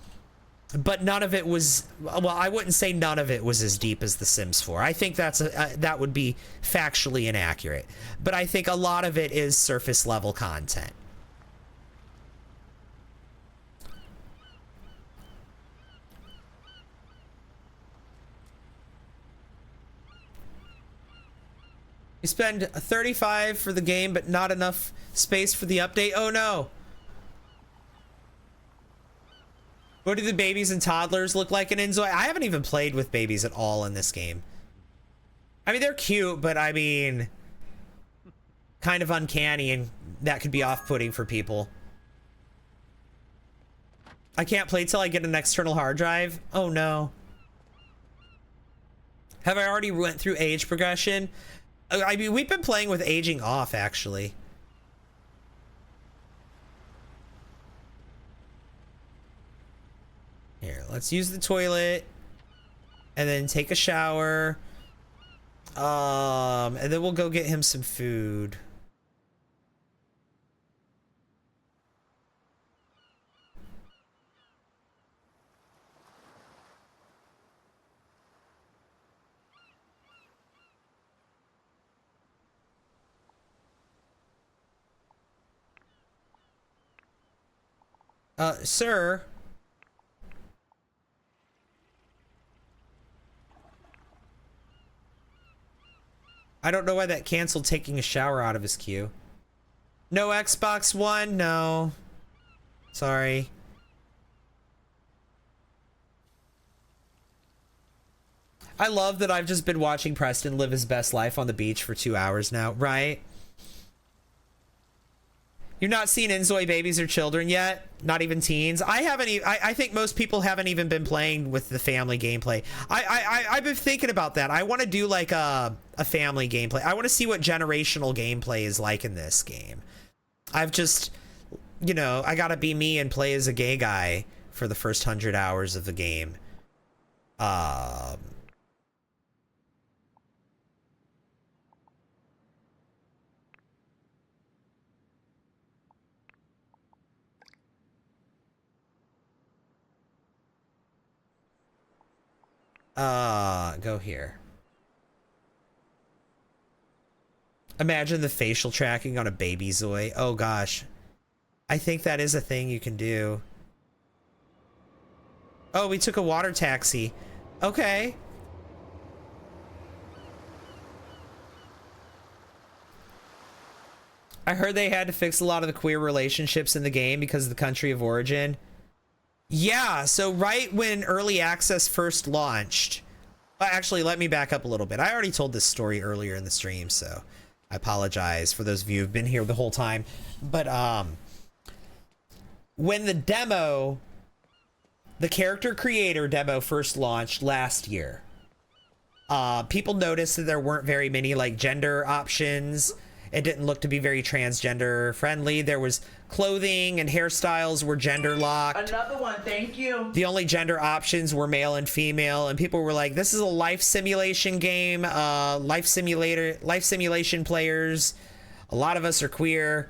but none of it was, well, I wouldn't say none of it was as deep as The Sims 4. I think that would be factually inaccurate, but I think a lot of it is surface level content. You spend $35 for the game, but not enough space for the update. Oh no. What do the babies and toddlers look like in Inzoi? I haven't even played with babies at all in this game. I mean, they're cute, but I mean, kind of uncanny, and that could be off-putting for people. I can't play till I get an external hard drive. Oh no. Have I already went through age progression? I mean, we've been playing with aging off, actually. Here, let's use the toilet. And then take a shower. And then we'll go get him some food. Sir. I don't know why that canceled taking a shower out of his queue. No Xbox One? No. Sorry. I love that I've just been watching Preston live his best life on the beach for 2 hours now, right? You've not seen Inzoi babies or children yet? Not even teens? I haven't even, I think most people haven't even been playing with the family gameplay. I've been thinking about that. I want to do like a family gameplay. I want to see what generational gameplay is like in this game. I've just, you know, I gotta be me and play as a gay guy for the first 100 hours of the game. Go here. Imagine the facial tracking on a baby Zoi. Oh gosh. I think that is a thing you can do. Oh, we took a water taxi. Okay. I heard they had to fix a lot of the queer relationships in the game because of the country of origin. Yeah, so right when early access first launched, actually, let me back up a little bit. I already told this story earlier in the stream, so I apologize for those of you who've been here the whole time. But when the demo, the character creator demo first launched last year, people noticed that there weren't very many like gender options. It didn't look to be very transgender friendly. There was clothing and hairstyles were gender locked. Another one, thank you. The only gender options were male and female, and people were like, this is a life simulation game, life simulation players. A lot of us are queer.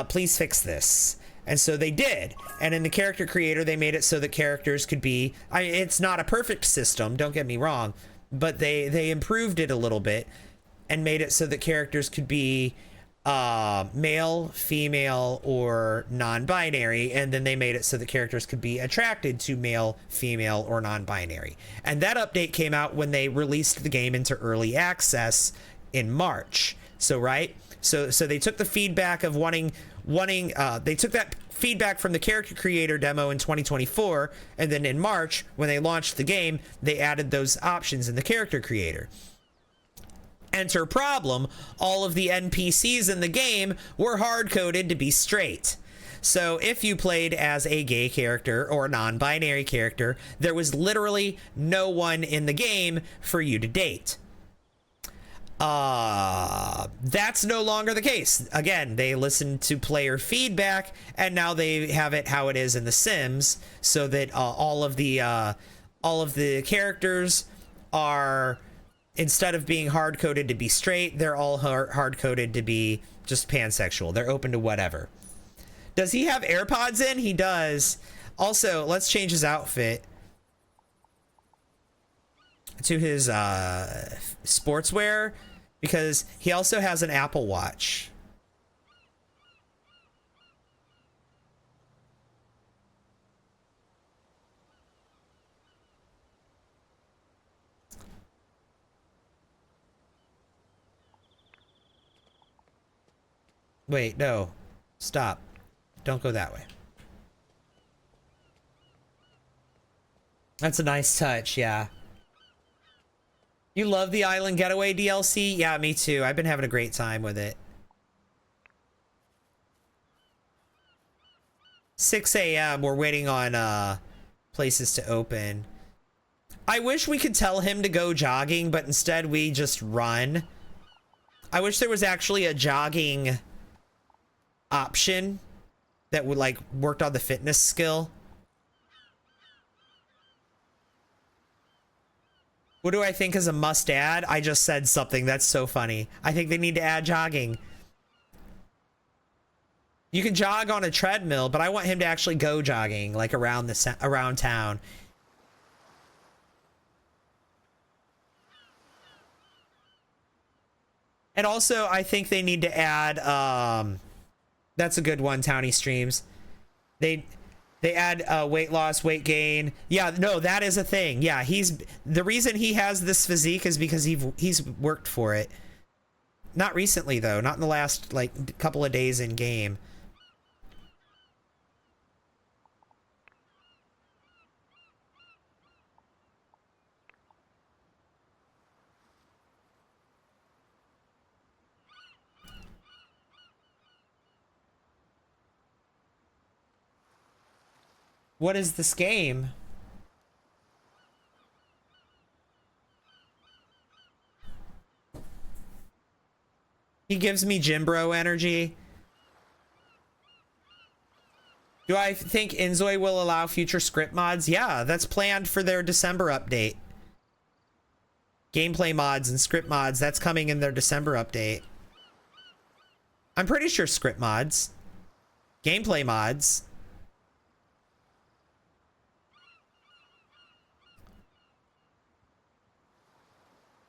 Please fix this. And so they did. And in the character creator, they made it so that characters could be, it's not a perfect system, don't get me wrong, but they improved it a little bit and made it so that characters could be male, female, or non-binary, and then they made it so that characters could be attracted to male, female, or non-binary. And that update came out when they released the game into early access in March. So they took the feedback of they took that feedback from the character creator demo in 2024, and then in March, when they launched the game, they added those options in the character creator. Enter problem, all of the NPCs in the game were hard-coded to be straight. So if you played as a gay character or a non-binary character, there was literally no one in the game for you to date. That's no longer the case. Again, they listened to player feedback, and now they have it how it is in The Sims, so that all of the characters are, instead of being hard-coded to be straight, they're all hard-coded to be just pansexual. They're open to whatever. Does he have AirPods in? He does. Also, let's change his outfit to his sportswear, because he also has an Apple Watch. Wait, no. Stop. Don't go that way. That's a nice touch, yeah. You love the Island Getaway DLC? Yeah, me too. I've been having a great time with it. 6 a.m. We're waiting on places to open. I wish we could tell him to go jogging, but instead we just run. I wish there was actually a jogging option that would like worked on the fitness skill. What do I think is a must add? I just said something that's so funny. I think they need to add jogging. You can jog on a treadmill, but I want him to actually go jogging like around town. And also I think they need to add that's a good one, Townie Streams. They add weight loss, weight gain. Yeah, no, that is a thing. Yeah, the reason he has this physique is because he's worked for it. Not recently though, not in the last like couple of days in game. What is this game? He gives me gym bro energy. Do I think Inzoi will allow future script mods? Yeah, that's planned for their December update. Gameplay mods and script mods, that's coming in their December update. I'm pretty sure script mods. Gameplay mods.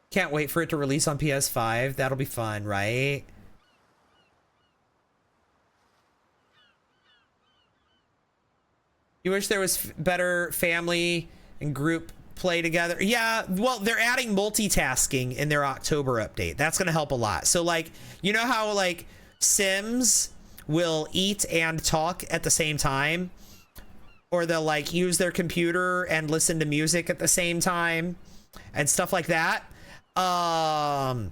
Can't wait for it to release on PS5. That'll be fun, right? You wish there was better family and group play together? Yeah, well, they're adding multitasking in their October update. That's going to help a lot. So, like, you know how, like, Sims will eat and talk at the same time? Or they'll, like, use their computer and listen to music at the same time? And stuff like that? Or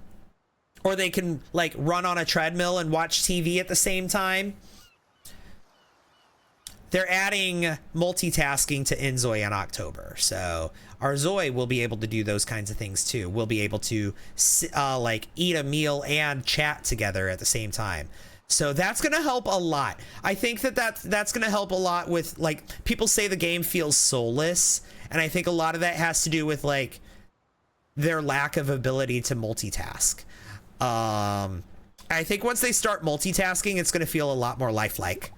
they can like run on a treadmill and watch TV at the same time. They're adding multitasking to Inzoi in October, so our Zoi will be able to do those kinds of things too. We'll be able to like eat a meal and chat together at the same time. So that's going to help a lot. I think that's going to help a lot with, like, people say the game feels soulless, and I think a lot of that has to do with like their lack of ability to multitask. I think once they start multitasking, it's going to feel a lot more lifelike.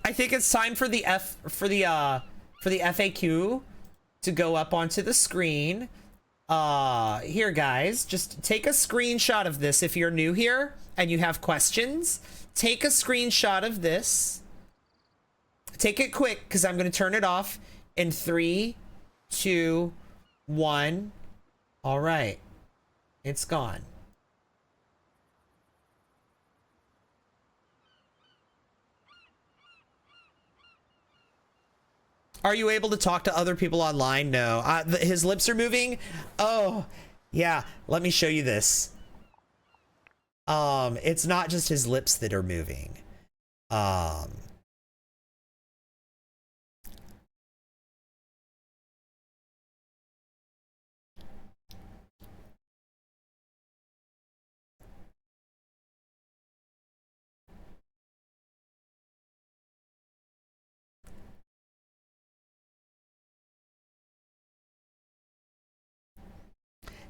I think it's time for the FAQ to go up onto the screen. Here, guys, just take a screenshot of this if you're new here and you have questions. Take a screenshot of this. Take it quick, because I'm going to turn it off in 3, 2, 1. All right. It's gone. Are you able to talk to other people online? No. His lips are moving? Oh, yeah. Let me show you this. It's not just his lips that are moving.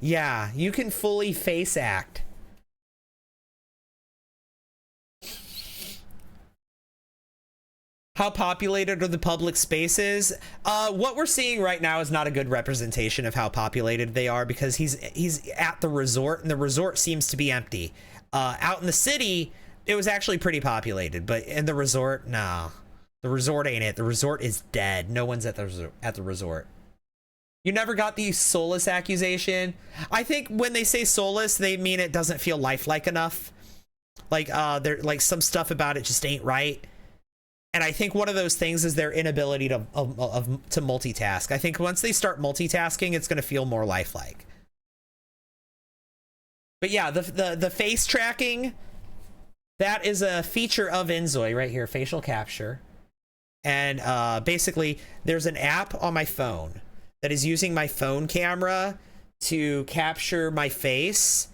Yeah, you can fully face act. How populated are the public spaces? What we're seeing right now is not a good representation of how populated they are, because he's at the resort, and the resort seems to be empty. Out in the city, it was actually pretty populated, but in the resort, no. The resort ain't it. The resort is dead. No one's at the resort. You never got the soulless accusation? I think when they say soulless, they mean it doesn't feel lifelike enough. Like, like some stuff about it just ain't right. And I think one of those things is their inability to multitask. I think once they start multitasking, it's going to feel more lifelike. But yeah, the face tracking, that is a feature of Inzoi right here, facial capture. And basically, there's an app on my phone that is using my phone camera to capture my face,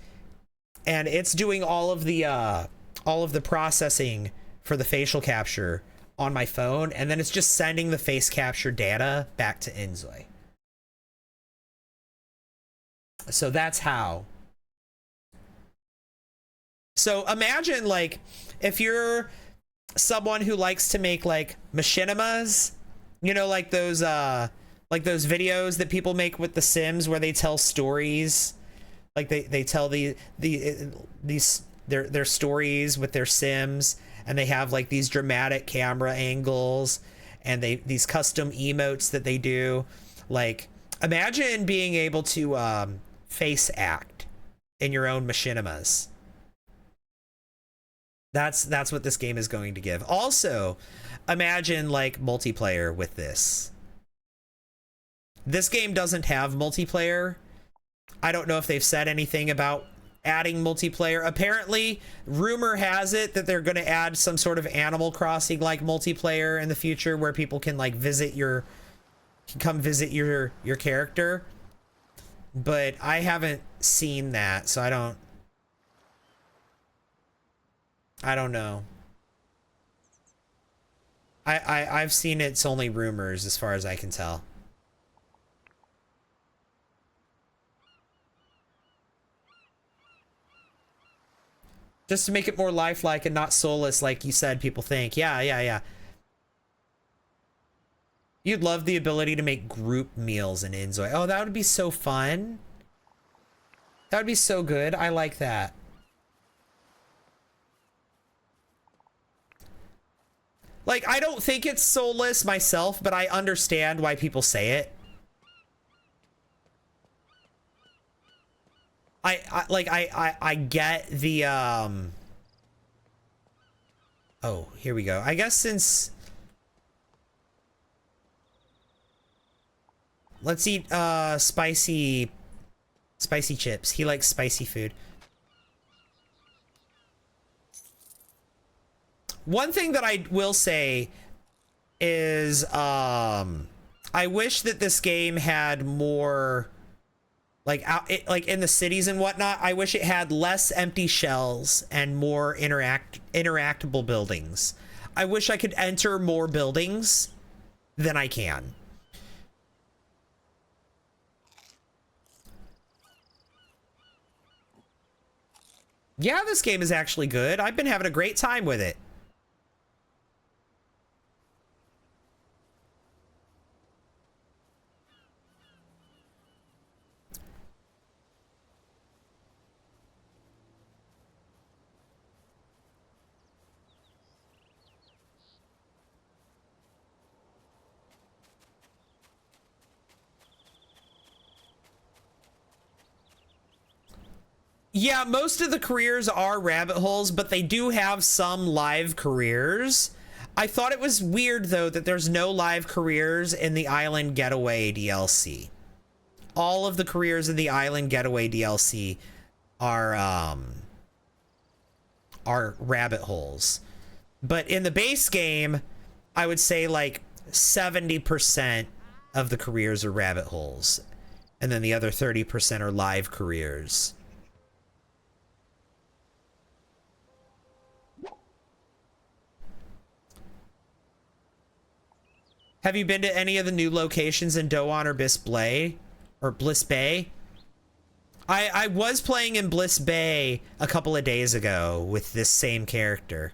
and it's doing all of the processing for the facial capture on my phone, and then it's just sending the face capture data back to Inzoi. So that's how. So imagine, like, if you're someone who likes to make like machinimas, you know, like those videos that people make with The Sims where they tell stories, like they tell these their stories with their Sims, and they have like these dramatic camera angles and these custom emotes that they do. Like, imagine being able to face act in your own machinimas. That's what this game is going to give. Also, imagine like multiplayer with this. This game doesn't have multiplayer. I don't know if they've said anything about adding multiplayer. Apparently, rumor has it that they're going to add some sort of Animal Crossing like multiplayer in the future where people can like come visit your character. But I haven't seen that, so I don't know. I've seen it's only rumors as far as I can tell. Just to make it more lifelike and not soulless, like you said, people think. Yeah. You'd love the ability to make group meals in Inzoi. Oh, that would be so fun. That would be so good. I like that. Like, I don't think it's soulless myself, but I understand why people say it. I get the oh, here we go. I guess since let's eat spicy chips. He likes spicy food. One thing that I will say is I wish that this game had more like like in the cities and whatnot. I wish it had less empty shells and more interactable buildings. I wish I could enter more buildings than I can. Yeah, this game is actually good. I've been having a great time with it. Yeah, most of the careers are rabbit holes, but they do have some live careers. I thought it was weird, though, that there's no live careers in the Island Getaway DLC. All of the careers in the Island Getaway DLC are rabbit holes. But in the base game, I would say like 70% of the careers are rabbit holes. And then the other 30% are live careers. Have you been to any of the new locations in Doan or Bliss Bay? I was playing in Bliss Bay a couple of days ago with this same character.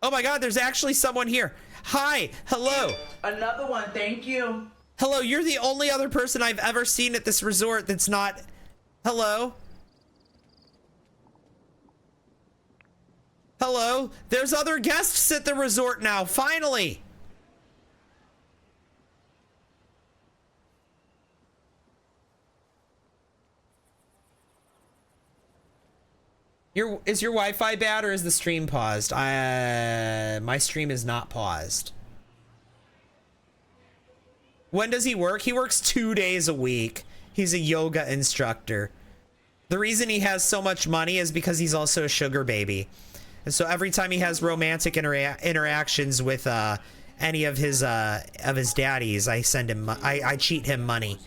Oh my god, there's actually someone here. Hi, hello. Another one, thank you. Hello, you're the only other person I've ever seen at this resort that's not... Hello? Hello? There's other guests at the resort now, finally! Is your Wi-Fi bad or is the stream paused? My stream is not paused. When does he work? He works 2 days a week. He's a yoga instructor. The reason he has so much money is because he's also a sugar baby. And so every time he has romantic interactions with any of his daddies, I send him, I cheat him money.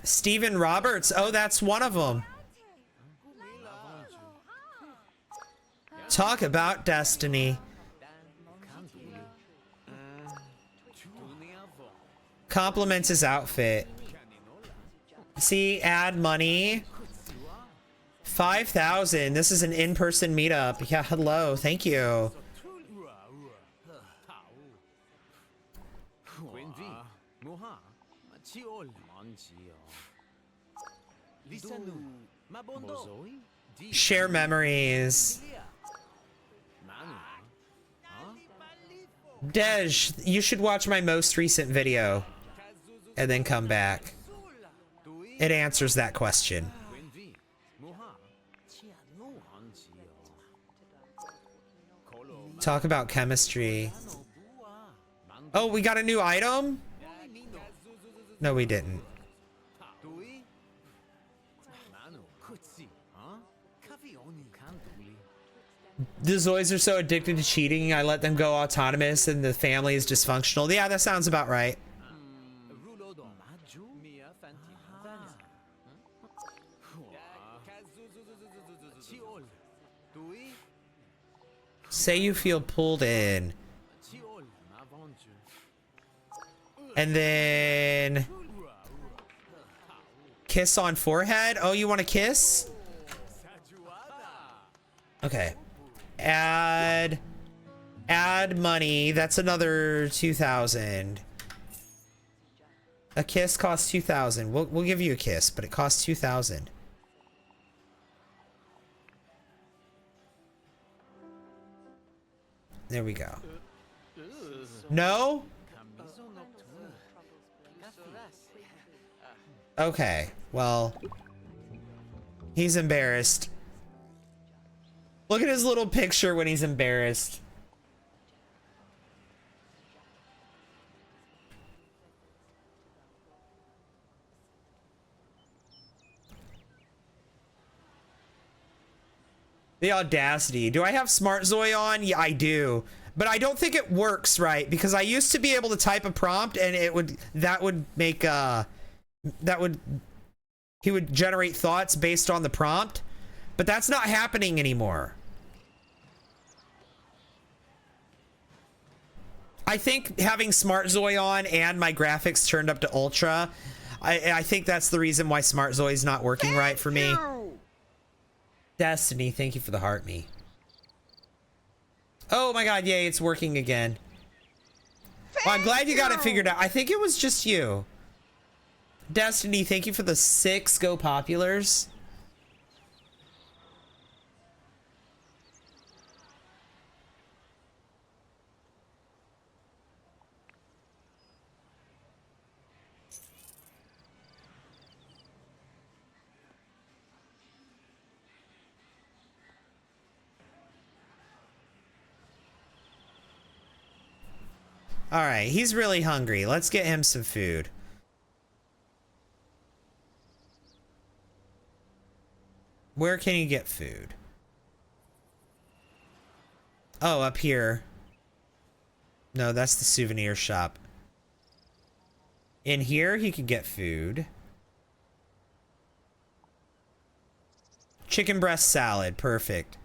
Steven Roberts, oh, that's one of them. Talk about destiny. Compliments his outfit. See, add money. 5,000. This is an in-person meetup. Yeah, hello. Thank you. Share memories. Dej, you should watch my most recent video and then come back. It answers that question. Talk about chemistry. Oh, we got a new item? No, we didn't. The Zoids are so addicted to cheating, I let them go autonomous and the family is dysfunctional. Yeah, that sounds about right. Say you feel pulled in. And then kiss on forehead. Oh, you want to kiss? Okay. Add money. That's another 2,000. A kiss costs 2,000. We'll give you a kiss, but it costs 2,000. There we go. No? Okay, well, he's embarrassed. Look at his little picture when he's embarrassed. The audacity. Do I have Smart Zoi on? Yeah, I do. But I don't think it works right because I used to be able to type a prompt and he would generate thoughts based on the prompt, but that's not happening anymore. I think having Smart Zoi on and my graphics turned up to ultra, I think that's the reason why Smart Zoi is not working right for me. Destiny, thank you for the heart me. Oh my god, yay, it's working again. Well, I'm glad you got it figured out. I think it was just you. Destiny, thank you for the 6 Go Populars. All right, he's really hungry. Let's get him some food. Where can you get food? Oh, up here. No, that's the souvenir shop. In here, he can get food. Chicken breast salad, perfect.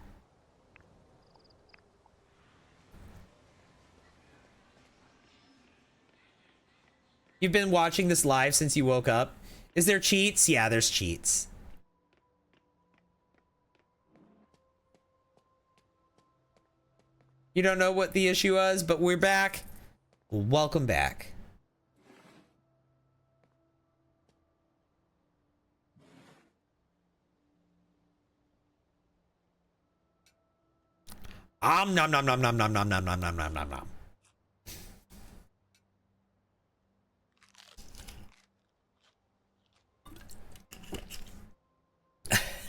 You've been watching this live since you woke up. Is there cheats? Yeah, there's cheats. You don't know what the issue was, but we're back. Welcome back. Nom nom nom nom nom nom nom nom nom nom nom nom.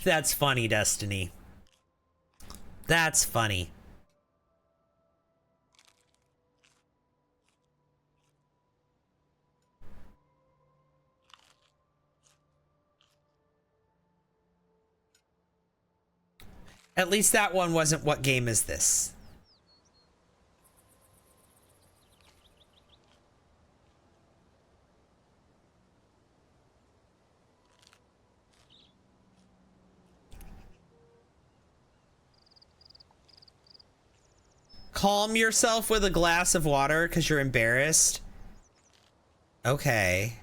That's funny, Destiny. That's funny. At least that one wasn't what game is this? Calm yourself with a glass of water because you're embarrassed. Okay.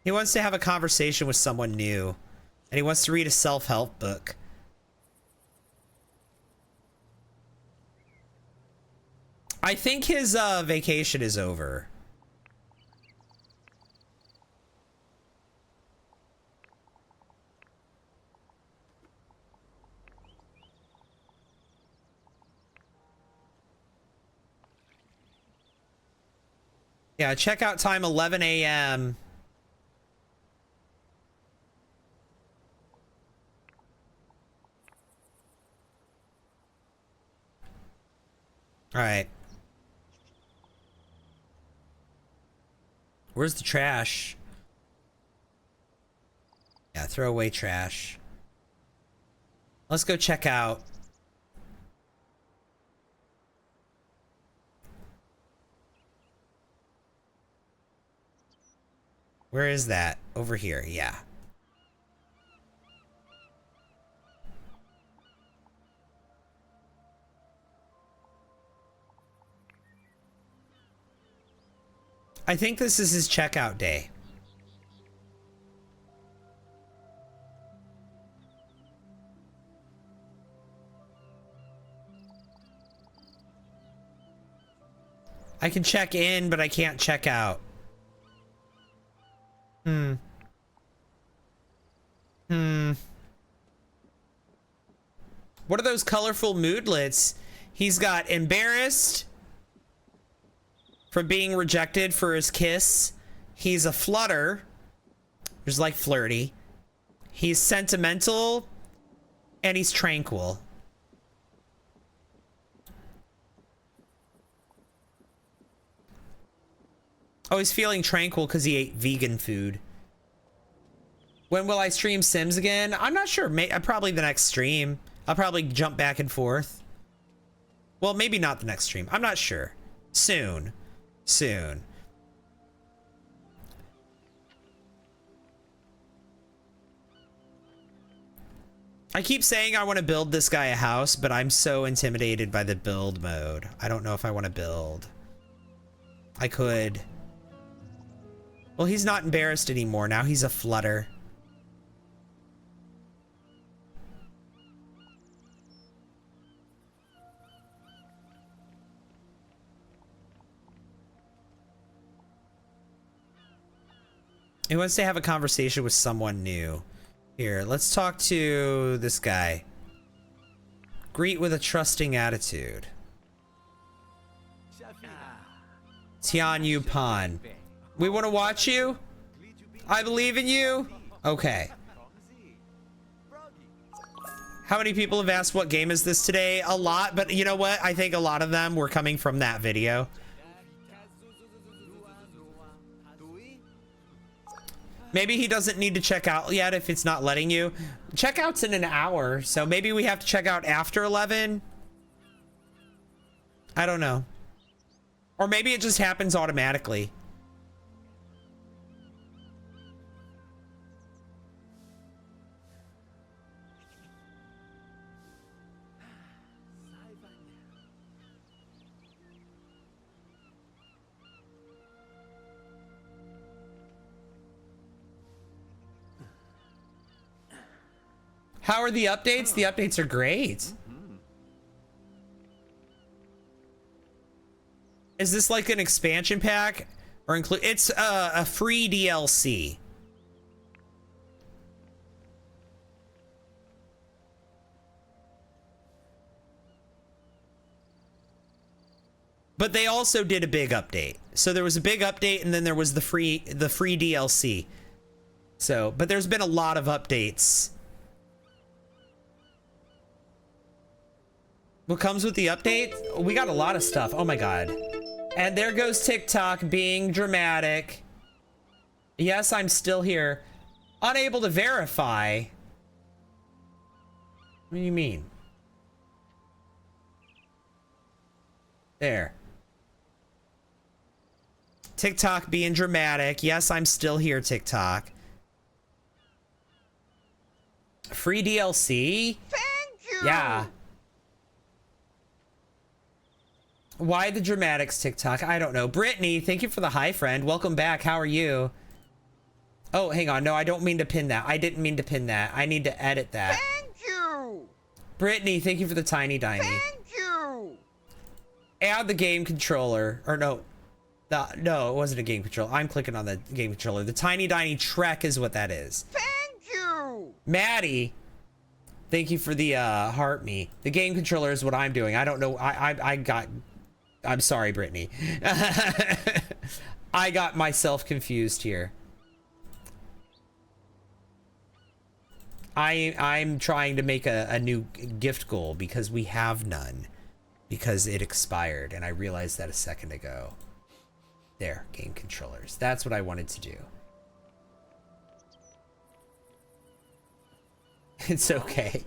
He wants to have a conversation with someone new. And he wants to read a self-help book. I think his vacation is over. Yeah, checkout time 11 a.m. All right. Where's the trash? Yeah, throw away trash. Let's go check out. Where is that? Over here, yeah. I think this is his checkout day. I can check in, but I can't check out. What are those colorful moodlets? He's got embarrassed for being rejected for his kiss. He's a flutter. There's like flirty. He's sentimental. And he's tranquil. Oh, he's feeling tranquil because he ate vegan food. When will I stream Sims again? I'm not sure. Probably the next stream. I'll probably jump back and forth. Well, maybe not the next stream. I'm not sure. Soon. Soon. I keep saying I want to build this guy a house, but I'm so intimidated by the build mode. I don't know if I want to build. I could. Well, he's not embarrassed anymore. Now he's a flutter. He wants to have a conversation with someone new. Here, let's talk to this guy. Greet with a trusting attitude. Tian Yu Pan. We want to watch you? I believe in you? Okay. How many people have asked what game is this today? A lot, but you know what? I think a lot of them were coming from that video. Maybe he doesn't need to check out yet if it's not letting you. Checkout's in an hour, so maybe we have to check out after 11. I don't know. Or maybe it just happens automatically. How are the updates? The updates are great. Is this like an expansion pack or include? It's a free DLC. But they also did a big update. So there was a big update and then there was the free DLC. So, but there's been a lot of updates. What comes with the update? We got a lot of stuff. Oh my god. And there goes TikTok being dramatic. Yes, I'm still here. Unable to verify. What do you mean? There. TikTok being dramatic. Yes, I'm still here, TikTok. Free DLC? Thank you. Yeah. Why the dramatics, TikTok? I don't know. Brittany, thank you for the hi, friend. Welcome back. How are you? Oh, hang on. No, I don't mean to pin that. I didn't mean to pin that. I need to edit that. Thank you. Brittany, thank you for the tiny dimey. Thank you. Add the game controller. Or no. No, it wasn't a game controller. I'm clicking on the game controller. The tiny tiny Trek is what that is. Thank you. Maddie, thank you for the heart me. The game controller is what I'm doing. I don't know. I'm sorry, Brittany. I got myself confused here. I'm trying to make a new gift goal because we have none. Because it expired, and I realized that a second ago. There, game controllers. That's what I wanted to do. It's okay.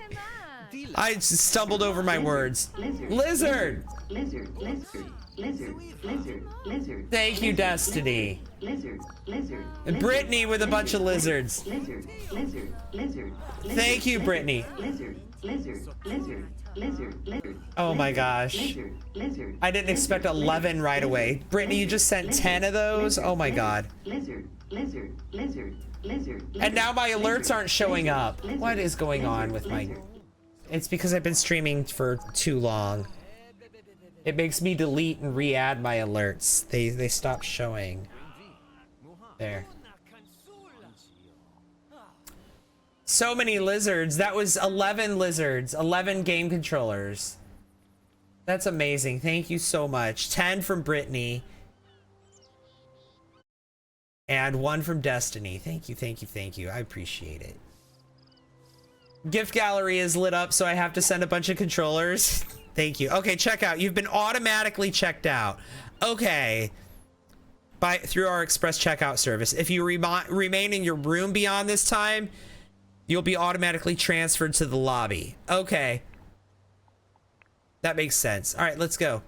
I just stumbled over my words. Lizard! Lizard. Thank you, Destiny. And Brittany with a bunch of lizards. Thank you, Brittany. Oh my gosh. I didn't expect 11 right away. Brittany, you just sent 10 of those? Oh my god. And now my alerts aren't showing up. What is going on with my... It's because I've been streaming for too long. It makes me delete and re-add my alerts. They stop showing. There. So many lizards. That was 11 lizards. 11 game controllers. That's amazing. Thank you so much. 10 from Brittany. And 1 from Destiny. Thank you, thank you, thank you. I appreciate it. Gift gallery is lit up, so I have to send a bunch of controllers. Thank you. Okay, check out. You've been automatically checked out. Okay. Through our express checkout service. If you remain in your room beyond this time, you'll be automatically transferred to the lobby. Okay. That makes sense. All right, let's go.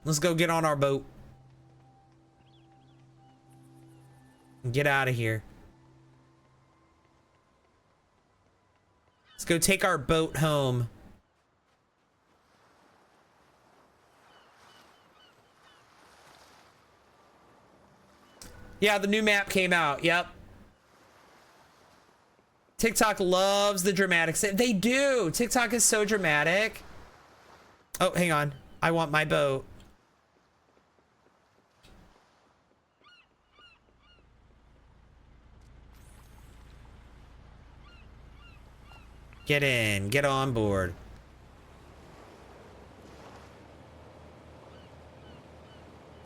Let's go get on our boat. And get out of here. Let's go take our boat home. Yeah, the new map came out. Yep. TikTok loves the dramatics. They do. TikTok is so dramatic. Oh, hang on. I want my boat. Get in. Get on board.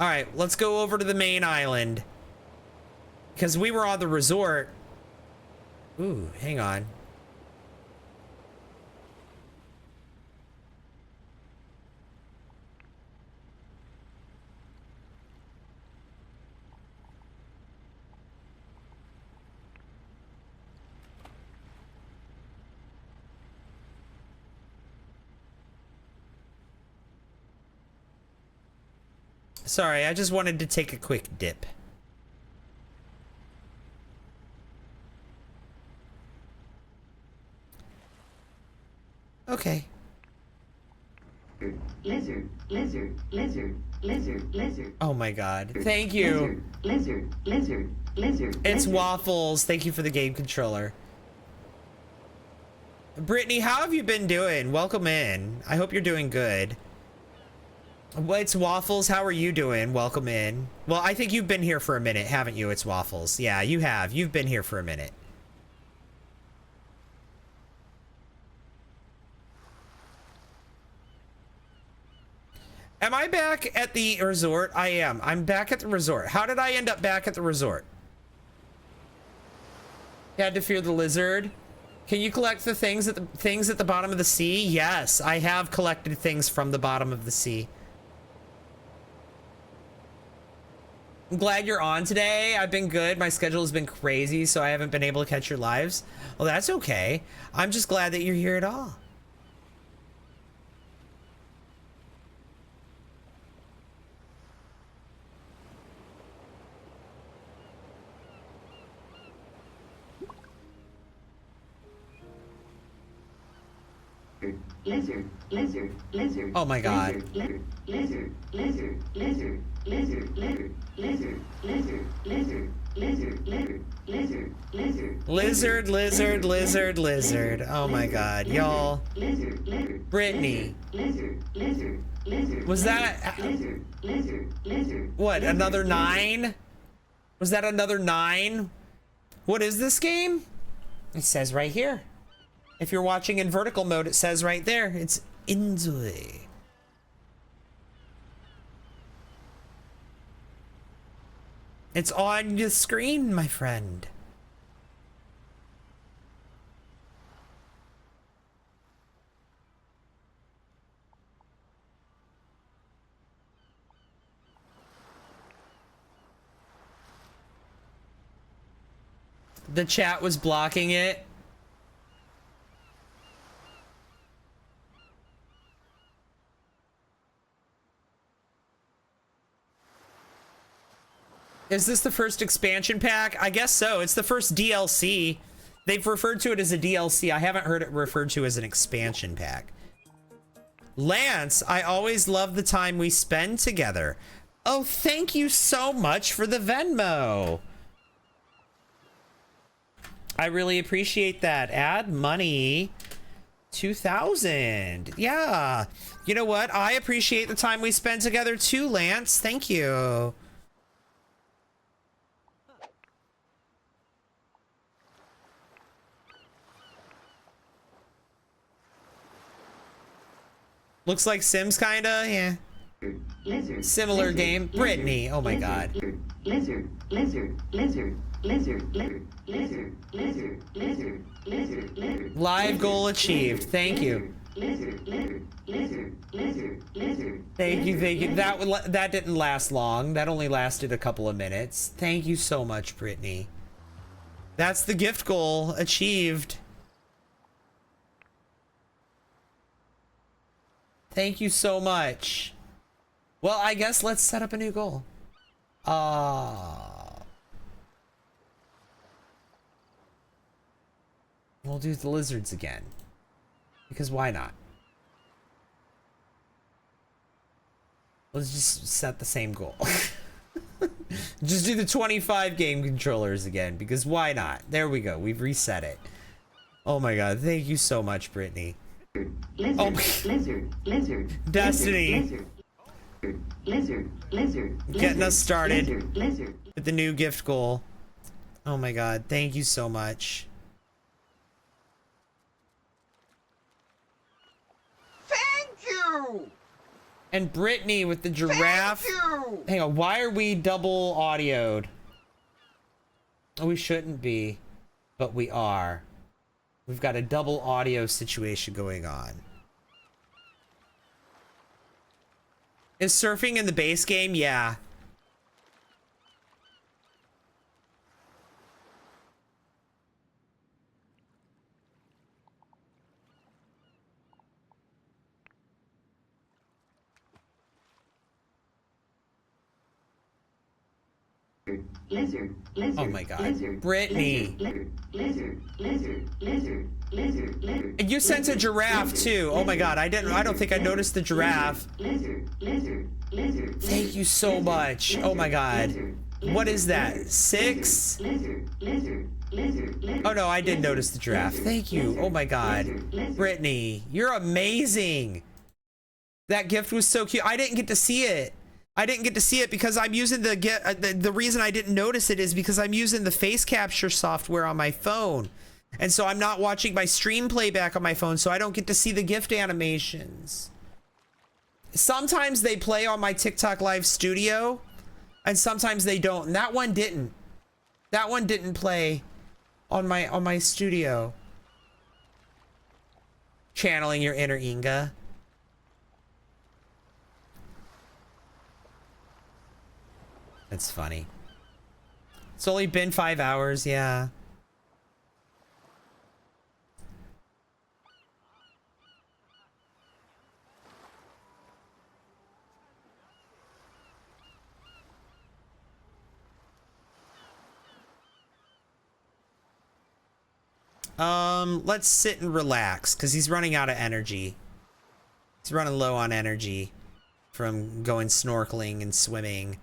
All right, let's go over to the main island. Because we were on the resort. Ooh, hang on. Sorry, I just wanted to take a quick dip. Okay. Lizard. Oh my god. Thank you. Lizard. It's Waffles. Thank you for the game controller. Brittany, how have you been doing? Welcome in. I hope you're doing good. Well, it's Waffles. How are you doing? Welcome in. Well, I think you've been here for a minute, haven't you? It's Waffles. Yeah, you have. You've been here for a minute. Am I back at the resort? I am. I'm back at the resort. How did I end up back at the resort? You had to fear the lizard. Can you collect the things at the bottom of the sea? Yes, I have collected things from the bottom of the sea. I'm glad you're on today. I've been good. My schedule has been crazy, so I haven't been able to catch your lives. Well, that's okay. I'm just glad that you're here at all. Lizard. Oh my god. Lizard. Lizard. Oh my god, y'all. Brittany. Was that... What, another 9? Was that another 9? What is this game? It says right here. If you're watching in vertical mode, it says right there. It's Inzoi. It's on the screen, my friend. The chat was blocking it. Is this the first expansion pack? I guess so. It's the first DLC. They've referred to it as a DLC. I haven't heard it referred to as an expansion pack. Lance, I always love the time we spend together. Oh, thank you so much for the Venmo. I really appreciate that. Add money. 2,000. Yeah. You know what? I appreciate the time we spend together too, Lance. Thank you. Looks like Sims, kinda, yeah. Lizard. Similar lizard, game. lizard, Brittany, oh my lizard, god. Lizard, lizard, lizard, lizard, lizard, lizard, lizard, lizard, lizard, lizard. Live goal achieved. Thank you. Lizard, lizard, lizard, lizard, lizard. Thank you, thank you. That didn't last long. That only lasted a couple of minutes. Thank you so much, Brittany. That's the gift goal achieved. Thank you so much. Well, I guess let's set up a new goal. We'll do the lizards again. Because why not? Let's just set the same goal. Just do the 25 game controllers again, because why not? There we go. We've reset it. Oh my god. Thank you so much, Brittany. Lizard, Oh. lizard, lizard, Destiny. lizard, lizard, Getting us started lizard, lizard. with the new gift goal. Oh my god. Thank you so much. Thank you! And Brittany with the giraffe. Thank you! Hang on, why are we double audioed? Oh, we shouldn't be, but we are. We've got a double audio situation going on. Is surfing in the base game? Yeah. Lizard, lizard, Oh my god. lizard, Brittany. lizard, lizard, lizard, lizard, lizard, lizard. And you sent a giraffe lizard, too. Oh my god, I don't think I noticed the giraffe. Lizard, lizard, lizard. Thank you so much. Oh my god. What is that? 6? Lizard, lizard, lizard, lizard. Oh no, I did notice the giraffe. Thank you. Oh my god. Brittany, you're amazing. That gift was so cute. I didn't get to see it. I didn't get to see it because I'm using the reason I didn't notice it is because I'm using the face capture software on my phone. And so I'm not watching my stream playback on my phone, so I don't get to see the gift animations. Sometimes they play on my TikTok Live Studio, and sometimes they don't. And that one didn't. That one didn't play on my studio. Channeling your inner Inga. That's funny. It's only been 5 hours, yeah. Let's sit and relax, because he's running out of energy. He's running low on energy from going snorkeling and swimming.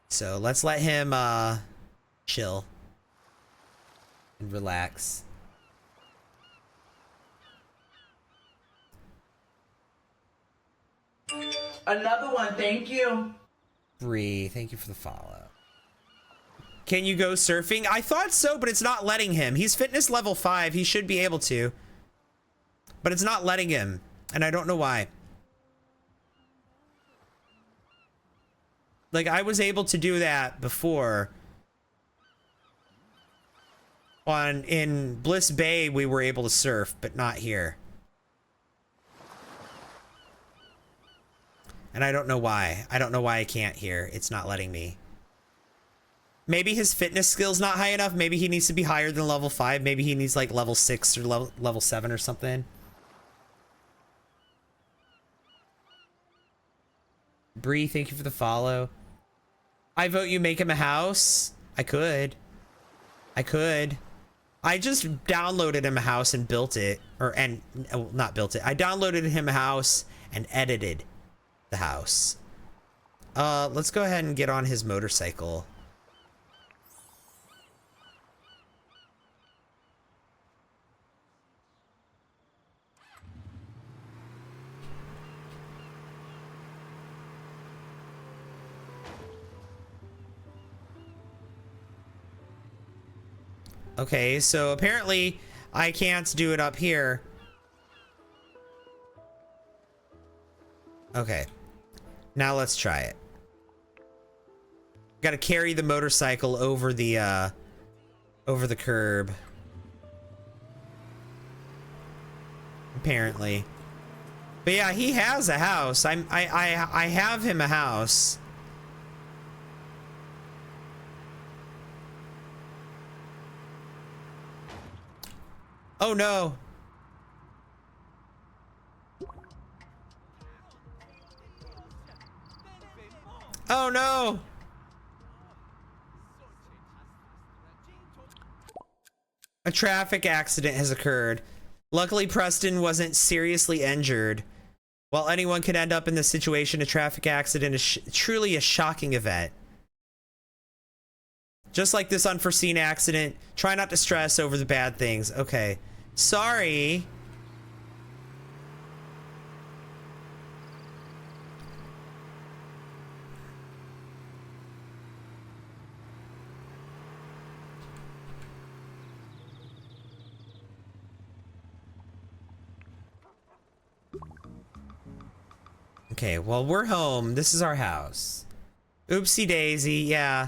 So let's let him chill and relax. Another one, thank you. Bree, thank you for the follow. Can you go surfing? I thought so, but it's not letting him. He's fitness level 5. He should be able to. But it's not letting him, and I don't know why. Like, I was able to do that before. In Bliss Bay, we were able to surf, but not here. And I don't know why. I don't know why I can't here. It's not letting me. Maybe his fitness skill's not high enough. Maybe he needs to be higher than level 5. Maybe he needs like level 6 or level 7 or something. Bree, thank you for the follow. I vote you make him a house. I could. I just downloaded him a house and built it. Not built it. I downloaded him a house and edited the house. Let's go ahead and get on his motorcycle. Okay, so apparently I can't do it up here. Okay. Now let's try it. Gotta carry the motorcycle over the curb. Apparently. But yeah, he has a house. I have him a house. Oh no. Oh no. A traffic accident has occurred. Luckily, Preston wasn't seriously injured. While anyone could end up in this situation, a traffic accident is truly a shocking event. Just like this unforeseen accident, try not to stress over the bad things. Okay. Sorry. Okay, well, we're home. This is our house. Oopsie daisy, yeah.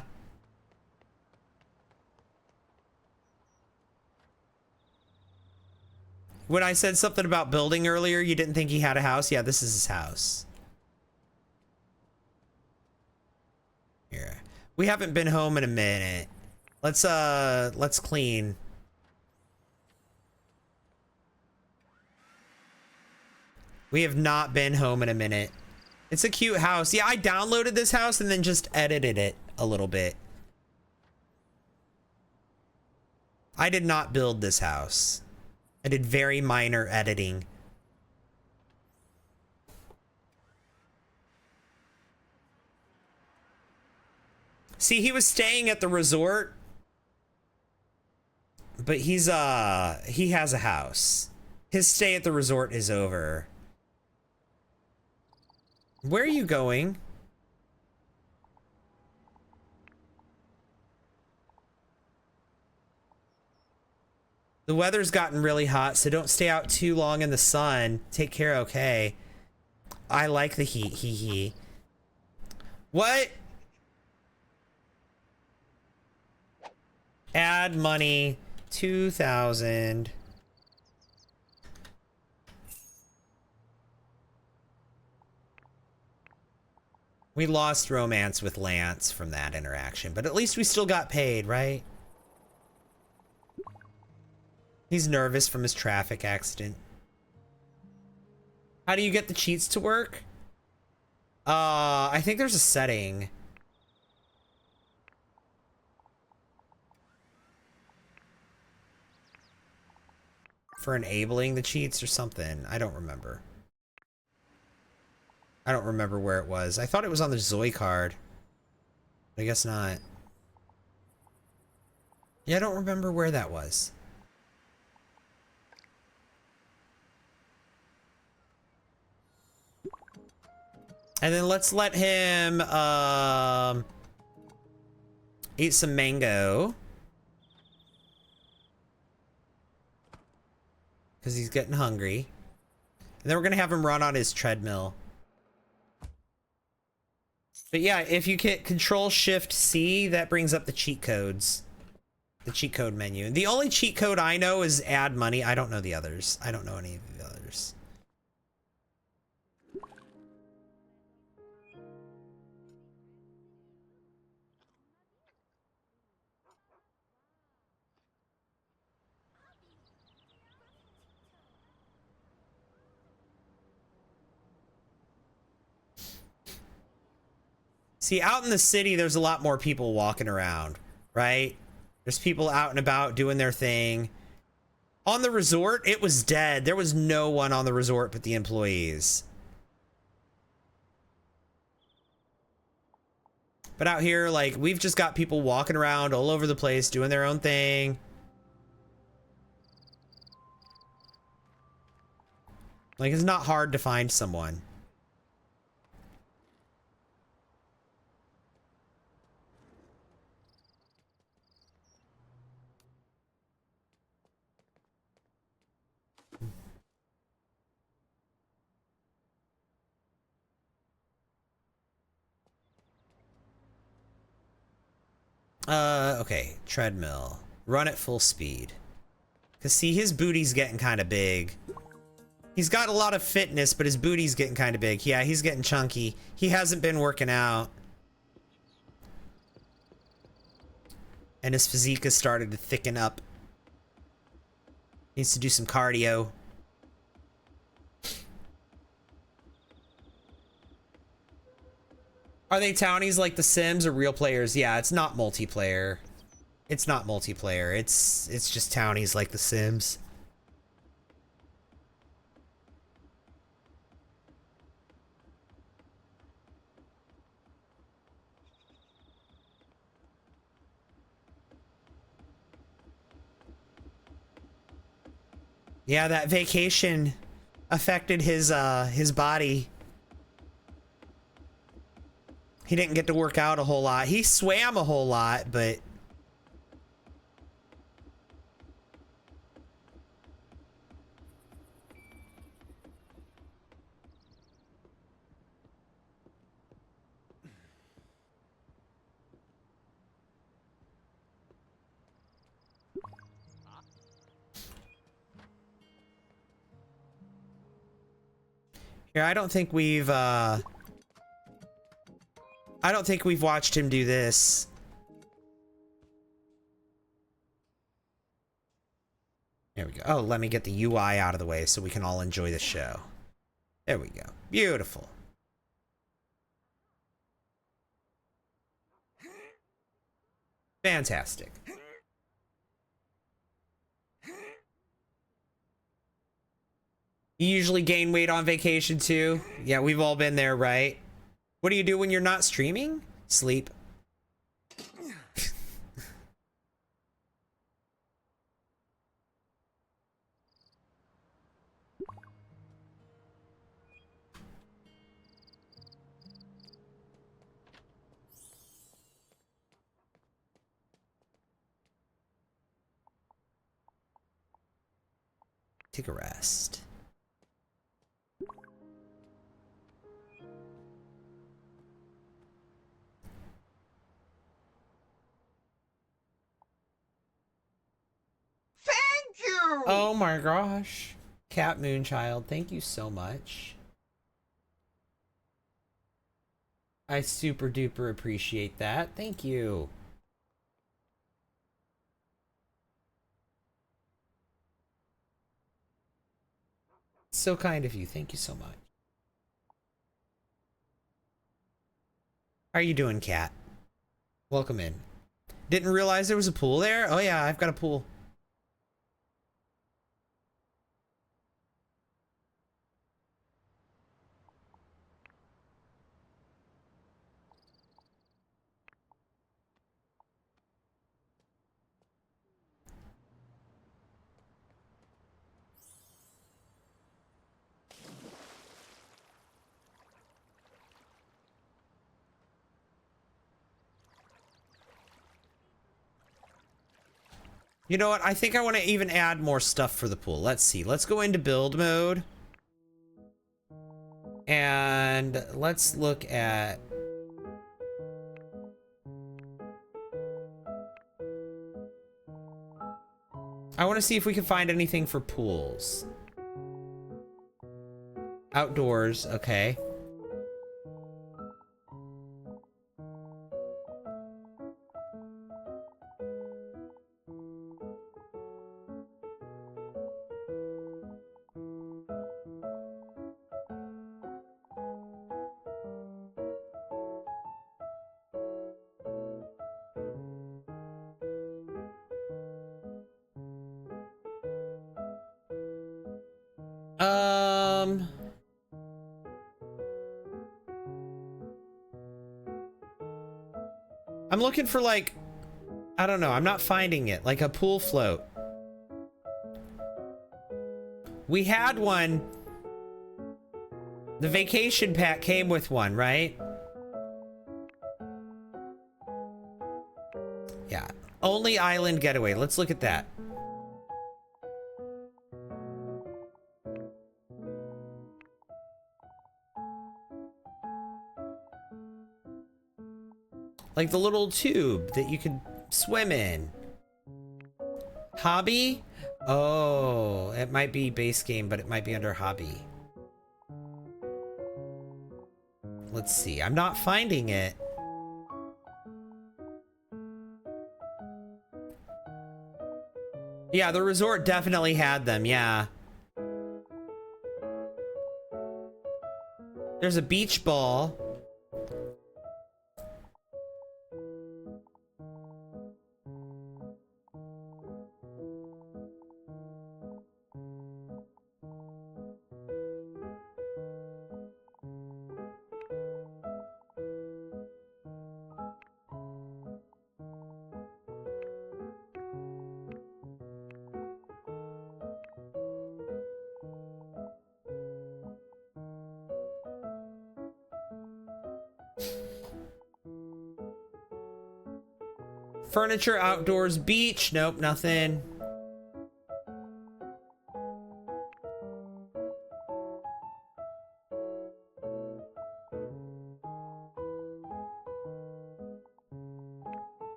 When I said something about building earlier, you didn't think he had a house? Yeah, this is his house. Here. We haven't been home in a minute. Let's clean. We have not been home in a minute. It's a cute house. Yeah, I downloaded this house and then just edited it a little bit. I did not build this house. I did very minor editing. See, he was staying at the resort, but he has a house. His stay at the resort is over. Where are you going? The weather's gotten really hot, so don't stay out too long in the sun. Take care, okay? I like the heat, hee hee. What? Add money, 2,000. We lost romance with Lance from that interaction, but at least we still got paid, right? He's nervous from his traffic accident. How do you get the cheats to work? I think there's a setting. For enabling the cheats or something. I don't remember. I don't remember where it was. I thought it was on the Inzoi card. I guess not. Yeah, I don't remember where that was. And then let's let him eat some mango. Because he's getting hungry. And then we're going to have him run on his treadmill. But yeah, if you hit Control Shift C, that brings up the cheat codes. The cheat code menu. The only cheat code I know is add money. I don't know the others. I don't know any of the others. See, out in the city, there's a lot more people walking around, right? There's people out and about doing their thing. On the resort, it was dead. There was no one on the resort but the employees. But out here, like, we've just got people walking around all over the place, doing their own thing. Like, it's not hard to find someone. Okay, treadmill. Run at full speed. Cause see, his booty's getting kind of big. He's got a lot of fitness, but his booty's getting kind of big. Yeah, he's getting chunky. He hasn't been working out. And his physique has started to thicken up. Needs to do some cardio. Are they townies like The Sims or real players? Yeah, it's not multiplayer. It's not multiplayer. It's just townies like The Sims. Yeah, that vacation affected his body. He didn't get to work out a whole lot. He swam a whole lot, but here, I don't think we've watched him do this. There we go. Oh, let me get the UI out of the way so we can all enjoy the show. There we go. Beautiful. Fantastic. You usually gain weight on vacation too? Yeah, we've all been there, right? What do you do when you're not streaming? Sleep. Take a rest. Thank you! Oh my gosh. Cat Moonchild, thank you so much. I super duper appreciate that. Thank you. So kind of you. Thank you so much. How are you doing, Cat? Welcome in. Didn't realize there was a pool there? Oh yeah, I've got a pool. You know what? I think I want to even add more stuff for the pool. Let's see. Let's go into build mode. And let's look at I want to see if we can find anything for pools. Outdoors, okay. I'm looking for like, I don't know, I'm not finding it, like a pool float. We had one. The vacation pack came with one, right? Yeah, only Island Getaway. Let's look at that. Like the little tube that you could swim in. Hobby? Oh, it might be base game, but it might be under hobby. Let's see. I'm not finding it. Yeah, the resort definitely had them, yeah. There's a beach ball. Furniture, outdoors, beach. Nope, nothing.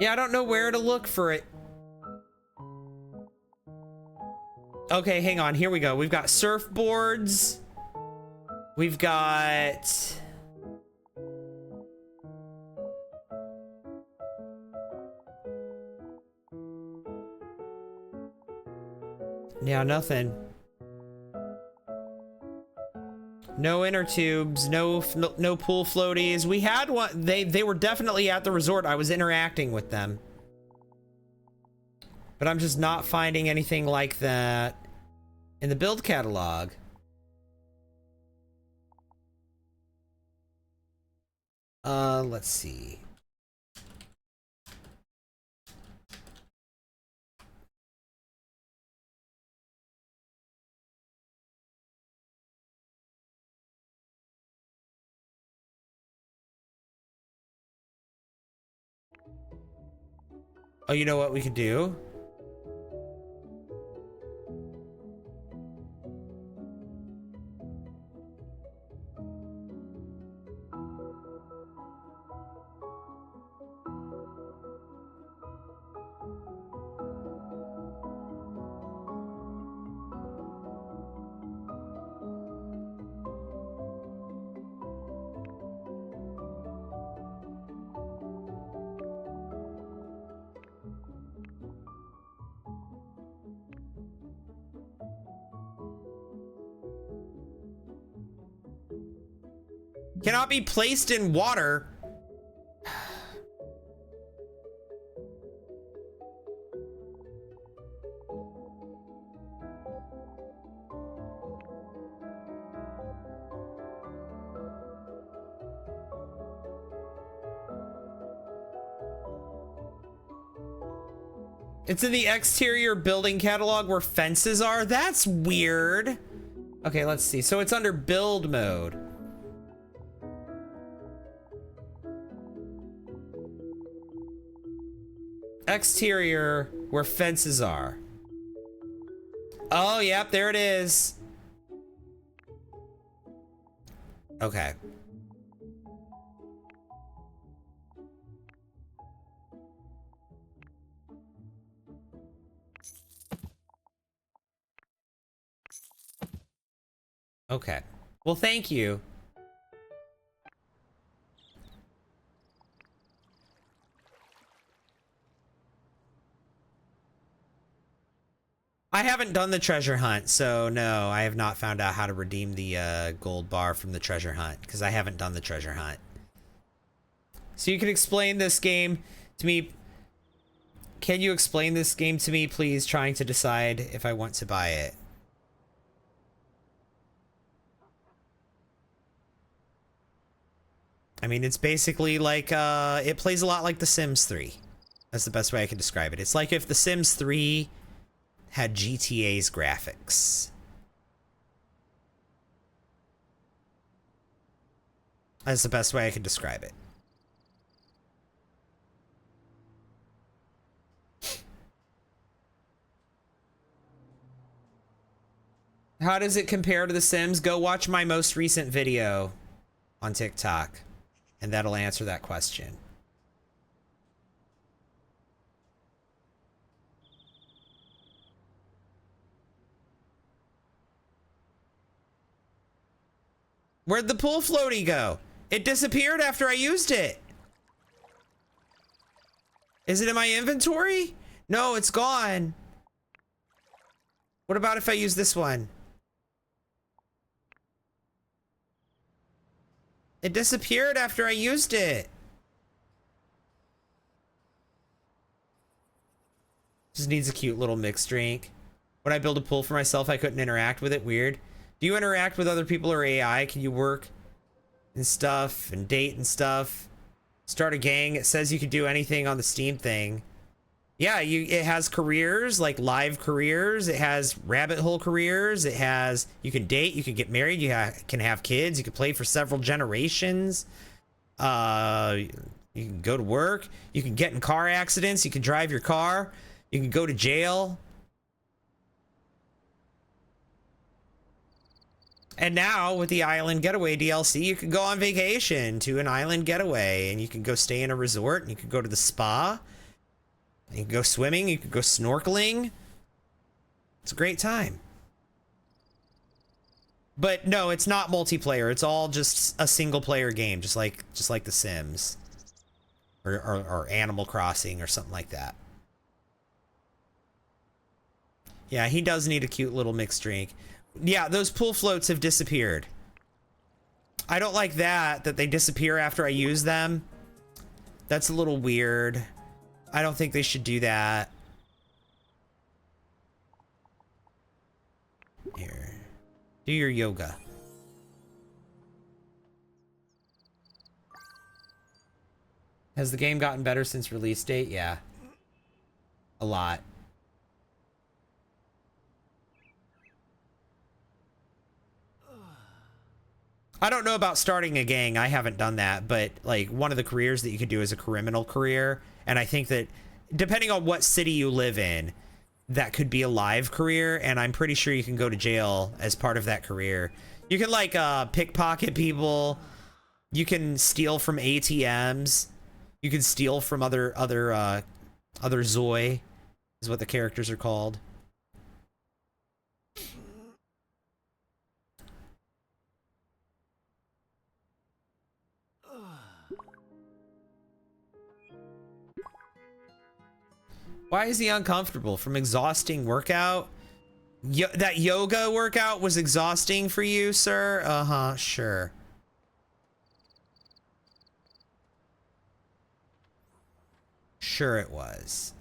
Yeah, I don't know where to look for it. Okay, hang on. Here we go. We've got surfboards. We've got... Yeah, nothing. No inner tubes, no pool floaties. We had one. They were definitely at the resort. I was interacting with them. But I'm just not finding anything like that in the build catalog. Let's see. Oh, you know what we could do? Cannot be placed in water. It's in the exterior building catalog where fences are. That's weird. Okay, let's see. So it's under build mode. Exterior where fences are. Oh, yep, there it is. Okay. Okay. Well, thank you. I haven't done the treasure hunt, so no, I have not found out how to redeem the gold bar from the treasure hunt because I haven't done the treasure hunt. So you can explain this game to me. Can you explain this game to me, please, trying to decide if I want to buy it? I mean, it's basically like, it plays a lot like The Sims 3. That's the best way I can describe it. It's like if The Sims 3 had GTA's graphics. That's the best way I can describe it. How does it compare to The Sims? Go watch my most recent video on TikTok, and that'll answer that question. Where'd the pool floaty go? It disappeared after I used it. Is it in my inventory? No, it's gone. What about if I use this one? It disappeared after I used it. Just needs a cute little mixed drink. When I build a pool for myself, I couldn't interact with it. Weird. Do you interact with other people or AI? Can you work and stuff and date and stuff? Start a gang. It says you can do anything on the Steam thing. Yeah, it has careers, like live careers. It has rabbit hole careers. It has, you can date, you can get married, you can have kids, you can play for several generations. You can go to work, you can get in car accidents, you can drive your car, you can go to jail. And now with the Island Getaway DLC, you can go on vacation to an island getaway and you can go stay in a resort and you can go to the spa. You can go swimming, you can go snorkeling. It's a great time. But no, it's not multiplayer. It's all just a single player game, just like The Sims. Or Animal Crossing or something like that. Yeah, he does need a cute little mixed drink. Yeah, those pool floats have disappeared. I don't like that they disappear after I use them. That's a little weird. I don't think they should do that. Here. Do your yoga. Has the game gotten better since release date? Yeah. A lot. I don't know about starting a gang. I haven't done that, but like one of the careers that you could do is a criminal career. And I think that depending on what city you live in, that could be a live career. And I'm pretty sure you can go to jail as part of that career. You can like pickpocket people. You can steal from ATMs. You can steal from other Zoi is what the characters are called. Why is he uncomfortable? From exhausting workout? That yoga workout was exhausting for you, sir? Uh-huh, sure. Sure it was.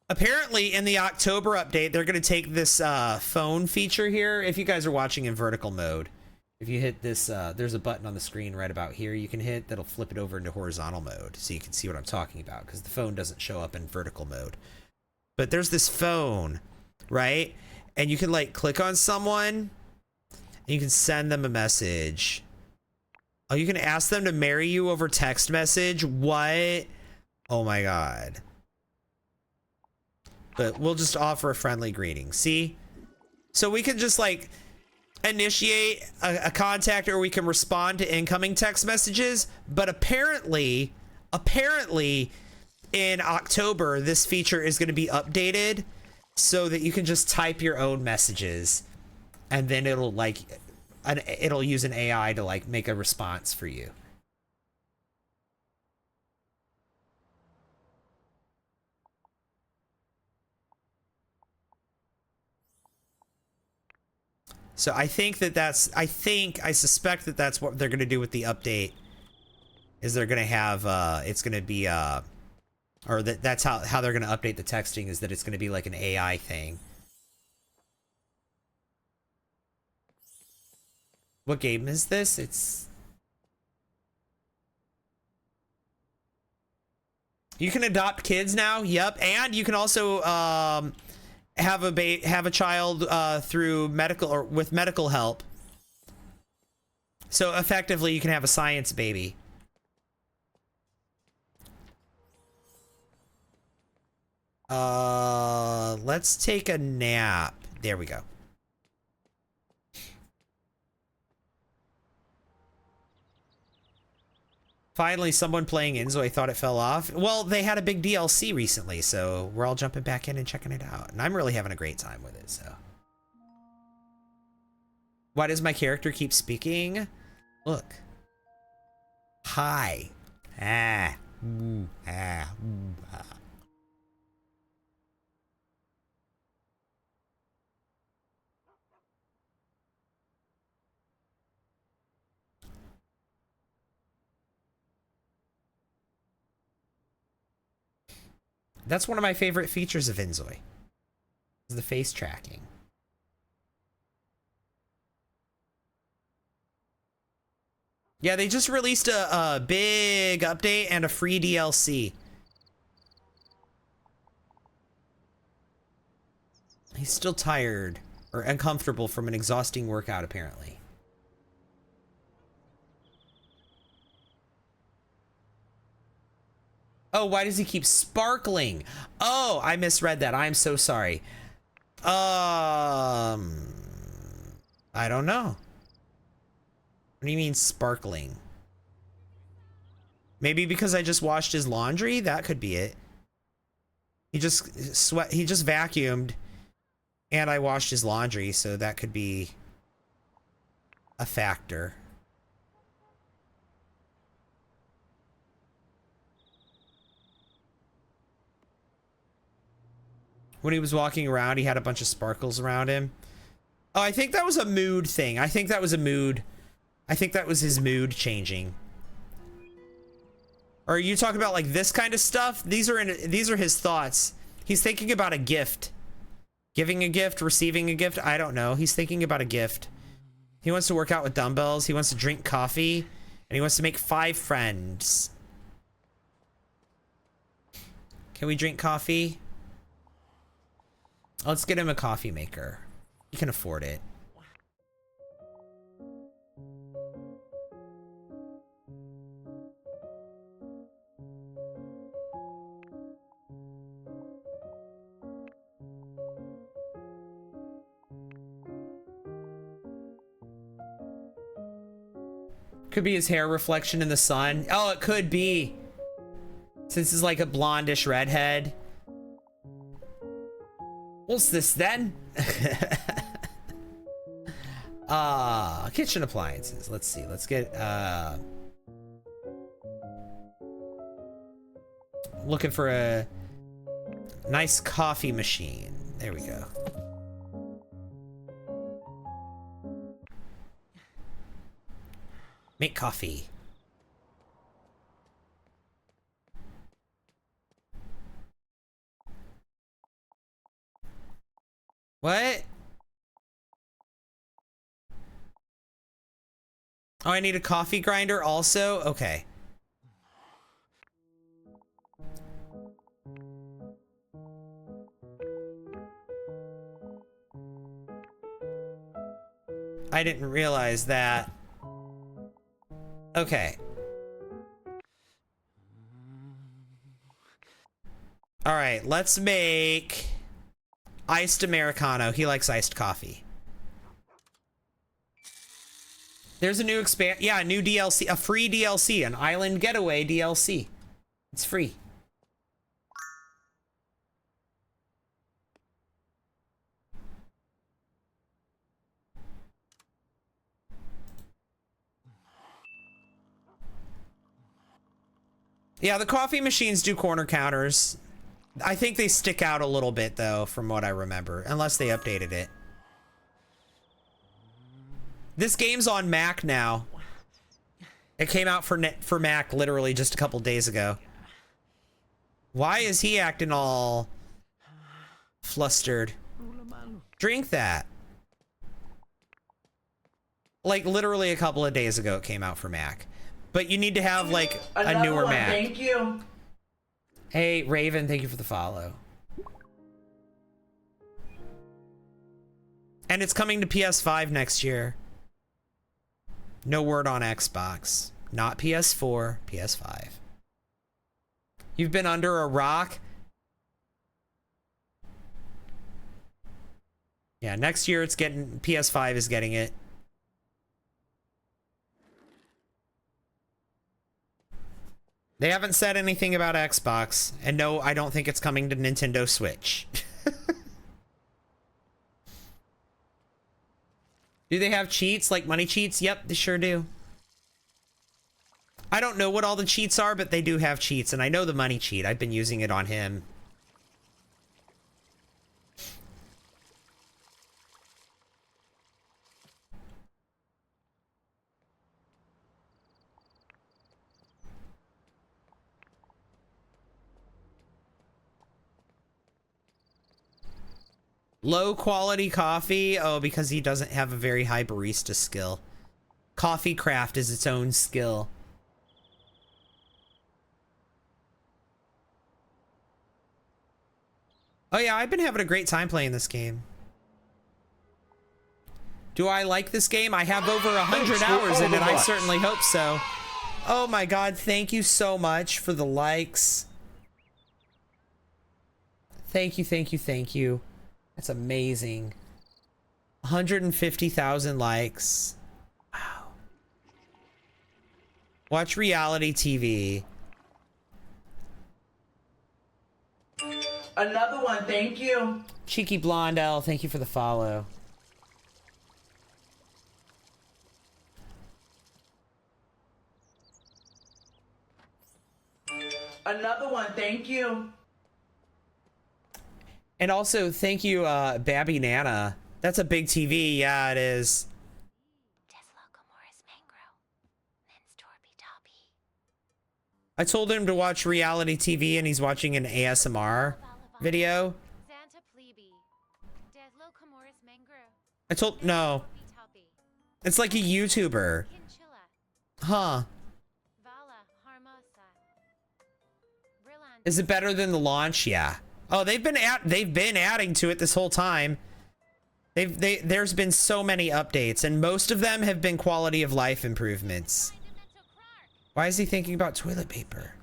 Apparently, in the October update, they're going to take this phone feature here. If you guys are watching in vertical mode, if you hit this, there's a button on the screen right about here you can hit that'll flip it over into horizontal mode so you can see what I'm talking about because the phone doesn't show up in vertical mode. But there's this phone, right? And you can like click on someone and you can send them a message. Oh, you can ask them to marry you over text message? What? Oh my God. But we'll just offer a friendly greeting. See? So we can just like initiate a contact, or we can respond to incoming text messages. But apparently in October, this feature is going to be updated so that you can just type your own messages, and then it'll like, it'll use an AI to like make a response for you. So I think I suspect that that's what they're going to do with the update, is they're going to have, it's going to be, or that's how they're going to update the texting, is that it's going to be like an AI thing. What game is this? It's... You can adopt kids now. Yep. And you can also, have a child through medical, or with medical help. So effectively you can have a science baby. Let's take a nap. There we go. Finally, someone playing Inzoi thought it fell off. Well, they had a big DLC recently, so we're all jumping back in and checking it out. And I'm really having a great time with it, so. Why does my character keep speaking? Look. Hi. Ah. Ooh, ah. Ooh, ah. That's one of my favorite features of Inzoi, is the face tracking. Yeah, they just released a big update and a free DLC. He's still tired or uncomfortable from an exhausting workout, apparently. Oh, why does he keep sparkling? Oh, I misread that. I'm so sorry. I don't know. What do you mean sparkling? Maybe because I just washed his laundry? That could be it. He just vacuumed and I washed his laundry, so that could be a factor. When he was walking around, he had a bunch of sparkles around him. Oh, I think that was a mood thing. I think that was a mood. I think that was his mood changing. Or are you talking about like this kind of stuff? These are his thoughts. He's thinking about a gift. Giving a gift, receiving a gift. I don't know. He's thinking about a gift. He wants to work out with dumbbells. He wants to drink coffee. And he wants to make 5 friends. Can we drink coffee? Let's get him a coffee maker. He can afford it. Could be his hair reflection in the sun. Oh, it could be. Since he's like a blondish redhead. What's this then? Kitchen appliances. Let's see. Let's get looking for a nice coffee machine. There we go. Make coffee. What? Oh, I need a coffee grinder also? Okay. I didn't realize that. Okay. All right, let's make iced Americano. He likes iced coffee. There's a new yeah, a new DLC, a free DLC, an Island Getaway DLC. It's free. Yeah, the coffee machines do corner counters. I think they stick out a little bit though, from what I remember, unless they updated it. This game's on Mac now. It came out for Mac literally just a couple days ago. Why is he acting all flustered? Drink that. Like literally a couple of days ago it came out for Mac. But you need to have like a newer one, Mac. Thank you. Hey Raven, thank you for the follow. And it's coming to PS5 next year. No word on Xbox. Not PS4, PS5. You've been under a rock? Yeah, next year it's getting, PS5 is getting it. They haven't said anything about Xbox, and no, I don't think it's coming to Nintendo Switch. Do they have cheats, like money cheats? Yep, they sure do. I don't know what all the cheats are, but they do have cheats, and I know the money cheat. I've been using it on him. Low quality coffee? Oh, because he doesn't have a very high barista skill. Coffee craft is its own skill. Oh yeah, I've been having a great time playing this game. Do I like this game? I have over 100 hours in it. I certainly hope so. Oh my god, thank you so much for the likes. Thank you, thank you, thank you. That's amazing. 150,000 likes. Wow. Watch reality TV. Another one, thank you. Cheeky Blonde L, thank you for the follow. Another one, thank you. And also, thank you, Babby Nana. That's a big TV. Yeah, it is. I told him to watch reality TV, and he's watching an ASMR video. No. It's like a YouTuber. Huh. Is it better than the launch? Yeah. Oh, they've been adding to it this whole time. There's been so many updates, and most of them have been quality of life improvements. Why is he thinking about toilet paper?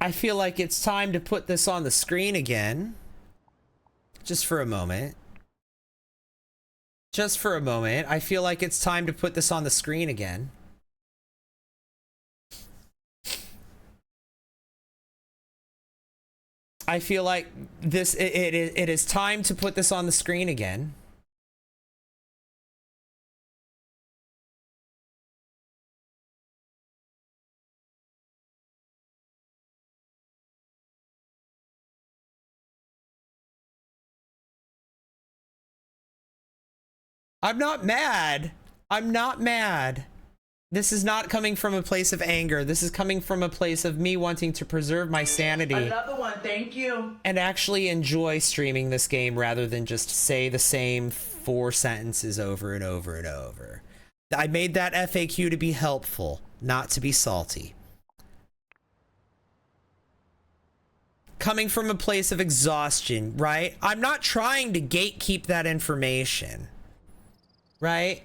I feel like it's time to put this on the screen again. Just for a moment. Just for a moment. I feel like it's time to put this on the screen again. I feel like it is time to put this on the screen again. I'm not mad. I'm not mad. This is not coming from a place of anger. This is coming from a place of me wanting to preserve my sanity. Another one, thank you. And actually enjoy streaming this game rather than just say the same 4 sentences over and over and over. I made that FAQ to be helpful, not to be salty. Coming from a place of exhaustion, right? I'm not trying to gatekeep that information, right?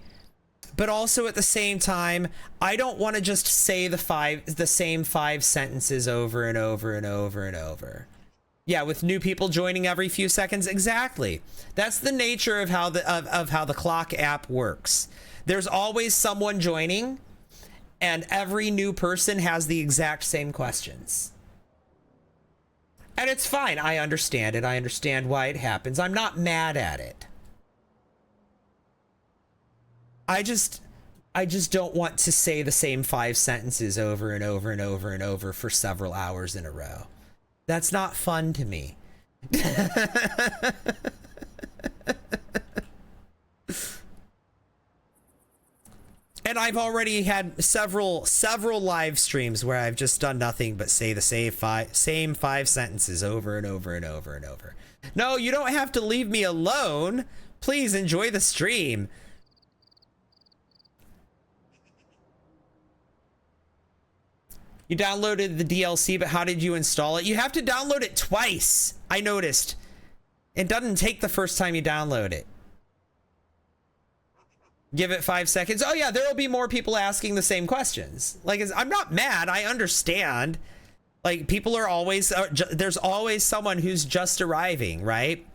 But also at the same time, I don't want to just say the same 5 sentences over and over and over and over. Yeah, with new people joining every few seconds, exactly. That's the nature of how the clock app works. There's always someone joining, and every new person has the exact same questions. And it's fine. I understand it. I understand why it happens. I'm not mad at it. I just don't want to say the same 5 sentences over and over and over and over for several hours in a row. That's not fun to me. And I've already had several live streams where I've just done nothing but say the same 5 sentences over and over and over and over. No, you don't have to leave me alone. Please enjoy the stream. You downloaded the DLC, but how did you install it? You have to download it twice, I noticed. It doesn't take the first time you download it. Give it 5 seconds. Oh yeah, there will be more people asking the same questions. Like, I'm not mad, I understand. Like, people are always, there's always someone who's just arriving, right?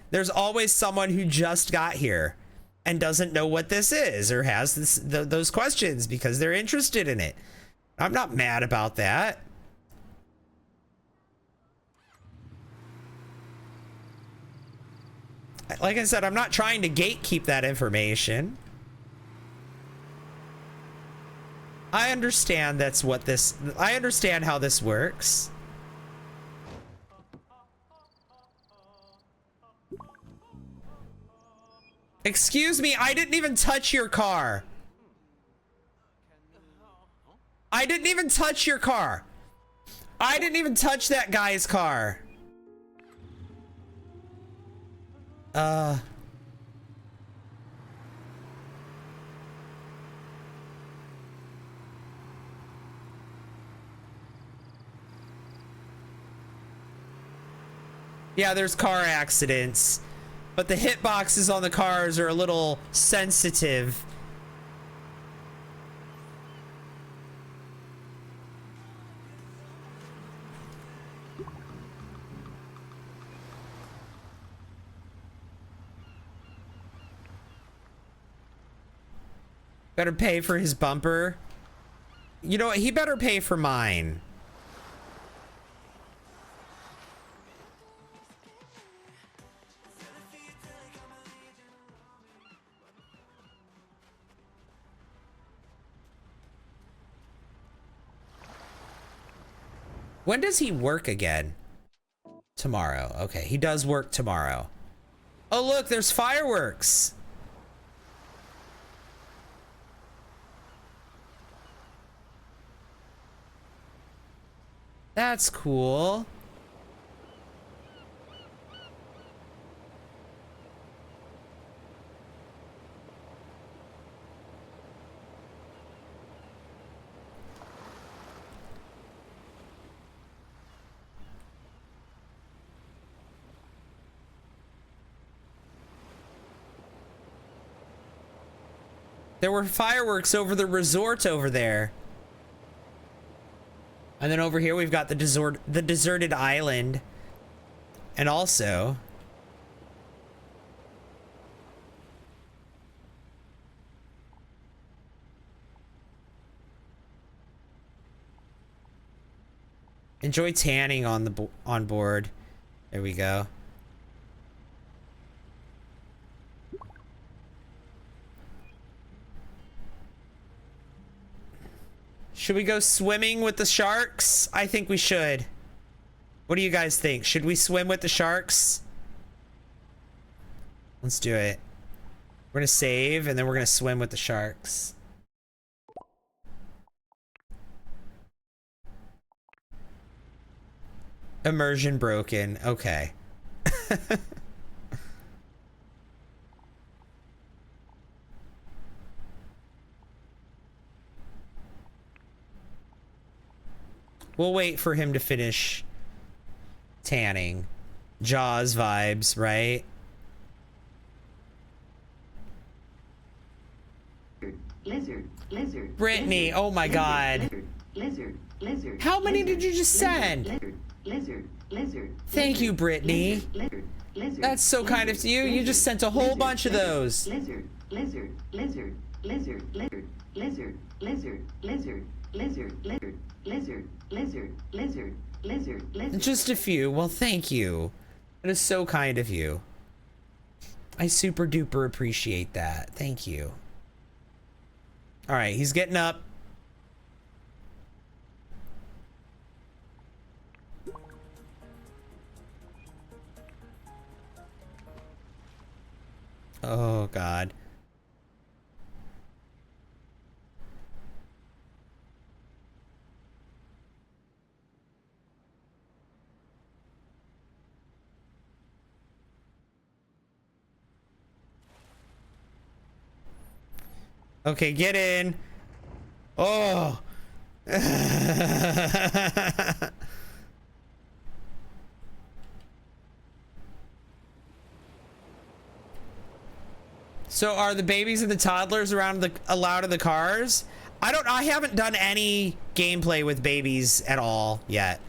There's always someone who just got here and doesn't know what this is or has those questions because they're interested in it. I'm not mad about that. Like I said, I'm not trying to gatekeep that information. I understand I understand how this works. Excuse me, I didn't even touch your car. I didn't even touch your car. I didn't even touch that guy's car. Yeah, there's car accidents, but the hitboxes on the cars are a little sensitive. Better pay for his bumper. You know what? He better pay for mine. When does he work again? Tomorrow. Okay, he does work tomorrow. Oh, look, there's fireworks. That's cool. There were fireworks over the resort over there. And then over here we've got the deserted island. And also enjoy tanning on board. There we go. Should we go swimming with the sharks? I think we should. What do you guys think? Should we swim with the sharks? Let's do it. We're gonna save and then we're gonna swim with the sharks. Immersion broken. Okay. We'll wait for him to finish tanning. Jaws vibes, right? Lizard. Brittany, oh my god. Lizard. How many did you just send? Lizard. Thank you, Brittany. Lizard. That's so kind of you. You just sent a whole bunch of those. Lizard. Just a few. Well, thank you. That is so kind of you. I super duper appreciate that. Thank you. All right, he's getting up. Oh, God. Okay, get in. Oh. So are the babies and the toddlers allowed in the cars? I haven't done any gameplay with babies at all yet.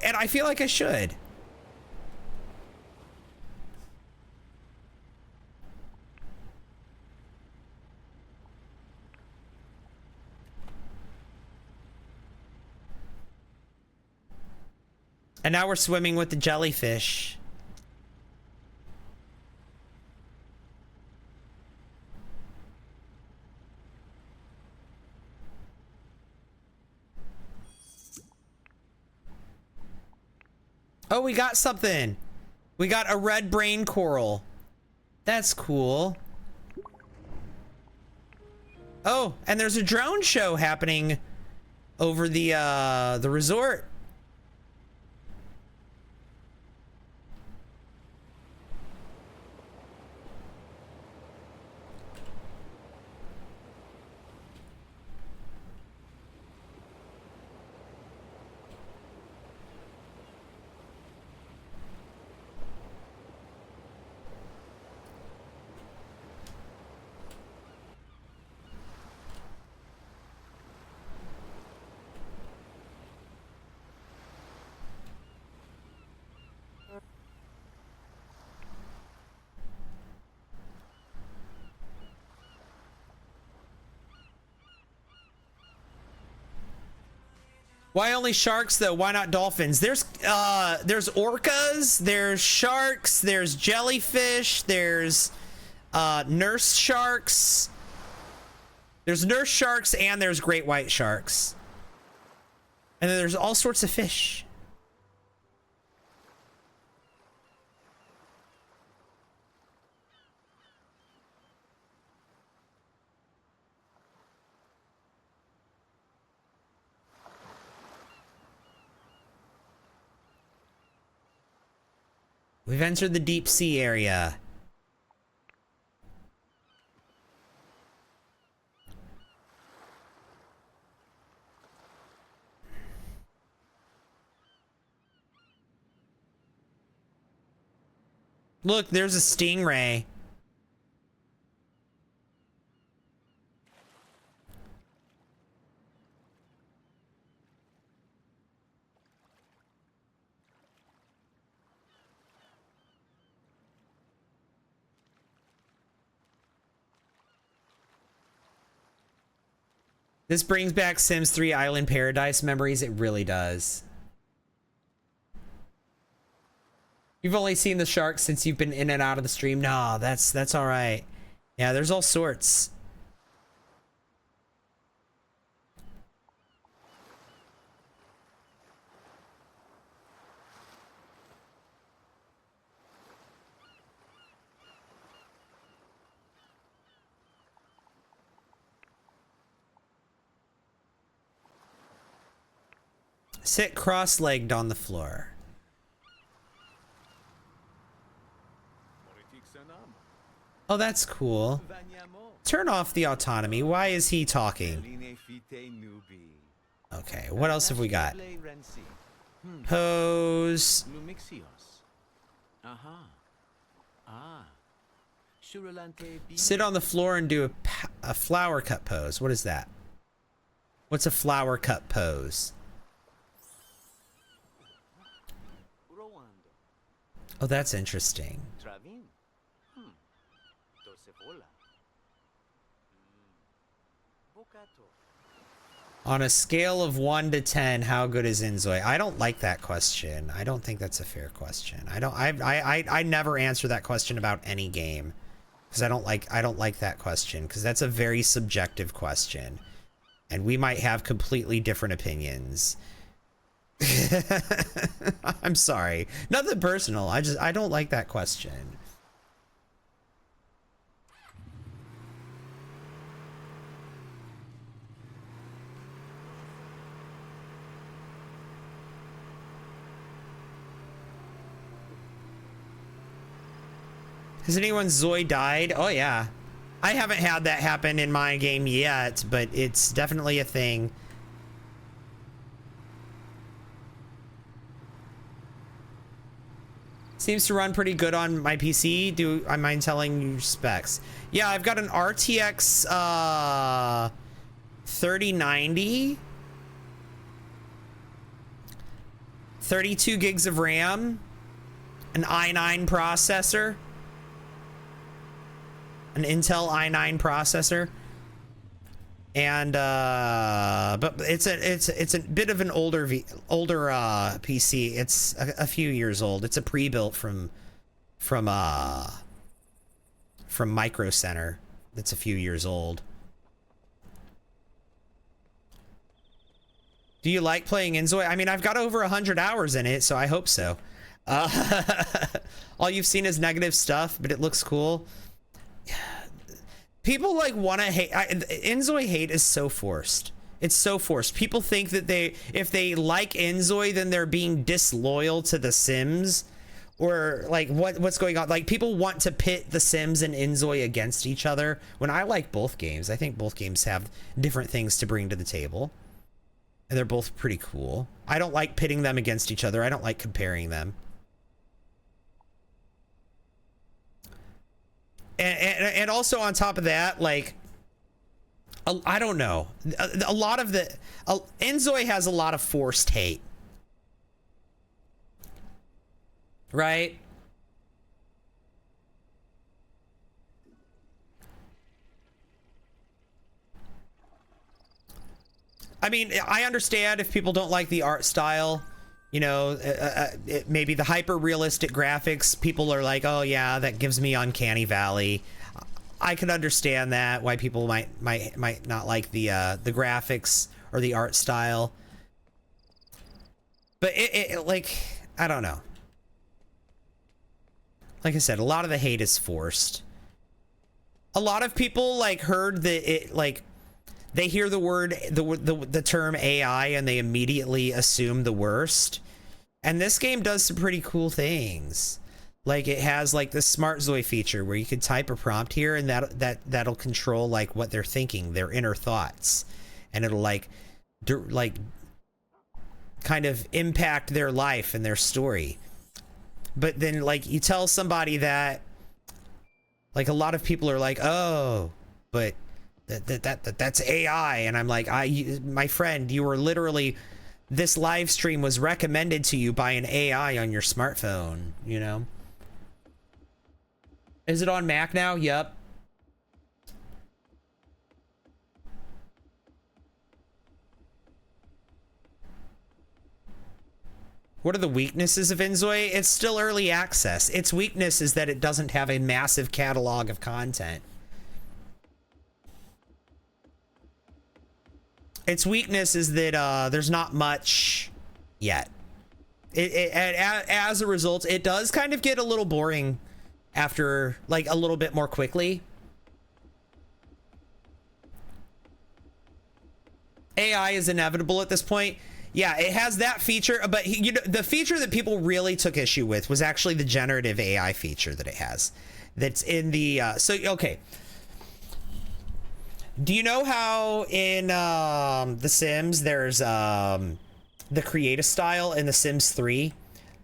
And I feel like I should. And now we're swimming with the jellyfish. Oh, we got something. We got a red brain coral. That's cool. Oh, and there's a drone show happening over the resort. Why only sharks though? Why not dolphins? There's orcas, there's sharks, there's jellyfish, there's nurse sharks. There's nurse sharks and there's great white sharks. And then there's all sorts of fish. We've entered the deep sea area. Look, there's a stingray. This brings back Sims 3 Island Paradise memories. It really does. You've only seen the sharks since you've been in and out of the stream. No, that's all right. Yeah, there's all sorts. Sit cross-legged on the floor. Oh, that's cool. Turn off the autonomy. Why is he talking? Okay, what else have we got? Pose. Sit on the floor and do a flower cut pose. What is that? What's a flower cut pose? Oh, that's interesting. On a scale of 1 to 10, how good is Inzoi? I don't like that question. I don't think that's a fair question. I never answer that question about any game because I don't like that question because that's a very subjective question and we might have completely different opinions. I'm sorry. Nothing personal. I don't like that question. Has anyone's Zoe died? Oh yeah. I haven't had that happen in my game yet, but it's definitely a thing. Seems to run pretty good on my PC. Do I mind telling you specs? Yeah, I've got an RTX 3090. 32 gigs of RAM. An i9 processor. An Intel i9 processor, and but it's a bit of an older PC. It's a few years old. It's a pre-built from Micro Center. That's a few years old. Do you like playing Inzoi? I mean, I've got over 100 hours in it, so I hope so. All you've seen is negative stuff, but it looks cool. People like want to hate. Inzoi hate is so forced. It's so forced. People think that if they like Inzoi, then they're being disloyal to The Sims, or like what's going on. Like people want to pit The Sims and Inzoi against each other. When I like both games, I think both games have different things to bring to the table, and they're both pretty cool. I don't like pitting them against each other. I don't like comparing them. And also on top of that, like, I don't know. A lot of the Inzoi has a lot of forced hate, right? I mean, I understand if people don't like the art style. You know, maybe the hyper realistic graphics, people are like, oh yeah, that gives me Uncanny Valley. I can understand that, why people might not like the graphics or the art style. But it like, I don't know. Like I said, a lot of the hate is forced. A lot of people like heard that like they hear the term AI and they immediately assume the worst. And this game does some pretty cool things. Like it has like the Smart Zoe feature where you can type a prompt here and that'll control like what they're thinking, their inner thoughts, and it'll like kind of impact their life and their story. But then like you tell somebody that, like a lot of people are like, oh, but that's AI, and I'm like, my friend, you were literally, this live stream was recommended to you by an AI on your smartphone, you know? Is it on Mac now? Yep. What are the weaknesses of Inzoi? It's still early access. Its weakness is that it doesn't have a massive catalog of content. Its weakness is that there's not much yet. As a result, it does kind of get a little boring after, like, a little bit more quickly. AI is inevitable at this point. Yeah, it has that feature, but you know, the feature that people really took issue with was actually the generative AI feature that it has. That's in the so okay. Do you know how in The Sims there's the create a style in The Sims 3?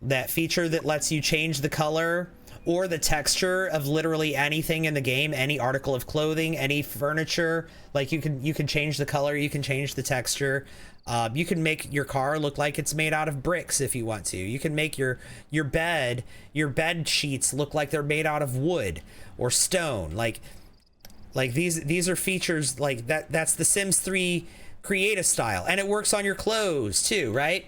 That feature that lets you change the color or the texture of literally anything in the game, any article of clothing, any furniture. Like you can change the color, you can change the texture. You can make your car look like it's made out of bricks if you want to. You can make your bed sheets look like they're made out of wood or stone. Like these are features like that. That's the Sims 3 create a style, and it works on your clothes too, right?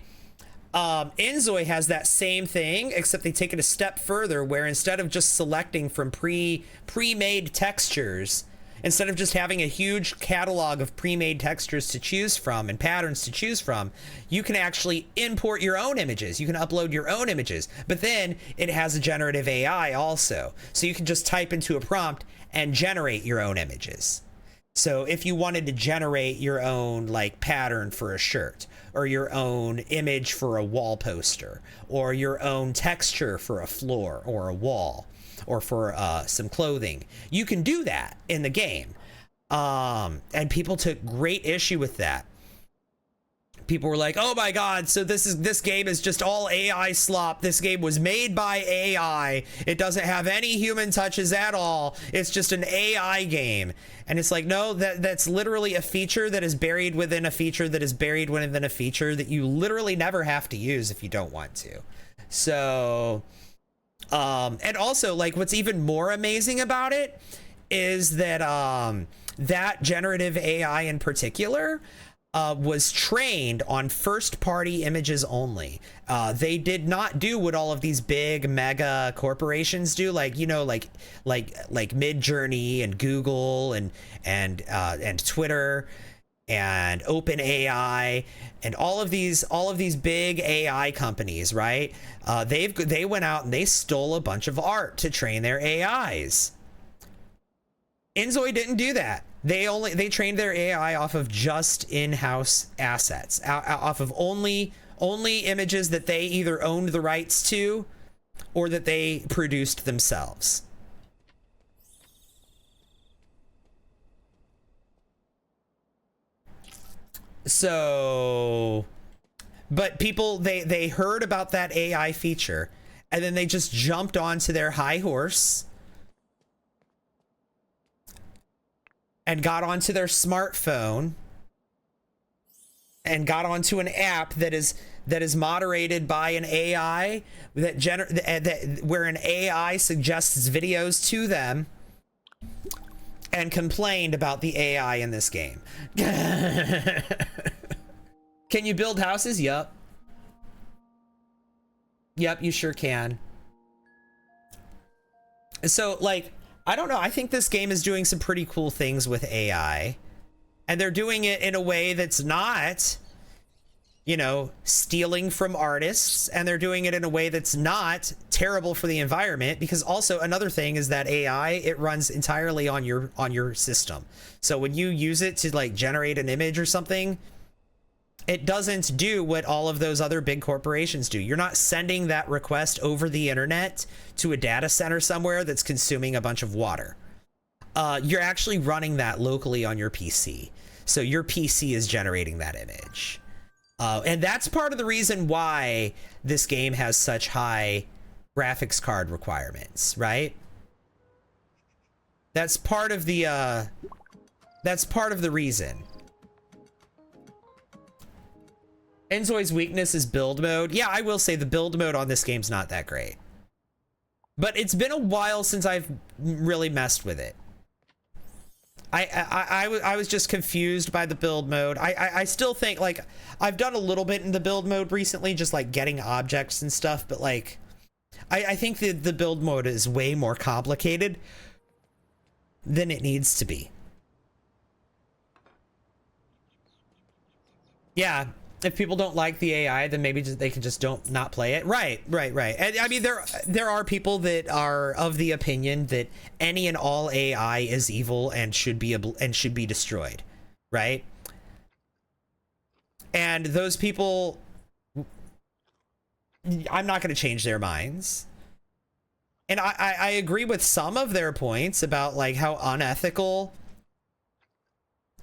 Inzoi has that same thing, except they take it a step further, where instead of just selecting from pre-made textures, instead of just having a huge catalog of pre-made textures to choose from and patterns to choose from, you can actually import your own images. You can upload your own images, but then it has a generative AI also. So you can just type into a prompt and generate your own images. So if you wanted to generate your own like pattern for a shirt, or your own image for a wall poster, or your own texture for a floor or a wall, or for some clothing, you can do that in the game. And people took great issue with that. People were like, oh my God, so this game is just all AI slop. This game was made by AI. It doesn't have any human touches at all. It's just an AI game. And it's like, no, that's literally a feature that is buried within a feature that is buried within a feature that you literally never have to use if you don't want to. So, and also like what's even more amazing about it is that that generative AI in particular was trained on first-party images only. They did not do what all of these big mega corporations do, like, you know, like Midjourney and Google and Twitter and OpenAI and all of these big AI companies, right? They went out and they stole a bunch of art to train their AIs. Inzoi didn't do that. They trained their AI off of just in-house assets, off of only images that they either owned the rights to or that they produced themselves. So, but people, they heard about that AI feature and then they just jumped onto their high horse and got onto their smartphone and got onto an app that is moderated by an AI where an AI suggests videos to them and complained about the AI in this game. Can you build houses? Yup. Yep, you sure can. So like, I don't know. I think this game is doing some pretty cool things with AI, and they're doing it in a way that's not, you know, stealing from artists, and they're doing it in a way that's not terrible for the environment, because also another thing is that AI, it runs entirely on your system. So when you use it to like generate an image or something, it doesn't do what all of those other big corporations do. You're not sending that request over the internet to a data center somewhere that's consuming a bunch of water. You're actually running that locally on your PC. So your PC is generating that image. And that's part of the reason why this game has such high graphics card requirements, right? That's part of the reason. Inzoi's weakness is build mode. Yeah, I will say the build mode on this game's not that great. But it's been a while since I've really messed with it. I was just confused by the build mode. I still think, like, I've done a little bit in the build mode recently, just like getting objects and stuff, but like, I think the build mode is way more complicated than it needs to be. Yeah. If people don't like the AI, then maybe they can just not play it. Right. And I mean, there are people that are of the opinion that any and all AI is evil and should be destroyed, right? And those people, I'm not going to change their minds. And I agree with some of their points about like how unethical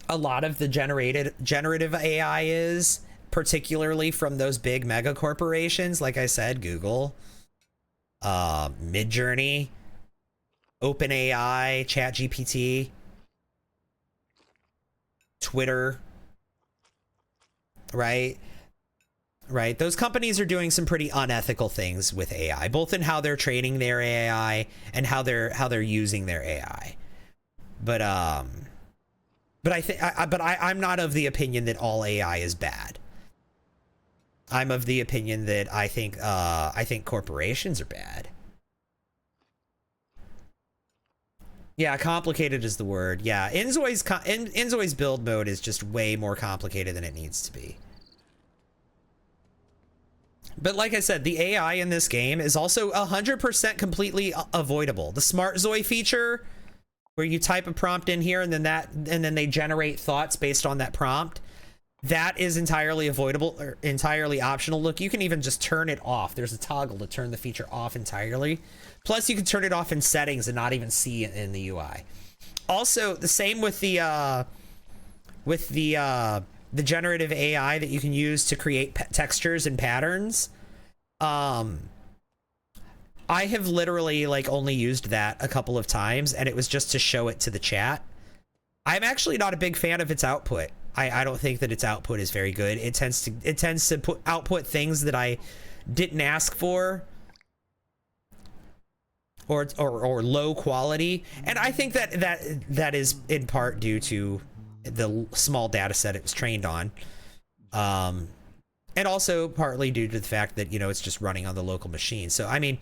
a lot of the generative AI is, particularly from those big mega corporations. Like I said, Google, Midjourney, OpenAI, ChatGPT, Twitter, right? Right. Those companies are doing some pretty unethical things with AI, both in how they're training their AI and how they're using their AI. But I'm not of the opinion that all AI is bad. I'm of the opinion that I think corporations are bad. Yeah, complicated is the word. Yeah, Inzoi's build mode is just way more complicated than it needs to be. But like I said, the AI in this game is also 100% completely avoidable. The Smart Zoi feature, where you type a prompt in here and then they generate thoughts based on that prompt, that is entirely avoidable or entirely optional. Look, you can even just turn it off. There's a toggle to turn the feature off entirely. Plus, you can turn it off in settings and not even see it in the UI. Also, the same with the generative AI that you can use to create textures and patterns. I have literally like only used that a couple of times, and it was just to show it to the chat. I'm actually not a big fan of its output. I don't think that its output is very good. It tends to output things that I didn't ask for, or low quality, and I think that is in part due to the small data set it was trained on, and also partly due to the fact that, you know, it's just running on the local machine. So I mean,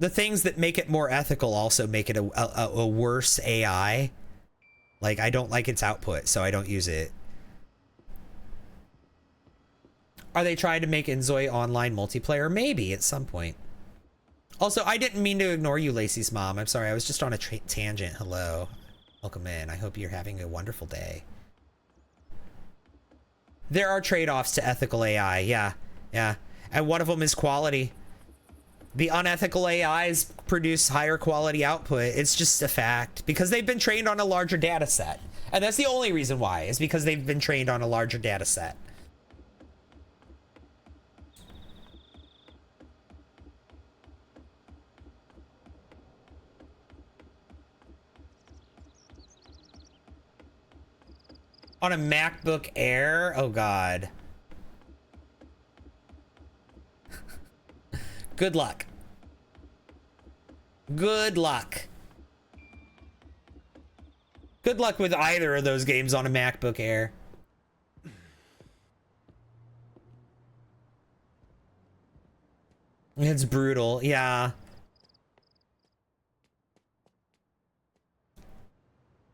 the things that make it more ethical also make it a worse AI. Like, I don't like its output, so I don't use it. Are they trying to make Inzoi online multiplayer? Maybe at some point. Also, I didn't mean to ignore you, Lacey's mom. I'm sorry, I was just on a tangent. Hello. Welcome in. I hope you're having a wonderful day. There are trade-offs to ethical AI, yeah. Yeah. And one of them is quality. The unethical AIs produce higher quality output. It's just a fact, because they've been trained on a larger data set. And that's the only reason why, is because they've been trained on a larger data set. On a MacBook Air? Oh God. Good luck. Good luck. Good luck with either of those games on a MacBook Air. It's brutal, yeah.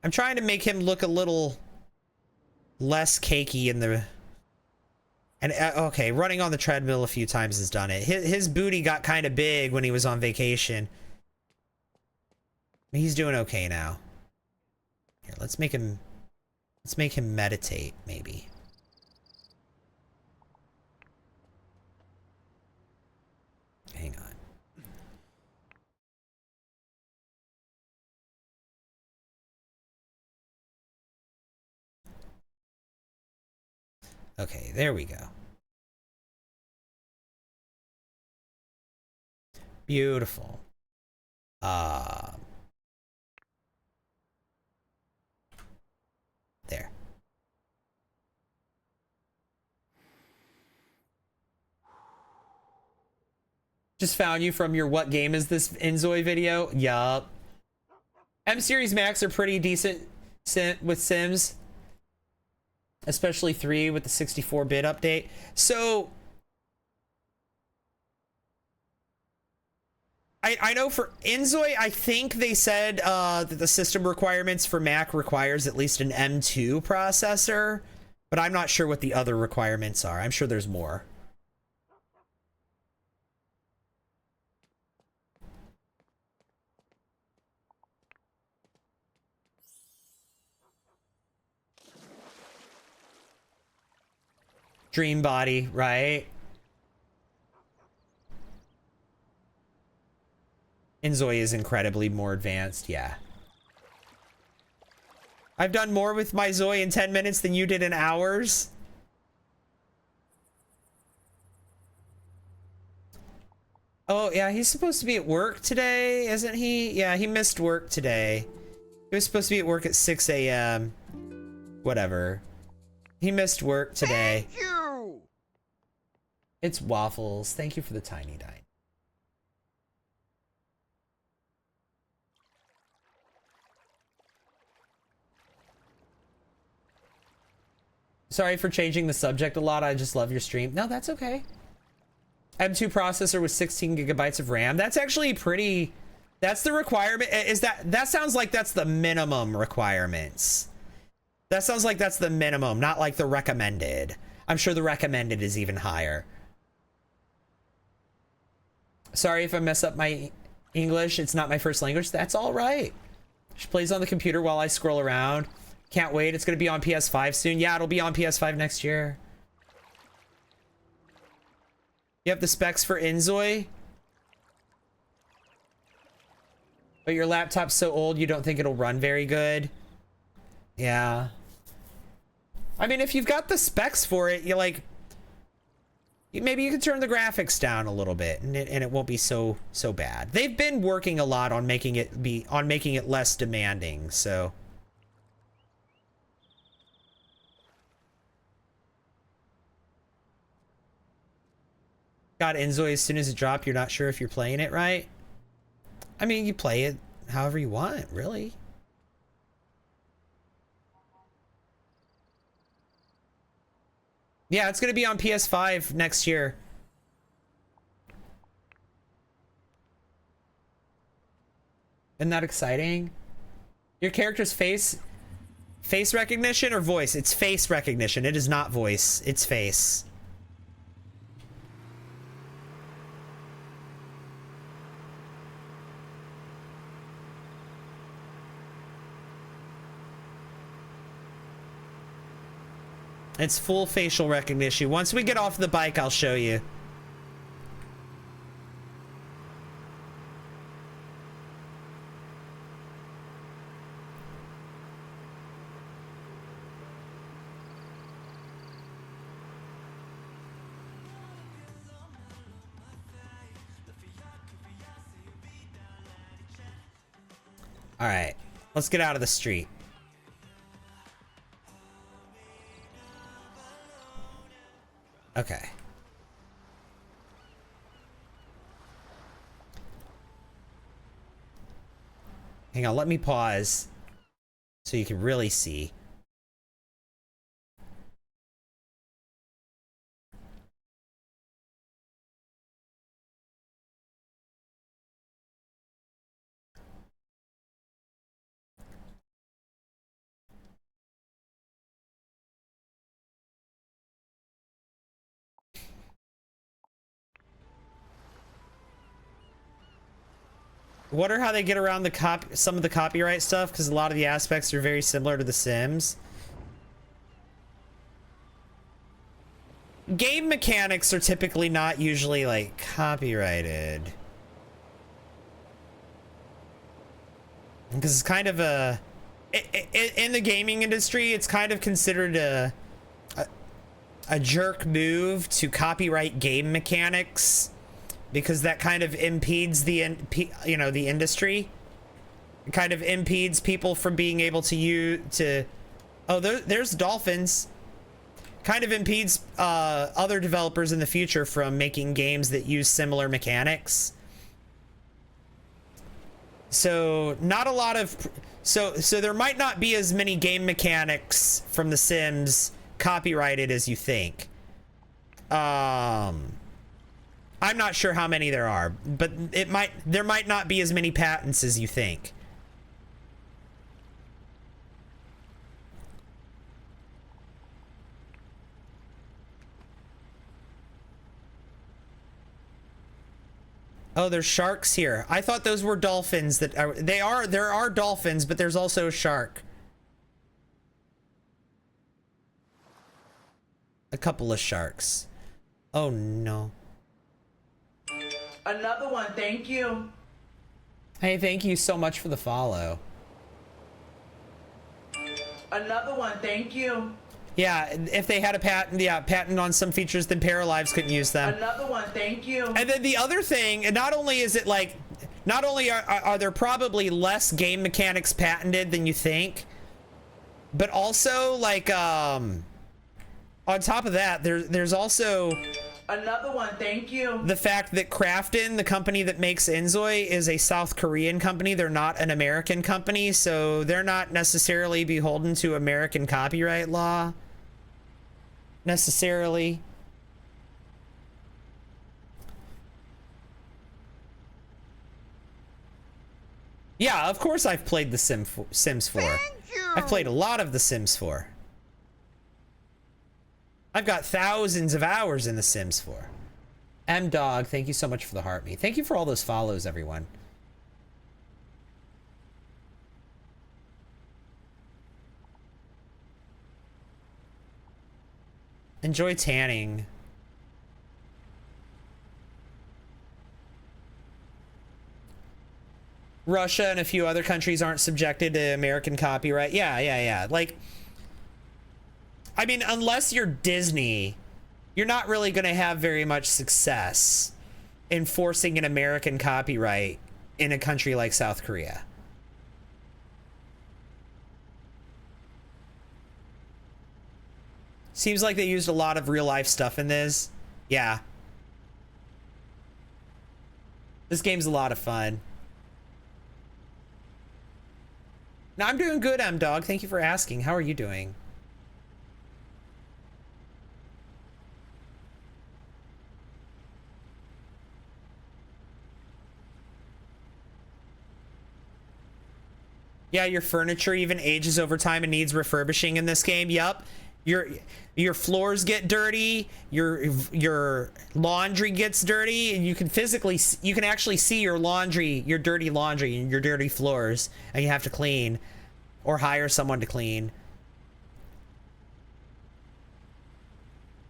I'm trying to make him look a little less cakey in the... And okay, running on the treadmill a few times has done it. His booty got kind of big when he was on vacation. He's doing okay now. Here, let's make him meditate, maybe. Hang on. Okay, there we go. Beautiful. There. Just found you from your what game is this Inzoi video? Yup. M-Series Max are pretty decent with Sims. Especially 3 with the 64-bit update. So I know for Inzoi, I think they said that the system requirements for Mac requires at least an M2 processor, but I'm not sure what the other requirements are. I'm sure there's more. Dream body, right? Inzoi is incredibly more advanced, yeah. I've done more with my Zoe in 10 minutes than you did in hours. Oh, yeah, he's supposed to be at work today, isn't he? Yeah, he missed work today. He was supposed to be at work at 6 a.m. Whatever. He missed work today. Thank you! It's Waffles. Thank you for the tiny dine. Sorry for changing the subject a lot. I just love your stream. No, that's okay. M2 processor with 16 gigabytes of RAM. That's actually pretty... That's the requirement. Is that sounds like that's the minimum requirements. That sounds like that's the minimum, not like the recommended. I'm sure the recommended is even higher. Sorry if I mess up my English. It's not my first language. That's all right. She plays on the computer while I scroll around. Can't wait. It's going to be on PS5 soon. Yeah, it'll be on PS5 next year. You have the specs for Inzoi? But your laptop's so old you don't think it'll run very good? Yeah. I mean, if you've got the specs for it, maybe you can turn the graphics down a little bit and it won't be so bad. They've been working a lot on making it less demanding, so... Got Inzoi as soon as it dropped. You're not sure if you're playing it right. I mean, you play it however you want, really. Yeah, it's gonna be on PS5 next year. Isn't that exciting? Your character's face recognition or voice? It's face recognition. It is not voice. It's face. It's full facial recognition. Once we get off the bike, I'll show you. All right, let's get out of the street. Okay. Hang on, let me pause so you can really see. Wonder how they get around the some of the copyright stuff, because a lot of the aspects are very similar to The Sims. Game mechanics are typically not usually like copyrighted, because it's kind of a in the gaming industry, it's kind of considered a jerk move to copyright game mechanics, because that kind of impedes the industry. It kind of impedes people from being able to oh, there's dolphins. Kind of impedes other developers in the future from making games that use similar mechanics. So not a lot of so there might not be as many game mechanics from The Sims copyrighted as you think. I'm not sure how many there are, but there might not be as many patents as you think. Oh, there's sharks here. I thought those were dolphins. There are dolphins, but there's also a shark. A couple of sharks. Oh no. Another one, thank you. Hey, thank you so much for the follow. Another one, thank you. Yeah, if they had a patent on some features, then Paralives couldn't use them. Another one, thank you. And then the other thing, and not only is it like, not only are there probably less game mechanics patented than you think, but also like, on top of that, there's also Another one, thank you. the fact that Krafton, the company that makes Inzoi, is a South Korean company. They're not an American company, so they're not necessarily beholden to American copyright law. Necessarily. Yeah, of course I've played the Sims 4. Thank you. I've played a lot of the Sims 4. I've got thousands of hours in the Sims 4. M-Dog, thank you so much for the heart me. Thank you for all those follows, everyone. Enjoy tanning. Russia and a few other countries aren't subjected to American copyright. Yeah. Like, I mean, unless you're Disney, you're not really going to have very much success enforcing an American copyright in a country like South Korea. Seems like they used a lot of real life stuff in this. Yeah. This game's a lot of fun. No, I'm doing good, M-Dog. Thank you for asking. How are you doing? Yeah, your furniture even ages over time and needs refurbishing in this game. Yup. Your floors get dirty, your laundry gets dirty, and you can actually see your dirty laundry and your dirty floors, and you have to clean or hire someone to clean.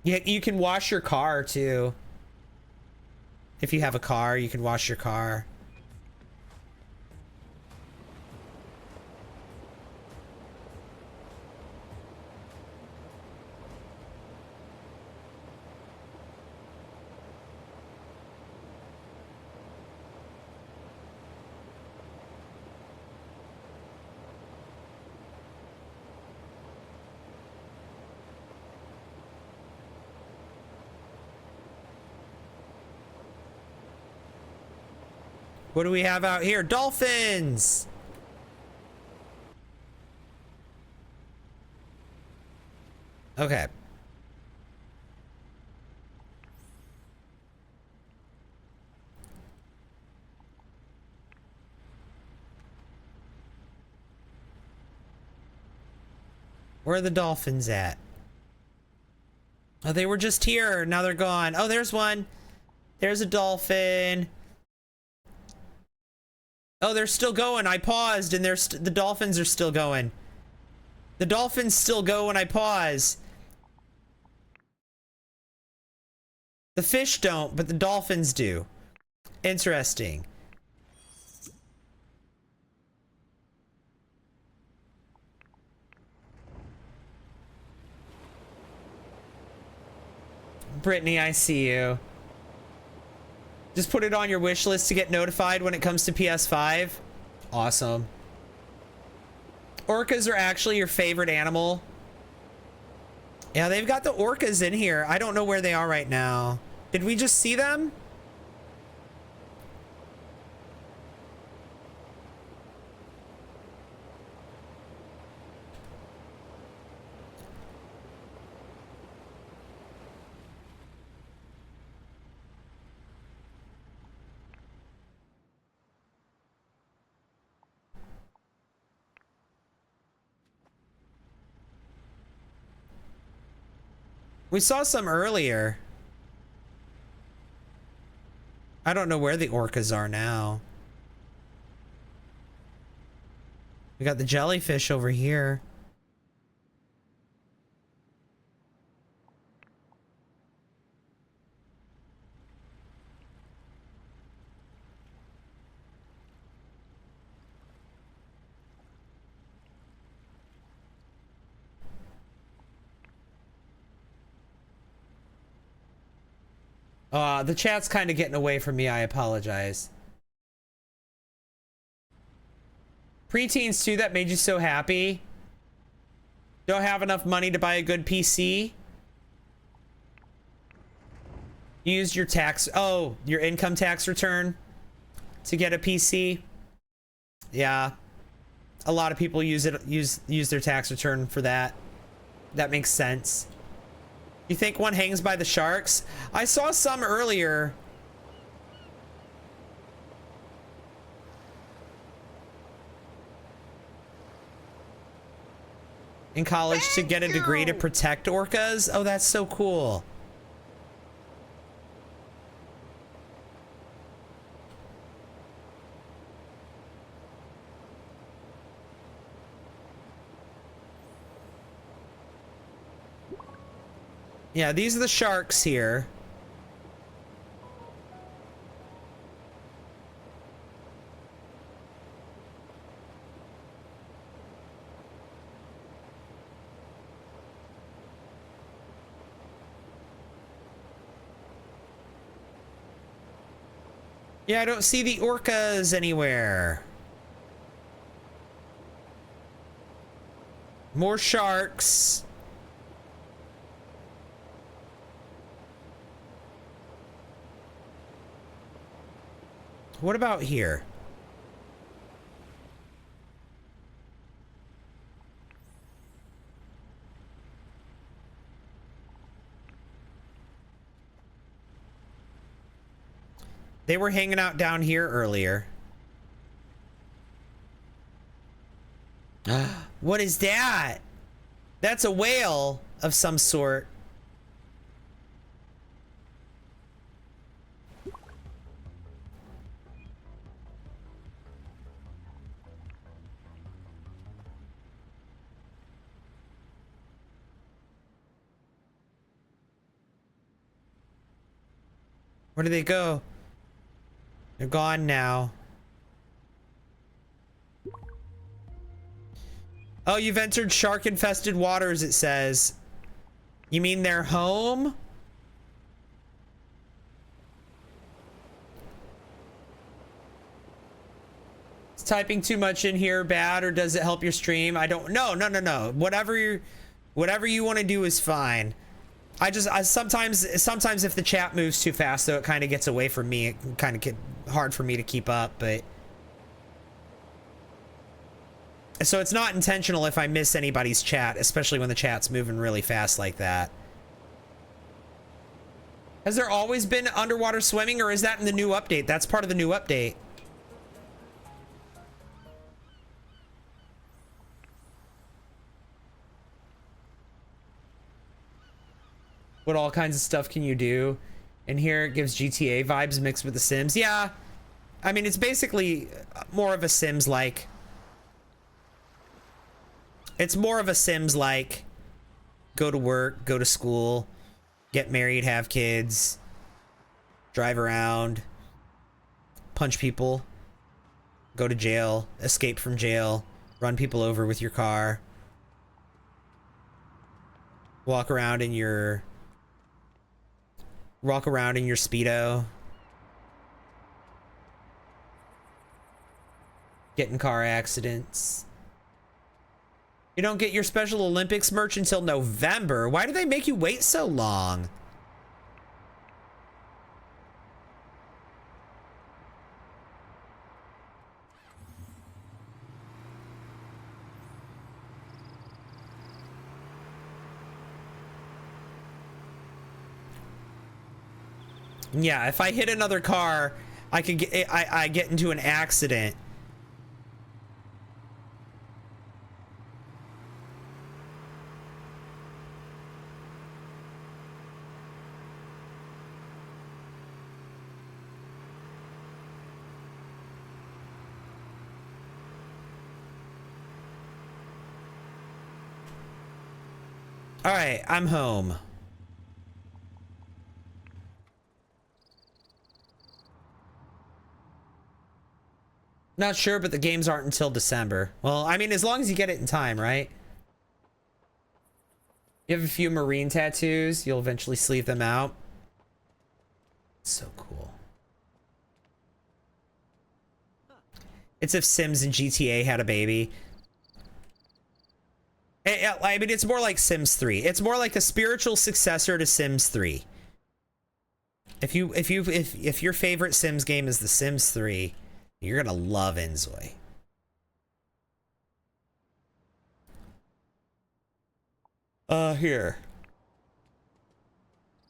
You can wash your car too. If you have a car, you can wash your car. What do we have out here? Dolphins! Okay. Where are the dolphins at? Oh, they were just here. Now they're gone. Oh, there's one. There's a dolphin. Oh, they're still going. I paused and the dolphins are still going. The dolphins still go when I pause. The fish don't, but the dolphins do. Interesting. Brittany, I see you. Just put it on your wish list to get notified when it comes to PS5. Awesome. Orcas are actually your favorite animal. Yeah, they've got the orcas in here. I don't know where they are right now. Did we just see them? We saw some earlier. I don't know where the orcas are now. We got the jellyfish over here. The chat's kind of getting away from me. I apologize. Preteens too, that made you so happy. Don't have enough money to buy a good PC. You used your your income tax return to get a PC. Yeah. A lot of people use their tax return for that. That makes sense. You think one hangs by the sharks? I saw some earlier. In college to get a degree to protect orcas? Oh, that's so cool. Yeah, these are the sharks here. Yeah, I don't see the orcas anywhere. More sharks. What about here? They were hanging out down here earlier. What is that? That's a whale of some sort. Where did they go? They're gone now. Oh, you've entered shark-infested waters, it says. You mean they're home? Is typing too much in here bad, or does it help your stream? I don't know. No. Whatever you want to do is fine. I sometimes if the chat moves too fast, though, it kind of gets away from me. It can kind of get hard for me to keep up, but so it's not intentional if I miss anybody's chat, especially when the chat's moving really fast like that. Has there always been underwater swimming, or is that in the new update? That's part of the new update. What all kinds of stuff can you do? And here it gives GTA vibes mixed with the Sims. Yeah, I mean, it's basically more of a Sims-like. It's more of a Sims-like. Go to work, go to school, get married, have kids, drive around, punch people, go to jail, escape from jail, run people over with your car, walk around in your Speedo, get in car accidents. You don't get your Special Olympics merch until November. Why do they make you wait so long? Yeah, if I hit another car, I could get I get into an accident. All right, I'm home. Not sure, but the games aren't until December. Well, I mean, as long as you get it in time, right? You have a few marine tattoos. You'll eventually sleeve them out. So cool. It's if Sims and GTA had a baby. I mean, it's more like Sims 3. It's more like the spiritual successor to Sims 3. If your favorite Sims game is The Sims 3, you're gonna love Inzoi. Here.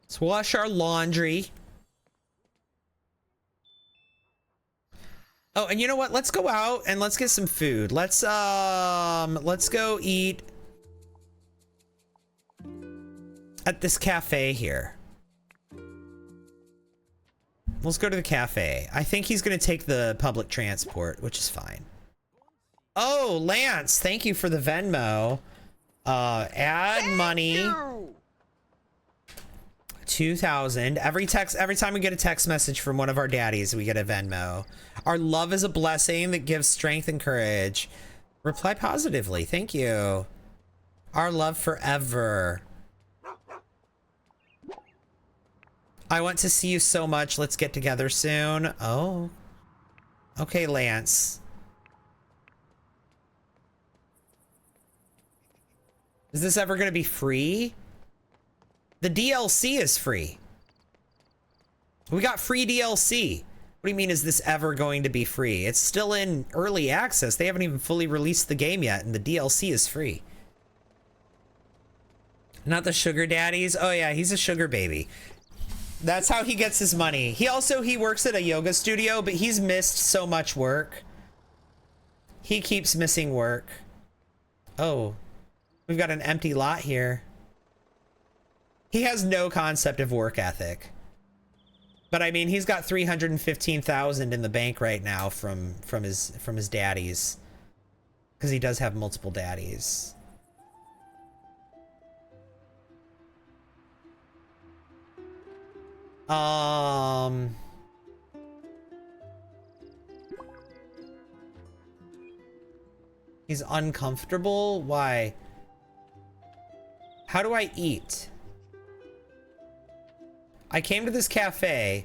Let's wash our laundry. Oh, and you know what? Let's go out and let's get some food. Let's go eat at this cafe here. Let's go to the cafe. I think he's gonna take the public transport, which is fine. Oh, Lance, thank you for the Venmo. Add money. 2,000. Every time we get a text message from one of our daddies, we get a Venmo. Our love is a blessing that gives strength and courage. Reply positively. Thank you. Our love forever. I want to see you so much. Let's get together soon. Oh. Okay, Lance. Is this ever going to be free? The DLC is free. We got free DLC. What do you mean, is this ever going to be free? It's still in early access. They haven't even fully released the game yet, and the DLC is free. Not the sugar daddies? Oh yeah, he's a sugar baby. That's how he gets his money. He works at a yoga studio, but he's missed so much work. He keeps missing work. Oh, we've got an empty lot here. He has no concept of work ethic. But I mean, he's got 315,000 in the bank right now from his daddies, because he does have multiple daddies. He's uncomfortable? Why? How do I eat? I came to this cafe.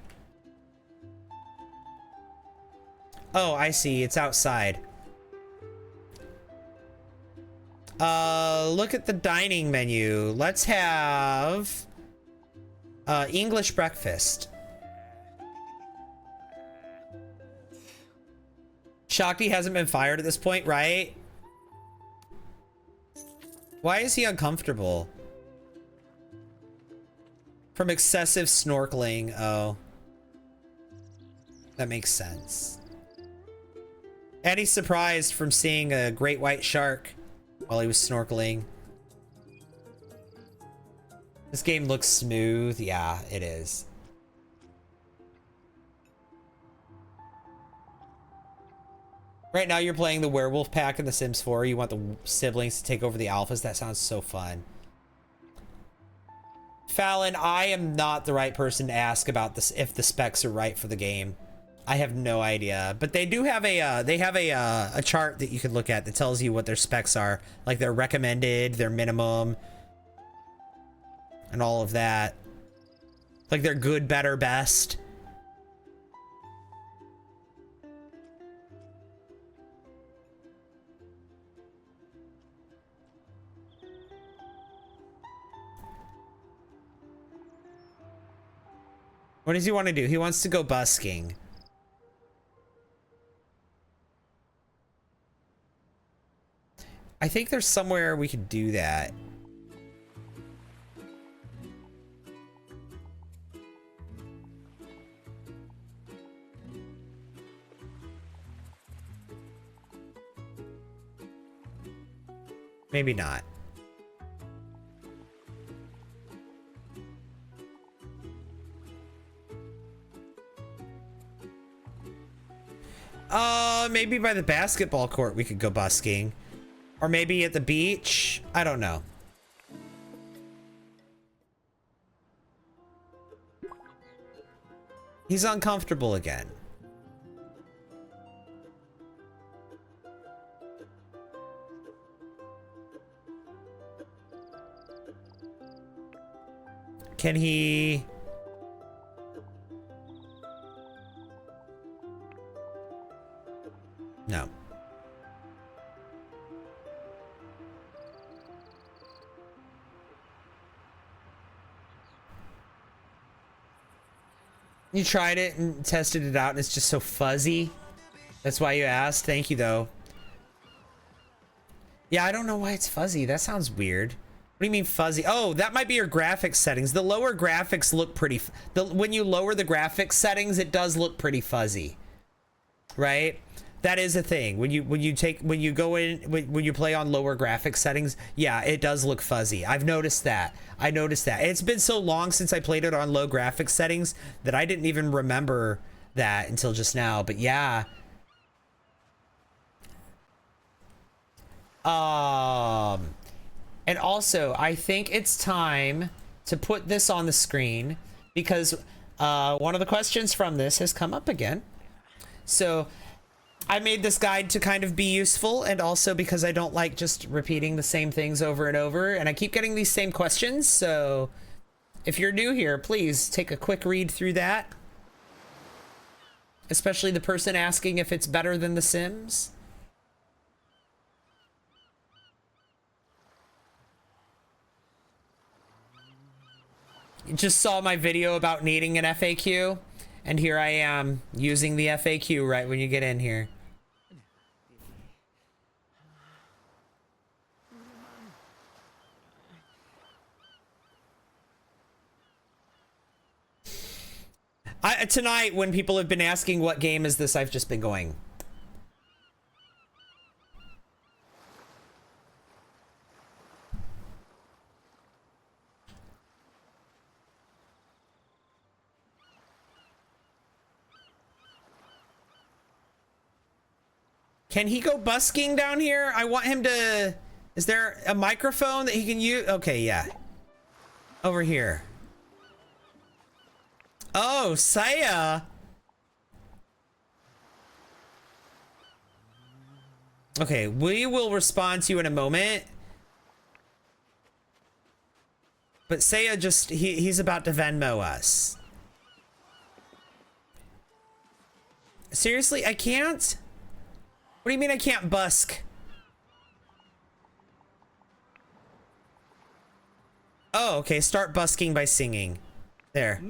Oh, I see. It's outside. Look at the dining menu. Let's have English breakfast. Shakti hasn't been fired at this point, right? Why is he uncomfortable? From excessive snorkeling. Oh. That makes sense. And he's surprised from seeing a great white shark while he was snorkeling. This game looks smooth. Yeah, it is. Right now you're playing the werewolf pack in The Sims 4. You want the siblings to take over the alphas. That sounds so fun. Fallon, I am not the right person to ask about this, if the specs are right for the game. I have no idea, but they do have a chart that you can look at that tells you what their specs are, like their recommended, their minimum, and all of that. Like their good, better, best. What does he want to do? He wants to go busking. I think there's somewhere we could do that. Maybe not. Maybe by the basketball court we could go busking. Or maybe at the beach. I don't know. He's uncomfortable again. Can he... You tried it and tested it out and it's just so fuzzy. That's why you asked. Thank you though. Yeah, I don't know why it's fuzzy. That sounds weird. What do you mean fuzzy? Oh, that might be your graphics settings. The lower graphics look pretty, when you lower the graphics settings, it does look pretty fuzzy. Right? That is a thing. When you go in, when you play on lower graphics settings, yeah, it does look fuzzy. I've noticed that. I noticed that. It's been so long since I played it on low graphics settings that I didn't even remember that until just now. But yeah. And also, I think it's time to put this on the screen because one of the questions from this has come up again. So I made this guide to kind of be useful, and also because I don't like just repeating the same things over and over, and I keep getting these same questions. So if you're new here, please take a quick read through that. Especially the person asking if it's better than The Sims. You just saw my video about needing an FAQ, and here I am using the FAQ right when you get in here. Tonight, when people have been asking what game is this, I've just been going. Can he go busking down here? I want him to... Is there a microphone that he can use? Okay, yeah. Over here. Oh, Saya. Okay, we will respond to you in a moment. But Saya just... He's about to Venmo us. Seriously, I can't? What do you mean I can't busk? Oh, okay. Start busking by singing. There.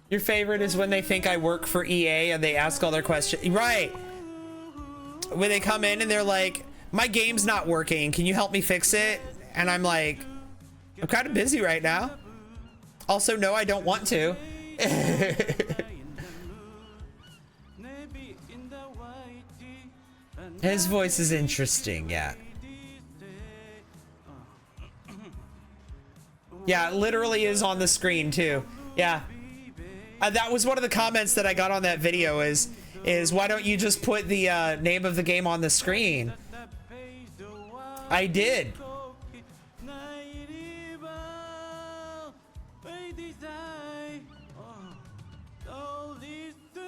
Your favorite is when they think I work for EA and they ask all their questions. Right. When they come in and they're like, my game's not working, can you help me fix it? And I'm like, I'm kind of busy right now. Also, no, I don't want to. His voice is interesting, yeah. Yeah, it literally is on the screen too. Yeah. That was one of the comments that I got on that video is why don't you just put the name of the game on the screen? I did.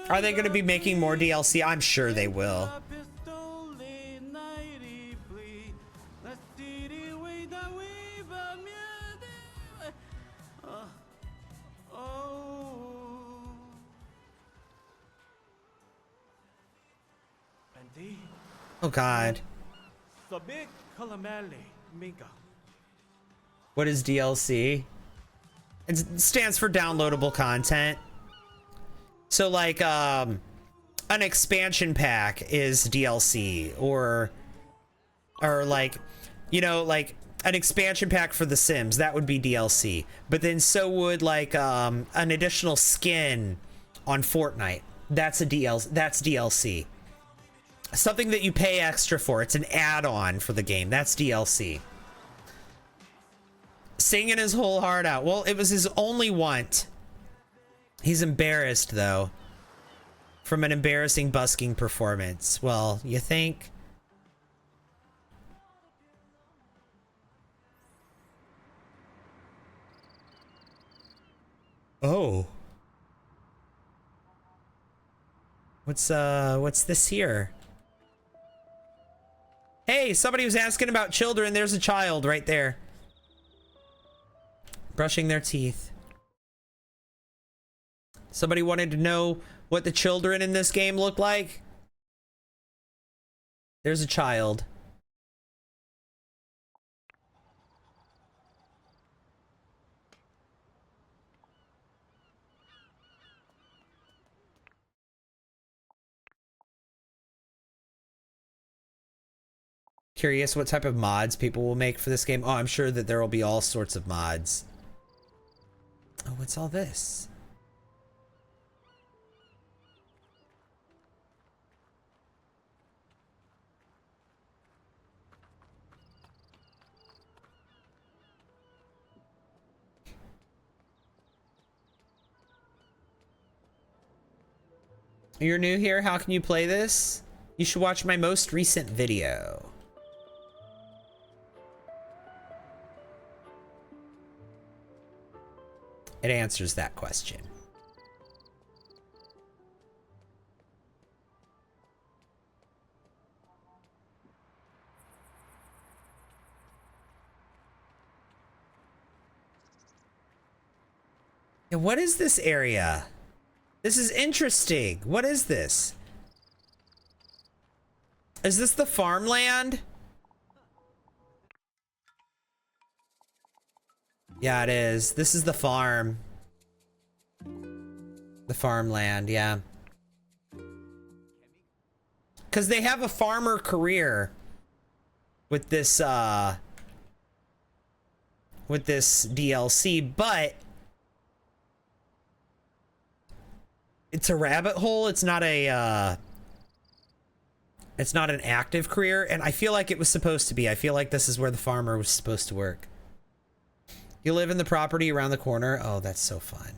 Are they going to be making more DLC? I'm sure they will. Oh God. What is DLC? It stands for downloadable content. So like an expansion pack is DLC, or like, you know, like an expansion pack for The Sims, that would be DLC. But then so would like an additional skin on Fortnite. That's DLC. Something that you pay extra for. It's an add-on for the game. That's DLC. Singing his whole heart out. Well, it was his only want. He's embarrassed, though, from an embarrassing busking performance. Well, you think? Oh. What's this here? Hey, somebody was asking about children. There's a child right there. Brushing their teeth. Somebody wanted to know what the children in this game look like? There's a child. Curious what type of mods people will make for this game. Oh, I'm sure that there will be all sorts of mods. Oh, what's all this? You're new here? How can you play this? You should watch my most recent video. It answers that question. And what is this area? This is interesting. What is this? Is this the farmland? Yeah, it is. This is the farm. The farmland, yeah. Because they have a farmer career with this DLC, but it's a rabbit hole. It's not an active career, and I feel like it was supposed to be. I feel like this is where the farmer was supposed to work. You live in the property around the corner. Oh, that's so fun.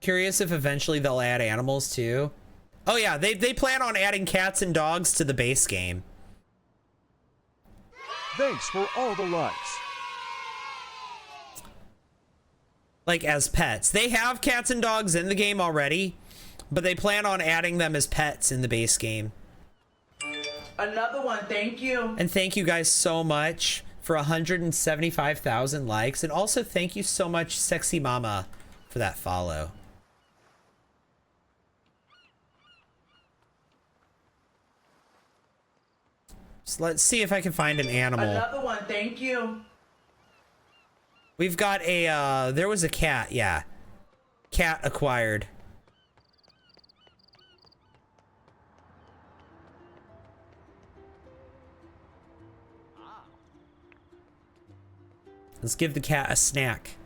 Curious if eventually they'll add animals too. Oh yeah, they plan on adding cats and dogs to the base game. Thanks for all the likes. Like as pets. They have cats and dogs in the game already, but they plan on adding them as pets in the base game. Another one, thank you. And thank you guys so much for 175,000 likes. And also thank you so much, Sexy Mama, for that follow. So let's see if I can find an animal. Another one, thank you. We've got a, there was a cat, yeah. Cat acquired. Let's give the cat a snack.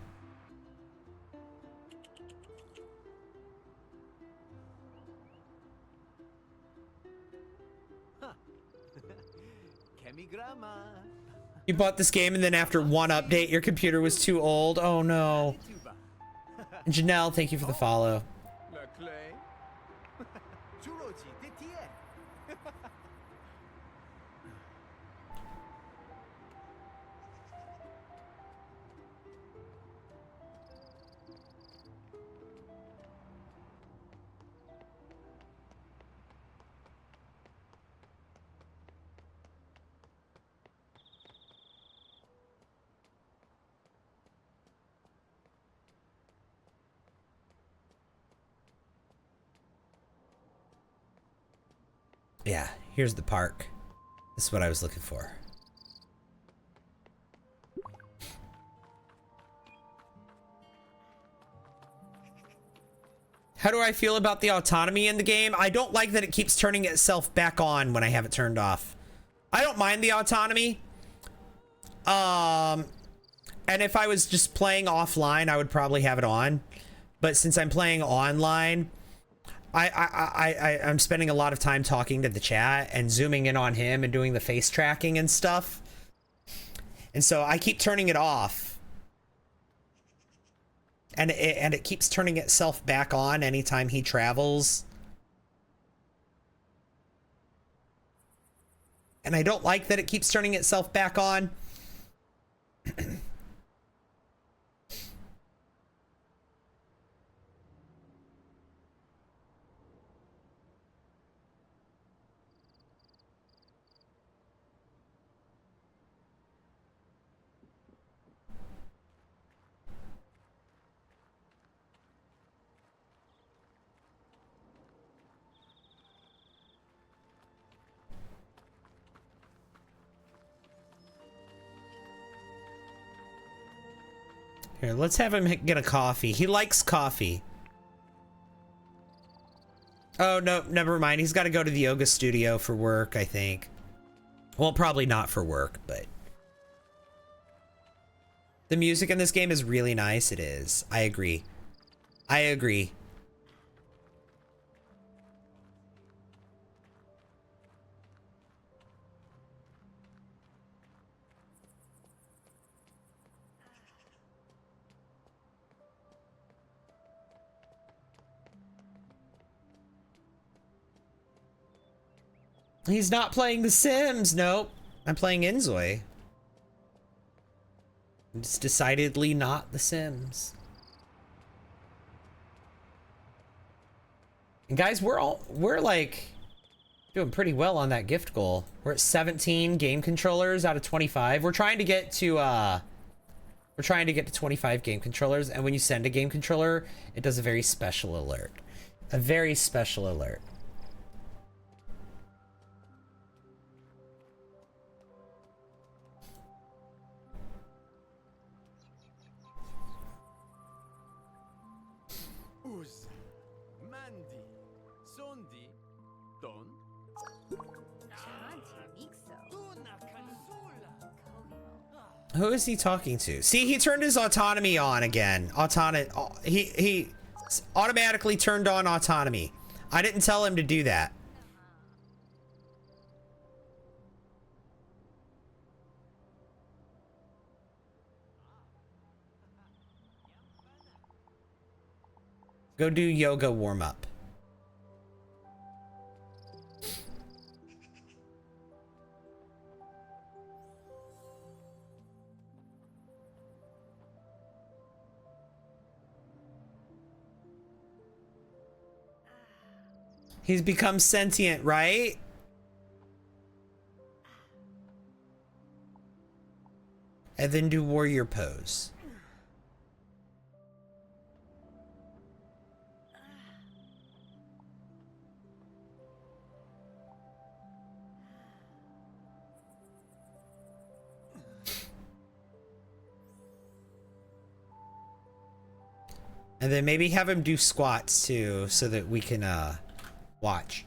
You bought this game and then after one update, your computer was too old. Oh no. Janelle, thank you for the follow. Yeah, here's the park. This is what I was looking for. How do I feel about the autonomy in the game? I don't like that it keeps turning itself back on when I have it turned off. I don't mind the autonomy. And if I was just playing offline, I would probably have it on. But since I'm playing online, I'm spending a lot of time talking to the chat and zooming in on him and doing the face tracking and stuff. And so I keep turning it off. And it keeps turning itself back on anytime he travels. And I don't like that it keeps turning itself back on. Here, let's have him get a coffee. He likes coffee. Oh, no, never mind. He's got to go to the yoga studio for work, I think. Well, probably not for work, but... The music in this game is really nice. It is. I agree. I agree. He's not playing The Sims. Nope. I'm playing Inzoi. It's decidedly not The Sims. And guys, we're like doing pretty well on that gift goal. We're at 17 game controllers out of 25. We're trying to get to 25 game controllers, and when you send a game controller, it does a very special alert. A very special alert. Who is he talking to? See, he turned his autonomy on again. He automatically turned on autonomy. I didn't tell him to do that. Go do yoga warm up. He's become sentient, right? And then do warrior pose. And then maybe have him do squats too, so that we can watch.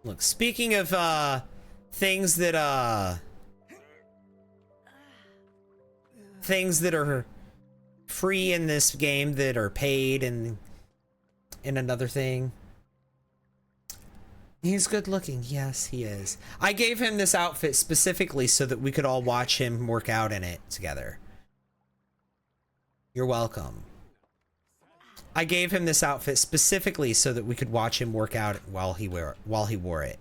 Look, speaking of things that are free in this game that are paid and in another thing. He's good looking. Yes, he is. I gave him this outfit specifically so that we could all watch him work out in it together. You're welcome. I gave him this outfit specifically so that we could watch him work out while he wore it.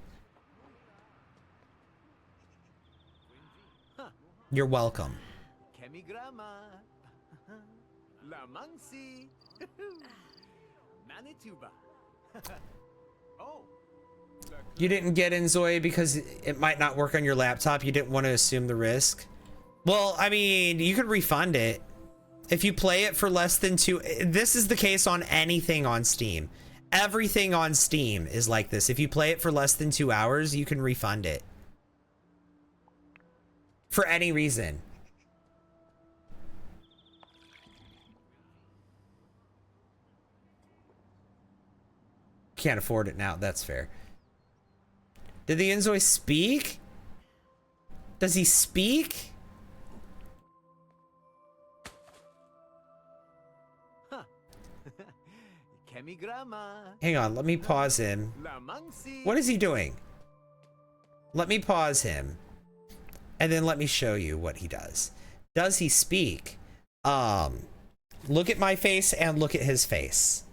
You're welcome. You didn't get Inzoi because it might not work on your laptop. You didn't want to assume the risk. Well, I mean, you could refund it. If you play it for less than 2, this is the case on anything on Steam. Everything on Steam is like this. If you play it for less than 2 hours, you can refund it. For any reason. Can't afford it now, that's fair. Did the Inzoi speak? Does he speak? Hang on, let me pause him. What is he doing? Let me pause him. And then let me show you what he does. Does he speak? Look at my face and look at his face.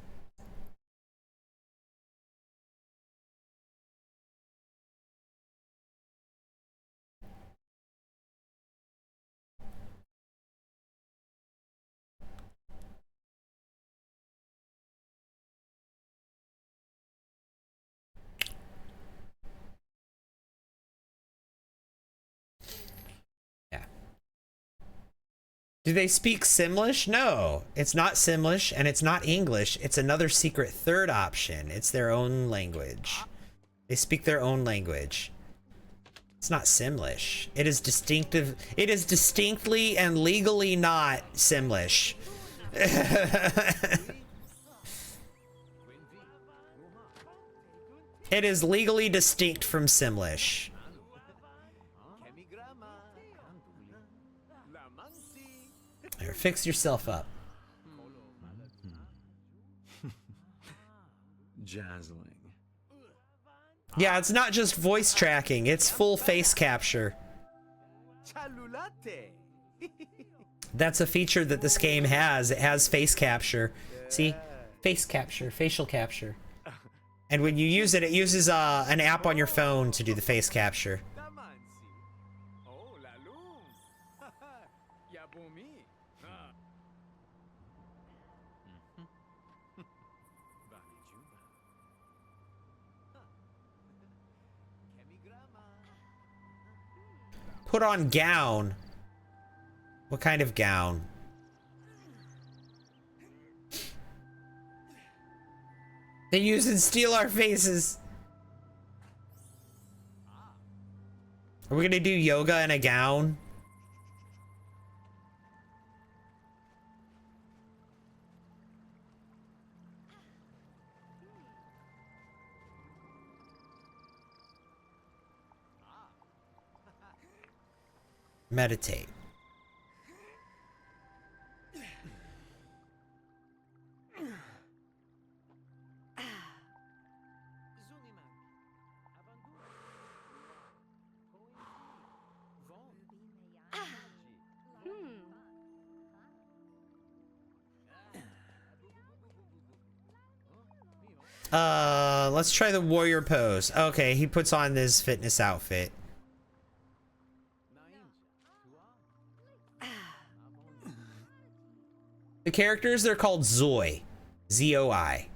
Do they speak Simlish? No, it's not Simlish and it's not English. It's another secret third option. It's their own language. They speak their own language. It's not Simlish. It is distinctive. It is distinctly and legally not Simlish. It is legally distinct from Simlish. Here, fix yourself up. Jazzling. Yeah, it's not just voice tracking, it's full face capture. That's a feature that this game has. It has face capture. See? Face capture, facial capture. And when you use it, it uses an app on your phone to do the face capture. Put on gown. What kind of gown? They use and steal our faces. Are we gonna do yoga in a gown? Meditate. Let's try the warrior pose. Okay, he puts on this fitness outfit. The characters, they're called Zoi. Z-O-I.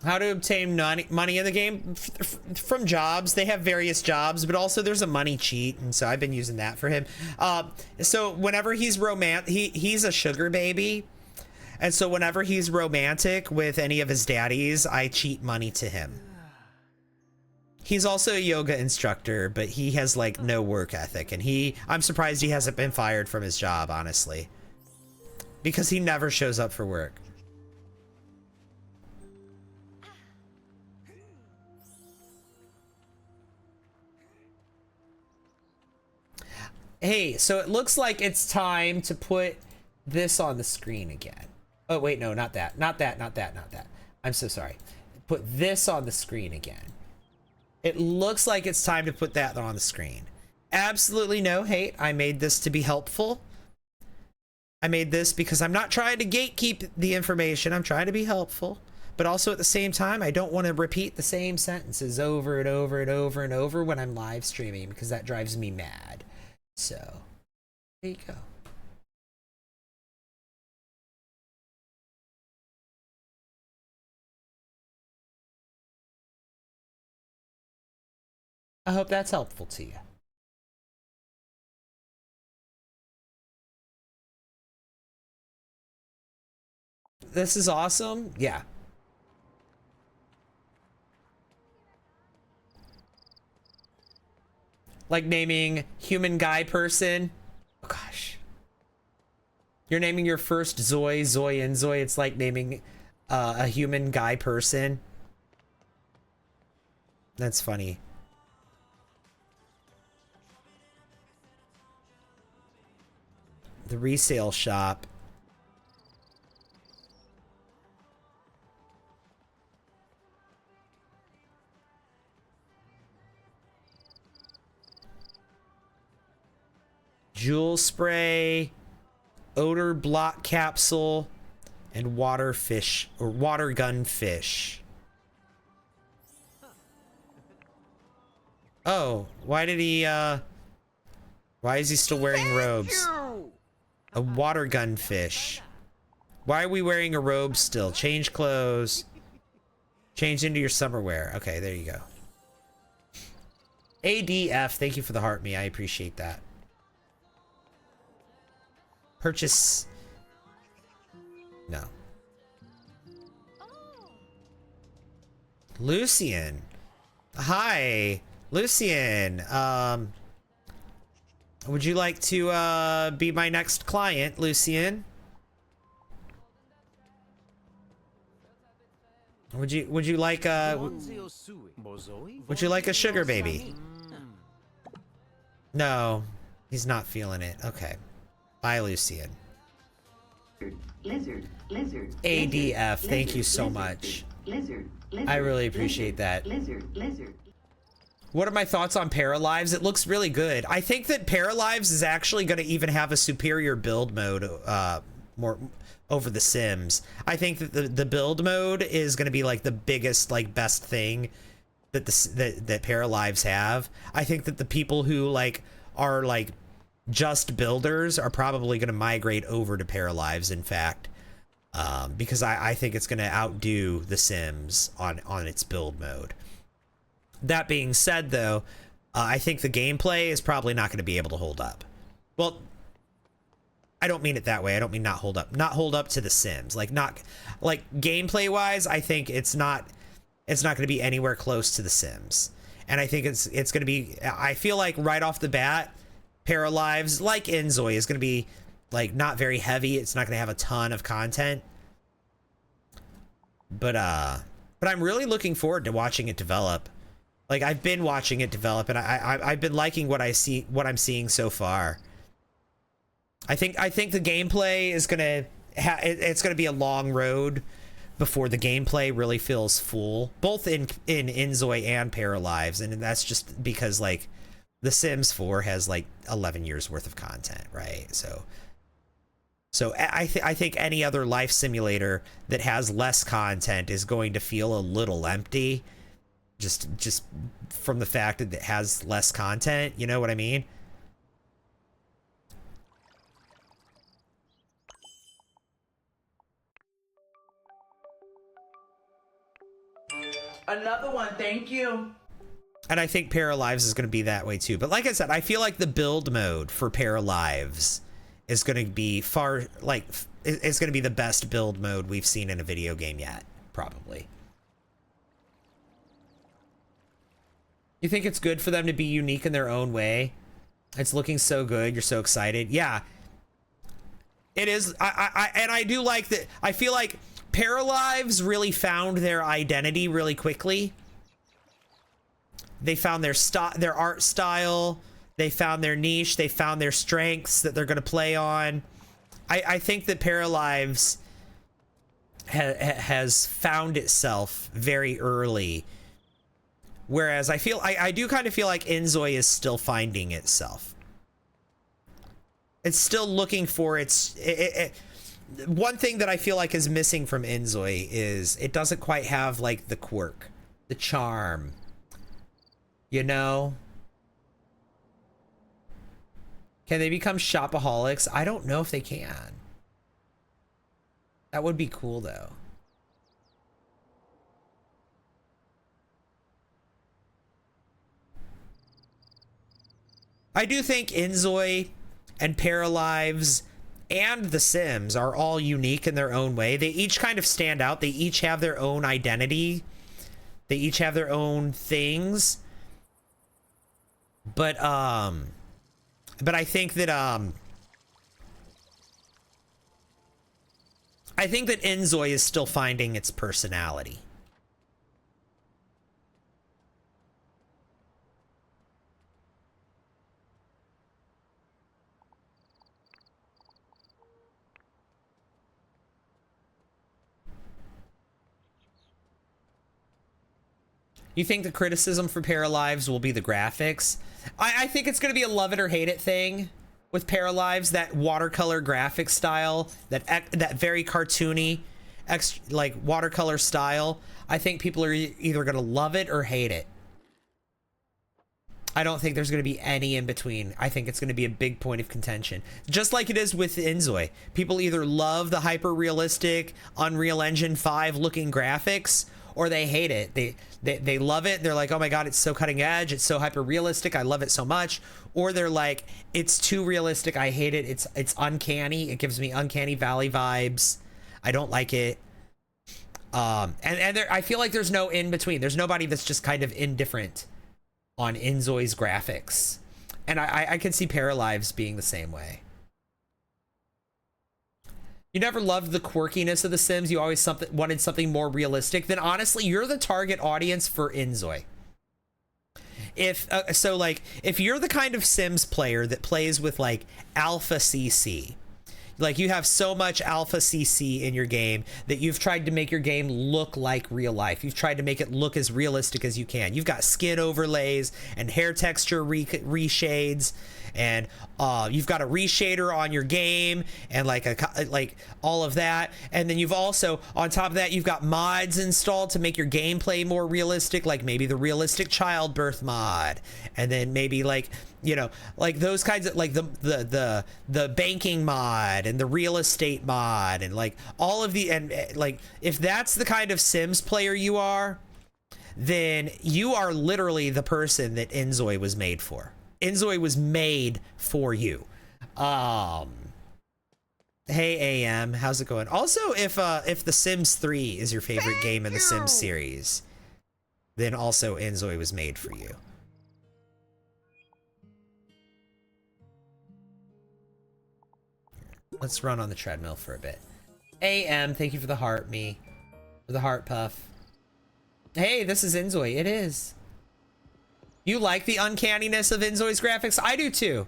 How to obtain money in the game? From jobs. They have various jobs, but also there's a money cheat, and so I've been using that for him. So whenever he's he's a sugar baby, and so whenever he's romantic with any of his daddies, I cheat money to him. He's also a yoga instructor, but he has like no work ethic, and I'm surprised he hasn't been fired from his job, honestly, because he never shows up for work. Hey, so it looks like it's time to put this on the screen again. Oh, wait, no, not that. Not that, not that, not that. I'm so sorry. Put this on the screen again. It looks like it's time to put that on the screen. Absolutely no hate. I made this to be helpful. I made this because I'm not trying to gatekeep the information. I'm trying to be helpful. But also at the same time, I don't want to repeat the same sentences over and over and over and over when I'm live streaming, because that drives me mad. So, there you go. I hope that's helpful to you. This is awesome. Yeah. Like naming human guy person. Oh gosh. You're naming your first Zoi, Inzoi. It's like naming a human guy person. That's funny. The resale shop. Jewel spray, odor block capsule, and water fish or water gun fish. Oh, why did he, why is he still wearing robes? You. A water gun fish. Why are we wearing a robe still? Change clothes. Change into your summer wear. Okay, there you go. ADF, thank you for the heart me. I appreciate that. Purchase. No. Lucian. Hi, Lucian. Would you like to be my next client, Lucian? Would you like would you like a sugar baby? No, he's not feeling it. Okay. Bye, Lucian. Lizard, lizard. ADF, thank you so much. Lizard, I really appreciate that. Lizard, lizard. What are my thoughts on Paralives? It looks really good. I think that Paralives is actually going to even have a superior build mode more over the Sims. I think that the build mode is going to be like the biggest, like best thing that that Paralives have. I think that the people who like are like just builders are probably going to migrate over to Paralives, in fact, because I think it's going to outdo the Sims on its build mode. That being said, though, I think the gameplay is probably not going to be able to hold up. Well, I don't mean it that way. I don't mean not hold up. Not hold up to the Sims. Like gameplay wise, I think it's not going to be anywhere close to the Sims. And I think it's going to be, I feel like right off the bat, Paralives, like Inzoi, is going to be like not very heavy. It's not going to have a ton of content. But I'm really looking forward to watching it develop. Like, I've been watching it develop, and I've been liking what I'm seeing so far. I think the gameplay is gonna it's gonna be a long road before the gameplay really feels full, both in Inzoi and Paralives, and that's just because like The Sims 4 has like 11 years worth of content, right? So I think any other life simulator that has less content is going to feel a little empty. Just from the fact that it has less content, you know what I mean? Another one, thank you. And I think Paralives is going to be that way too. But like I said, I feel like the build mode for Paralives is going to be it's going to be the best build mode we've seen in a video game yet, probably. You think it's good for them to be unique in their own way? It's looking so good. You're so excited. Yeah, it is. I do like that. I feel like Paralives really found their identity really quickly. They found their art style. They found their niche. They found their strengths that they're going to play on. I think that Paralives has found itself very early. Whereas I do kind of feel like Inzoi is still finding itself. It's still looking for one thing that I feel like is missing from Inzoi is it doesn't quite have like the quirk, the charm, you know? Can they become shopaholics? I don't know if they can. That would be cool though. I do think Inzoi and Paralives and The Sims are all unique in their own way. They each kind of stand out. They each have their own identity. They each have their own things. But I think that Inzoi is still finding its personality. You think the criticism for Paralives will be the graphics? I think it's going to be a love it or hate it thing with Paralives. That watercolor graphic style, that very cartoony, like watercolor style. I think people are either going to love it or hate it. I don't think there's going to be any in between. I think it's going to be a big point of contention. Just like it is with Inzoi. People either love the hyper-realistic Unreal Engine 5 looking graphics, or they hate it. They love it. They're like, oh my God, it's so cutting edge. It's so hyper-realistic. I love it so much. Or they're like, it's too realistic. I hate it. It's uncanny. It gives me Uncanny Valley vibes. I don't like it. And there, I feel like there's no in between. There's nobody that's just kind of indifferent on Inzoi's graphics. And I can see Paralives being the same way. You never loved the quirkiness of The Sims. You always wanted something more realistic. Then honestly, you're the target audience for Inzoi. If if you're the kind of Sims player that plays with like alpha CC, like you have so much alpha CC in your game that you've tried to make your game look like real life. You've tried to make it look as realistic as you can. You've got skin overlays and hair texture reshades, and you've got a reshader on your game and like all of that. And then you've also, on top of that, you've got mods installed to make your gameplay more realistic, like maybe the realistic childbirth mod, and then maybe like, you know, like those kinds of, like the banking mod and the real estate mod, and like all of the, and like if that's the kind of Sims player you are, then you are literally the person that Inzoi was made for. Inzoi was made for you. Hey AM, how's it going? Also, if The Sims 3 is your favorite game in the Sims series, then also Inzoi was made for you. Let's run on the treadmill for a bit. AM, thank you for the heart, for the heart puff. Hey, this is Inzoi. It is. You like the uncanniness of Inzoi's graphics? I do too.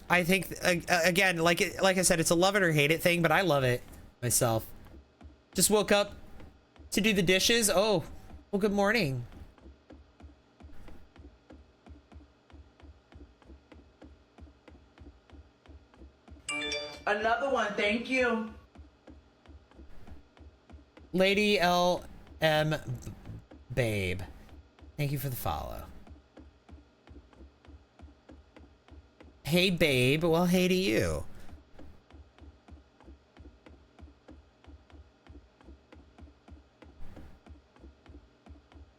I think, again, like I said, it's a love it or hate it thing, but I love it myself. Just woke up to do the dishes. Oh, well, good morning. Another one, thank you. Lady LM Babe, thank you for the follow. Hey babe, well hey to you.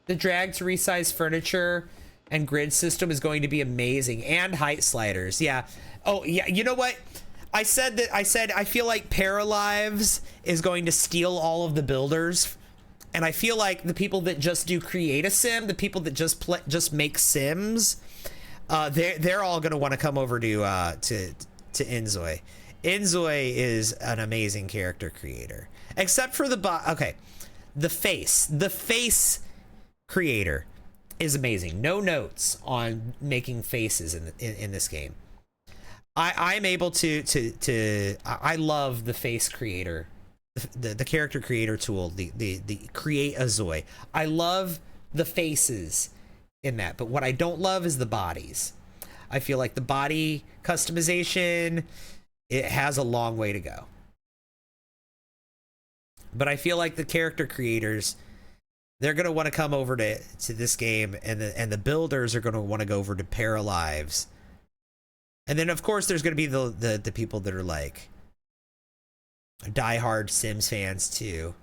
The drag to resize furniture and grid system is going to be amazing, and height sliders. Yeah. Oh yeah, you know what? I said I feel like Paralives is going to steal all of the builders, and I feel like the people that just do create a sim, the people that just make sims, they're all gonna want to come over to Inzoi. Inzoi is an amazing character creator, except for the face creator is amazing. No notes on making faces in this game. I'm able to I love the face creator, the character creator tool, the create a Zoi. I love the faces in that, but what I don't love is the bodies. I feel like the body customization, it has a long way to go. But I feel like the character creators, they're gonna want to come over to this game, and the builders are gonna want to go over to Paralives. And then of course there's gonna be the people that are like diehard Sims fans too.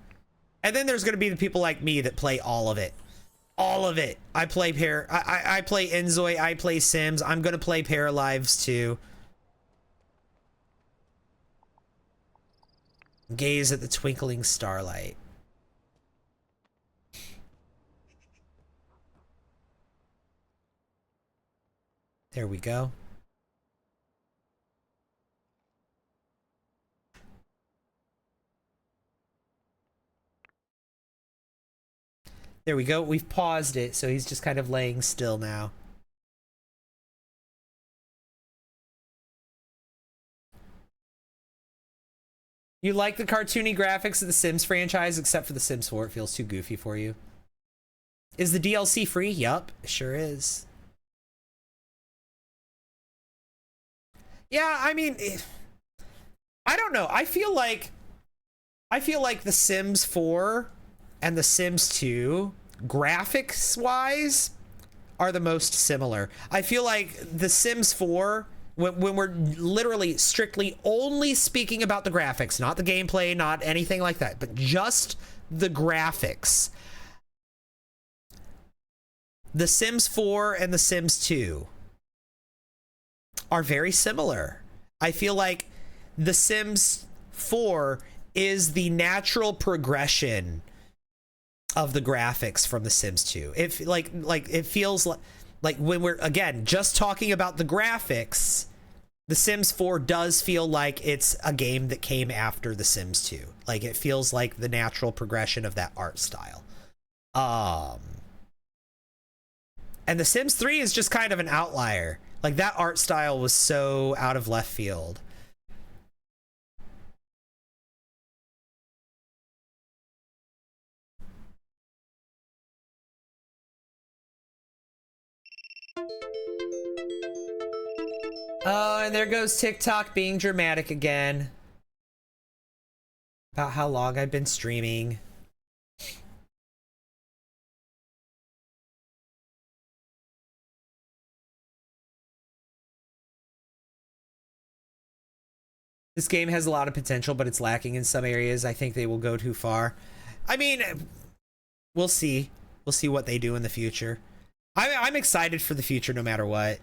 And then there's gonna be the people like me that play all of it. All of it. I play I play Inzoi, I play Sims. I'm gonna play Paralives too. Gaze at the twinkling starlight. There we go. There we go. We've paused it, so he's just kind of laying still now. You like the cartoony graphics of the Sims franchise, except for the Sims 4. It feels too goofy for you. Is the DLC free? Yup, sure is. Yeah, I mean, I don't know. I feel like the Sims 4 and the Sims 2, graphics wise, are the most similar. I feel like The Sims 4, when we're literally strictly only speaking about the graphics, not the gameplay, not anything like that, but just the graphics, The Sims 4 and The Sims 2 are very similar. I feel like The Sims 4 is the natural progression of the graphics from The Sims 2. If it feels like when we're again just talking about the graphics, The Sims 4 does feel like it's a game that came after The Sims 2. Like it feels like the natural progression of that art style. And The Sims 3 is just kind of an outlier. Like that art style was so out of left field. Oh, and there goes TikTok being dramatic again. About how long I've been streaming. This game has a lot of potential, but it's lacking in some areas. I think they will go too far. I mean, we'll see. We'll see what they do in the future. I'm excited for the future no matter what.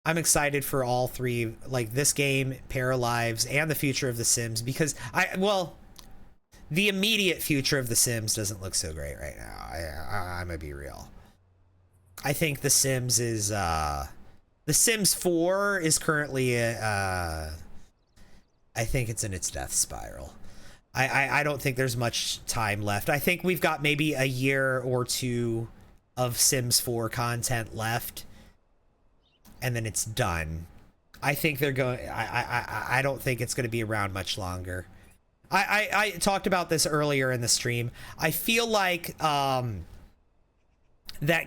I'm excited for all three, like this game, Paralives, and the future of The Sims, because the immediate future of The Sims doesn't look so great right now. I'm gonna be real. I think The Sims is, The Sims 4 is currently, I think it's in its death spiral. I don't think there's much time left. I think we've got maybe a year or two of Sims 4 content left, and then it's done. I think they're going, I don't think it's going to be around much longer. I talked about this earlier in the stream. I feel like that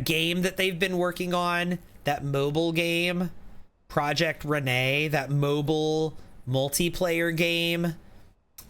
game that they've been working on, that mobile game, Project Renee, that mobile multiplayer game,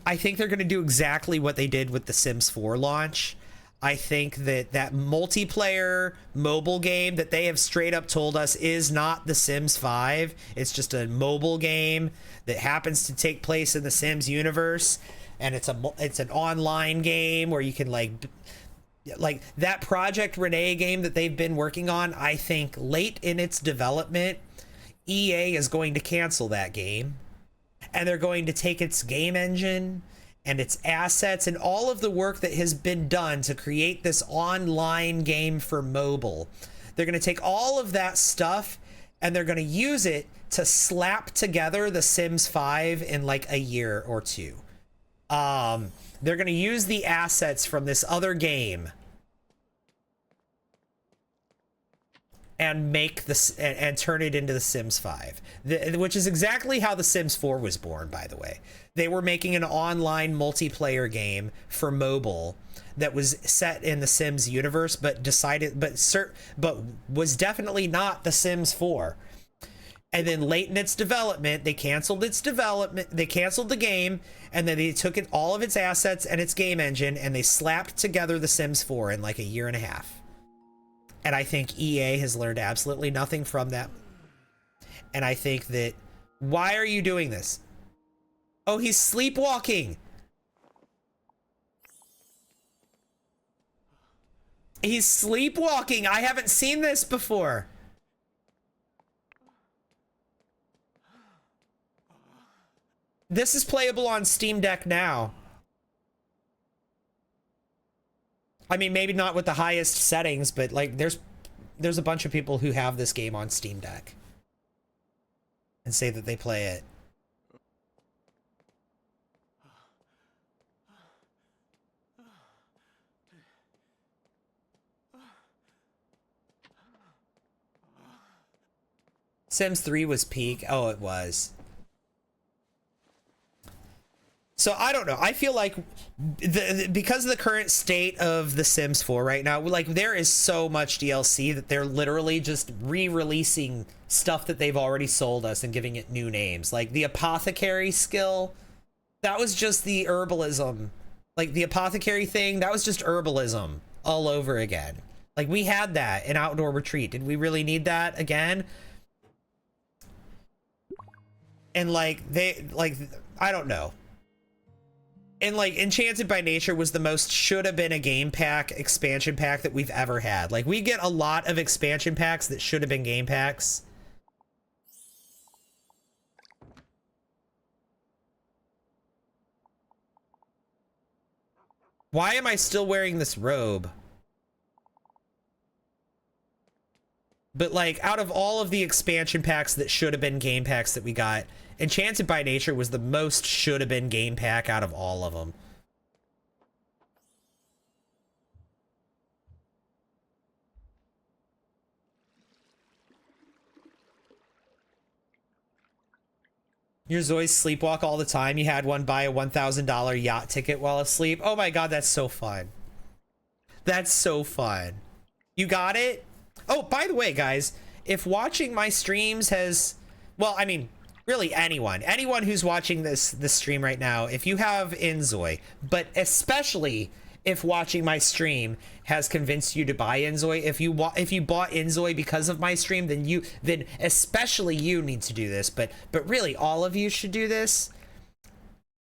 I think they're going to do exactly what they did with the Sims 4 launch. I think that multiplayer mobile game that they have straight up told us is not The Sims 5. It's just a mobile game that happens to take place in the Sims universe, and it's an online game where you can like that Project Renee game that they've been working on. I think late in its development, EA is going to cancel that game, and they're going to take its game engine and its assets and all of the work that has been done to create this online game for mobile. They're going to take all of that stuff and they're going to use it to slap together The Sims 5 in like a year or two. They're going to use the assets from this other game and make this and turn it into The Sims 5, which is exactly how The Sims 4 was born, by the way. They were making an online multiplayer game for mobile that was set in the Sims universe, but was definitely not The Sims 4. And then late in its development, they canceled its development. They canceled the game, and then they took all of its assets and its game engine, and they slapped together The Sims 4 in like a year and a half. And I think EA has learned absolutely nothing from that. And I think that, why are you doing this? Oh, he's sleepwalking. He's sleepwalking. I haven't seen this before. This is playable on Steam Deck now. I mean, maybe not with the highest settings, but like there's a bunch of people who have this game on Steam Deck and say that they play it. Sims 3 was peak. Oh, it was. So I don't know. I feel like because of the current state of The Sims 4 right now, like there is so much DLC that they're literally just re-releasing stuff that they've already sold us and giving it new names. Like the apothecary skill, that was just the herbalism. Like the apothecary thing, that was just herbalism all over again. Like, we had that in Outdoor Retreat. Did we really need that again? And like, I don't know. And like, Enchanted by Nature was the most should have been a game pack expansion pack that we've ever had. Like, we get a lot of expansion packs that should have been game packs. Why am I still wearing this robe? But like, out of all of the expansion packs that should have been game packs that we got, Enchanted by Nature was the most should have been game pack out of all of them. Your Zoys sleepwalk all the time. You had one buy a $1,000 yacht ticket while asleep. Oh my god, that's so fun. That's so fun. You got it? Oh, by the way, guys, if watching my streams has, well, I mean, really anyone who's watching this stream right now, if you have Inzoi, but especially if watching my stream has convinced you to buy Inzoi, if you bought Inzoi because of my stream, then especially you need to do this, but really all of you should do this.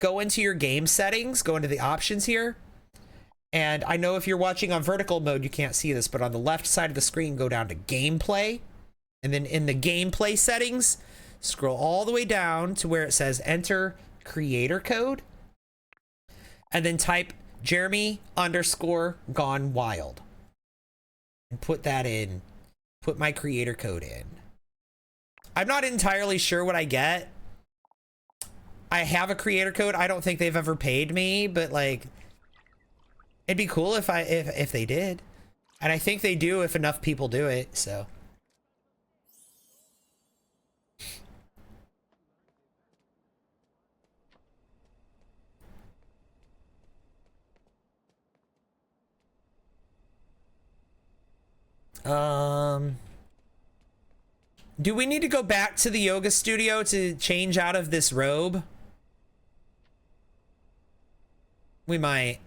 Go into your game settings, go into the options here. And I know if you're watching on vertical mode, you can't see this, but on the left side of the screen, go down to gameplay. And then in the gameplay settings, scroll all the way down to where it says enter creator code. And then type Jeremy_Gone Wild. And put that in. Put my creator code in. I'm not entirely sure what I get. I have a creator code. I don't think they've ever paid me, but like, it'd be cool if they did. And I think they do if enough people do it, so. Do we need to go back to the yoga studio to change out of this robe? We might.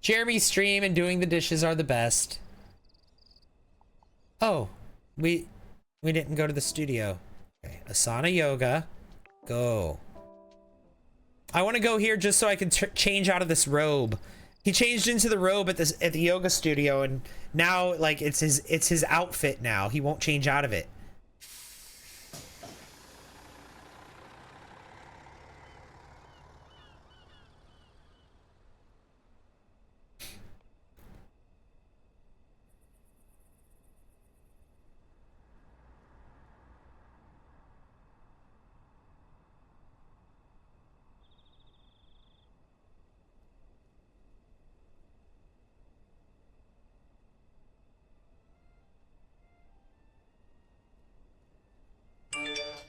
Jeremy's stream and doing the dishes are the best. Oh, we didn't go to the studio. Okay, Asana Yoga. Go. I want to go here just so I can change out of this robe. He changed into the robe at the yoga studio, and now like it's his outfit now. He won't change out of it.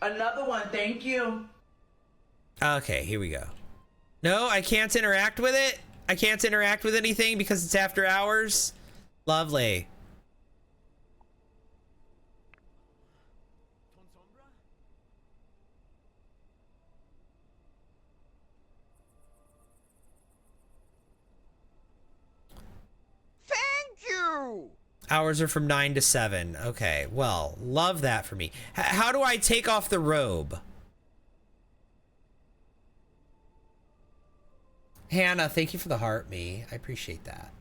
Another one, thank you. Okay, here we go. No, I can't interact with it. I can't interact with anything because it's after hours. Lovely. Thank you! Hours are from 9 to 7. Okay, well, love that for me. How do I take off the robe? Hannah, thank you for the heart me. I appreciate that.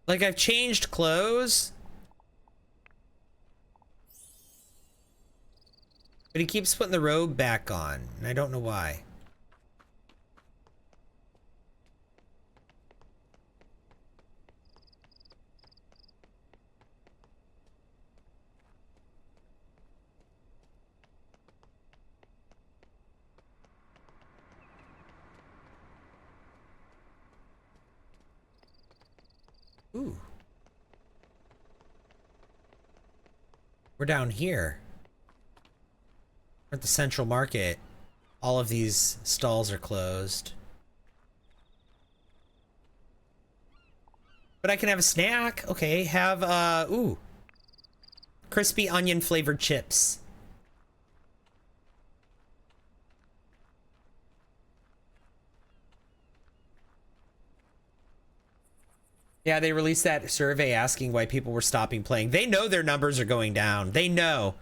Like, I've changed clothes. But he keeps putting the robe back on, and I don't know why. Ooh. We're down here. We're at the central market. All of these stalls are closed. But I can have a snack. Okay, have, ooh. Crispy onion flavored chips. Yeah, they released that survey asking why people were stopping playing. They know their numbers are going down. They know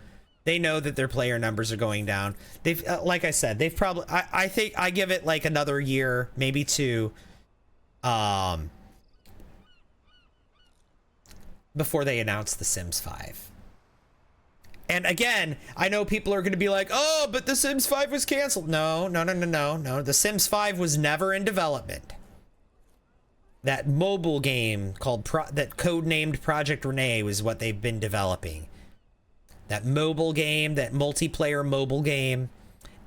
that their player numbers are going down. They've, like I said, they've probably, I think I give it like another year, maybe two, before they announce The Sims 5. And again, I know people are going to be like, oh, but The Sims 5 was canceled. No. The Sims 5 was never in development. That mobile game called that codenamed Project Renee was what they've been developing. That mobile game, that multiplayer mobile game.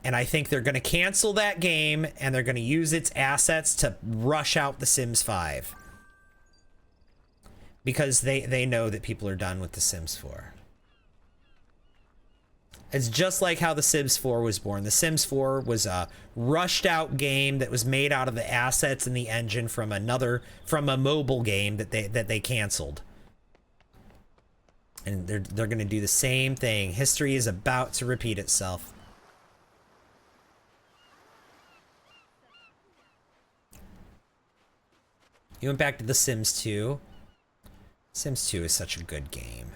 And I think they're going to cancel that game and they're going to use its assets to rush out The Sims 5. Because they know that people are done with The Sims 4. It's just like how The Sims 4 was born. The Sims 4 was a rushed out game that was made out of the assets in the engine from a mobile game that they canceled. And they're going to do the same thing. History is about to repeat itself. You went back to The Sims 2. Sims 2 is such a good game.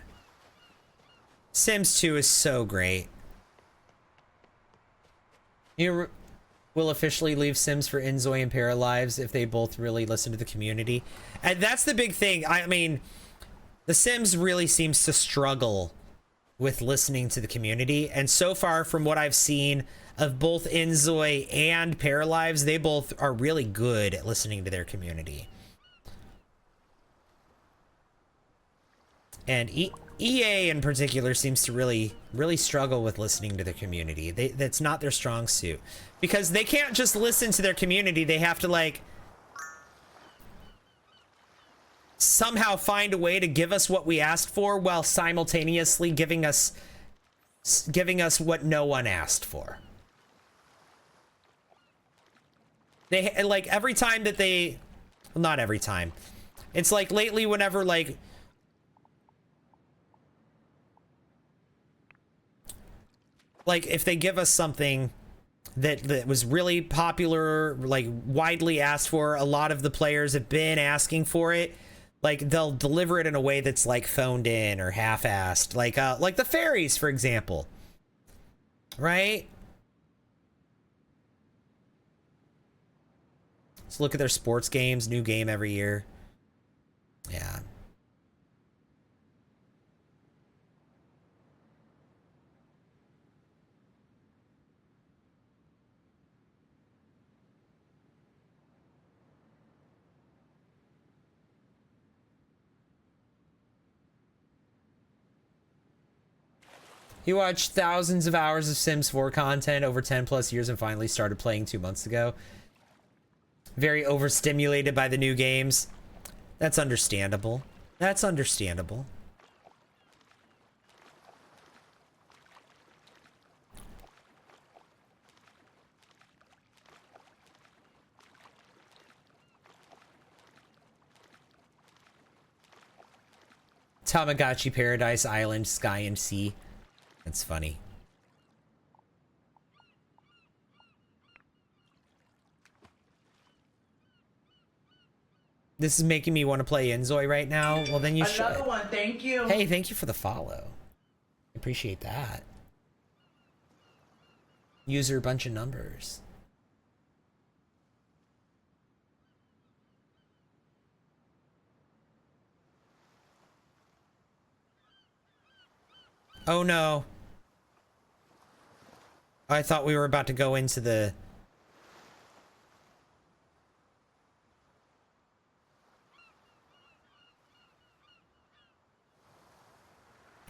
Sims 2 is so great. You will officially leave Sims for Inzoi and Paralives if they both really listen to the community. And that's the big thing. I mean, The Sims really seems to struggle with listening to the community. And so far, from what I've seen of both Inzoi and Paralives, they both are really good at listening to their community. And EA in particular seems to really struggle with listening to the community. That's not their strong suit. Because they can't just listen to their community. They have to, like, somehow find a way to give us what we asked for while simultaneously giving us what no one asked for. They, like, every time that they, well, not every time. It's like lately whenever, like if they give us something that was really popular, like widely asked for, a lot of the players have been asking for it, like they'll deliver it in a way that's like phoned in or half-assed, like the fairies, for example, right? Let's look at their sports games, new game every year. Yeah. He watched thousands of hours of Sims 4 content over 10 plus years and finally started playing 2 months ago. Very overstimulated by the new games. That's understandable. That's understandable. Tamagotchi Paradise Island Sky and Sea. That's funny. This is making me want to play Inzoi right now. Well, then you should. Another one, thank you. Hey, thank you for the follow. Appreciate that. User bunch of numbers. Oh no. I thought we were about to go into the...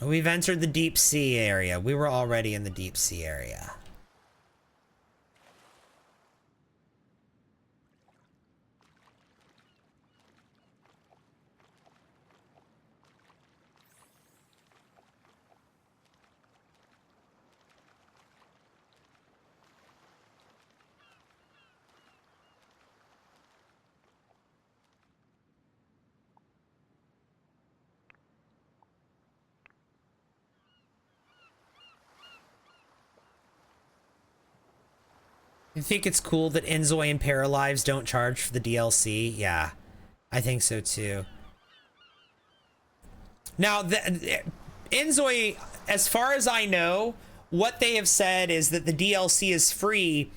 We've entered the deep sea area. We were already in the deep sea area. You think it's cool that Inzoi and Paralives don't charge for the DLC? Yeah, I think so too. Now, Inzoi, as far as I know, what they have said is that the DLC is free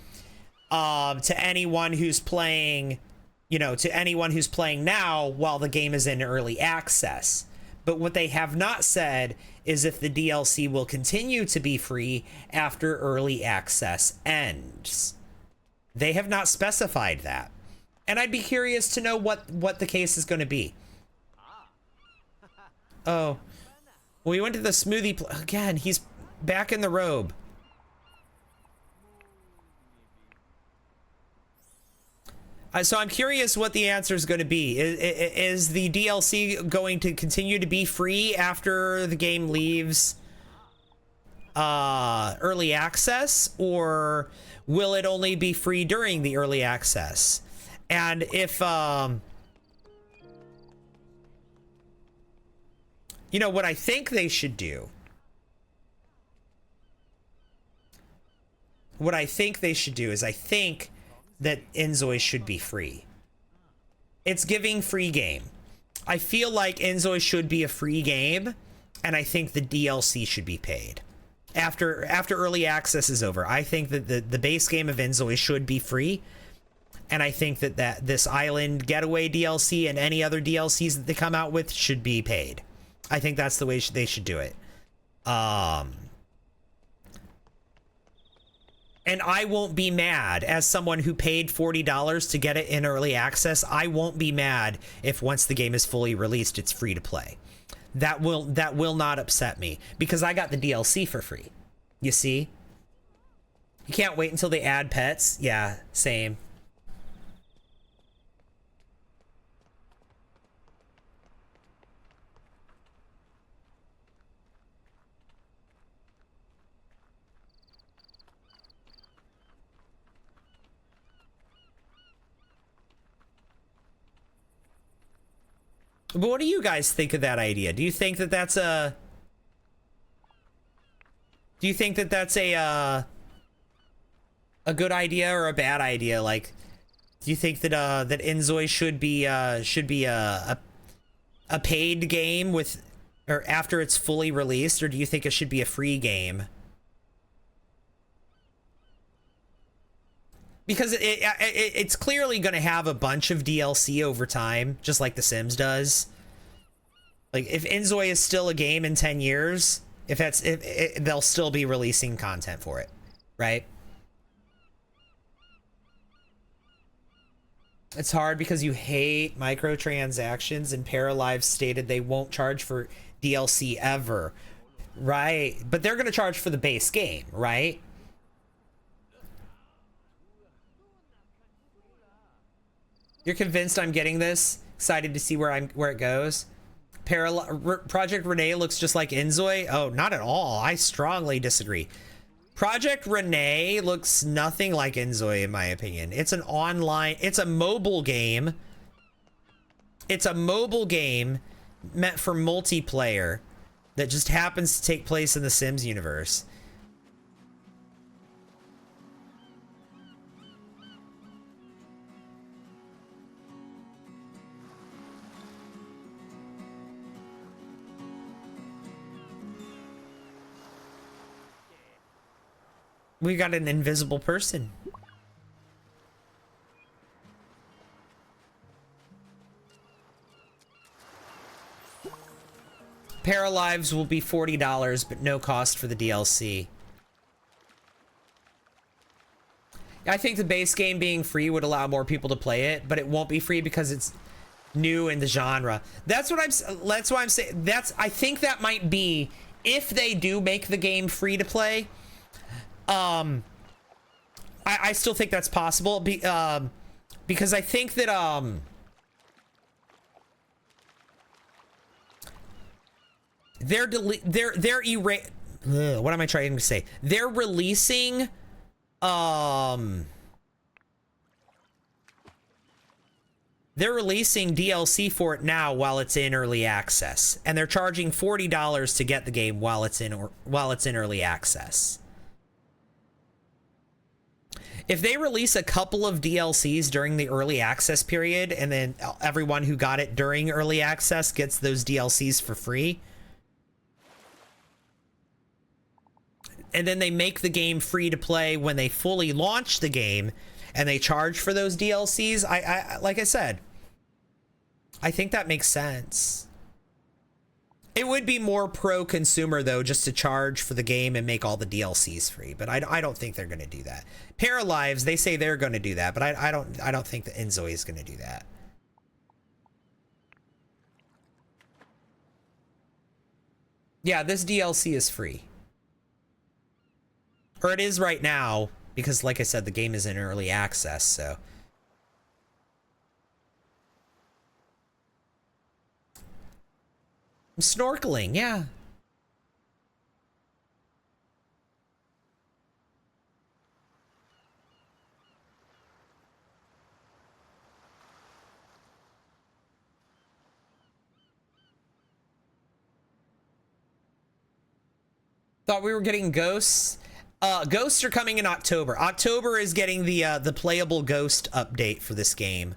to anyone who's playing, to anyone who's playing now while the game is in early access. But what they have not said is if the DLC will continue to be free after early access ends. They have not specified that. And I'd be curious to know what the case is going to be. Oh. Well, we went to the smoothie again, he's back in the robe. So I'm curious what the answer is going to be. Is the DLC going to continue to be free after the game leaves early access, or will it only be free during the early access? And if what I think they should do, is I think that Inzoi should be free. It's giving free game. I feel like Inzoi should be a free game, and I think the DLC should be paid. After early access is over, I think that the base game of Inzoi should be free, and I think that this Island Getaway DLC and any other DLCs that they come out with should be paid. I think that's the way they should do it. And I won't be mad, as someone who paid $40 to get it in early access. I won't be mad if once the game is fully released, it's free to play. That will not upset me, because I got the DLC for free. You see? You can't wait until they add pets. Yeah, same. But what do you guys think of that idea? Do you think that that's a... a good idea or a bad idea? Like, do you think that that Inzoi should be a paid game with, or after it's fully released, or do you think it should be a free game? Because it's clearly going to have a bunch of DLC over time, just like The Sims does. Like, if Inzoi is still a game in 10 years, they'll still be releasing content for it, right? It's hard because you hate microtransactions, and Paralive stated they won't charge for DLC ever, right? But they're going to charge for the base game, right? You're convinced I'm getting this? Excited to see where it goes? Project Renee looks just like Inzoi? Oh, not at all. I strongly disagree. Project Renee looks nothing like Inzoi, in my opinion. It's an online... It's a mobile game. It's a mobile game meant for multiplayer that just happens to take place in the Sims universe. We got an invisible person. Paralives will be $40, but no cost for the DLC. I think the base game being free would allow more people to play it, but it won't be free because it's new in the genre. That's why I'm saying. I think that might be, if they do make the game free to play. I still think that's possible, because I think that what am I trying to say? They're releasing DLC for it now while it's in early access, and they're charging $40 to get the game while it's in early access. If they release a couple of DLCs during the early access period, and then everyone who got it during early access gets those DLCs for free, and then they make the game free to play when they fully launch the game, and they charge for those DLCs, I like I said, I think that makes sense. It would be more pro-consumer, though, just to charge for the game and make all the DLCs free. But I don't think they're going to do that. Paralives, they say they're going to do that, but I don't think that Inzoi is going to do that. Yeah, this DLC is free. Or it is right now, because like I said, the game is in early access, so... Snorkeling, yeah. Thought we were getting ghosts. Ghosts are coming in October. October is getting the playable ghost update for this game.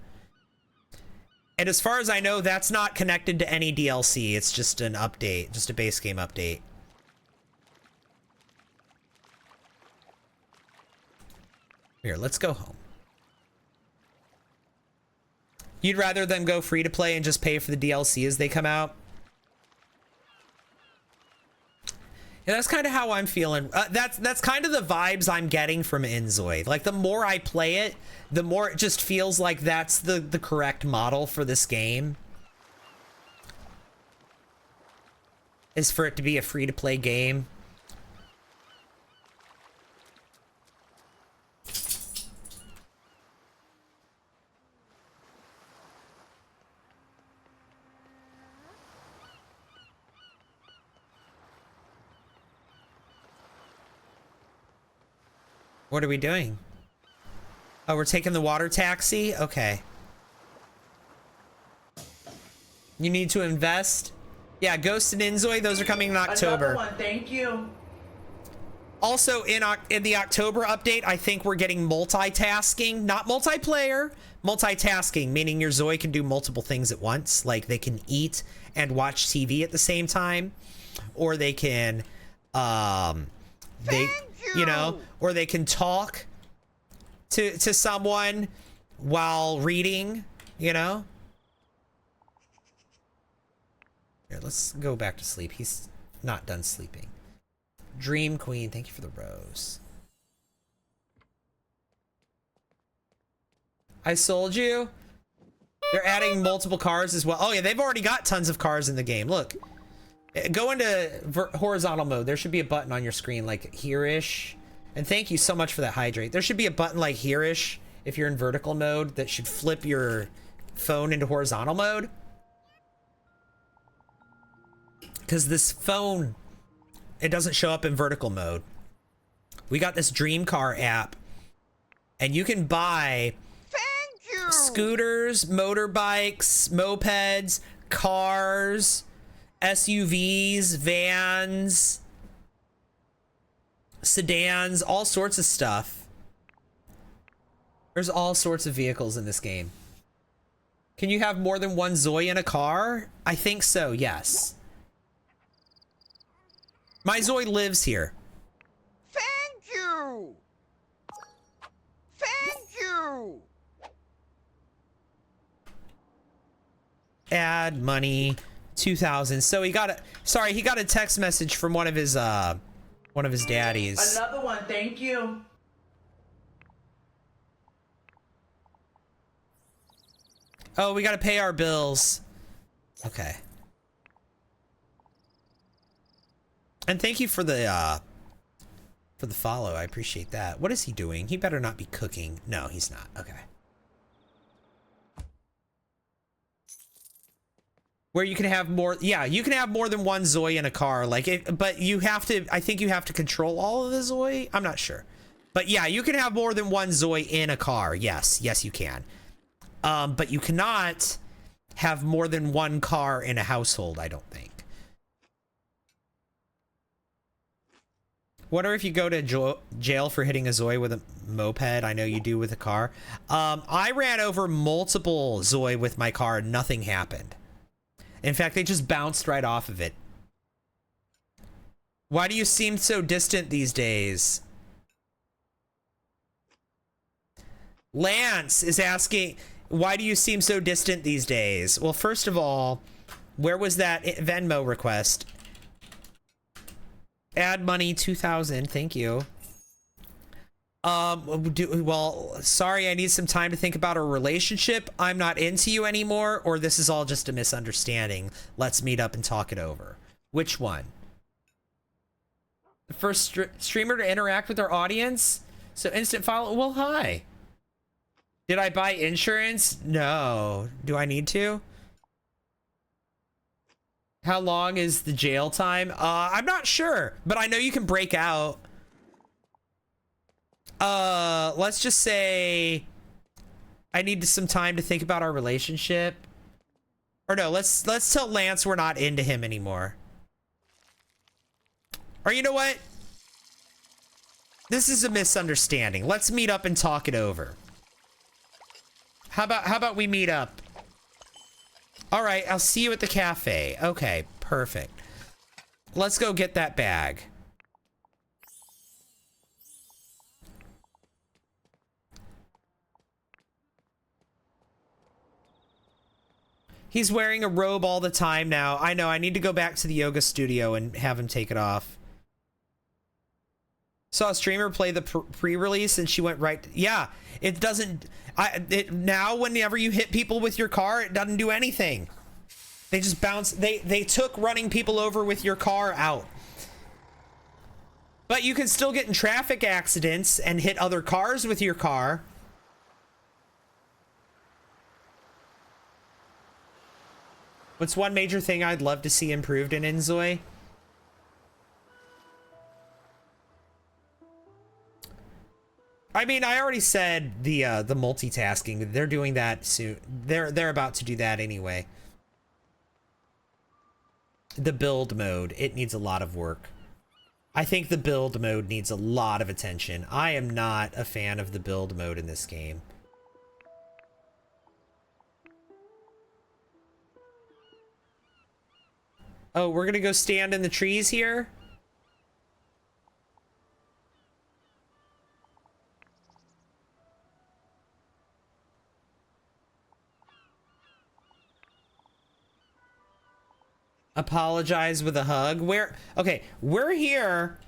And as far as I know, that's not connected to any DLC. It's just an update, just a base game update. Here, let's go home. You'd rather them go free to play and just pay for the DLC as they come out? Yeah, that's kind of how I'm feeling. That's kind of the vibes I'm getting from Inzoi. Like, the more I play it, the more it just feels like that's the correct model for this game. Is for it to be a free-to-play game. What are we doing? Oh, we're taking the water taxi? Okay. You need to invest? Yeah, Ghost and Inzoi, those are coming in October. Another one, thank you. Also, in the October update, I think we're getting multitasking. Not multiplayer, multitasking, meaning your Zoi can do multiple things at once. Like, they can eat and watch TV at the same time. Or they can, you know, or they can talk to someone while reading, you know. Here, let's go back to sleep. He's not done sleeping. Dream Queen, thank you for the rose. I sold you. They're adding multiple cars as well. Oh yeah, they've already got tons of cars in the game. Look, go into horizontal mode. There should be a button on your screen like here-ish. And thank you so much for that hydrate. There should be a button like here-ish if you're in vertical mode that should flip your phone into horizontal mode. Because this phone, it doesn't show up in vertical mode. We got this Dream Car app, and you can buy scooters, motorbikes, mopeds, cars, SUVs, vans, sedans, all sorts of stuff. There's all sorts of vehicles in this game. Can you have more than one Zoi in a car? I think so, yes. My Zoi lives here. Thank you! Thank you! Add money, 2,000. So he got a, sorry, he got a text message from one of his daddies. Another one, thank you. Oh, we gotta pay our bills. Okay. And thank you for the follow. I appreciate that. What is he doing? He better not be cooking. No, he's not. Okay. Where you can have more, yeah, you can have more than one Zoi in a car, like it, but you have to, I think you have to control all of the Zoi. I'm not sure, but yeah, you can have more than one Zoi in a car. Yes, yes, you can. But you cannot have more than one car in a household, I don't think. Wonder if you go to jail for hitting a Zoi with a moped. I know you do with a car. I ran over multiple Zoi with my car and nothing happened. In fact, they just bounced right off of it. Why do you seem so distant these days? Lance is asking, why do you seem so distant these days? Well, first of all, where was that Venmo request? Add money 2,000. Thank you. Well, sorry, I need some time to think about our relationship. I'm not into you anymore, or this is all just a misunderstanding. Let's meet up and talk it over. Which one? The first streamer to interact with our audience? So instant follow. Well, hi. Did I buy insurance? No. Do I need to? How long is the jail time? I'm not sure, but I know you can break out. Let's just say I need some time to think about our relationship. Or no, let's tell Lance we're not into him anymore. Or you know what? This is a misunderstanding. Let's meet up and talk it over. How about we meet up? All right, I'll see you at the cafe. Okay, perfect. Let's go get that bag. He's wearing a robe all the time now. I know, I need to go back to the yoga studio and have him take it off. Saw a streamer play the pre-release and she went right. Yeah, it doesn't. Now whenever you hit people with your car, it doesn't do anything. They just bounce. They took running people over with your car out. But you can still get in traffic accidents and hit other cars with your car. What's one major thing I'd love to see improved in Inzoi? I mean, I already said the multitasking. They're doing that soon. They're about to do that anyway. The build mode, it needs a lot of work. I think the build mode needs a lot of attention. I am not a fan of the build mode in this game. Oh, we're gonna go stand in the trees here? Apologize with a hug. Where? Okay, we're here.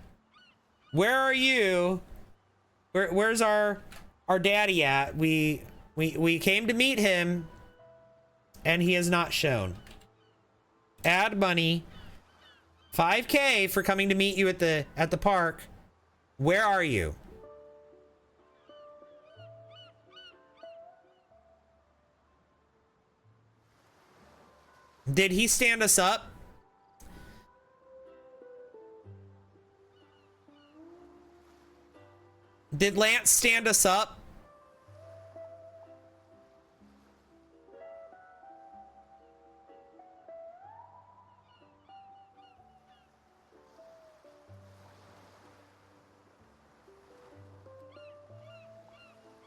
Where are you? Where's our daddy at? We came to meet him, and he has not shown. Add money. 5K for coming to meet you at the park. Where are you? Did he stand us up? Did Lance stand us up?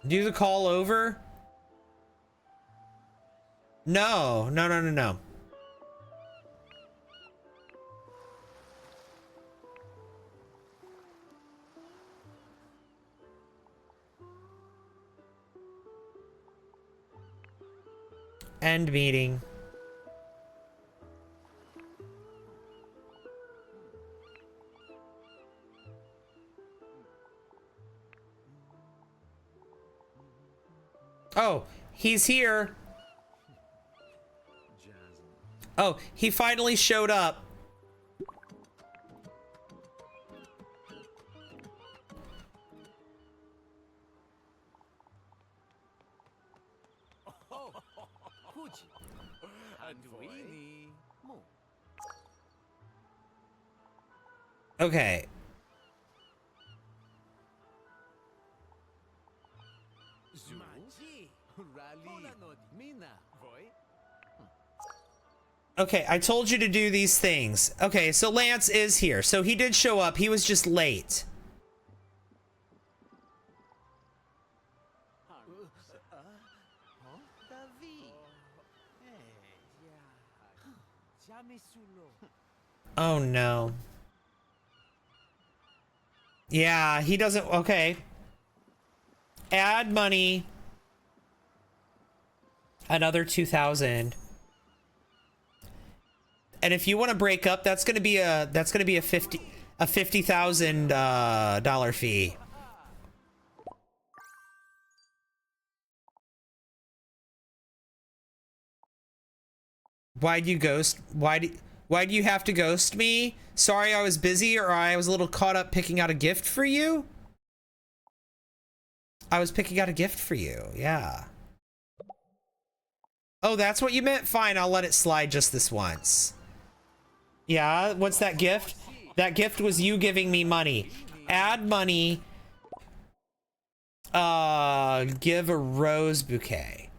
Do the call over? No. End meeting. Oh, he's here. Oh, he finally showed up. Okay. Okay, I told you to do these things. Okay, so Lance is here. So he did show up. He was just late. Oh no. Yeah, he doesn't. Okay. Add money. Another 2,000. And if you want to break up, that's gonna be a $50,000 dollar fee. Why'd you ghost? Why do you have to ghost me? Sorry, I was busy, or I was a little caught up picking out a gift for you. I was picking out a gift for you. Yeah. Oh, that's what you meant? Fine, I'll let it slide just this once. Yeah, what's that gift? That gift was you giving me money. Add money. Give a rose bouquet.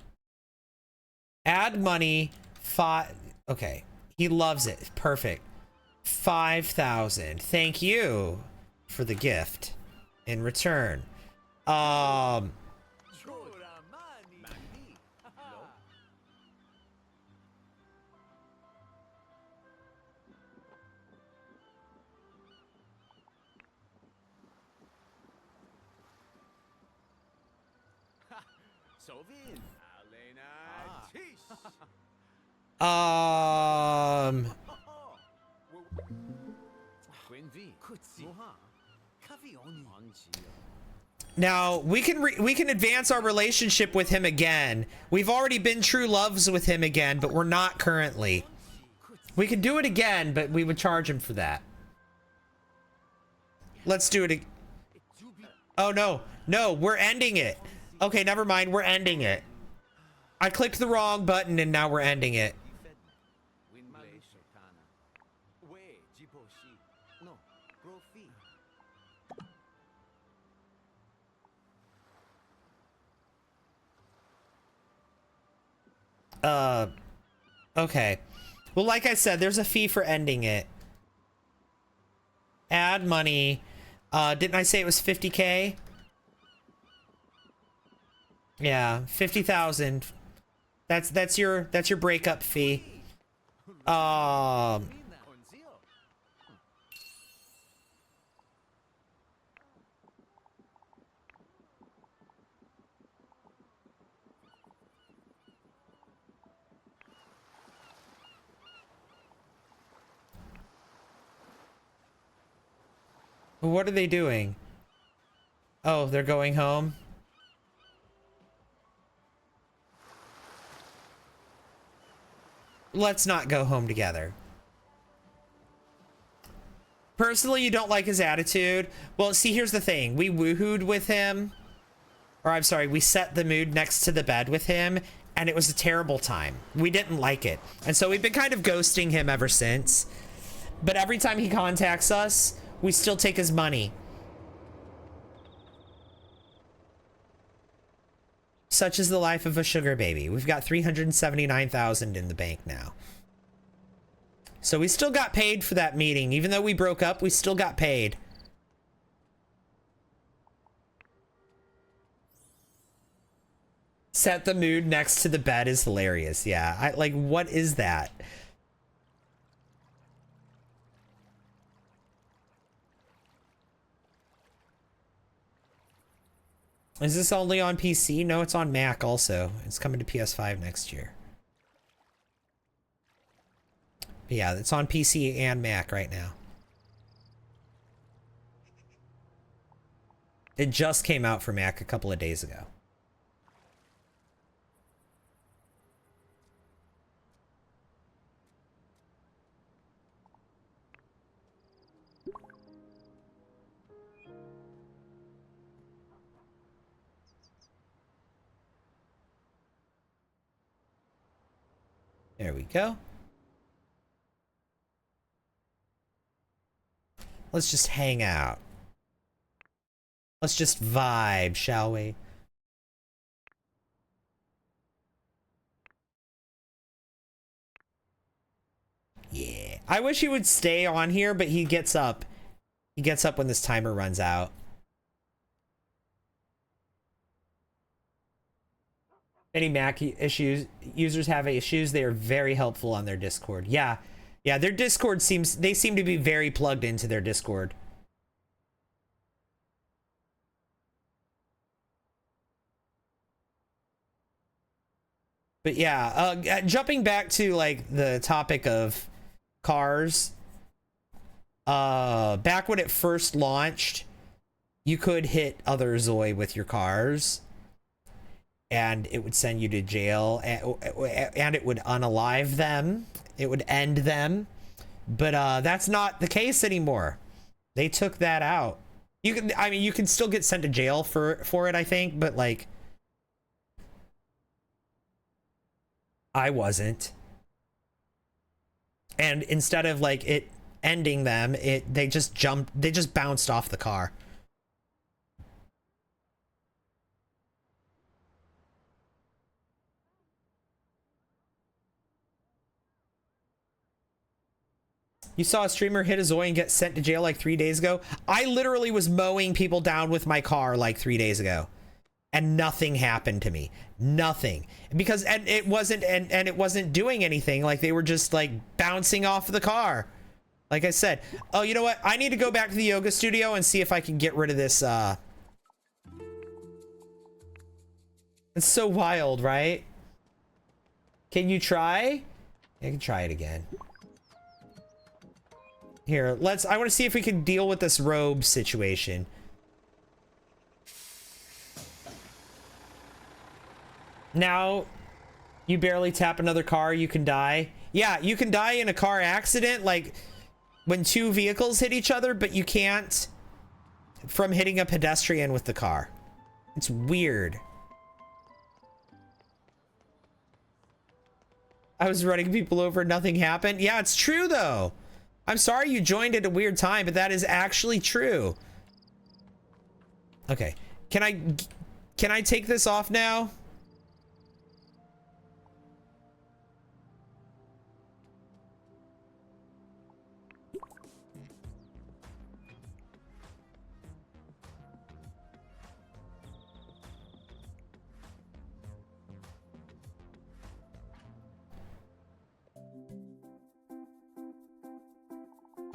Add money. Okay. He loves it. Perfect. 5,000. Thank you for the gift in return. Now we can advance our relationship with him again. We've already been true loves with him again, but we're not currently. We could do it again, but we would charge him for that. Let's do it. Oh no, no, we're ending it. Okay, never mind, we're ending it. I clicked the wrong button and now we're ending it. Okay. Well, like I said, there's a fee for ending it. Add money. Didn't I say it was 50K? Yeah, 50,000. That's your breakup fee. What are they doing? Oh, they're going home. Let's not go home together. Personally, you don't like his attitude. Well, see, here's the thing. We woohooed with him. Or I'm sorry, we set the mood next to the bed with him, and it was a terrible time. We didn't like it. And so we've been kind of ghosting him ever since. But every time he contacts us, we still take his money. Such is the life of a sugar baby. We've got 379,000 in the bank now. So we still got paid for that meeting. Even though we broke up, we still got paid. Set the mood next to the bed is hilarious. Yeah, like, what is that? Is this only on PC? No, it's on Mac also. It's coming to PS5 next year. But yeah, it's on PC and Mac right now. It just came out for Mac a couple of days ago. There we go. Let's just hang out. Let's just vibe, shall we? I wish he would stay on here, but he gets up. He gets up when this timer runs out. Any Mac users have issues, they are very helpful on their Discord. Yeah. Yeah, their Discord they seem to be very plugged into their Discord. But yeah, jumping back to like the topic of cars, back when it first launched, you could hit other Zoi with your cars and it would send you to jail, and it would unalive them. It would end them. But that's not the case anymore. They took that out. I mean, you can still get sent to jail for it, I think, but like, I wasn't. And instead of like it ending them, they just bounced off the car. You saw a streamer hit a Zoi and get sent to jail like 3 days ago? I literally was mowing people down with my car like 3 days ago. And nothing happened to me. Nothing. Because it wasn't doing anything. Like they were just like bouncing off the car. Like I said. Oh, you know what? I need to go back to the yoga studio and see if I can get rid of this. It's so wild, right? Can you try? I can try it again. Here, I want to see if we can deal with this robe situation. Now, you barely tap another car, you can die. Yeah, you can die in a car accident, like when two vehicles hit each other, but you can't from hitting a pedestrian with the car. It's weird. I was running people over, nothing happened. Yeah, it's true though. I'm sorry you joined at a weird time, but that is actually true. Okay. Can I take this off now?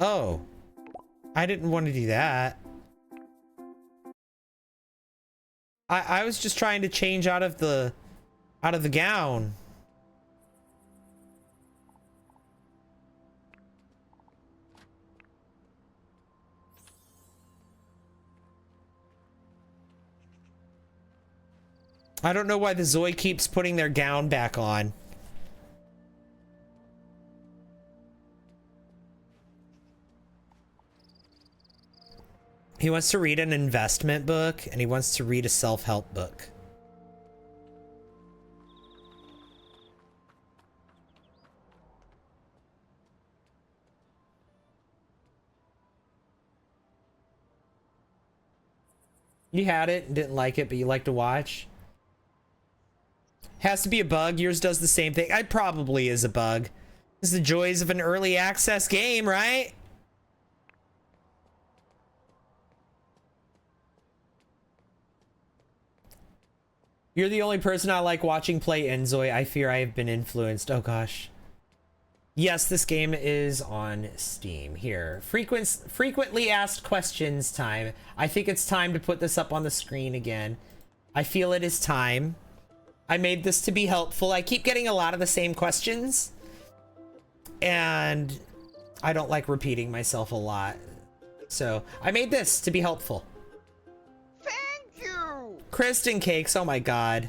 Oh, I didn't want to do that. I was just trying to change out of the gown. I don't know why the Zoi keeps putting their gown back on. He wants to read an investment book, and he wants to read a self-help book. You had it and didn't like it, but you like to watch. Has to be a bug. Yours does the same thing. It probably is a bug. This is the joys of an early access game, right? You're the only person I like watching play Inzoi. I fear I have been influenced. Oh gosh. Yes, this game is on Steam. Here, frequently asked questions time. I think it's time to put this up on the screen again. I feel it is time. I made this to be helpful. I keep getting a lot of the same questions, and I don't like repeating myself a lot. So I made this to be helpful. Thank you! Kristen Cakes, oh my god.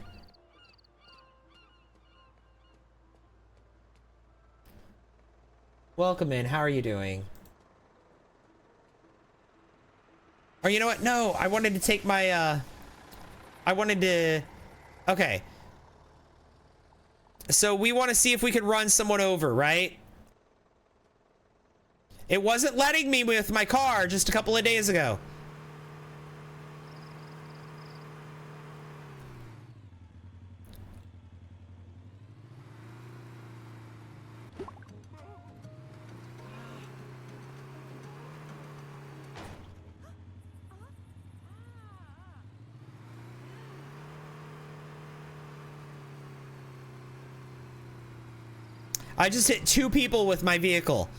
Welcome in, how are you doing? Or you know what, no, I wanted to take my, okay. So we want to see if we can run someone over, right? It wasn't letting me with my car just a couple of days ago. I just hit 2 people with my vehicle.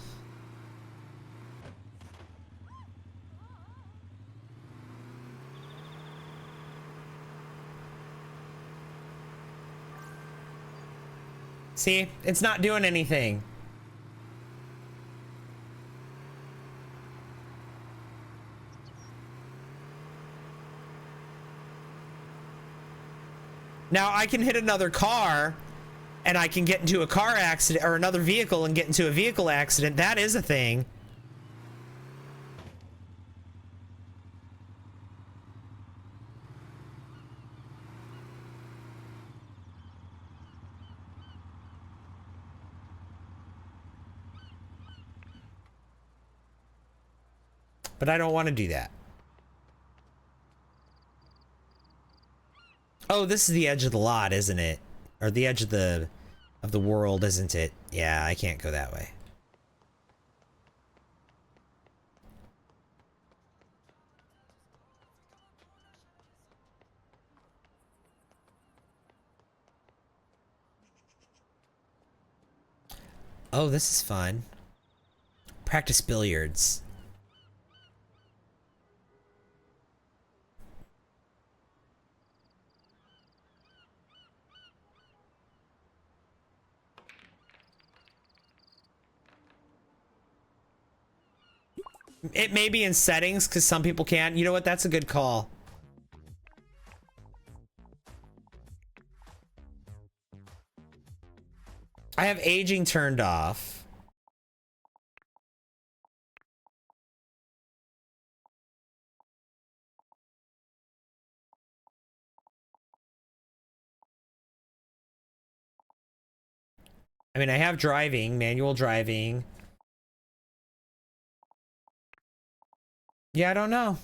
See, it's not doing anything. Now I can hit another car and I can get into a car accident or another vehicle and get into a vehicle accident. That is a thing. But I don't want to do that. Oh, this is the edge of the lot, isn't it? Or the edge of the world, isn't it? Yeah, I can't go that way. Oh, this is fun. Practice billiards. It may be in settings because some people can't. You know what? That's a good call. I have aging turned off. I mean, I have driving, manual driving. Yeah, I don't know.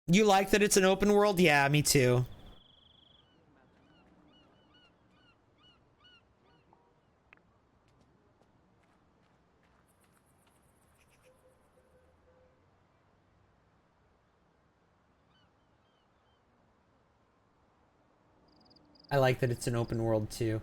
You like that it's an open world? Yeah, me too. I like that it's an open world too.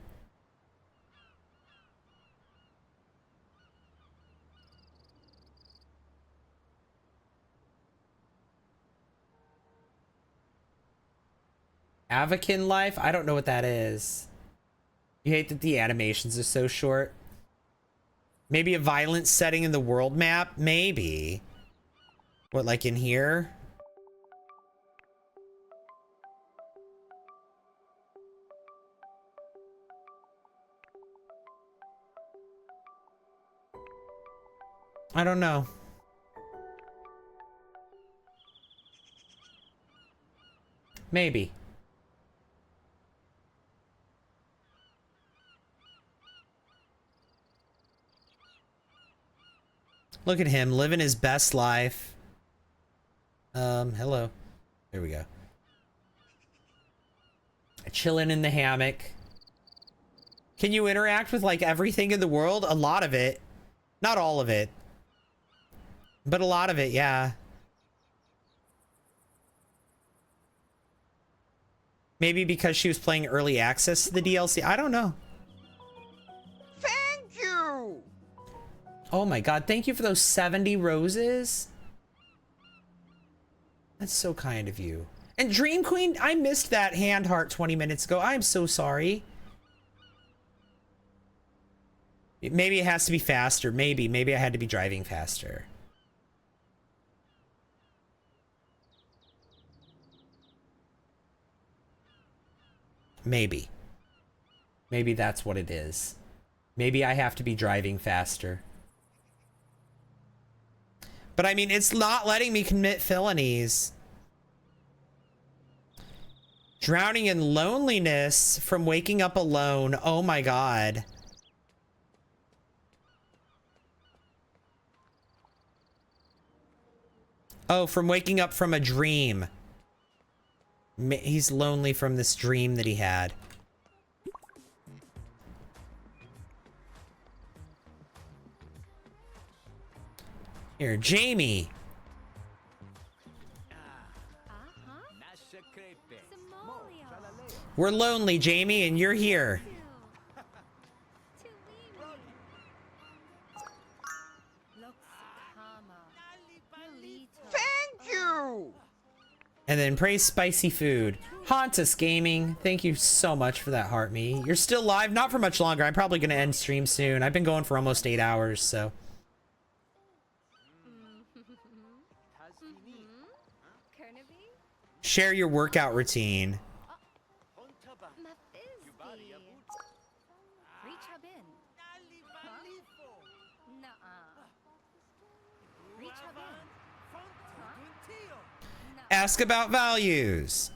Avakin life? I don't know what that is. You hate that the animations are so short? Maybe a violence setting in the world map? Maybe. What, like in here? I don't know. Maybe. Look at him living his best life. Hello. There we go. Chilling in the hammock. Can you interact with like everything in the world? A lot of it. Not all of it. But a lot of it, yeah. Maybe because she was playing early access to the DLC. I don't know. Thank you! Oh my god, thank you for those 70 roses. That's so kind of you. And Dream Queen, I missed that hand heart 20 minutes ago. I'm so sorry. Maybe it has to be faster. Maybe I had to be driving faster. Maybe. Maybe that's what it is. Maybe I have to be driving faster. But I mean, it's not letting me commit felonies. Drowning in loneliness from waking up alone. Oh my god. Oh, from waking up from a dream. He's lonely from this dream that he had. Here, Jamie. We're lonely, Jamie, and you're here. Thank you! And then praise spicy food. Hauntus Gaming, thank you so much for that heart me. You're still live, not for much longer. I'm probably gonna end stream soon. I've been going for almost 8 hours, so. Share your workout routine. Ask about values.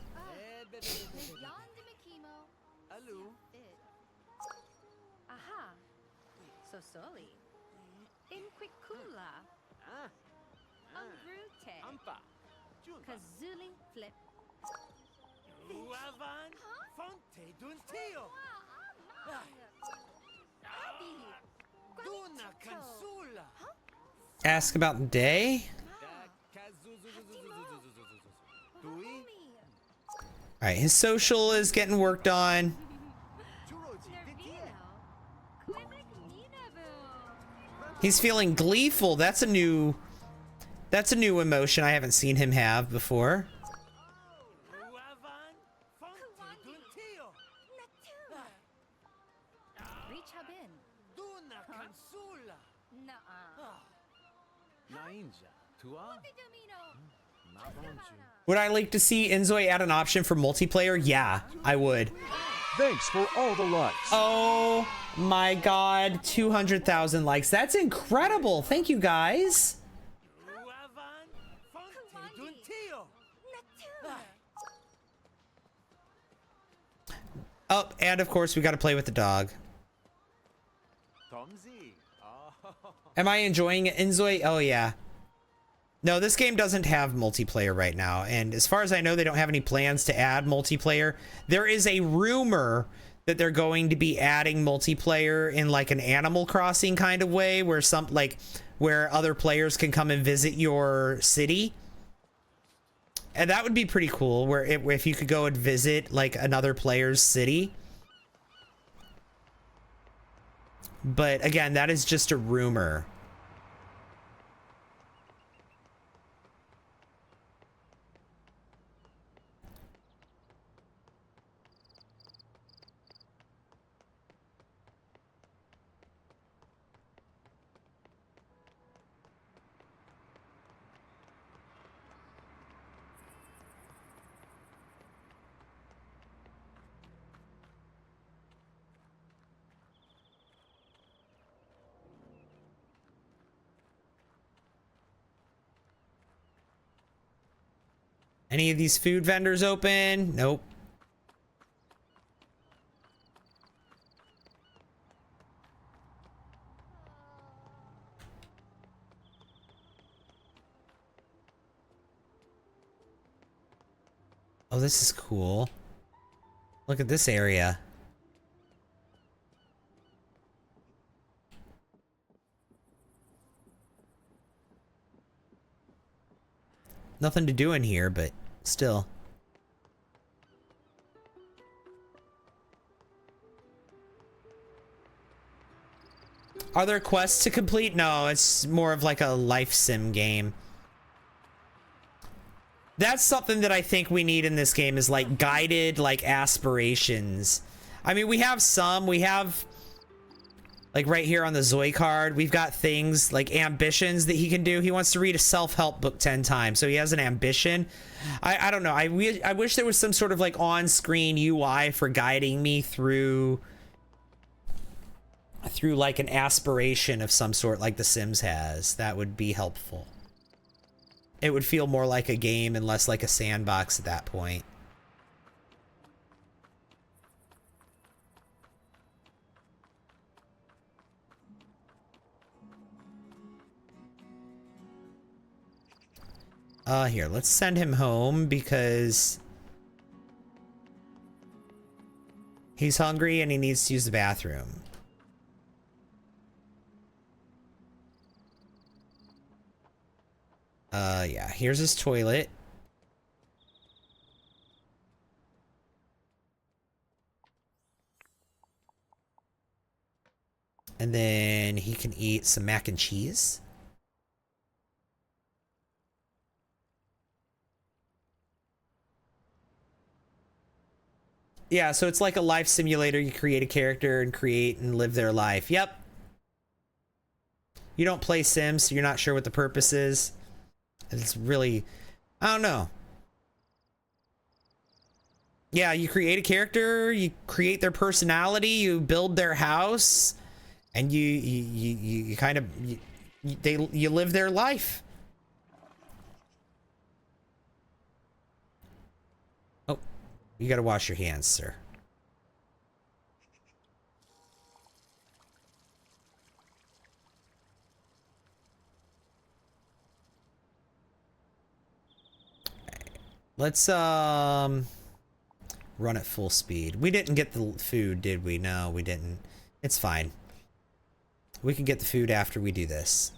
Kazuli flip. Ask about the day. All right, his social is getting worked on. He's feeling gleeful. That's a new emotion I haven't seen him have before. Would I like to see Inzoi add an option for multiplayer? Yeah, I would. Thanks for all the likes. Oh my god, 200,000 likes. That's incredible. Thank you guys. Oh, and of course we got to play with the dog. Am I enjoying it, Inzoi? Oh yeah. No, this game doesn't have multiplayer right now, and as far as I know, they don't have any plans to add multiplayer. There is a rumor that they're going to be adding multiplayer in like an Animal Crossing kind of way, where where other players can come and visit your city. And that would be pretty cool, where if you could go and visit like another player's city. But again, that is just a rumor. Any of these food vendors open? Nope. Oh, this is cool. Look at this area. Nothing to do in here, but still. Are there quests to complete? No, it's more of like a life sim game. That's something that I think we need in this game, is like guided like aspirations. I mean, we have some. We have like right here on the Zoi card, we've got things like ambitions that he can do. He wants to read a self-help book 10 times, so he has an ambition. I don't know. I wish there was some sort of like on-screen UI for guiding me through like an aspiration of some sort, like The Sims has. That would be helpful. It would feel more like a game and less like a sandbox at that point. Here, let's send him home because he's hungry and he needs to use the bathroom. Yeah, here's his toilet. And then he can eat some mac and cheese. Yeah, so it's like a life simulator. You create a character and create and live their life. Yep. You don't play Sims, so you're not sure what the purpose is. It's really, I don't know. Yeah, you create a character, you create their personality, you build their house, and you kind of you live their life. Oh, you gotta wash your hands, sir. Let's run at full speed. We didn't get the food, did we? No, we didn't. It's fine. We can get the food after we do this.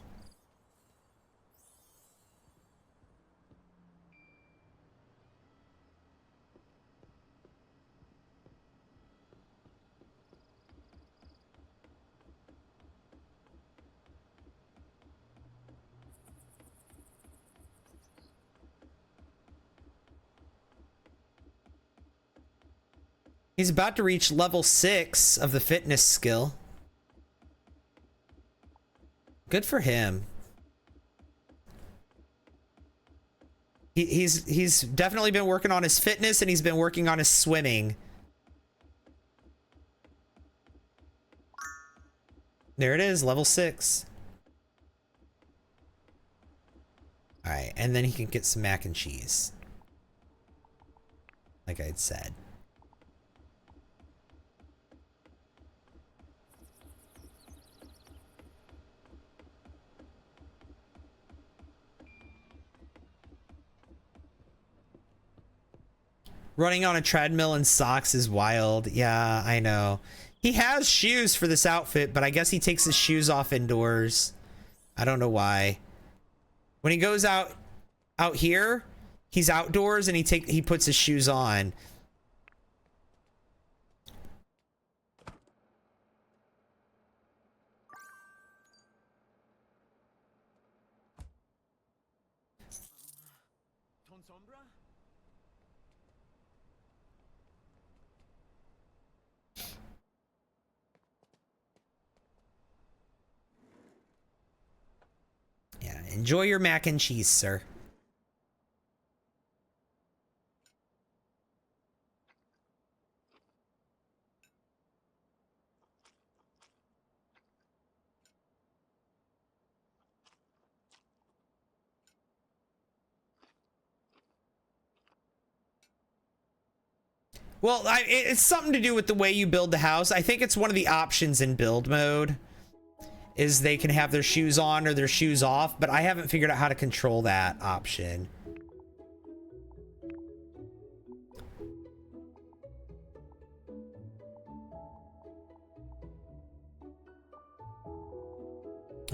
He's about to reach level 6 of the fitness skill. Good for him. He's definitely been working on his fitness, and he's been working on his swimming. There it is, level 6. All right, and then he can get some mac and cheese. Like I'd said. Running on a treadmill in socks is wild. Yeah, I know. He has shoes for this outfit, but I guess he takes his shoes off indoors. I don't know why. When he goes out here, he's outdoors and he puts his shoes on. Yeah, enjoy your mac and cheese, sir. Well, it's something to do with the way you build the house. I think it's one of the options in build mode is they can have their shoes on or their shoes off, but I haven't figured out how to control that option.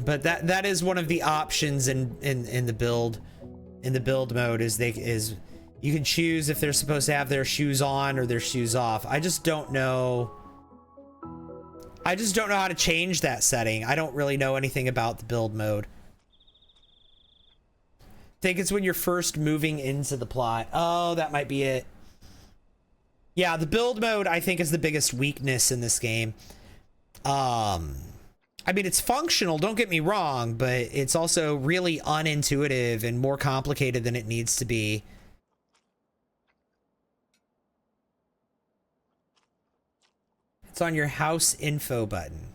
But that is one of the options in the build mode is you can choose if they're supposed to have their shoes on or their shoes off. I just don't know how to change that setting. I don't really know anything about the build mode. I think it's when you're first moving into the plot. Oh, that might be it. Yeah, the build mode I think is the biggest weakness in this game. I mean, it's functional, don't get me wrong, but it's also really unintuitive and more complicated than it needs to be. It's on your house info button.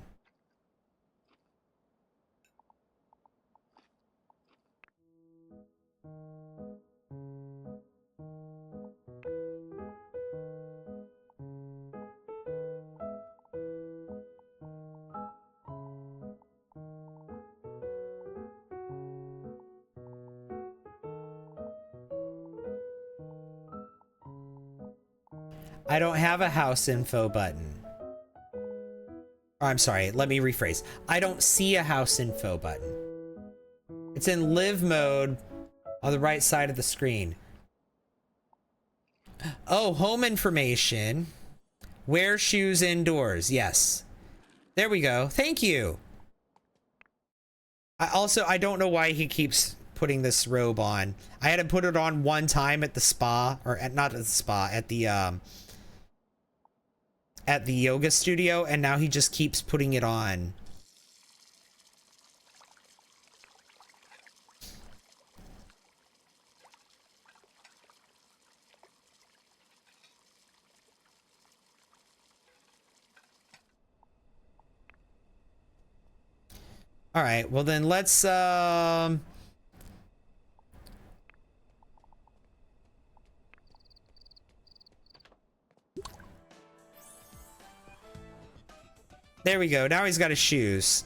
I don't have a house info button. Or, I'm sorry, let me rephrase. I don't see a house info button. It's in live mode on the right side of the screen. Oh, home information. Wear shoes indoors. Yes. There we go. Thank you. I don't know why he keeps putting this robe on. I had to put it on one time at the spa, or not at the spa, at the yoga studio, and now he just keeps putting it on. All right, well then let's there we go. Now he's got his shoes.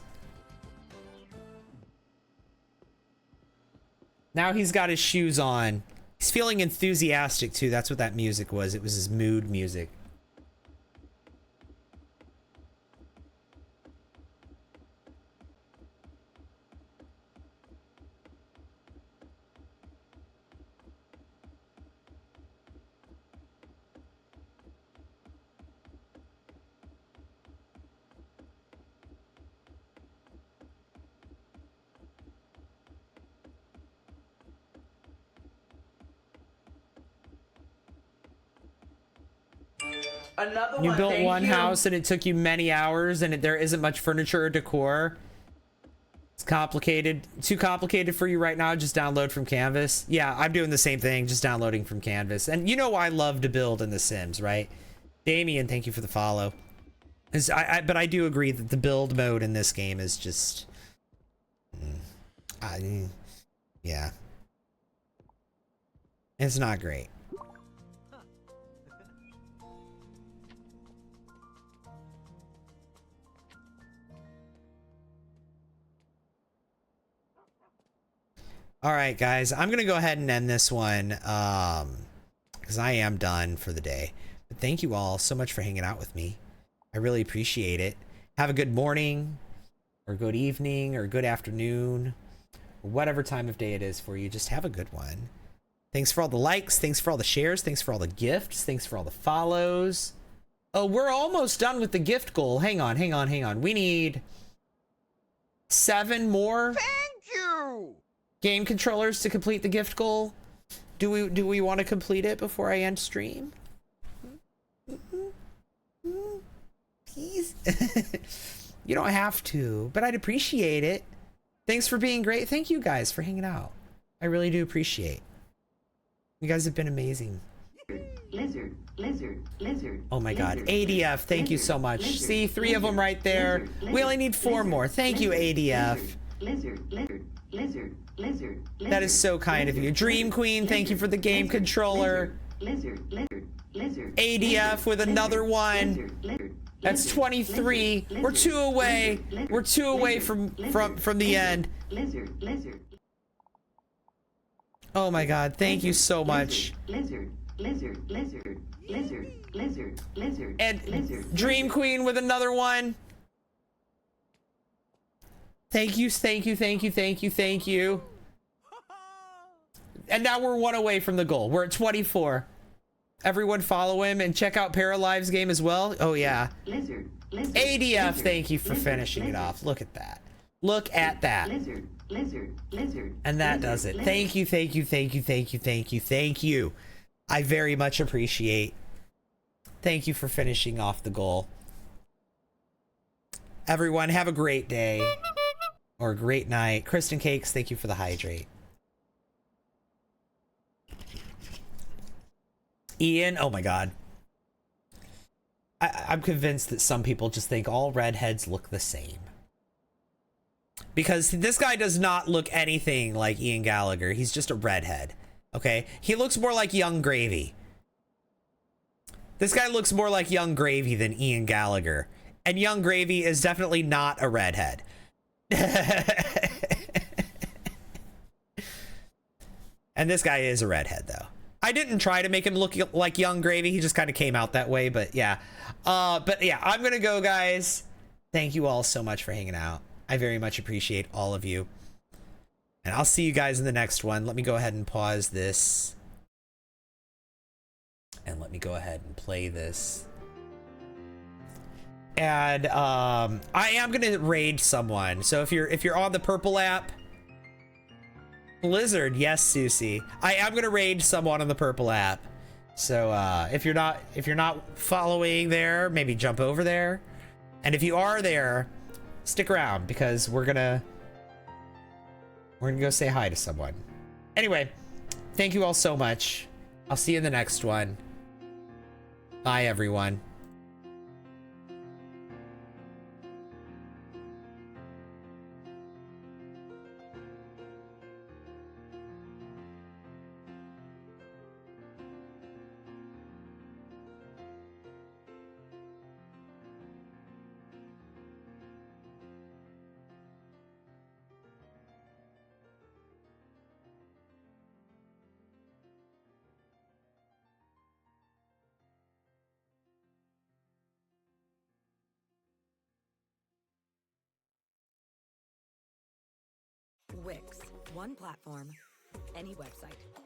Now he's got his shoes on. He's feeling enthusiastic too. That's what that music was. It was his mood music. Another You one. built Thank one you. house and it took you many hours and there isn't much furniture or decor. It's complicated. Too complicated for you right now. Just download from Canvas. Yeah, I'm doing the same thing. Just downloading from Canvas. And you know I love to build in The Sims, right? Damien, thank you for the follow. But I do agree that the build mode in this game is just... yeah. It's not great. All right, guys, I'm going to go ahead and end this one because I am done for the day. But thank you all so much for hanging out with me. I really appreciate it. Have a good morning or good evening or good afternoon or whatever time of day it is for you. Just have a good one. Thanks for all the likes. Thanks for all the shares. Thanks for all the gifts. Thanks for all the follows. Oh, we're almost done with the gift goal. Hang on, hang on, hang on. We need 7 more. Thank you! Game controllers to complete the gift goal. Do we want to complete it before I end stream? Please. You don't have to, but I'd appreciate it. Thanks for being great. Thank you guys for hanging out. I really do appreciate. You guys have been amazing. Lizard, lizard, lizard. Oh my god. lizard, ADF, thank you so much. lizard, See, 3 of them right there. We only need 4 more. Thank you, ADF. Lizard, lizard, lizard, lizard. That is so kind of you. Dream Queen, thank you for the game controller. Lizard, lizard, lizard. ADF with another one. That's 23. We're 2 away. We're 2 away from the end. Lizard, lizard. Oh my god, thank you so much. Lizard, lizard, lizard, lizard, lizard, lizard. And Dream Queen with another one. Thank you, thank you, thank you, thank you, thank you. And now we're 1 away from the goal. We're at 24. Everyone follow him and check out Paralive's game as well. Oh yeah. Lizard, ADF, thank you for finishing it off. Look at that. Look at that. Lizard, lizard, lizard. And that does it. Thank you, thank you, thank you, thank you, thank you, thank you. I very much appreciate. Thank you for finishing off the goal. Everyone, have a great day. Or a great night. Kristen Cakes, thank you for the hydrate. Ian, oh my god. I'm convinced that some people just think all redheads look the same. Because this guy does not look anything like Ian Gallagher. He's just a redhead. Okay? He looks more like Young Gravy. This guy looks more like Young Gravy than Ian Gallagher. And Young Gravy is definitely not a redhead. And this guy is a redhead, though. I didn't try to make him look like Young Gravy. He just kind of came out that way, but yeah. But yeah, I'm gonna go, guys. Thank you all so much for hanging out. I very much appreciate all of you. And I'll see you guys in the next one. Let me go ahead and pause this. And let me go ahead and play this. And I am gonna raid someone. So if you're on the purple app, Blizzard, yes, Susie. I am gonna raid someone on the purple app. So if you're not following there, maybe jump over there. And if you are there, stick around because we're gonna go say hi to someone. Anyway, thank you all so much. I'll see you in the next one. Bye, everyone. Wix. One platform, any website.